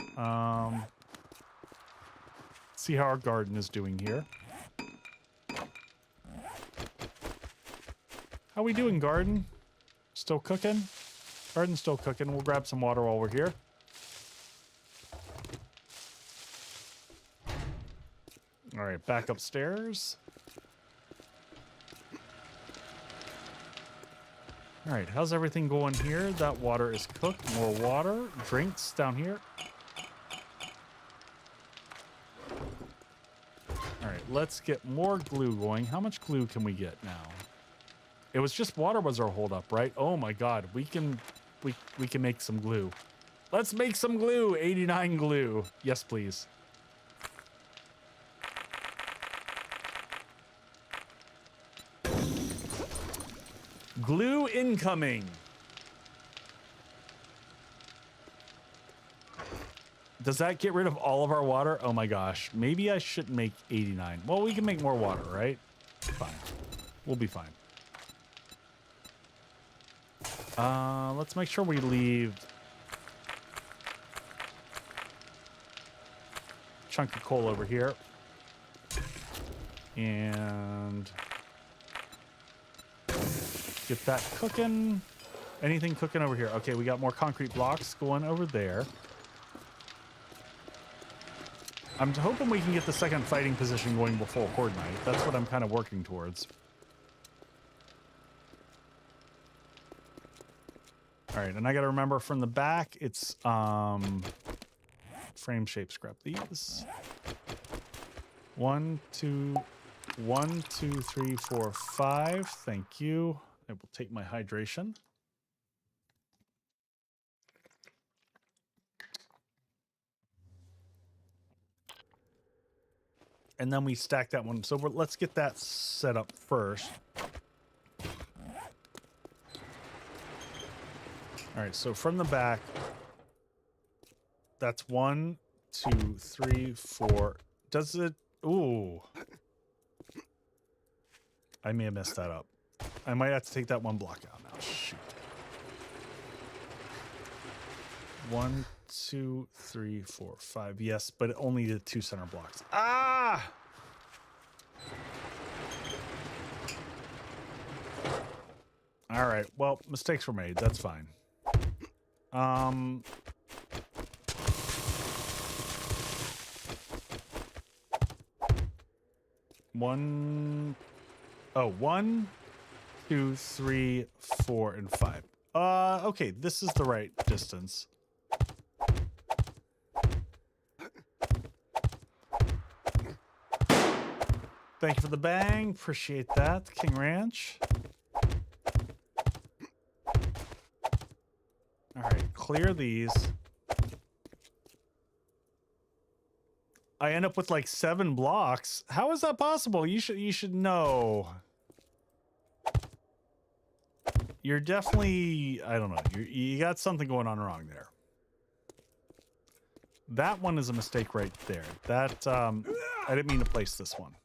See how our garden is doing here. How we doing, garden? Still cooking? Garden's still cooking. We'll grab some water while we're here. All right, back upstairs. All right, how's everything going here? That water is cooked. More water. Drinks down here. All right, let's get more glue going. How much glue can we get now? It was just water was our holdup, right? Oh my god, we can make some glue. Let's make some glue. 89 glue. Yes, please. Glue incoming. Does that get rid of all of our water? Oh my gosh. Maybe I shouldn't make 89. Well, we can make more water, right? Fine. We'll be fine. Let's make sure we leave a chunk of coal over here. And get that cooking. Anything cooking over here? Okay, we got more concrete blocks going over there. I'm hoping we can get the second fighting position going before Horde night. That's what I'm kind of working towards. All right, and I got to remember from the back, it's frame shapes. Grab these. 1, 2, 1, 2, 3, 4, 5. Thank you. I will take my hydration. And then we stack that one. So let's get that set up first. All right, so from the back, that's 1, 2, 3, 4. Does it? Ooh. I may have messed that up. I might have to take that one block out now. Shoot. 1, 2, 3, 4, 5. Yes, but only the 2 center blocks. Ah! All right. Well, mistakes were made. That's fine. One, 1, 2, 3, 4, and 5. Okay, this is the right distance. Thank you for the bang. Appreciate that, King Ranch. All right, clear these. I end up with like 7 blocks. How is that possible? You should know. You're definitely, I don't know. You got something going on wrong there. That one is a mistake right there. That I didn't mean to place this one.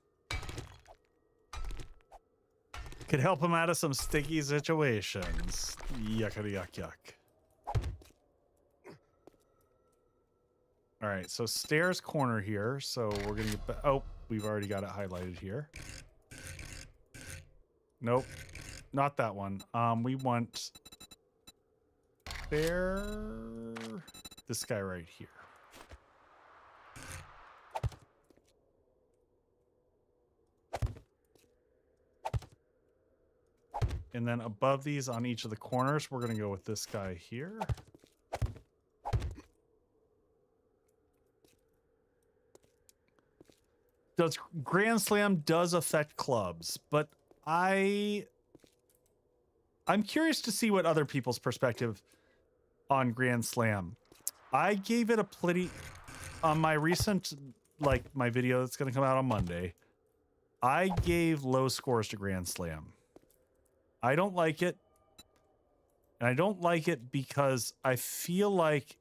Could help him out of some sticky situations. Yuckity yuck yuck. All right, so stairs corner here. So we're gonna get back. Oh, we've already got it highlighted here. Nope, not that one. We want there. This guy right here. And then above these on each of the corners, we're going to go with this guy here. Grand Slam does affect clubs, but I'm curious to see what other people's perspective on Grand Slam. I gave it a pretty, on my recent, like my video that's going to come out on Monday, I gave low scores to Grand Slam. I don't like it. And I don't like it because I feel like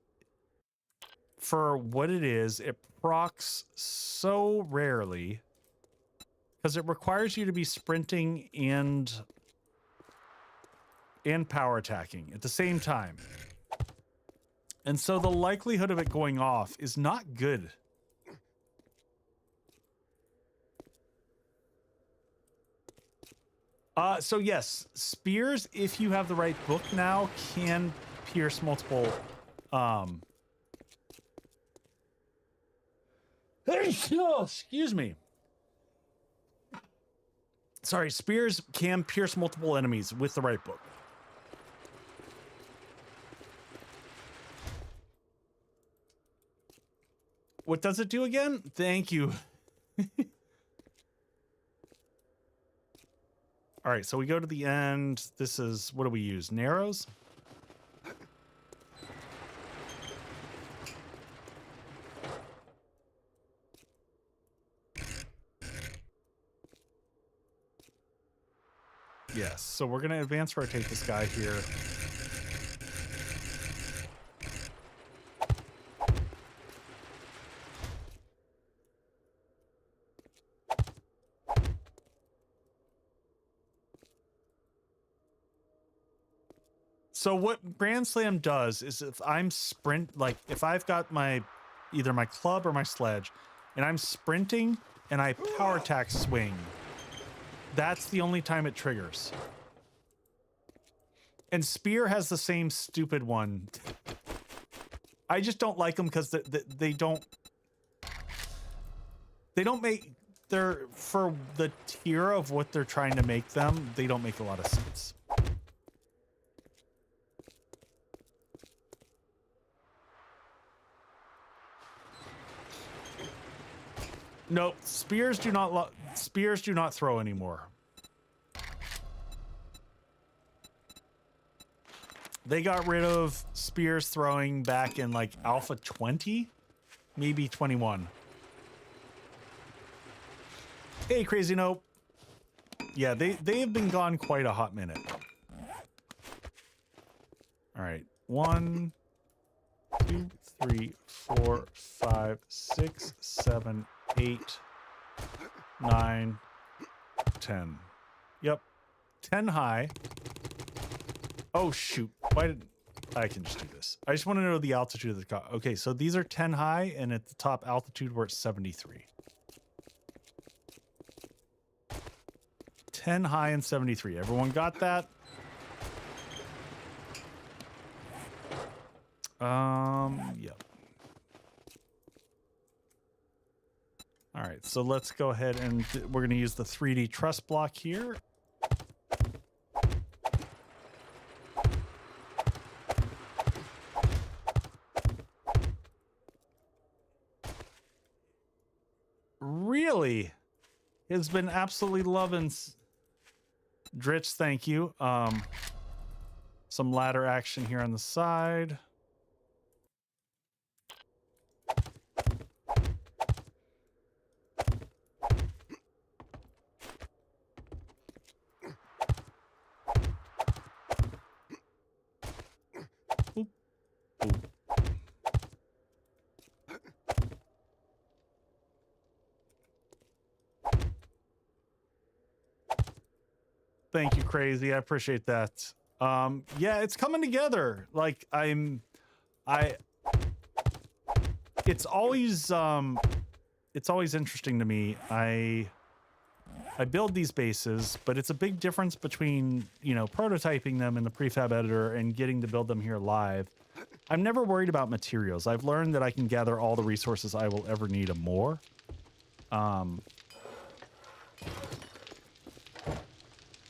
for what it is, it procs so rarely because it requires you to be sprinting and power attacking at the same time. And so the likelihood of it going off is not good. So yes, spears, if you have the right book now, can pierce multiple, excuse me. Sorry, spears can pierce multiple enemies with the right book. What does it do again? Thank you. All right, so we go to the end. This is, what do we use? Narrows? Yes, so we're going to advance rotate this guy here. So what Grand Slam does is if I'm like if I've got either my club or my sledge and I'm sprinting and I power attack swing, that's the only time it triggers. And spear has the same stupid one. I just don't like them because they don't make for the tier of what they're trying to make them, they don't make a lot of sense. Nope, spears do not throw anymore. They got rid of spears throwing back in like Alpha 20, maybe 21. Hey, Crazy Nope. Yeah, they have been gone quite a hot minute. All right, 1, 2, 3, 4, 5, 6, 7, 8, 9, 10. Yep. 10 high. Oh, shoot. Why did I can just do this? I just want to know the altitude of the car. Okay, so these are 10 high, and at the top altitude, we're at 73. 10 high and 73. Everyone got that? Yep. All right, so let's go ahead and we're going to use the 3D truss block here. Really? It's been absolutely loving Dritch, thank you. Some ladder action here on the side. Thank you, Crazy. I appreciate that. Yeah, it's coming together. Like it's always interesting to me. I build these bases, but it's a big difference between, you know, prototyping them in the prefab editor and getting to build them here live. I'm never worried about materials. I've learned that I can gather all the resources I will ever need and more.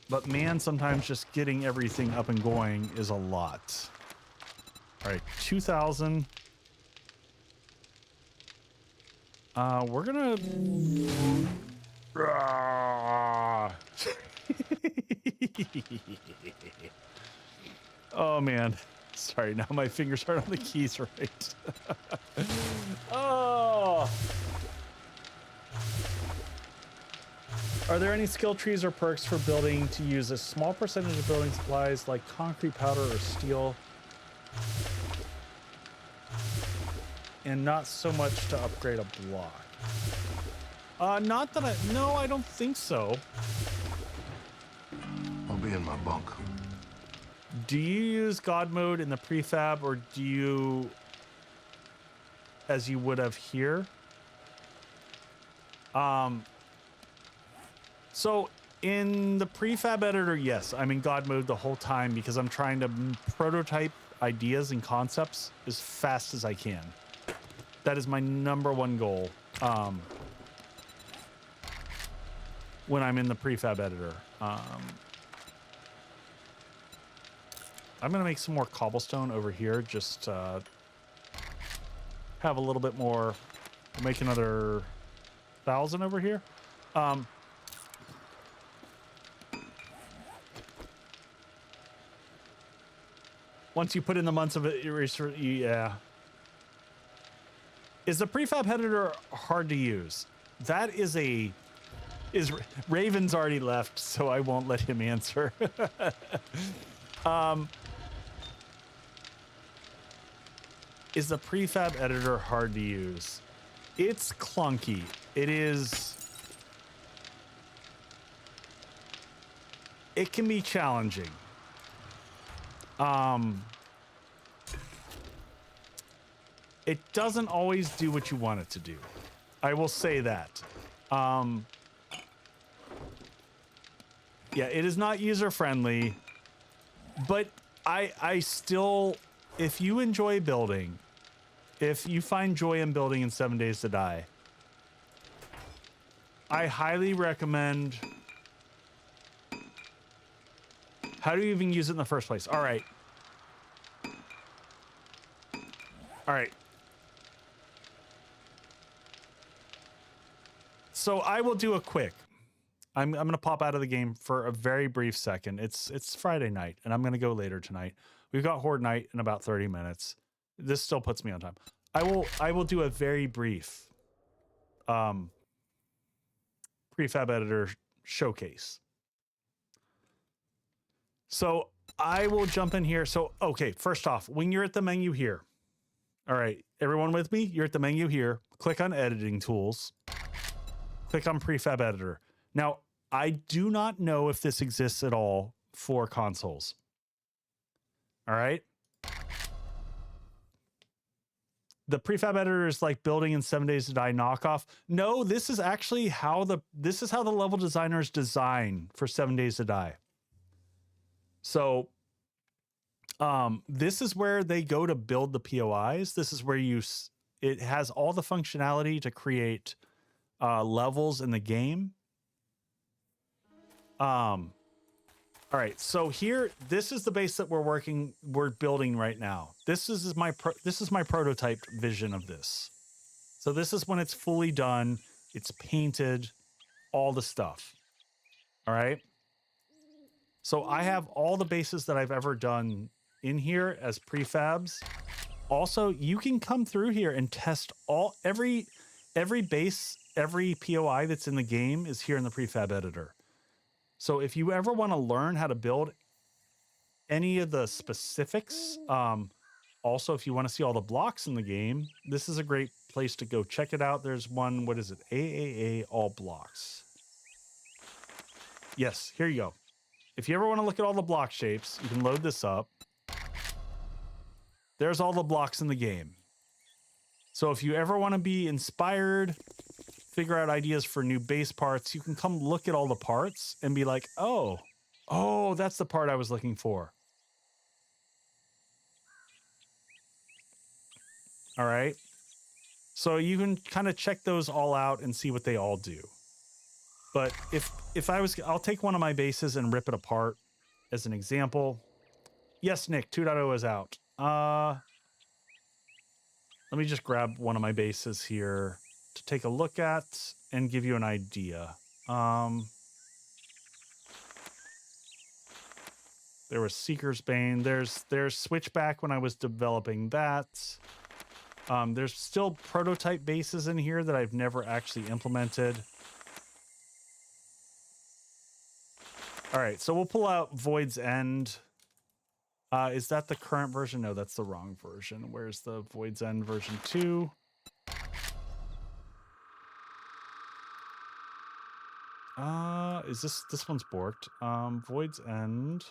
But man, sometimes just getting everything up and going is a lot. All right, 2,000. We're gonna... Oh man, sorry, now my fingers aren't on the keys right. Oh. Are there any skill trees or perks for building to use a small percentage of building supplies like concrete powder or steel, and not so much to upgrade a block? Not that no, I don't think so. I'll be in my bunk. Do you use God mode in the prefab, or do you, as you would have here? So in the prefab editor, yes, I'm in God mode the whole time because I'm trying to prototype ideas and concepts as fast as I can. That is my #1 goal. When I'm in the prefab editor. I'm gonna make some more cobblestone over here, just have a little bit more, make another 1,000 over here. Once you put in the months of it, yeah. Is the prefab editor hard to use? That is Raven's already left, so I won't let him answer. Is the prefab editor hard to use? It's clunky. It is. It can be challenging. It doesn't always do what you want it to do. I will say that. Yeah, it is not user-friendly, but I still, if you enjoy building, if you find joy in building in 7 Days to Die, I highly recommend. How do you even use it in the first place? All right. All right. So I will do a quick. I'm going to pop out of the game for a very brief second. It's Friday night, and I'm going to go later tonight. We've got Horde night in about 30 minutes. This still puts me on time. I will do a very brief prefab editor showcase. So I will jump in here. So, okay, first off, when you're at the menu here, all right, everyone with me? You're at the menu here. Click on editing tools. Click on prefab editor. Now, I do not know if this exists at all for consoles. All right. The prefab editor is like building in 7 Days to Die knockoff. No, this is actually how the level designers design for 7 Days to Die. So this is where they go to build the POIs. This is where it has all the functionality to create levels in the game. All right, so here, this is the base that we're building right now. This is my prototype vision of this. So this is when it's fully done, it's painted, all the stuff. All right. So I have all the bases that I've ever done in here as prefabs. Also, you can come through here and test every base, every POI that's in the game is here in the prefab editor. So if you ever want to learn how to build any of the specifics, also if you want to see all the blocks in the game, this is a great place to go check it out. There's one, what is it? AAA all blocks. Yes, here you go. if you ever want to look at all the block shapes, you can load this up. There's all the blocks in the game. So if you ever want to be inspired, figure out ideas for new base parts, you can come look at all the parts and be like, oh, that's the part I was looking for. All right. So you can kind of check those all out and see what they all do. But if I'll take one of my bases and rip it apart as an example. Yes, Nick, 2.0 is out. Let me just grab one of my bases here to take a look at and give you an idea. There was Seeker's Bane. There's Switchback when I was developing that. There's still prototype bases in here that I've never actually implemented. All right, so we'll pull out Void's End. Is that the current version? No, that's the wrong version. Where's the Void's End version 2? Is this one's borked? Void's End.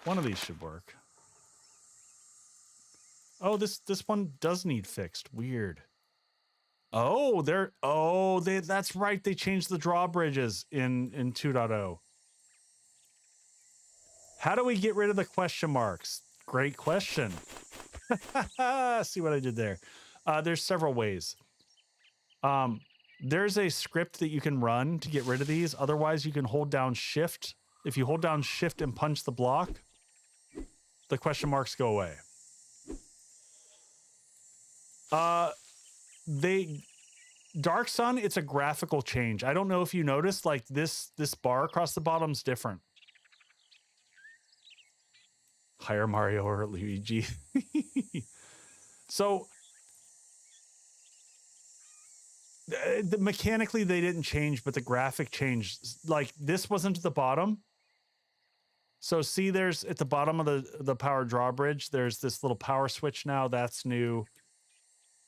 One of these should work. Oh, this one does need fixed. Weird. Oh, that's right. They changed the drawbridges in 2.0. How do we get rid of the question marks? Great question. See what I did there? There's several ways. There's a script that you can run to get rid of these. Otherwise, you can hold down Shift. If you hold down Shift and punch the block, the question marks go away. Dark Sun, it's a graphical change. I don't know if you noticed, like this bar across the bottom's different. Hire Mario or Luigi. So mechanically they didn't change, but the graphic changed. Like this wasn't at the bottom. So see, there's at the bottom of the power drawbridge, there's this little power switch now. That's new.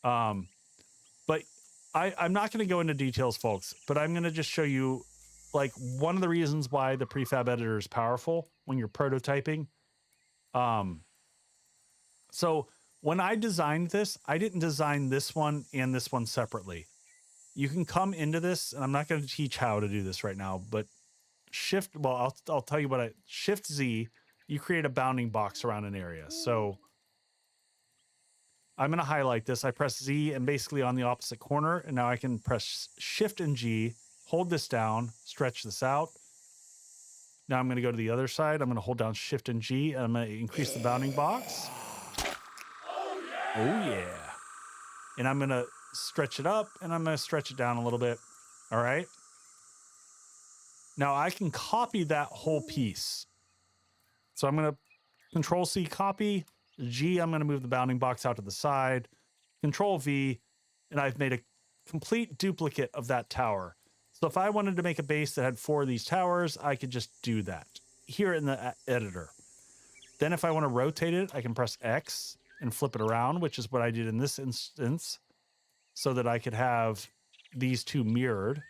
But I'm not going to go into details, folks, but I'm going to just show you like one of the reasons why the prefab editor is powerful when you're prototyping. So when I designed this, I didn't design this one and this one separately. You can come into this, and I'm not going to teach how to do this right now, but I'll tell you what Shift Z, you create a bounding box around an area. So I'm going to highlight this. I press Z and basically on the opposite corner, and now I can press Shift and G, hold this down, stretch this out. Now I'm going to go to the other side. I'm going to hold down Shift and G, and I'm going to increase the bounding box. Oh yeah. And I'm going to stretch it up, and I'm going to stretch it down a little bit. All right. Now I can copy that whole piece. So I'm going to Control C, copy. G, I'm going to move the bounding box out to the side. Control V, and I've made a complete duplicate of that tower. So if I wanted to make a base that had 4 of these towers, I could just do that here in the editor. Then if I want to rotate it, I can press X and flip it around, which is what I did in this instance, so that I could have these two mirrored.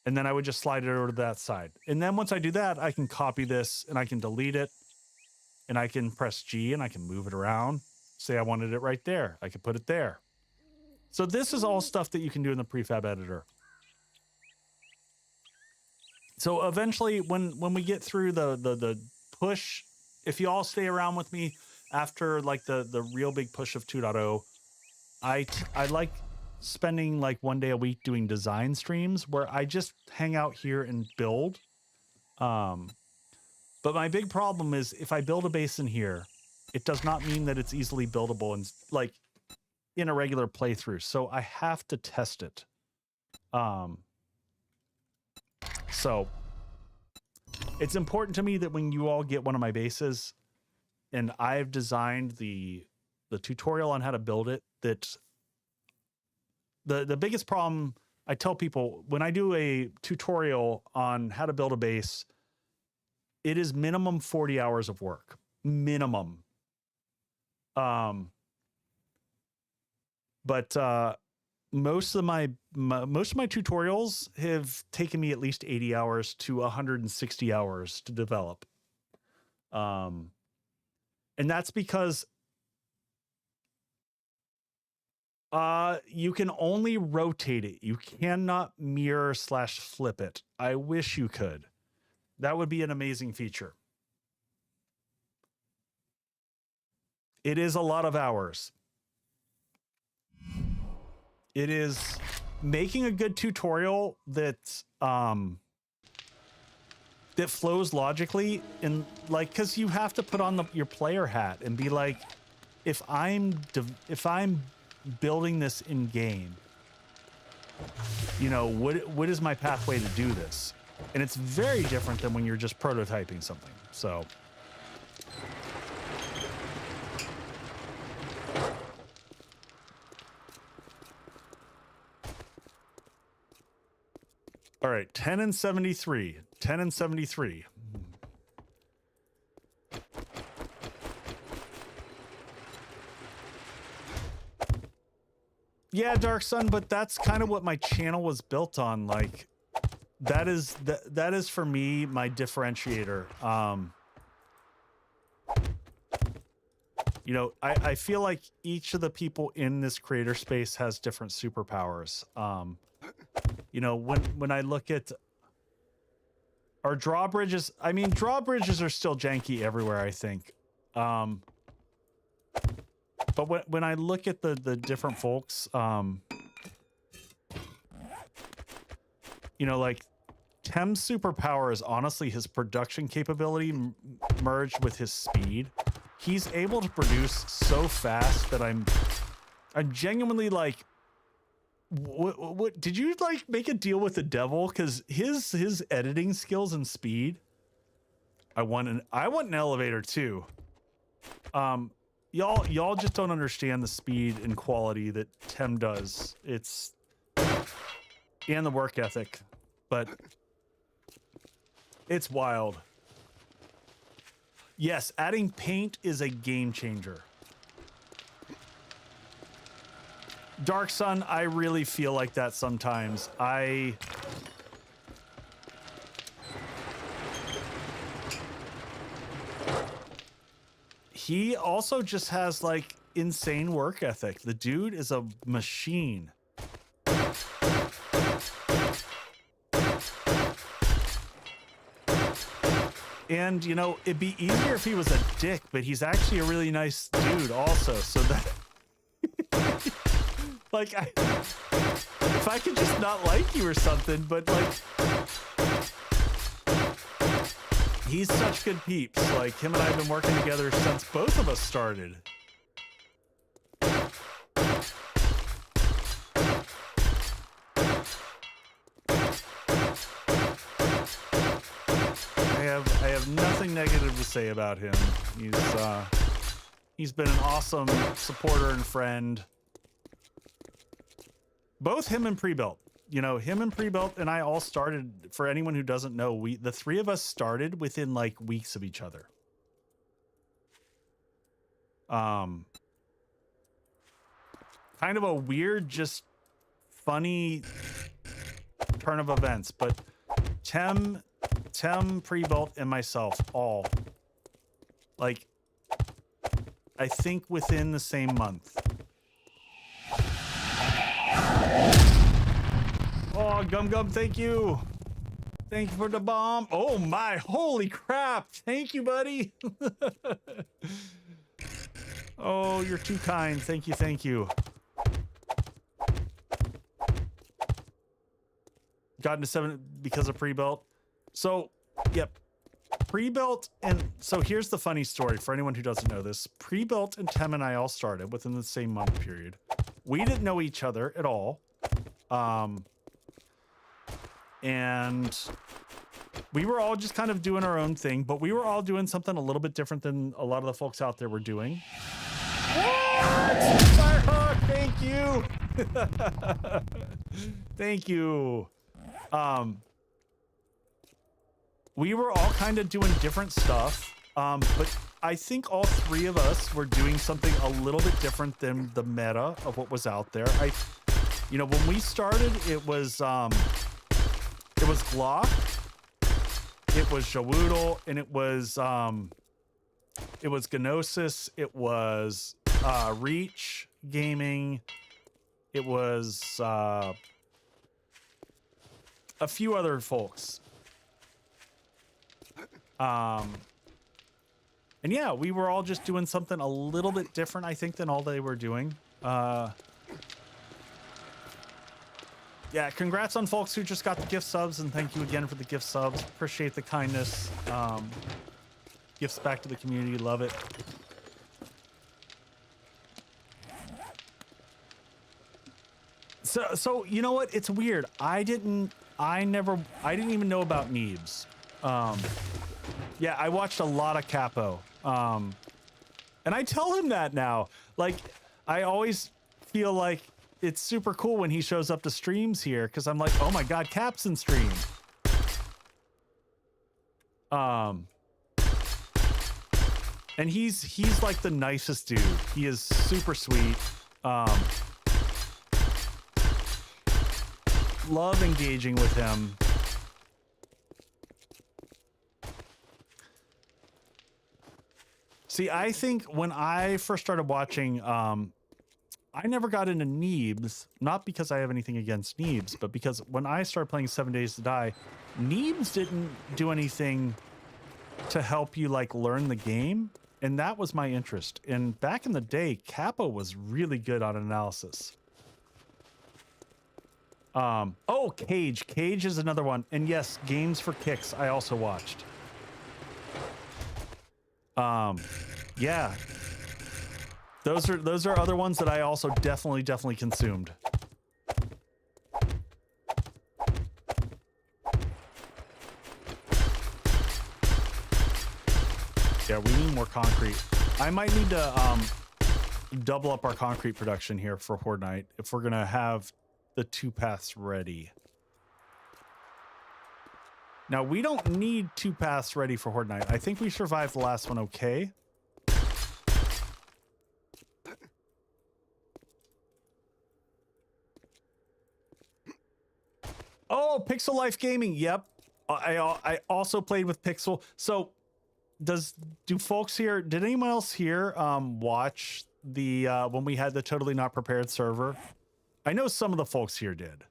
And then I would just slide it over to that side. And then once I do that, I can copy this and I can delete it. And I can press G and I can move it around. Say I wanted it right there. I could put it there. So this is all stuff that you can do in the prefab editor. So eventually when we get through the push, if you all stay around with me after like the real big push of 2.0, I like spending like one day a week doing design streams where I just hang out here and build. But my big problem is if I build a base in here, it does not mean that it's easily buildable and like in a regular playthrough. So I have to test it. So it's important to me that when you all get one of my bases and I've designed the tutorial on how to build it, that the biggest problem I tell people when I do a tutorial on how to build a base, it is minimum 40 hours of work, minimum. But most of my tutorials have taken me at least 80 hours to 160 hours to develop. And that's because you can only rotate it. You cannot mirror/flip it. I wish you could. That would be an amazing feature. It is a lot of hours. It is making a good tutorial that that flows logically, and like, because you have to put on your player hat and be like, if I'm building this in game, you know, what is my pathway to do this? And it's very different than when you're just prototyping something. So all right, 10 and 73. 10 and 73. Yeah, Dark Sun, but that's kind of what my channel was built on. Like, that is for me my differentiator. You know, I feel like each of the people in this creator space has different superpowers. You know, when I look at our drawbridges, I mean, drawbridges are still janky everywhere, I think. But when I look at the different folks, you know, like Tem's superpower is honestly his production capability merged with his speed. He's able to produce so fast that I'm genuinely like, what did you like make a deal with the devil? Because his editing skills and speed. I want an elevator too. Y'all just don't understand the speed and quality that Tem does. It's and the work ethic, but it's wild. Yes, adding paint is a game changer. Dark Sun, I really feel like that sometimes. He also just has like insane work ethic. The dude is a machine. And, you know, it'd be easier if he was a dick, but he's actually a really nice dude also. So that, like, if I could just not like you or something, but like, he's such good peeps. Like, him and I have been working together since both of us started. I have nothing negative to say about him. He's been an awesome supporter and friend. Both him and Prebuilt. You know, him and Prebuilt and I all started, for anyone who doesn't know, the three of us started within like weeks of each other. Kind of a weird, just funny turn of events, but Tem, Prebuilt, and myself all, like, I think within the same month. Oh, Gum, thank you. Thank you for the bomb. Oh my, holy crap. Thank you, buddy. Oh, you're too kind. Thank you. Gotten to 7 because of Prebuilt. So, yep. Prebuilt, and so here's the funny story for anyone who doesn't know this. Prebuilt and Tem and I all started within the same month period. We didn't know each other at all. And we were all just kind of doing our own thing, but we were all doing something a little bit different than a lot of the folks out there were doing. Firehawk, thank you. Thank you. We were all kind of doing different stuff, but I think all three of us were doing something a little bit different than the meta of what was out there. You know, when we started, it was Glock, it was Shawoodle, and it was Gnosis, it was Reach Gaming, it was a few other folks. And yeah, we were all just doing something a little bit different, I think, than all they were doing. Yeah, congrats on folks who just got the gift subs, and thank you again for the gift subs. Appreciate the kindness. Gifts back to the community, love it. So you know what? It's weird. I didn't even know about Neebs. Yeah, I watched a lot of Capo. And I tell him that now. Like, I always feel like it's super cool when he shows up to streams here, because I'm like, oh my god, Cap's in stream. And he's like the nicest dude. He is super sweet. Love engaging with him. See, I think when I first started watching, I never got into Neebs, not because I have anything against Neebs, but because when I started playing 7 Days to Die, Neebs didn't do anything to help you like learn the game, and that was my interest. And back in the day, Capo was really good on analysis. Oh, Cage is another one. And yes, Games for Kicks I also watched. Yeah, those are other ones that I also definitely consumed. Yeah, we need more concrete. I might need to double up our concrete production here for Horde Night if we're gonna have the 2 paths ready. Now, we don't need 2 paths ready for Horde Night. I think we survived the last one okay. Oh, Pixel Life Gaming. Yep. I also played with Pixel. So do folks here, did anyone else here watch the when we had the Totally Not Prepared server? I know some of the folks here did.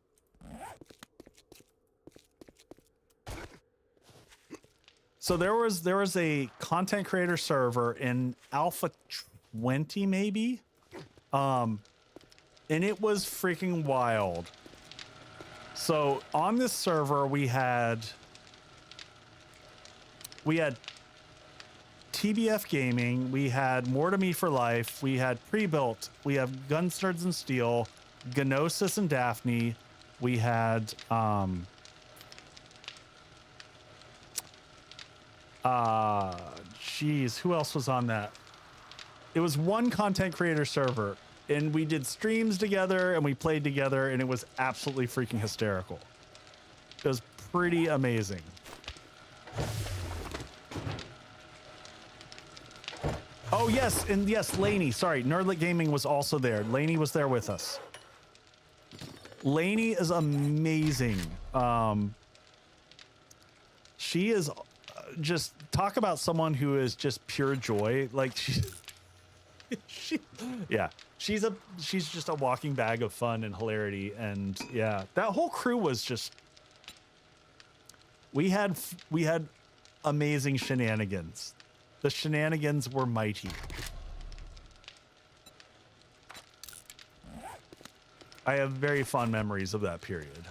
So there was a content creator server in Alpha 20 maybe, and it was freaking wild. So on this server we had TBF Gaming, we had More to Me for Life, we had Pre-Built, we have Guns, Nerds, and Steel, Gnosis and Daphne, we had geez, who else was on that? It was one content creator server, and we did streams together and we played together, and it was absolutely freaking hysterical. It was pretty amazing. Oh yes, and yes, Lainey, sorry, Nerdlit Gaming was also there. Lainey was there with us. Lainey is amazing. She is just, talk about someone who is just pure joy. Like yeah, she's just a walking bag of fun and hilarity. And yeah, that whole crew was just, we had amazing shenanigans. The shenanigans were mighty. I have very fond memories of that period.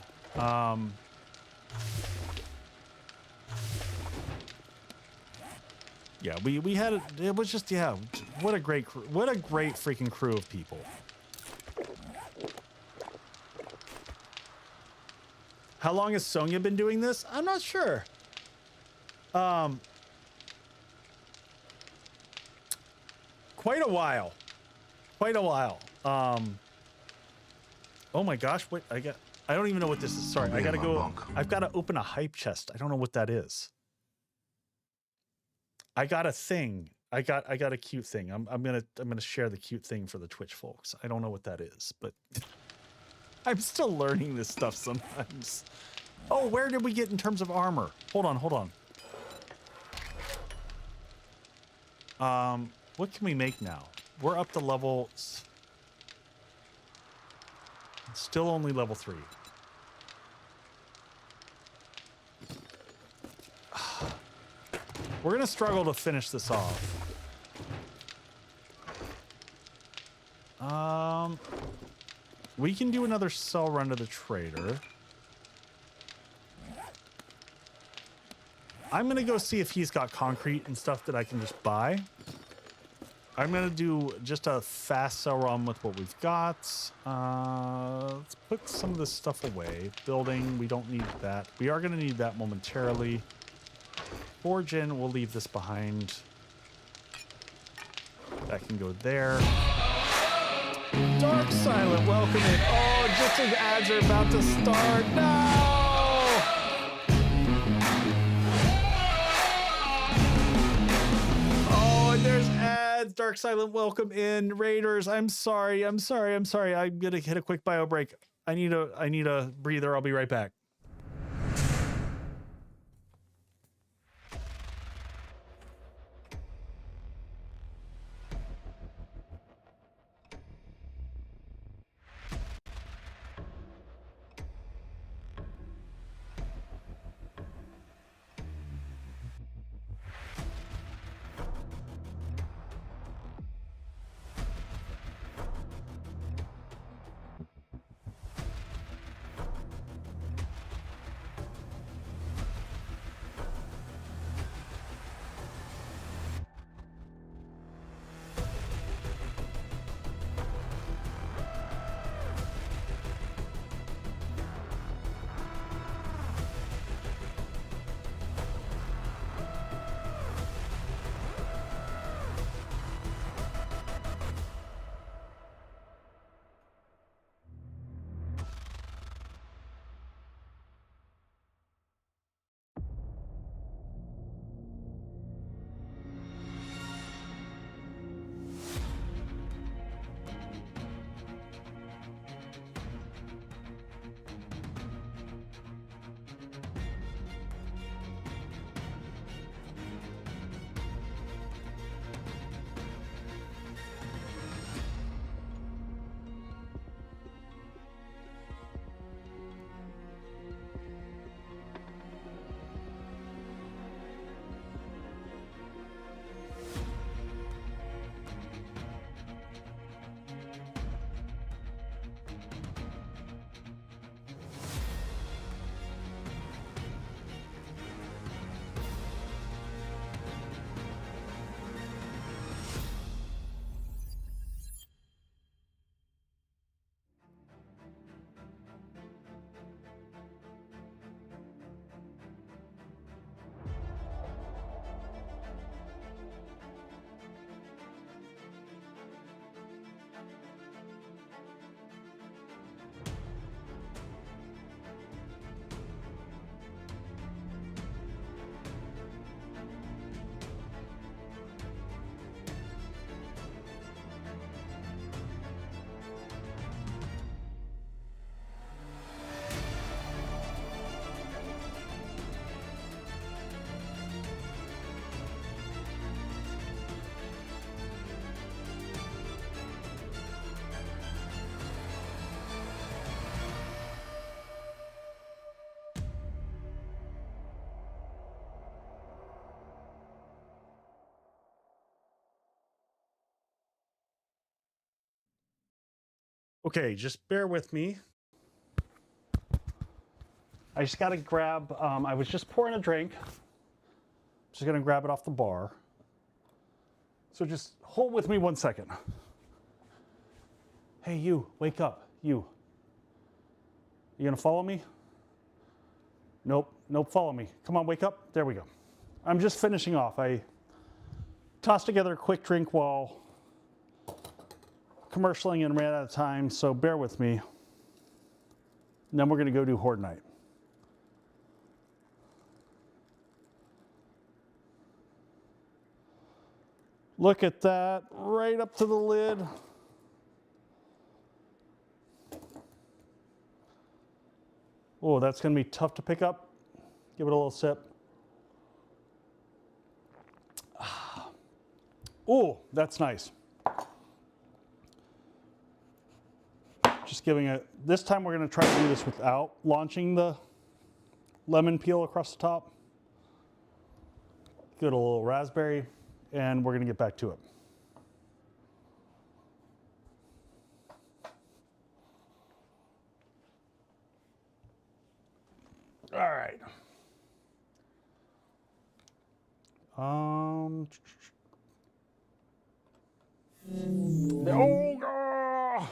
Yeah, we had it was just, yeah, what a great freaking crew of people. How long has Sonya been doing this? I'm not sure. Quite a while. Oh my gosh, wait, I don't even know what this is. Sorry, I gotta go. I've got to open a hype chest. I don't know what that is. I got a thing. I got a cute thing. I'm gonna share the cute thing for the Twitch folks. I don't know what that is, but I'm still learning this stuff sometimes. Oh, where did we get in terms of armor? Hold on, hold on. What can we make now? We're up to level... Still only level 3. We're gonna struggle to finish this off. We can do another sell run to the trader. I'm gonna go see if he's got concrete and stuff that I can just buy. I'm gonna do just a fast sell run with what we've got. Let's put some of this stuff away. Building, we don't need that. We are gonna need that momentarily. Forging, we'll leave this behind. That can go there. Dark Silent, welcome in. Oh, just as ads are about to start. No! Oh, and there's ads. Dark Silent, welcome in. Raiders, I'm sorry. I'm gonna hit a quick bio break. I need a breather. I'll be right back. Okay, just bear with me. I just got to grab, I was just pouring a drink. Just going to grab it off the bar. So just hold with me 1 second. Hey, you, wake up, you. You going to follow me? Nope, follow me. Come on, wake up. There we go. I'm just finishing off. I tossed together a quick drink while commercialing and ran out of time, so bear with me. And then we're going to go do Horde Night. Look at that, right up to the lid. Oh, that's going to be tough to pick up. Give it a little sip. Oh, that's nice. Just giving it, this time we're going to try to do this without launching the lemon peel across the top. Give it a little raspberry, and we're going to get back to it. All right. Oh, God.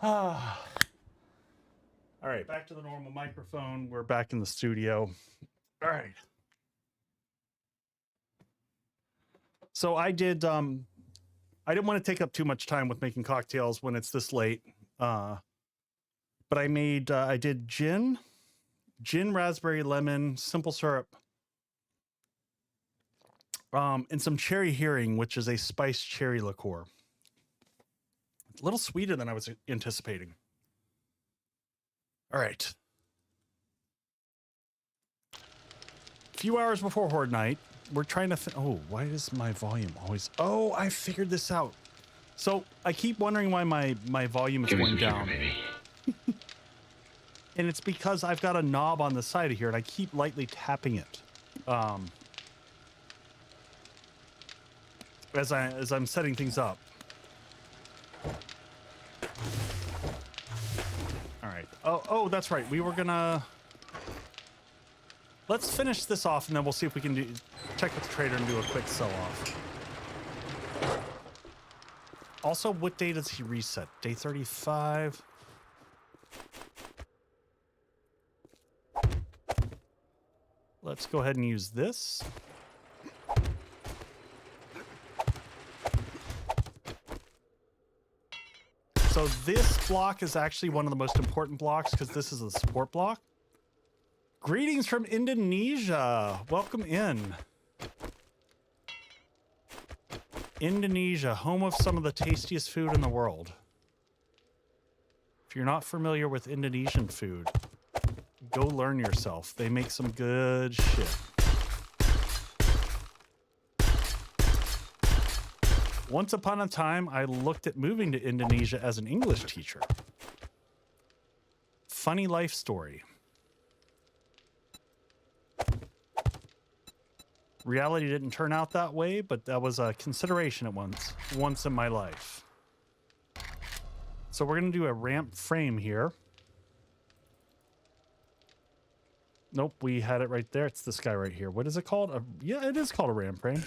All right, back to the normal microphone. We're back in the studio. All right. So I did, I didn't want to take up too much time with making cocktails when it's this late. But I made, I did gin, raspberry, lemon, simple syrup, and some cherry hearing, which is a spiced cherry liqueur. It's a little sweeter than I was anticipating. All right. A few hours before Horde night, we're trying to, oh, why is my volume always, oh, I figured this out. So I keep wondering why my volume is going down. And it's because I've got a knob on the side of here and I keep lightly tapping it. As I'm setting things up. All right. Oh, that's right. We were gonna, let's finish this off and then we'll see if we can check with the trader and do a quick sell off. Also, what day does he reset? Day 35. Let's go ahead and use this. So this block is actually one of the most important blocks because this is a support block. Greetings from Indonesia. Welcome in. Indonesia, home of some of the tastiest food in the world. If you're not familiar with Indonesian food, go learn yourself. They make some good shit. Once upon a time, I looked at moving to Indonesia as an English teacher. Funny life story. Reality didn't turn out that way, but that was a consideration at once in my life. So we're going to do a ramp frame here. Nope, we had it right there. It's this guy right here. What is it called? Yeah, it is called a ramp frame.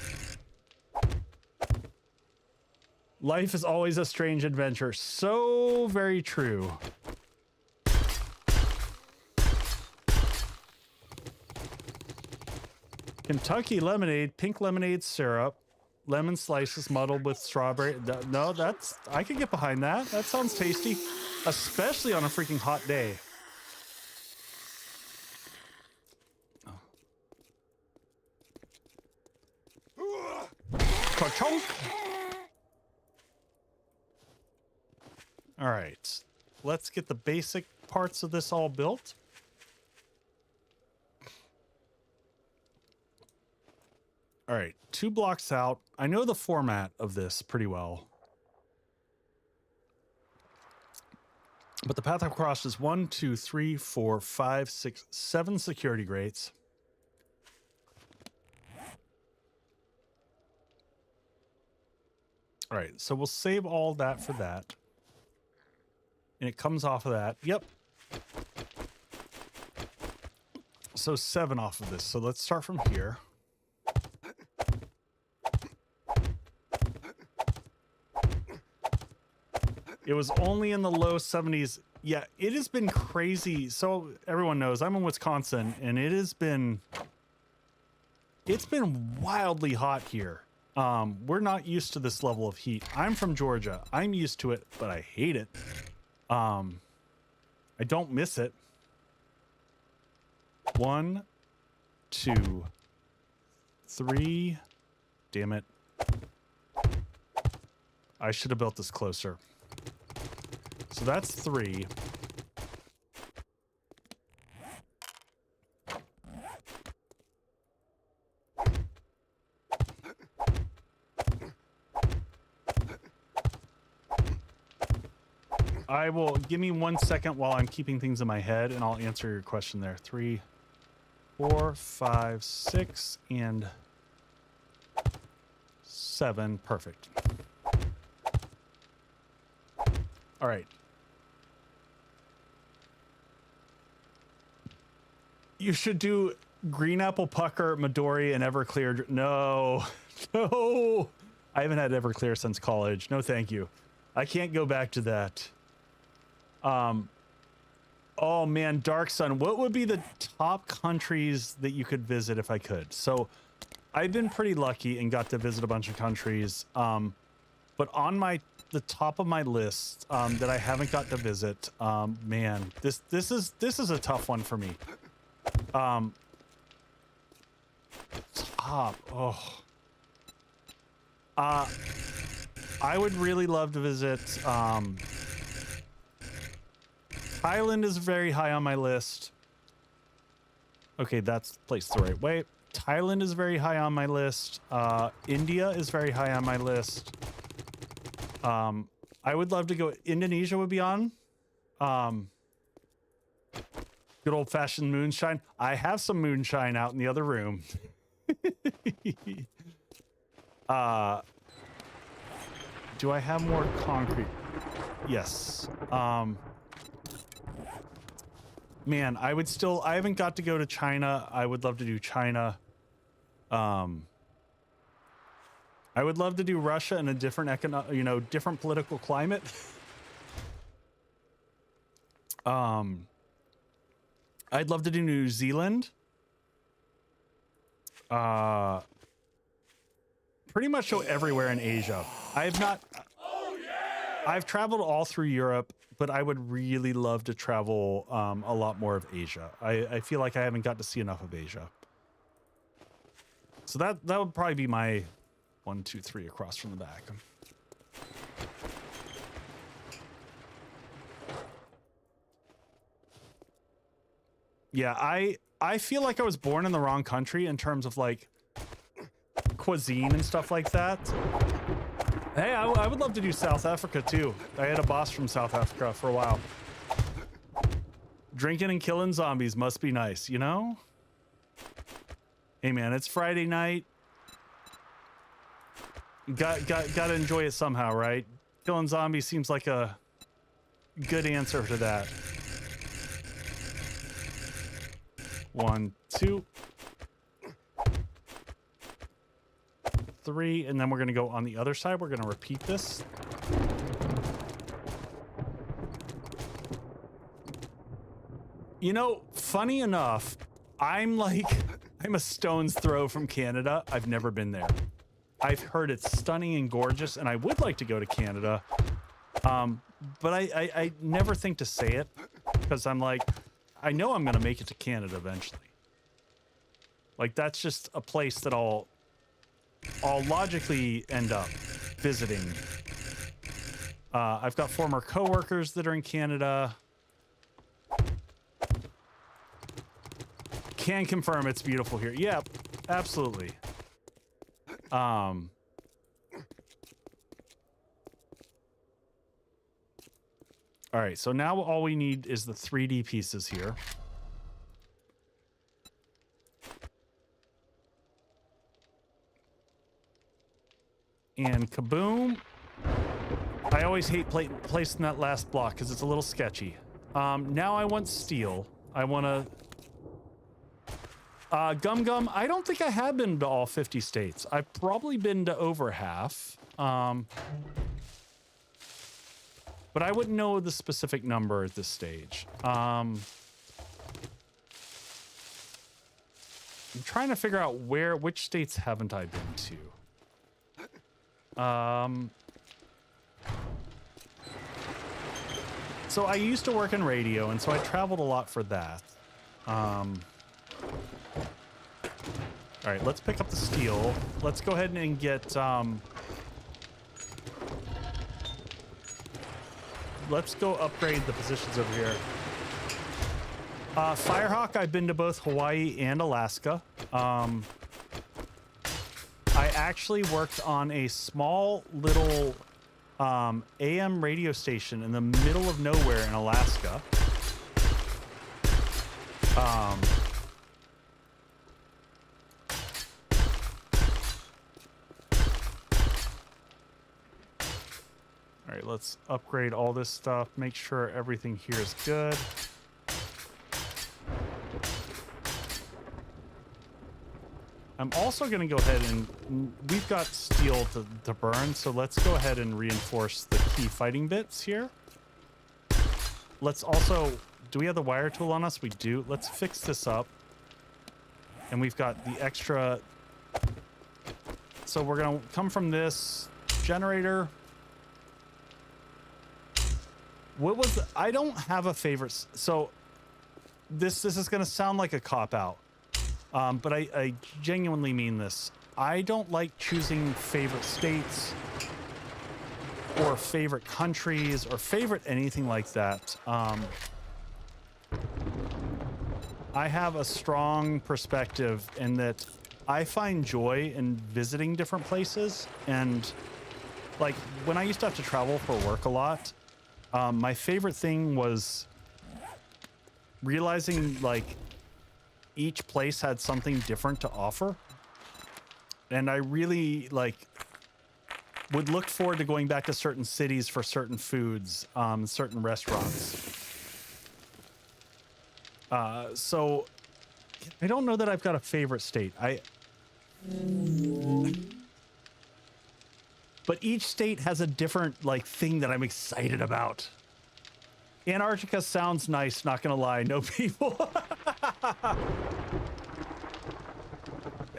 Life is always a strange adventure. So very true. Kentucky lemonade, pink lemonade syrup, lemon slices muddled with strawberry. No, I can get behind that. That sounds tasty, especially on a freaking hot day. Ka-chunk. All right, let's get the basic parts of this all built. All right, 2 blocks out. I know the format of this pretty well. But the path across is 1, 2, 3, 4, 5, 6, 7 security grates. All right, so we'll save all that for that. And it comes off of that. Yep. So 7 off of this. So let's start from here. It was only in the low 70s. Yeah, it has been crazy. So everyone knows I'm in Wisconsin and it's been wildly hot here. We're not used to this level of heat. I'm from Georgia. I'm used to it, but I hate it. I don't miss it. 1, 2, 3. Damn it. I should have built this closer. So that's 3. I will, give me 1 second while I'm keeping things in my head, and I'll answer your question there. 3, 4, 5, 6, and 7. Perfect. All right. You should do Green Apple Pucker, Midori, and Everclear. No, no. I haven't had Everclear since college. No, thank you. I can't go back to that. Oh man, Dark Sun, what would be the top countries that you could visit if I could? So I've been pretty lucky and got to visit a bunch of countries. But on the top of my list that I haven't got to visit, man, this is a tough one for me. Top. Oh. I would really love to visit Thailand is very high on my list. Okay, that's placed the right way. Thailand is very high on my list. India is very high on my list. I would love to go. Indonesia would be on. Good old-fashioned moonshine. I have some moonshine out in the other room. Do I have more concrete? Yes. Man, I haven't got to go to China. I would love to do China. I would love to do Russia in a different different political climate. I'd love to do New Zealand. Pretty much go everywhere in Asia. I've traveled all through Europe, but I would really love to travel a lot more of Asia. I feel like I haven't got to see enough of Asia. So that would probably be my 1, 2, 3 across from the back. Yeah, I feel like I was born in the wrong country in terms of like cuisine and stuff like that. Hey, I would love to do South Africa too. I had a boss from South Africa for a while. Drinking and killing zombies must be nice, you know? Hey man, it's Friday night. Gotta enjoy it somehow, right? Killing zombies seems like a good answer to that. 1, 2, 3, and then we're gonna go on the other side. We're gonna repeat this. You know, funny enough, I'm a stone's throw from Canada. I've never been there. I've heard it's stunning and gorgeous, and I would like to go to Canada. But I never think to say it because I'm like, I know I'm gonna make it to Canada eventually. Like that's just a place that I'll logically end up visiting. I've got former coworkers that are in Canada. Can confirm it's beautiful here. Yeah, absolutely. All right, so now all we need is the 3D pieces here. And kaboom. I always hate placing that last block because it's a little sketchy. Now I want steel. I want to... Gum, I don't think I have been to all 50 states. I've probably been to over half. But I wouldn't know the specific number at this stage. I'm trying to figure out which states haven't I been to. So I used to work in radio, and so I traveled a lot for that. All right, let's pick up the steel. Let's go ahead and get let's go upgrade the positions over here. Firehawk, I've been to both Hawaii and Alaska. I actually worked on a small little AM radio station in the middle of nowhere in Alaska. All right, let's upgrade all this stuff. Make sure everything here is good. I'm also going to go ahead and we've got steel to burn, so let's go ahead and reinforce the key fighting bits here. Let's also, do we have the wire tool on us? We do. Let's fix this up. And we've got the extra. So we're going to come from this generator. What was the, I don't have a favorite. So this is going to sound like a cop-out. But I genuinely mean this. I don't like choosing favorite states or favorite countries or favorite anything like that. I have a strong perspective in that I find joy in visiting different places. And like when I used to have to travel for work a lot, my favorite thing was realizing like each place had something different to offer. And I really like would look forward to going back to certain cities for certain foods, certain restaurants. So I don't know that I've got a favorite state. But each state has a different like thing that I'm excited about. Antarctica sounds nice, not gonna lie, no people.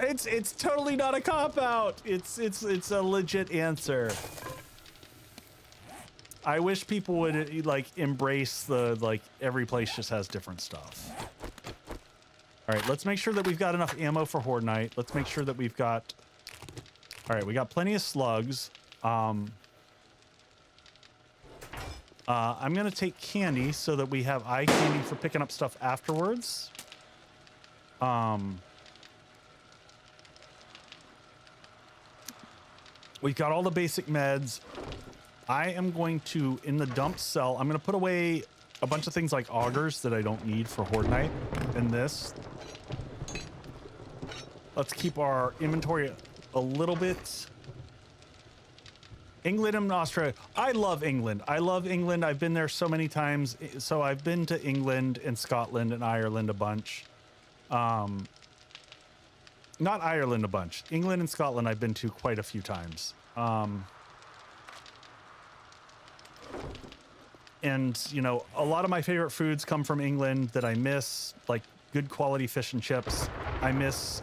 It's totally not a cop-out. It's a legit answer. I wish people would like embrace the like every place just has different stuff. All right, let's make sure that we've got enough ammo for Horde Night. Let's make sure that we've got. All right, we got plenty of slugs. I'm gonna take candy so that we have eye candy for picking up stuff afterwards. We've got all the basic meds. I am going to, in the dump cell, I'm gonna put away a bunch of things like augers that I don't need for Horde Night in this. Let's keep our inventory a little bit. England and Australia. I love England. I love England. I've been there so many times. So I've been to England and Scotland and Ireland a bunch. Not Ireland a bunch. England and Scotland I've been to quite a few times. And, you know, a lot of my favorite foods come from England that I miss, like good quality fish and chips. I miss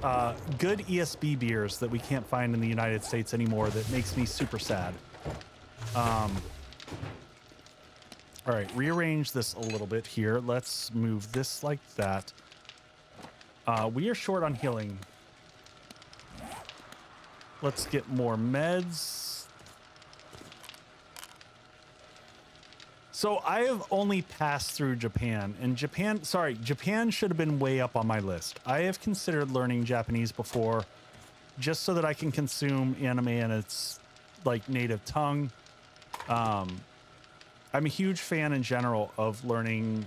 good ESB beers that we can't find in the United States anymore. That makes me super sad. All right, rearrange this a little bit here. Let's move this like that. We are short on healing. Let's get more meds. So I have only passed through Japan, and Japan should have been way up on my list. I have considered learning Japanese before just so that I can consume anime in its like native tongue. I'm a huge fan in general of learning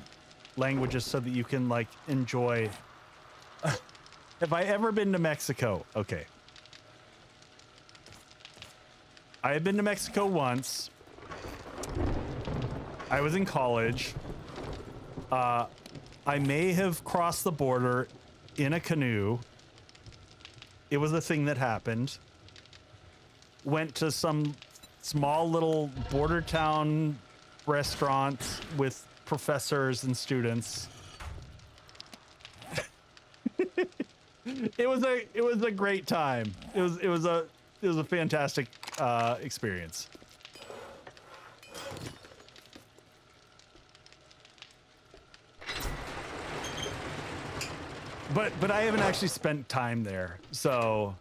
languages so that you can like enjoy. Have I ever been to Mexico? Okay. I have been to Mexico once. I was in college. I may have crossed the border in a canoe. It was a thing that happened. Went to some small little border town restaurant with professors and students. It was a great time. It was a fantastic experience. But I haven't actually spent time there. So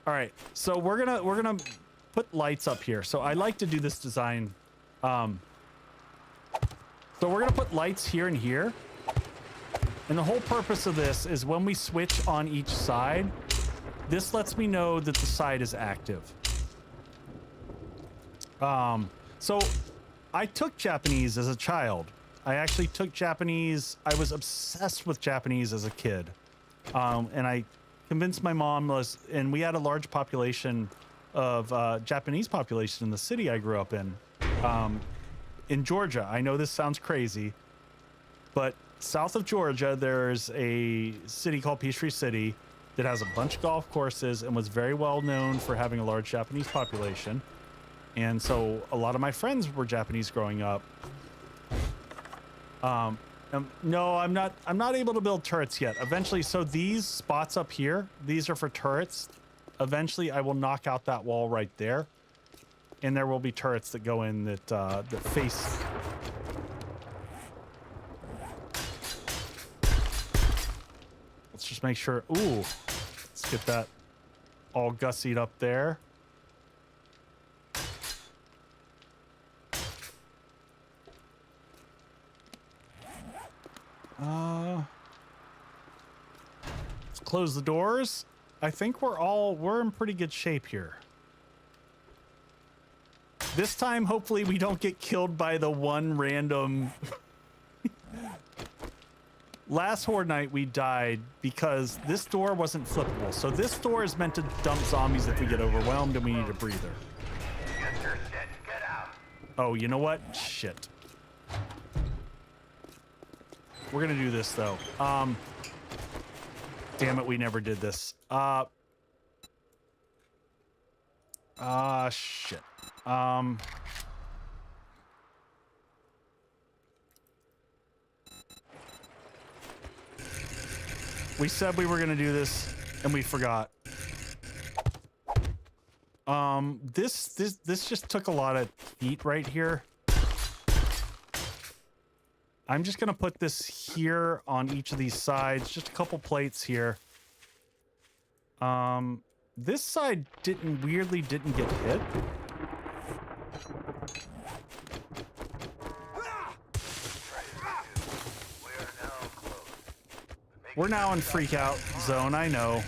all right. So we're gonna put lights up here. So I like to do this design. So we're gonna put lights here and here. And the whole purpose of this is when we switch on each side, this lets me know that the side is active. So I took Japanese as a child. I actually took Japanese. I was obsessed with Japanese as a kid. And I convinced my mom, and we had a large population of Japanese population in the city I grew up in Georgia. I know this sounds crazy, but south of Georgia, there's a city called Peachtree City that has a bunch of golf courses and was very well known for having a large Japanese population. And so a lot of my friends were Japanese growing up. No, I'm not able to build turrets yet. Eventually, so these spots up here, these are for turrets. Eventually, I will knock out that wall right there, and there will be turrets that go in that face. Let's just make sure. Ooh, let's get that all gussied up there. Let's close the doors. I think we're in pretty good shape here. This time, hopefully we don't get killed by the one random... Last Horde night we died because this door wasn't flippable. So this door is meant to dump zombies if we get overwhelmed and we need a breather. Oh, you know what? Shit. We're gonna do this though. Damn it, we never did this. Shit. We said we were gonna do this and we forgot. This just took a lot of heat right here. I'm just gonna put this here on each of these sides, just a couple plates here. This side weirdly didn't get hit. We're now in freak out zone, I know.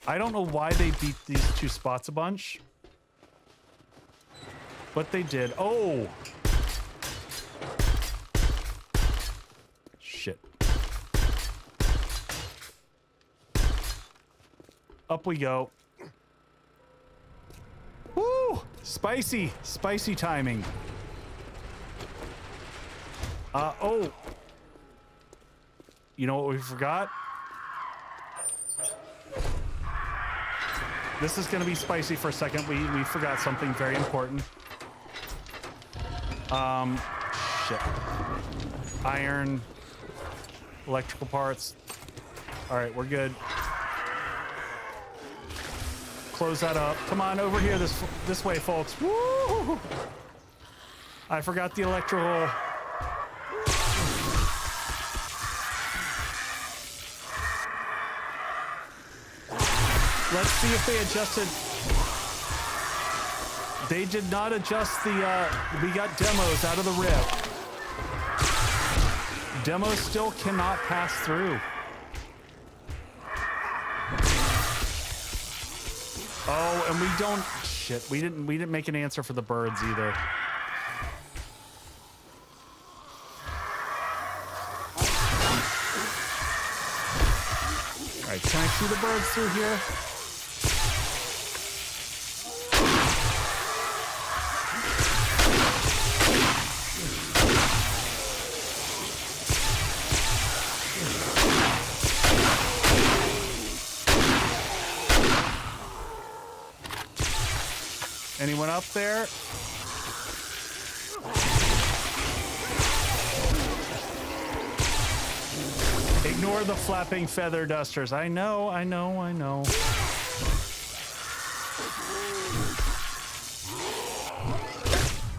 I don't know why they beat these two spots a bunch. But they did. Oh! Shit. Up we go. Woo! Spicy! Spicy timing. Oh. You know what we forgot? This is gonna be spicy for a second. We forgot something very important. Shit. Iron, electrical parts. All right, we're good. Close that up. Come on, over here, this way, folks. Woo! I forgot the electrical. Let's see if they adjusted. They did not adjust the, we got demos out of the rip. Demos still cannot pass through. Oh, and we don't, shit, we didn't make an answer for the birds either. All right, can I see the birds through here? Anyone up there? Ignore the flapping feather dusters. I know.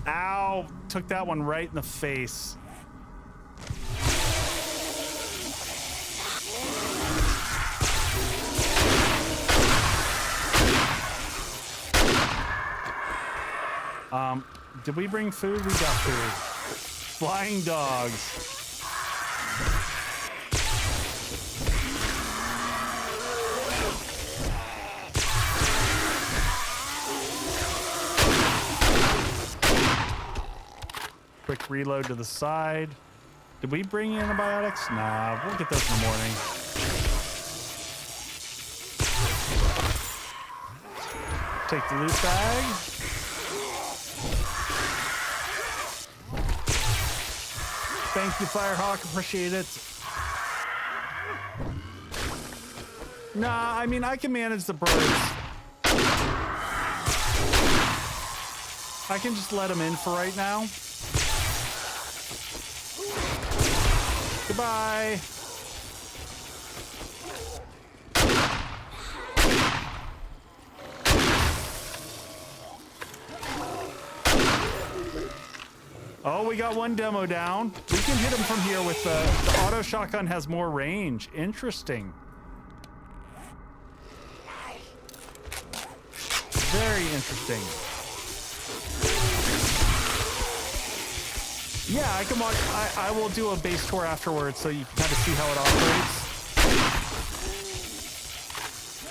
Ow! Took that one right in the face. Did we bring food? We got food. Flying dogs. Quick reload to the side. Did we bring antibiotics? Nah, we'll get those in the morning. Take the loot bag. Thank you, Firehawk. Appreciate it. Nah, I mean, I can manage the birds. I can just let them in for right now. Goodbye. Oh, we got one demo down. We can hit him from here with the auto shotgun has more range. Interesting. Very interesting. Yeah, I can watch. I will do a base tour afterwards so you can kind of see how it operates.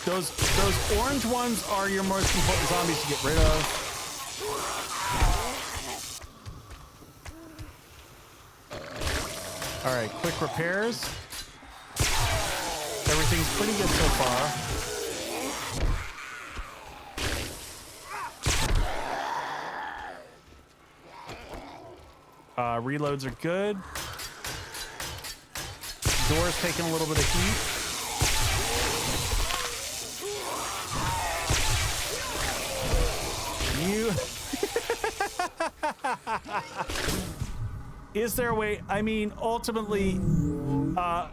Those orange ones are your most important zombies to get rid of. All right, quick repairs. Everything's pretty good so far. Reloads are good. Door's taking a little bit of heat. Is there a way? I mean, ultimately, we got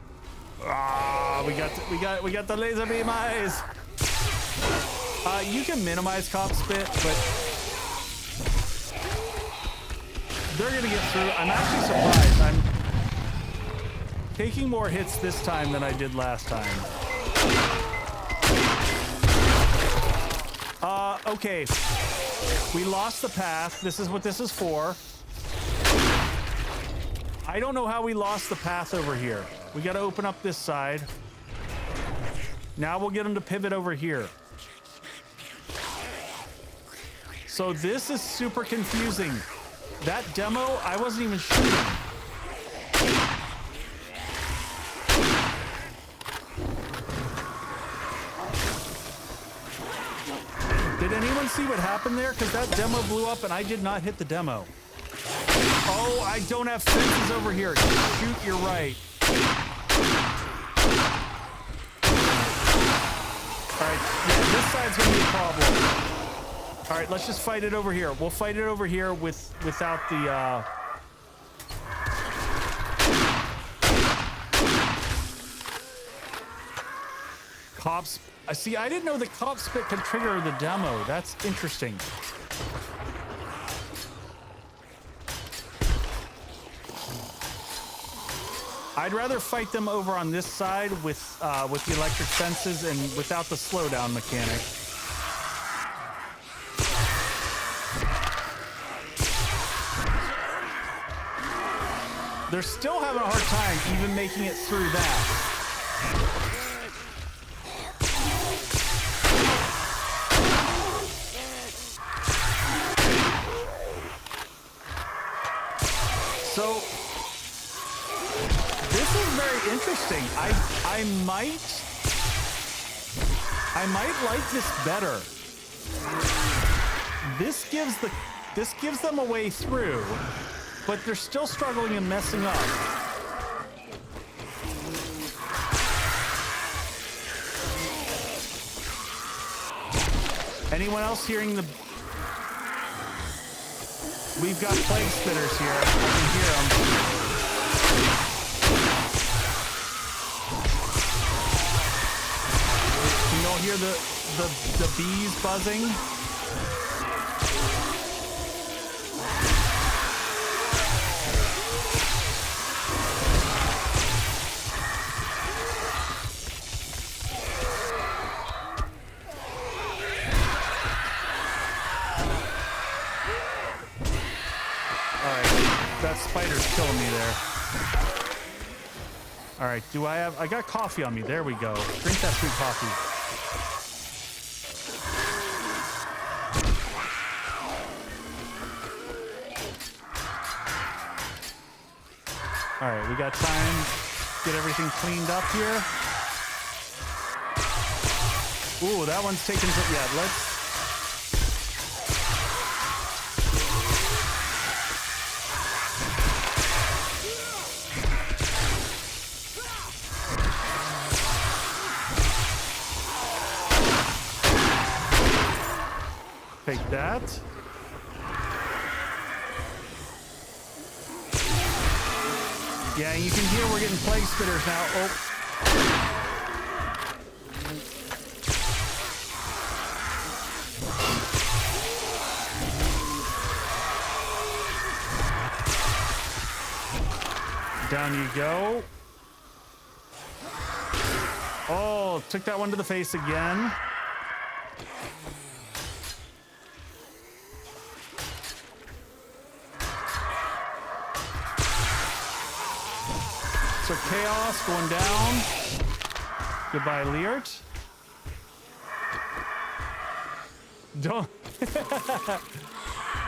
the laser beam eyes. You can minimize cop spit, but they're gonna get through. I'm actually surprised. I'm taking more hits this time than I did last time. Okay. We lost the path. This is what this is for. I don't know how we lost the path over here. We got to open up this side. Now we'll get them to pivot over here. So this is super confusing. That demo, I wasn't even shooting. Did anyone see what happened there? Because that demo blew up and I did not hit the demo. Oh, I don't have fences over here. Shoot, you're right. All right, yeah, this side's gonna be a problem. All right, let's just fight it over here. We'll fight it over here without the cops. See, I didn't know the cop spit could trigger the demo. That's interesting. I'd rather fight them over on this side with the electric fences and without the slowdown mechanic. They're still having a hard time even making it through that. So this is very interesting. I might like this better. This gives them a way through, but they're still struggling and messing up. Anyone else hearing the... We've got plague spitters here. I can hear them. Can you all hear the bees buzzing? that spider's killing me there. All right, I got coffee on me. There we go. Drink that sweet coffee. All right, we got time to get everything cleaned up here. Ooh, that one's taking some, yeah, let's. Take that. Yeah, you can hear we're getting plague spitters now. Oh. Down you go. Oh, took that one to the face again. So chaos going down. Goodbye, Leert. Don't.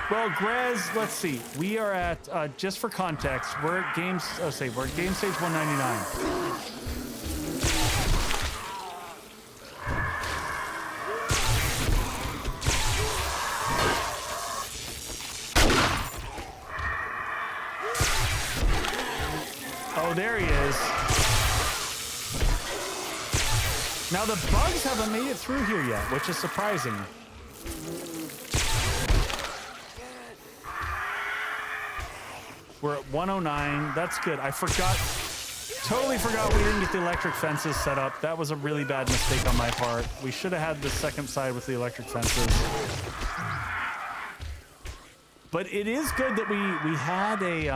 Well, Grez, let's see. We are at, just for context, we're at game stage 199. Oh, there he is. Now the bugs haven't made it through here yet, which is surprising. We're at 109. That's good. Totally forgot we didn't get the electric fences set up. That was a really bad mistake on my part. We should have had the second side with the electric fences. But it is good that we had a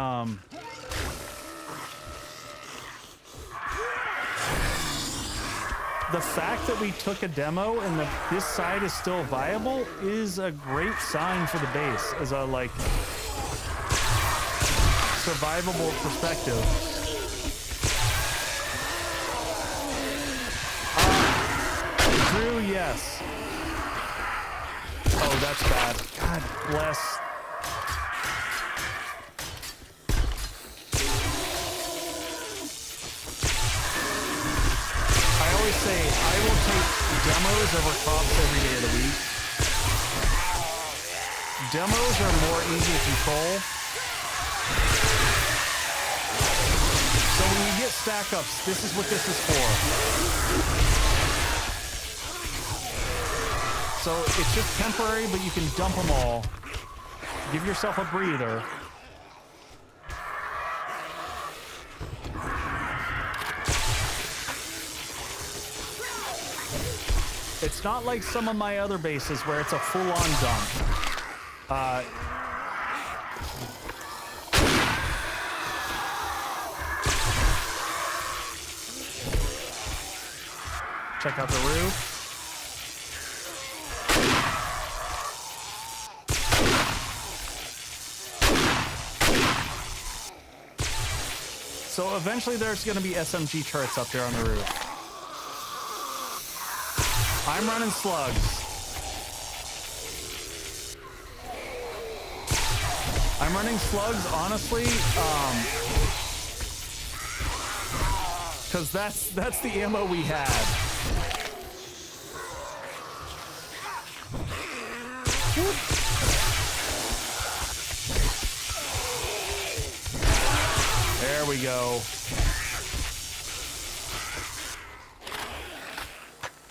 the fact that we took a demo and this side is still viable is a great sign for the base as a like survivable perspective. Drew, yes. Oh, that's bad. God bless. I always say I will take demos over cops every day of the week. Demos are more easy to control. So when you get stack ups, this is what this is for. So it's just temporary, but you can dump them all. Give yourself a breather. It's not like some of my other bases where it's a full-on dump. Check out the roof. So eventually there's going to be SMG turrets up there on the roof. I'm running slugs. I'm running slugs, honestly, because that's the ammo we had. There we go.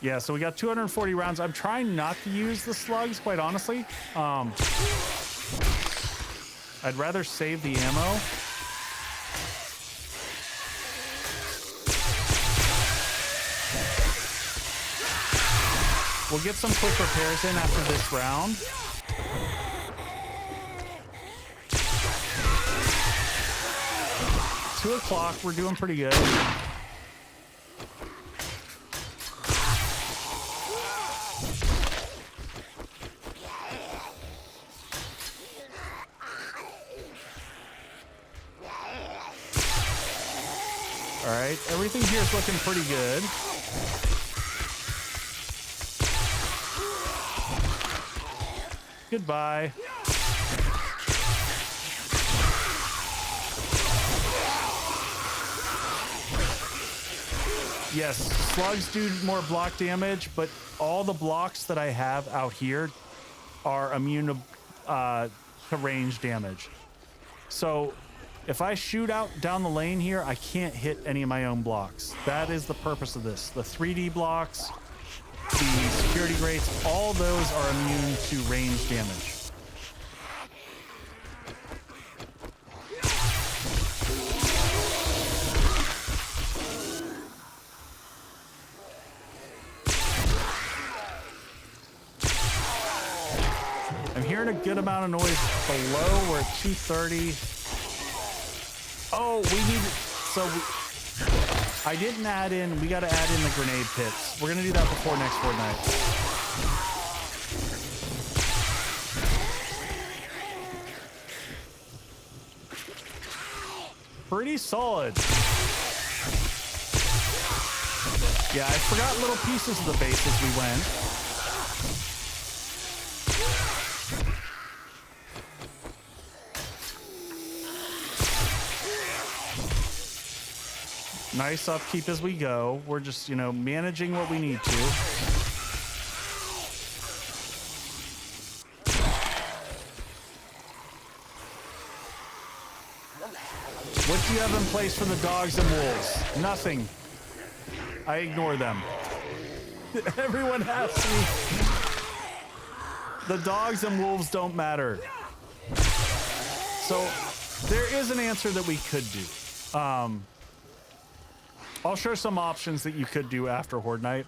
Yeah, so we got 240 rounds. I'm trying not to use the slugs, quite honestly. I'd rather save the ammo. We'll get some quick repairs in after this round. Two o'clock, we're doing pretty good. All right, everything here is looking pretty good. Goodbye. Yes, slugs do more block damage, but all the blocks that I have out here are immune to range damage. So if I shoot out down the lane here, I can't hit any of my own blocks. That is the purpose of this. The 3D blocks, the security grates, all those are immune to range damage. I'm hearing a good amount of noise below. We're at 230. Oh, we need, I didn't add in, we got to add in the grenade pits. We're going to do that before next Fortnite. Pretty solid. Yeah, I forgot little pieces of the base as we went. Nice upkeep as we go. We're just, you know, managing what we need to. What do you have in place for the dogs and wolves? Nothing. I ignore them. Everyone asks me. The dogs and wolves don't matter. So there is an answer that we could do. I'll share some options that you could do after Horde Night.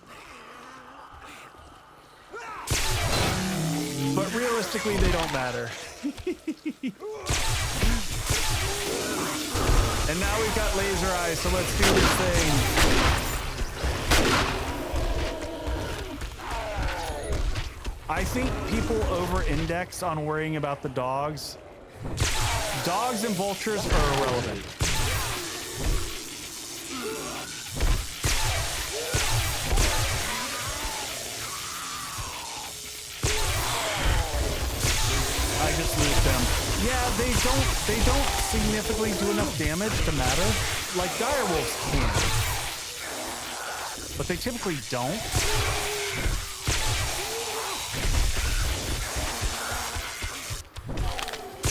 But realistically, they don't matter. And now we've got laser eyes, so let's do this thing. I think people over-index on worrying about the dogs. Dogs and vultures are irrelevant. I just loot them. Yeah, they don't significantly do enough damage to matter. Like direwolves can. But they typically don't.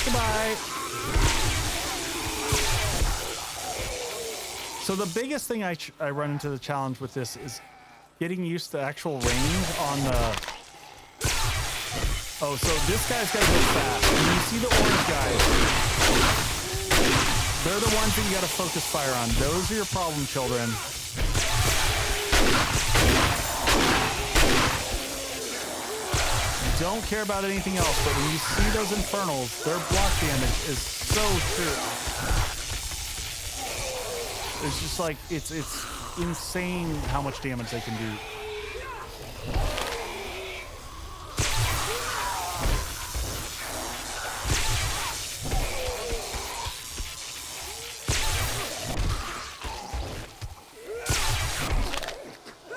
Goodbye. So the biggest thing I run into the challenge with this is getting used to actual range on the... Oh, so this guy's gotta go fast. And you see the orange guys. They're the ones that you gotta focus fire on. Those are your problem children. Don't care about anything else, but when you see those infernals, their block damage is so true. It's just like, it's insane how much damage they can do.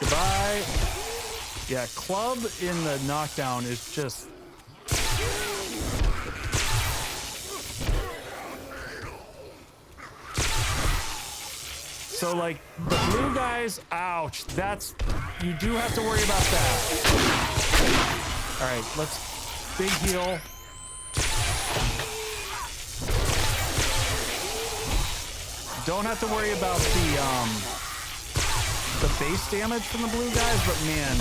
Goodbye. Yeah, club in the knockdown is just... So like the blue guys, ouch, that's, you do have to worry about that. All right, let's big heal. Don't have to worry about the base damage from the blue guys, but man.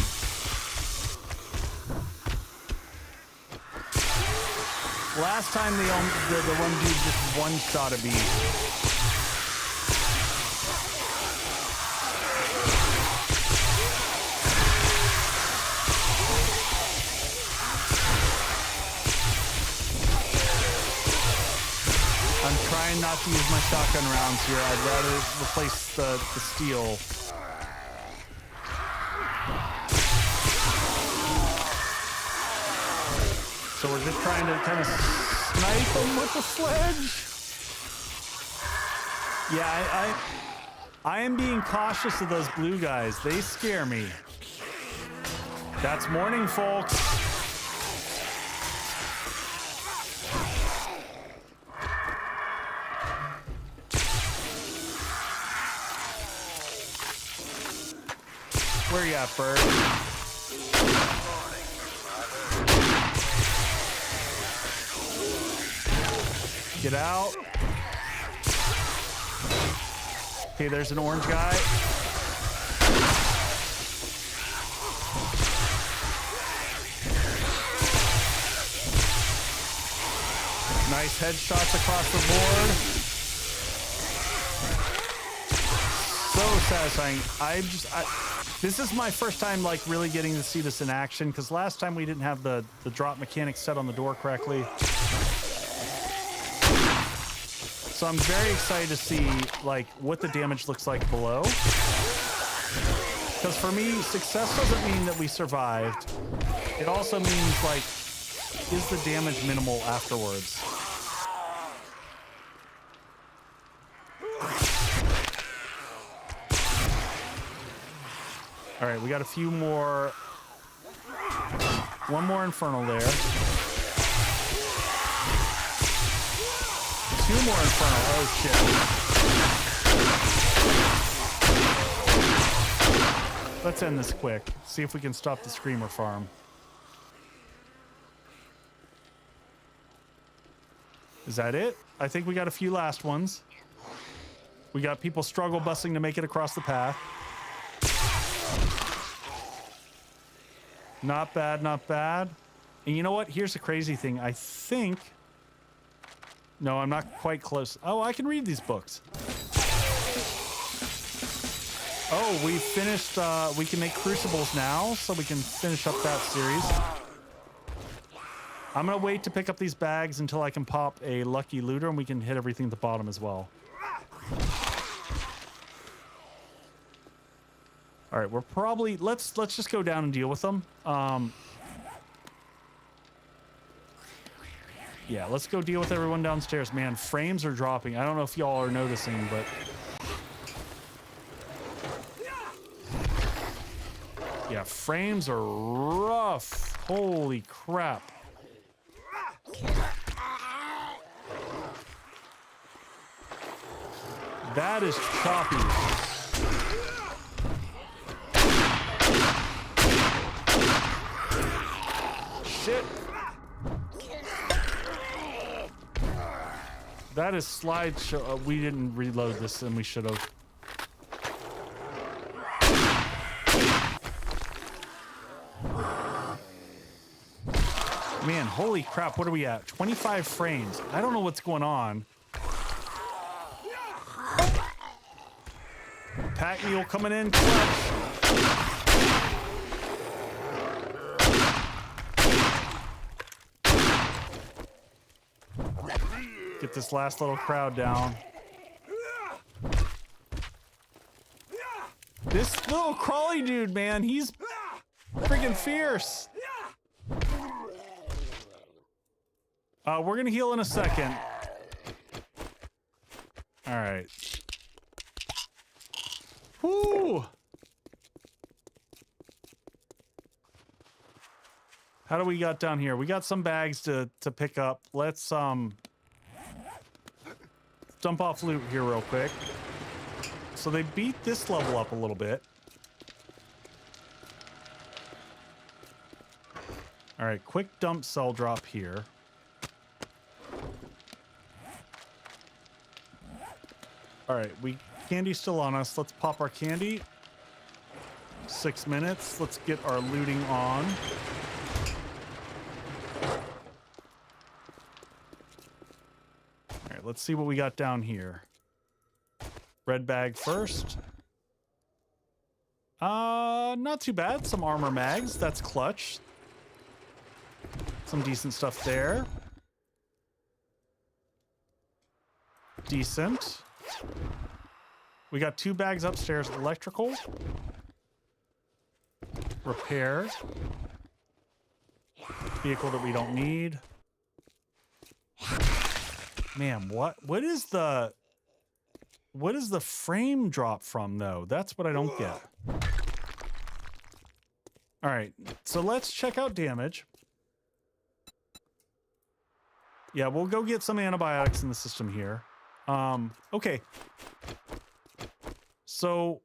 Last time the one dude just one-shot a beast. I'm trying not to use my shotgun rounds here. I'd rather replace the steel. So we're just trying to kind of snipe them with the sledge. Yeah, I am being cautious of those blue guys. They scare me. That's morning, folks. Where you at, bird? Get out. Okay, there's an orange guy. Nice headshots across the board. So satisfying. This is my first time like really getting to see this in action, because last time we didn't have the drop mechanic set on the door correctly. So I'm very excited to see like what the damage looks like below. Because for me, success doesn't mean that we survived. It also means like, is the damage minimal afterwards? All right, we got a few more. One more Infernal there. Two more Infernal. Oh, shit. Let's end this quick. See if we can stop the Screamer farm. Is that it? I think we got a few last ones. We got people struggle busing to make it across the path. Not bad, not bad. And you know what? Here's the crazy thing. I think... No, I'm not quite close. Oh, I can read these books. Oh, we finished... we can make crucibles now, so we can finish up that series. I'm going to wait to pick up these bags until I can pop a lucky looter, and we can hit everything at the bottom as well. All right, we're probably... Let's just go down and deal with them. Yeah, let's go deal with everyone downstairs. Man, frames are dropping. I don't know if y'all are noticing, but... Yeah, frames are rough. Holy crap. That is choppy. Shit. That is slideshow. We didn't reload this, and we should have. Man, holy crap, what are we at? 25 frames. I don't know what's going on. Pack mule coming in clutch. Get this last little crowd down. This little crawly dude, man, he's freaking fierce. We're gonna heal in a second. All right. Whoo! How do we got down here? We got some bags to pick up. Let's dump off loot here real quick. So they beat this level up a little bit. All right, quick dump cell drop here. All right, candy's still on us. Let's pop our candy. 6 minutes. Let's get our looting on. All right, let's see what we got down here. Red bag first. Not too bad. Some armor mags. That's clutch. Some decent stuff there. Decent. We got 2 bags upstairs. Electrical. Repair. Vehicle that we don't need. Man, what is the... what is the frame drop from, though? That's what I don't get. All right, so let's check out damage. Yeah, we'll go get some antibiotics in the system here. Okay. So,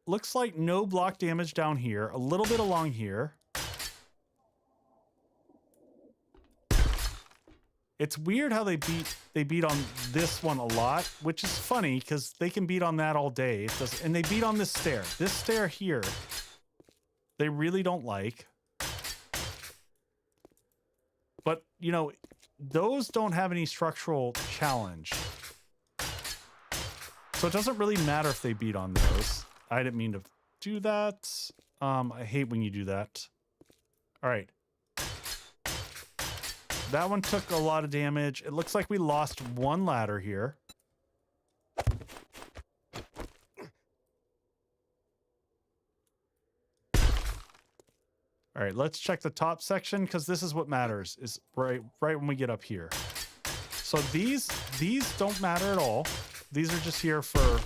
looks like no block damage down here. A little bit along here. It's weird how they beat on this one a lot, which is funny because they can beat on that all day. It does, and they beat on this stair. This stair here, they really don't like. But, you know, those don't have any structural challenge. So it doesn't really matter if they beat on those. I didn't mean to do that. I hate when you do that. All right. That one took a lot of damage. It looks like we lost one ladder here. All right, let's check the top section because this is what matters, is right when we get up here. So these don't matter at all. These are just here for...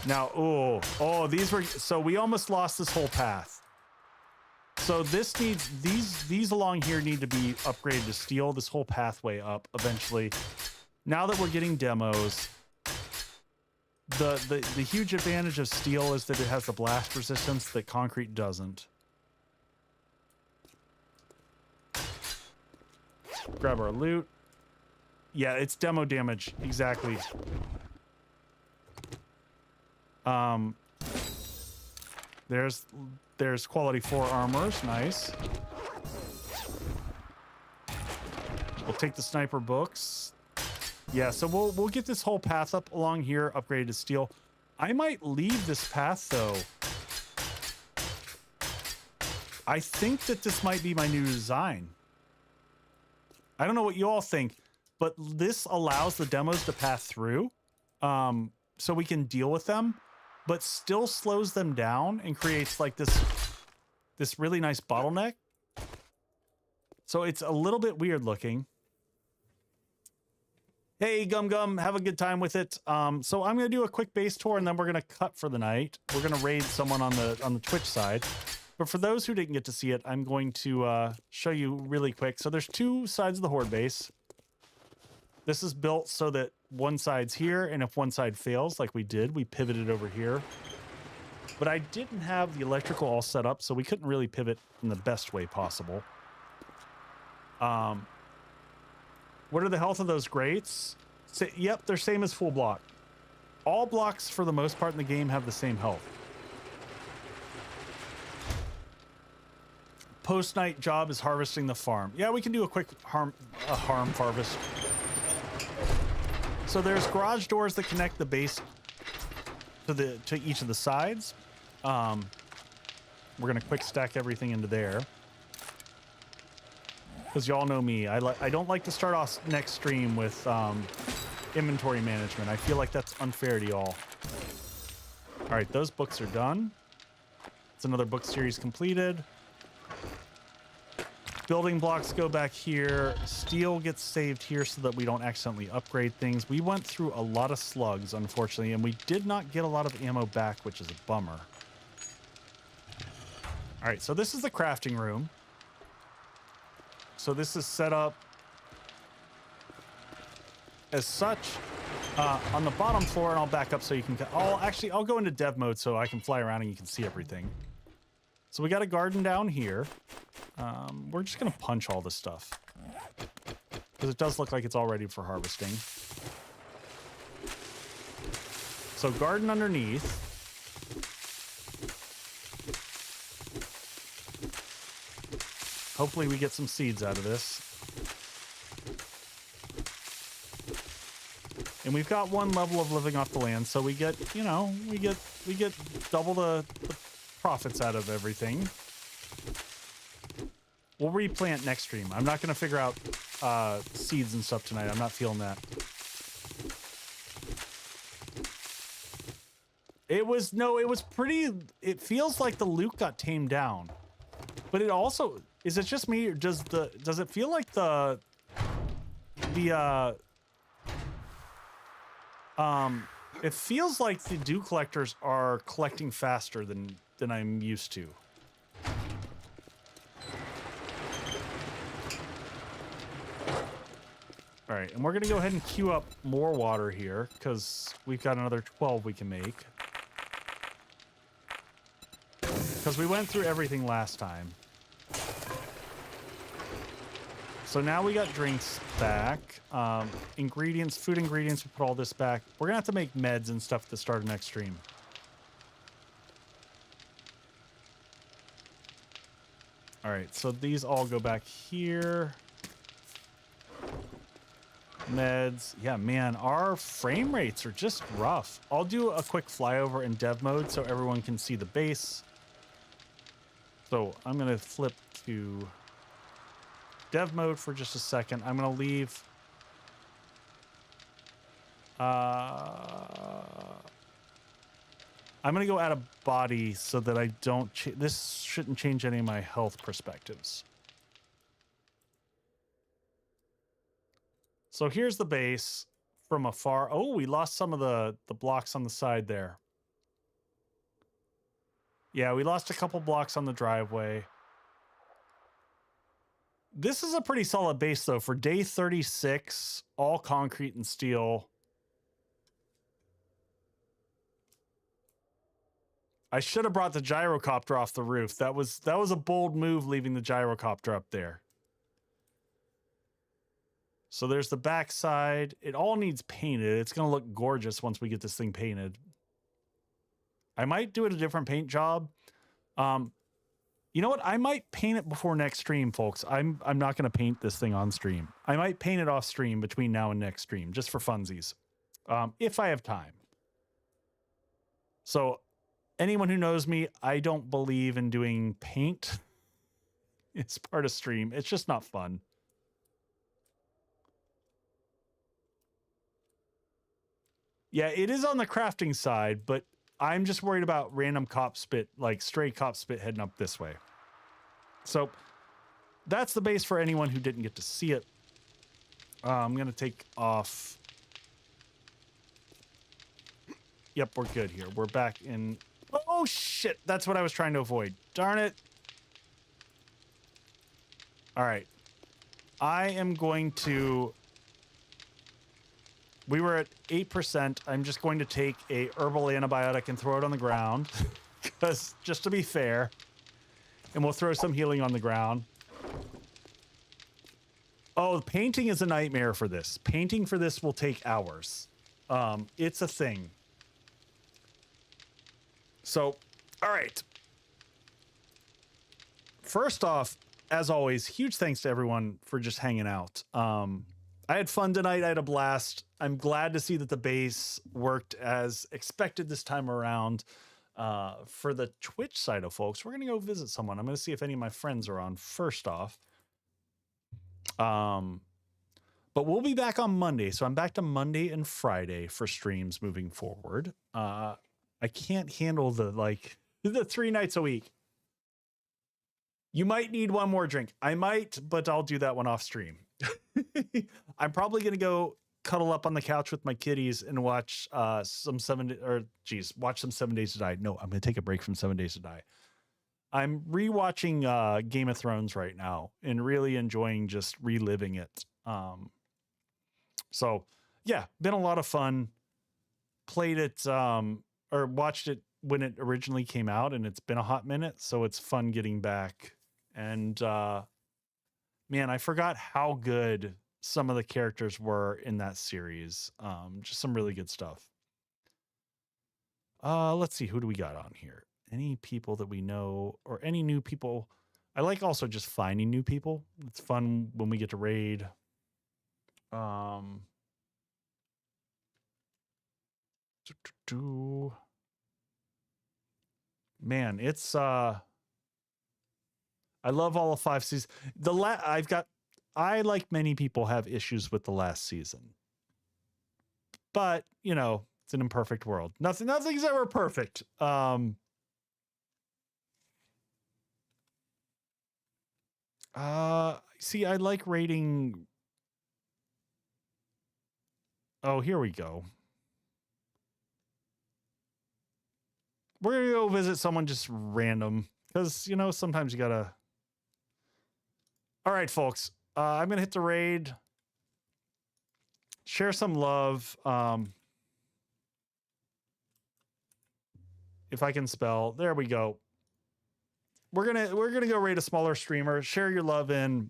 Now, oh, these were... So we almost lost this whole path. So this needs... These along here need to be upgraded to steel, this whole pathway up eventually. Now that we're getting demos... The huge advantage of steel is that it has the blast resistance that concrete doesn't. Grab our loot. Yeah, it's demo damage. Exactly. There's quality 4 armors. Nice. We'll take the sniper books. Yeah, so we'll get this whole path up along here, upgraded to steel. I might leave this path though. I think that this might be my new design. I don't know what you all think, but this allows the demos to pass through, so we can deal with them, but still slows them down and creates like this really nice bottleneck. So it's a little bit weird looking. Hey, Gum, have a good time with it. So I'm going to do a quick base tour, and then we're going to cut for the night. We're going to raid someone on the Twitch side. But for those who didn't get to see it, I'm going to show you really quick. So there's 2 sides of the Horde base. This is built so that one side's here, and if one side fails, like we did, we pivoted over here. But I didn't have the electrical all set up, so we couldn't really pivot in the best way possible. What are the health of those grates? Yep, they're same as full block. All blocks, for the most part in the game, have the same health. Post-night job is harvesting the farm. Yeah, we can do a quick harm harvest. So there's garage doors that connect the base to each of the sides. We're gonna quick stack everything into there. Because y'all know me, I don't like to start off next stream with inventory management. I feel like that's unfair to y'all. All right, those books are done. It's another book series completed. Building blocks go back here. Steel gets saved here so that we don't accidentally upgrade things. We went through a lot of slugs, unfortunately, and we did not get a lot of ammo back, which is a bummer. All right, so this is the crafting room. So this is set up as such on the bottom floor, and I'll back up so you can... I'll go into dev mode so I can fly around and you can see everything. So we got a garden down here. We're just going to punch all this stuff because it does look like it's all ready for harvesting. So garden underneath. Hopefully we get some seeds out of this. And we've got 1 level of living off the land, so we get, you know, we get double the profits out of everything. We'll replant next stream. I'm not going to figure out seeds and stuff tonight. I'm not feeling that. It was pretty... It feels like the loot got tamed down. But it also... Is it just me, or does it feel like the It feels like the dew collectors are collecting faster than I'm used to. All right, and we're gonna go ahead and queue up more water here because we've got another 12 we can make. Because we went through everything last time. So now we got drinks back. Ingredients, food ingredients, we put all this back. We're gonna have to make meds and stuff at the start of next stream. All right, so these all go back here. Meds. Yeah, man, our frame rates are just rough. I'll do a quick flyover in dev mode so everyone can see the base. So I'm going to flip to dev mode for just a second. I'm going to leave. I'm going to go add a body so that I don't... This shouldn't change any of my health perspectives. So here's the base from afar. Oh, we lost some of the blocks on the side there. Yeah, we lost a couple blocks on the driveway. This is a pretty solid base, though. For day 36, all concrete and steel. I should have brought the gyrocopter off the roof. That was a bold move, leaving the gyrocopter up there. So there's the backside. It all needs painted. It's going to look gorgeous once we get this thing painted. I might do it a different paint job. You know what? I might paint it before next stream, folks. I'm not going to paint this thing on stream. I might paint it off stream between now and next stream, just for funsies, if I have time. So anyone who knows me, I don't believe in doing paint. It's part of stream. It's just not fun. Yeah, it is on the crafting side, but I'm just worried about random cop spit, like stray cop spit heading up this way. So that's the base for anyone who didn't get to see it. I'm going to take off. Yep, we're good here. We're back in. Oh, shit. That's what I was trying to avoid. Darn it. All right. I am going to... We were at 8%. I'm just going to take a herbal antibiotic and throw it on the ground. Because, just to be fair. And we'll throw some healing on the ground. Oh, painting is a nightmare for this. Painting for this will take hours. It's a thing. So, all right. First off, as always, huge thanks to everyone for just hanging out. I had fun tonight. I had a blast. I'm glad to see that the base worked as expected this time around. For the Twitch side of folks, we're going to go visit someone. I'm going to see if any of my friends are on first off. But we'll be back on Monday. So I'm back to Monday and Friday for streams moving forward. I can't handle the 3 nights a week. You might need one more drink. I might, but I'll do that one off stream. I'm probably going to go cuddle up on the couch with my kitties and watch watch some 7 Days to Die. No, I'm going to take a break from 7 Days to Die. I'm rewatching Game of Thrones right now and really enjoying just reliving it. So yeah, been a lot of fun. Played it or watched it when it originally came out, and it's been a hot minute, so it's fun getting back. And man, I forgot how good some of the characters were in that series. Just some really good stuff. Let's see, who do we got on here? Any people that we know or any new people? I like also just finding new people. It's fun when we get to raid. Man, it's I love all of 5 seasons. I, like many people, have issues with the last season. But, you know, it's an imperfect world. Nothing's ever perfect. See, I like rating. Oh, here we go. We're gonna go visit someone just random because you know sometimes you gotta. All right, folks. I'm gonna hit the raid. Share some love. If I can spell, there we go. We're gonna go raid a smaller streamer. Share your love in.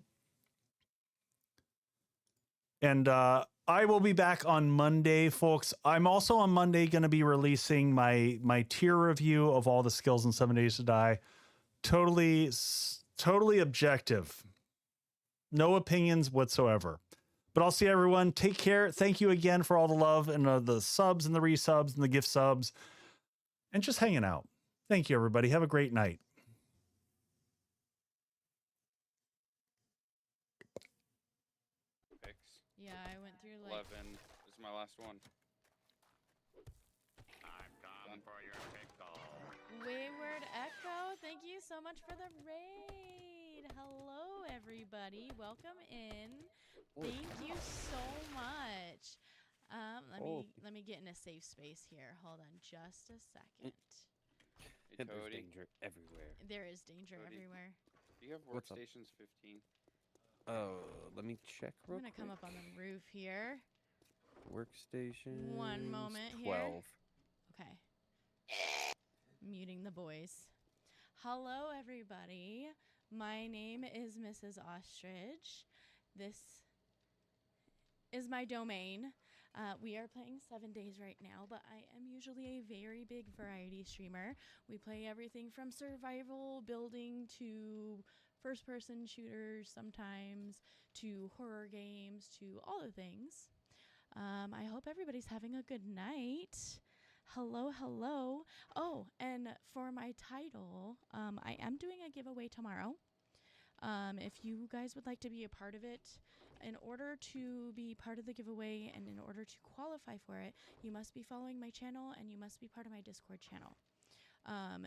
And I will be back on Monday, folks. I'm also on Monday going to be releasing my tier review of all the skills in 7 Days to Die. Totally objective. No opinions whatsoever. But I'll see everyone. Take care. Thank you again for all the love and the subs and the resubs and the gift subs. And just hanging out. Thank you, everybody. Have a great night. Yeah, I went through like 11. This is my last one. I'm coming for your pickle. Wayward Echo, thank you so much for the raid. Hello, everybody. Welcome in. Thank you so much. Let me get in a safe space here. Hold on just a second. Hey, There's danger everywhere. There is danger Cody. everywhere. Do you have What's up? workstations 15? Let me check I'm real gonna come quick. up on the roof here. Workstation. One moment 12. here. Okay. Muting the boys. Hello, everybody. My name is Mrs. Ostrich. This is my domain. We are playing 7 Days right now, but I am usually a very big variety streamer. We play everything from survival, building, to first-person shooters sometimes, to horror games, to all the things. I hope everybody's having a good night. Hello, hello. Oh, and for my title, I am doing a giveaway tomorrow. If you guys would like to be a part of it, in order to be part of the giveaway and in order to qualify for it, you must be following my channel and you must be part of my Discord channel.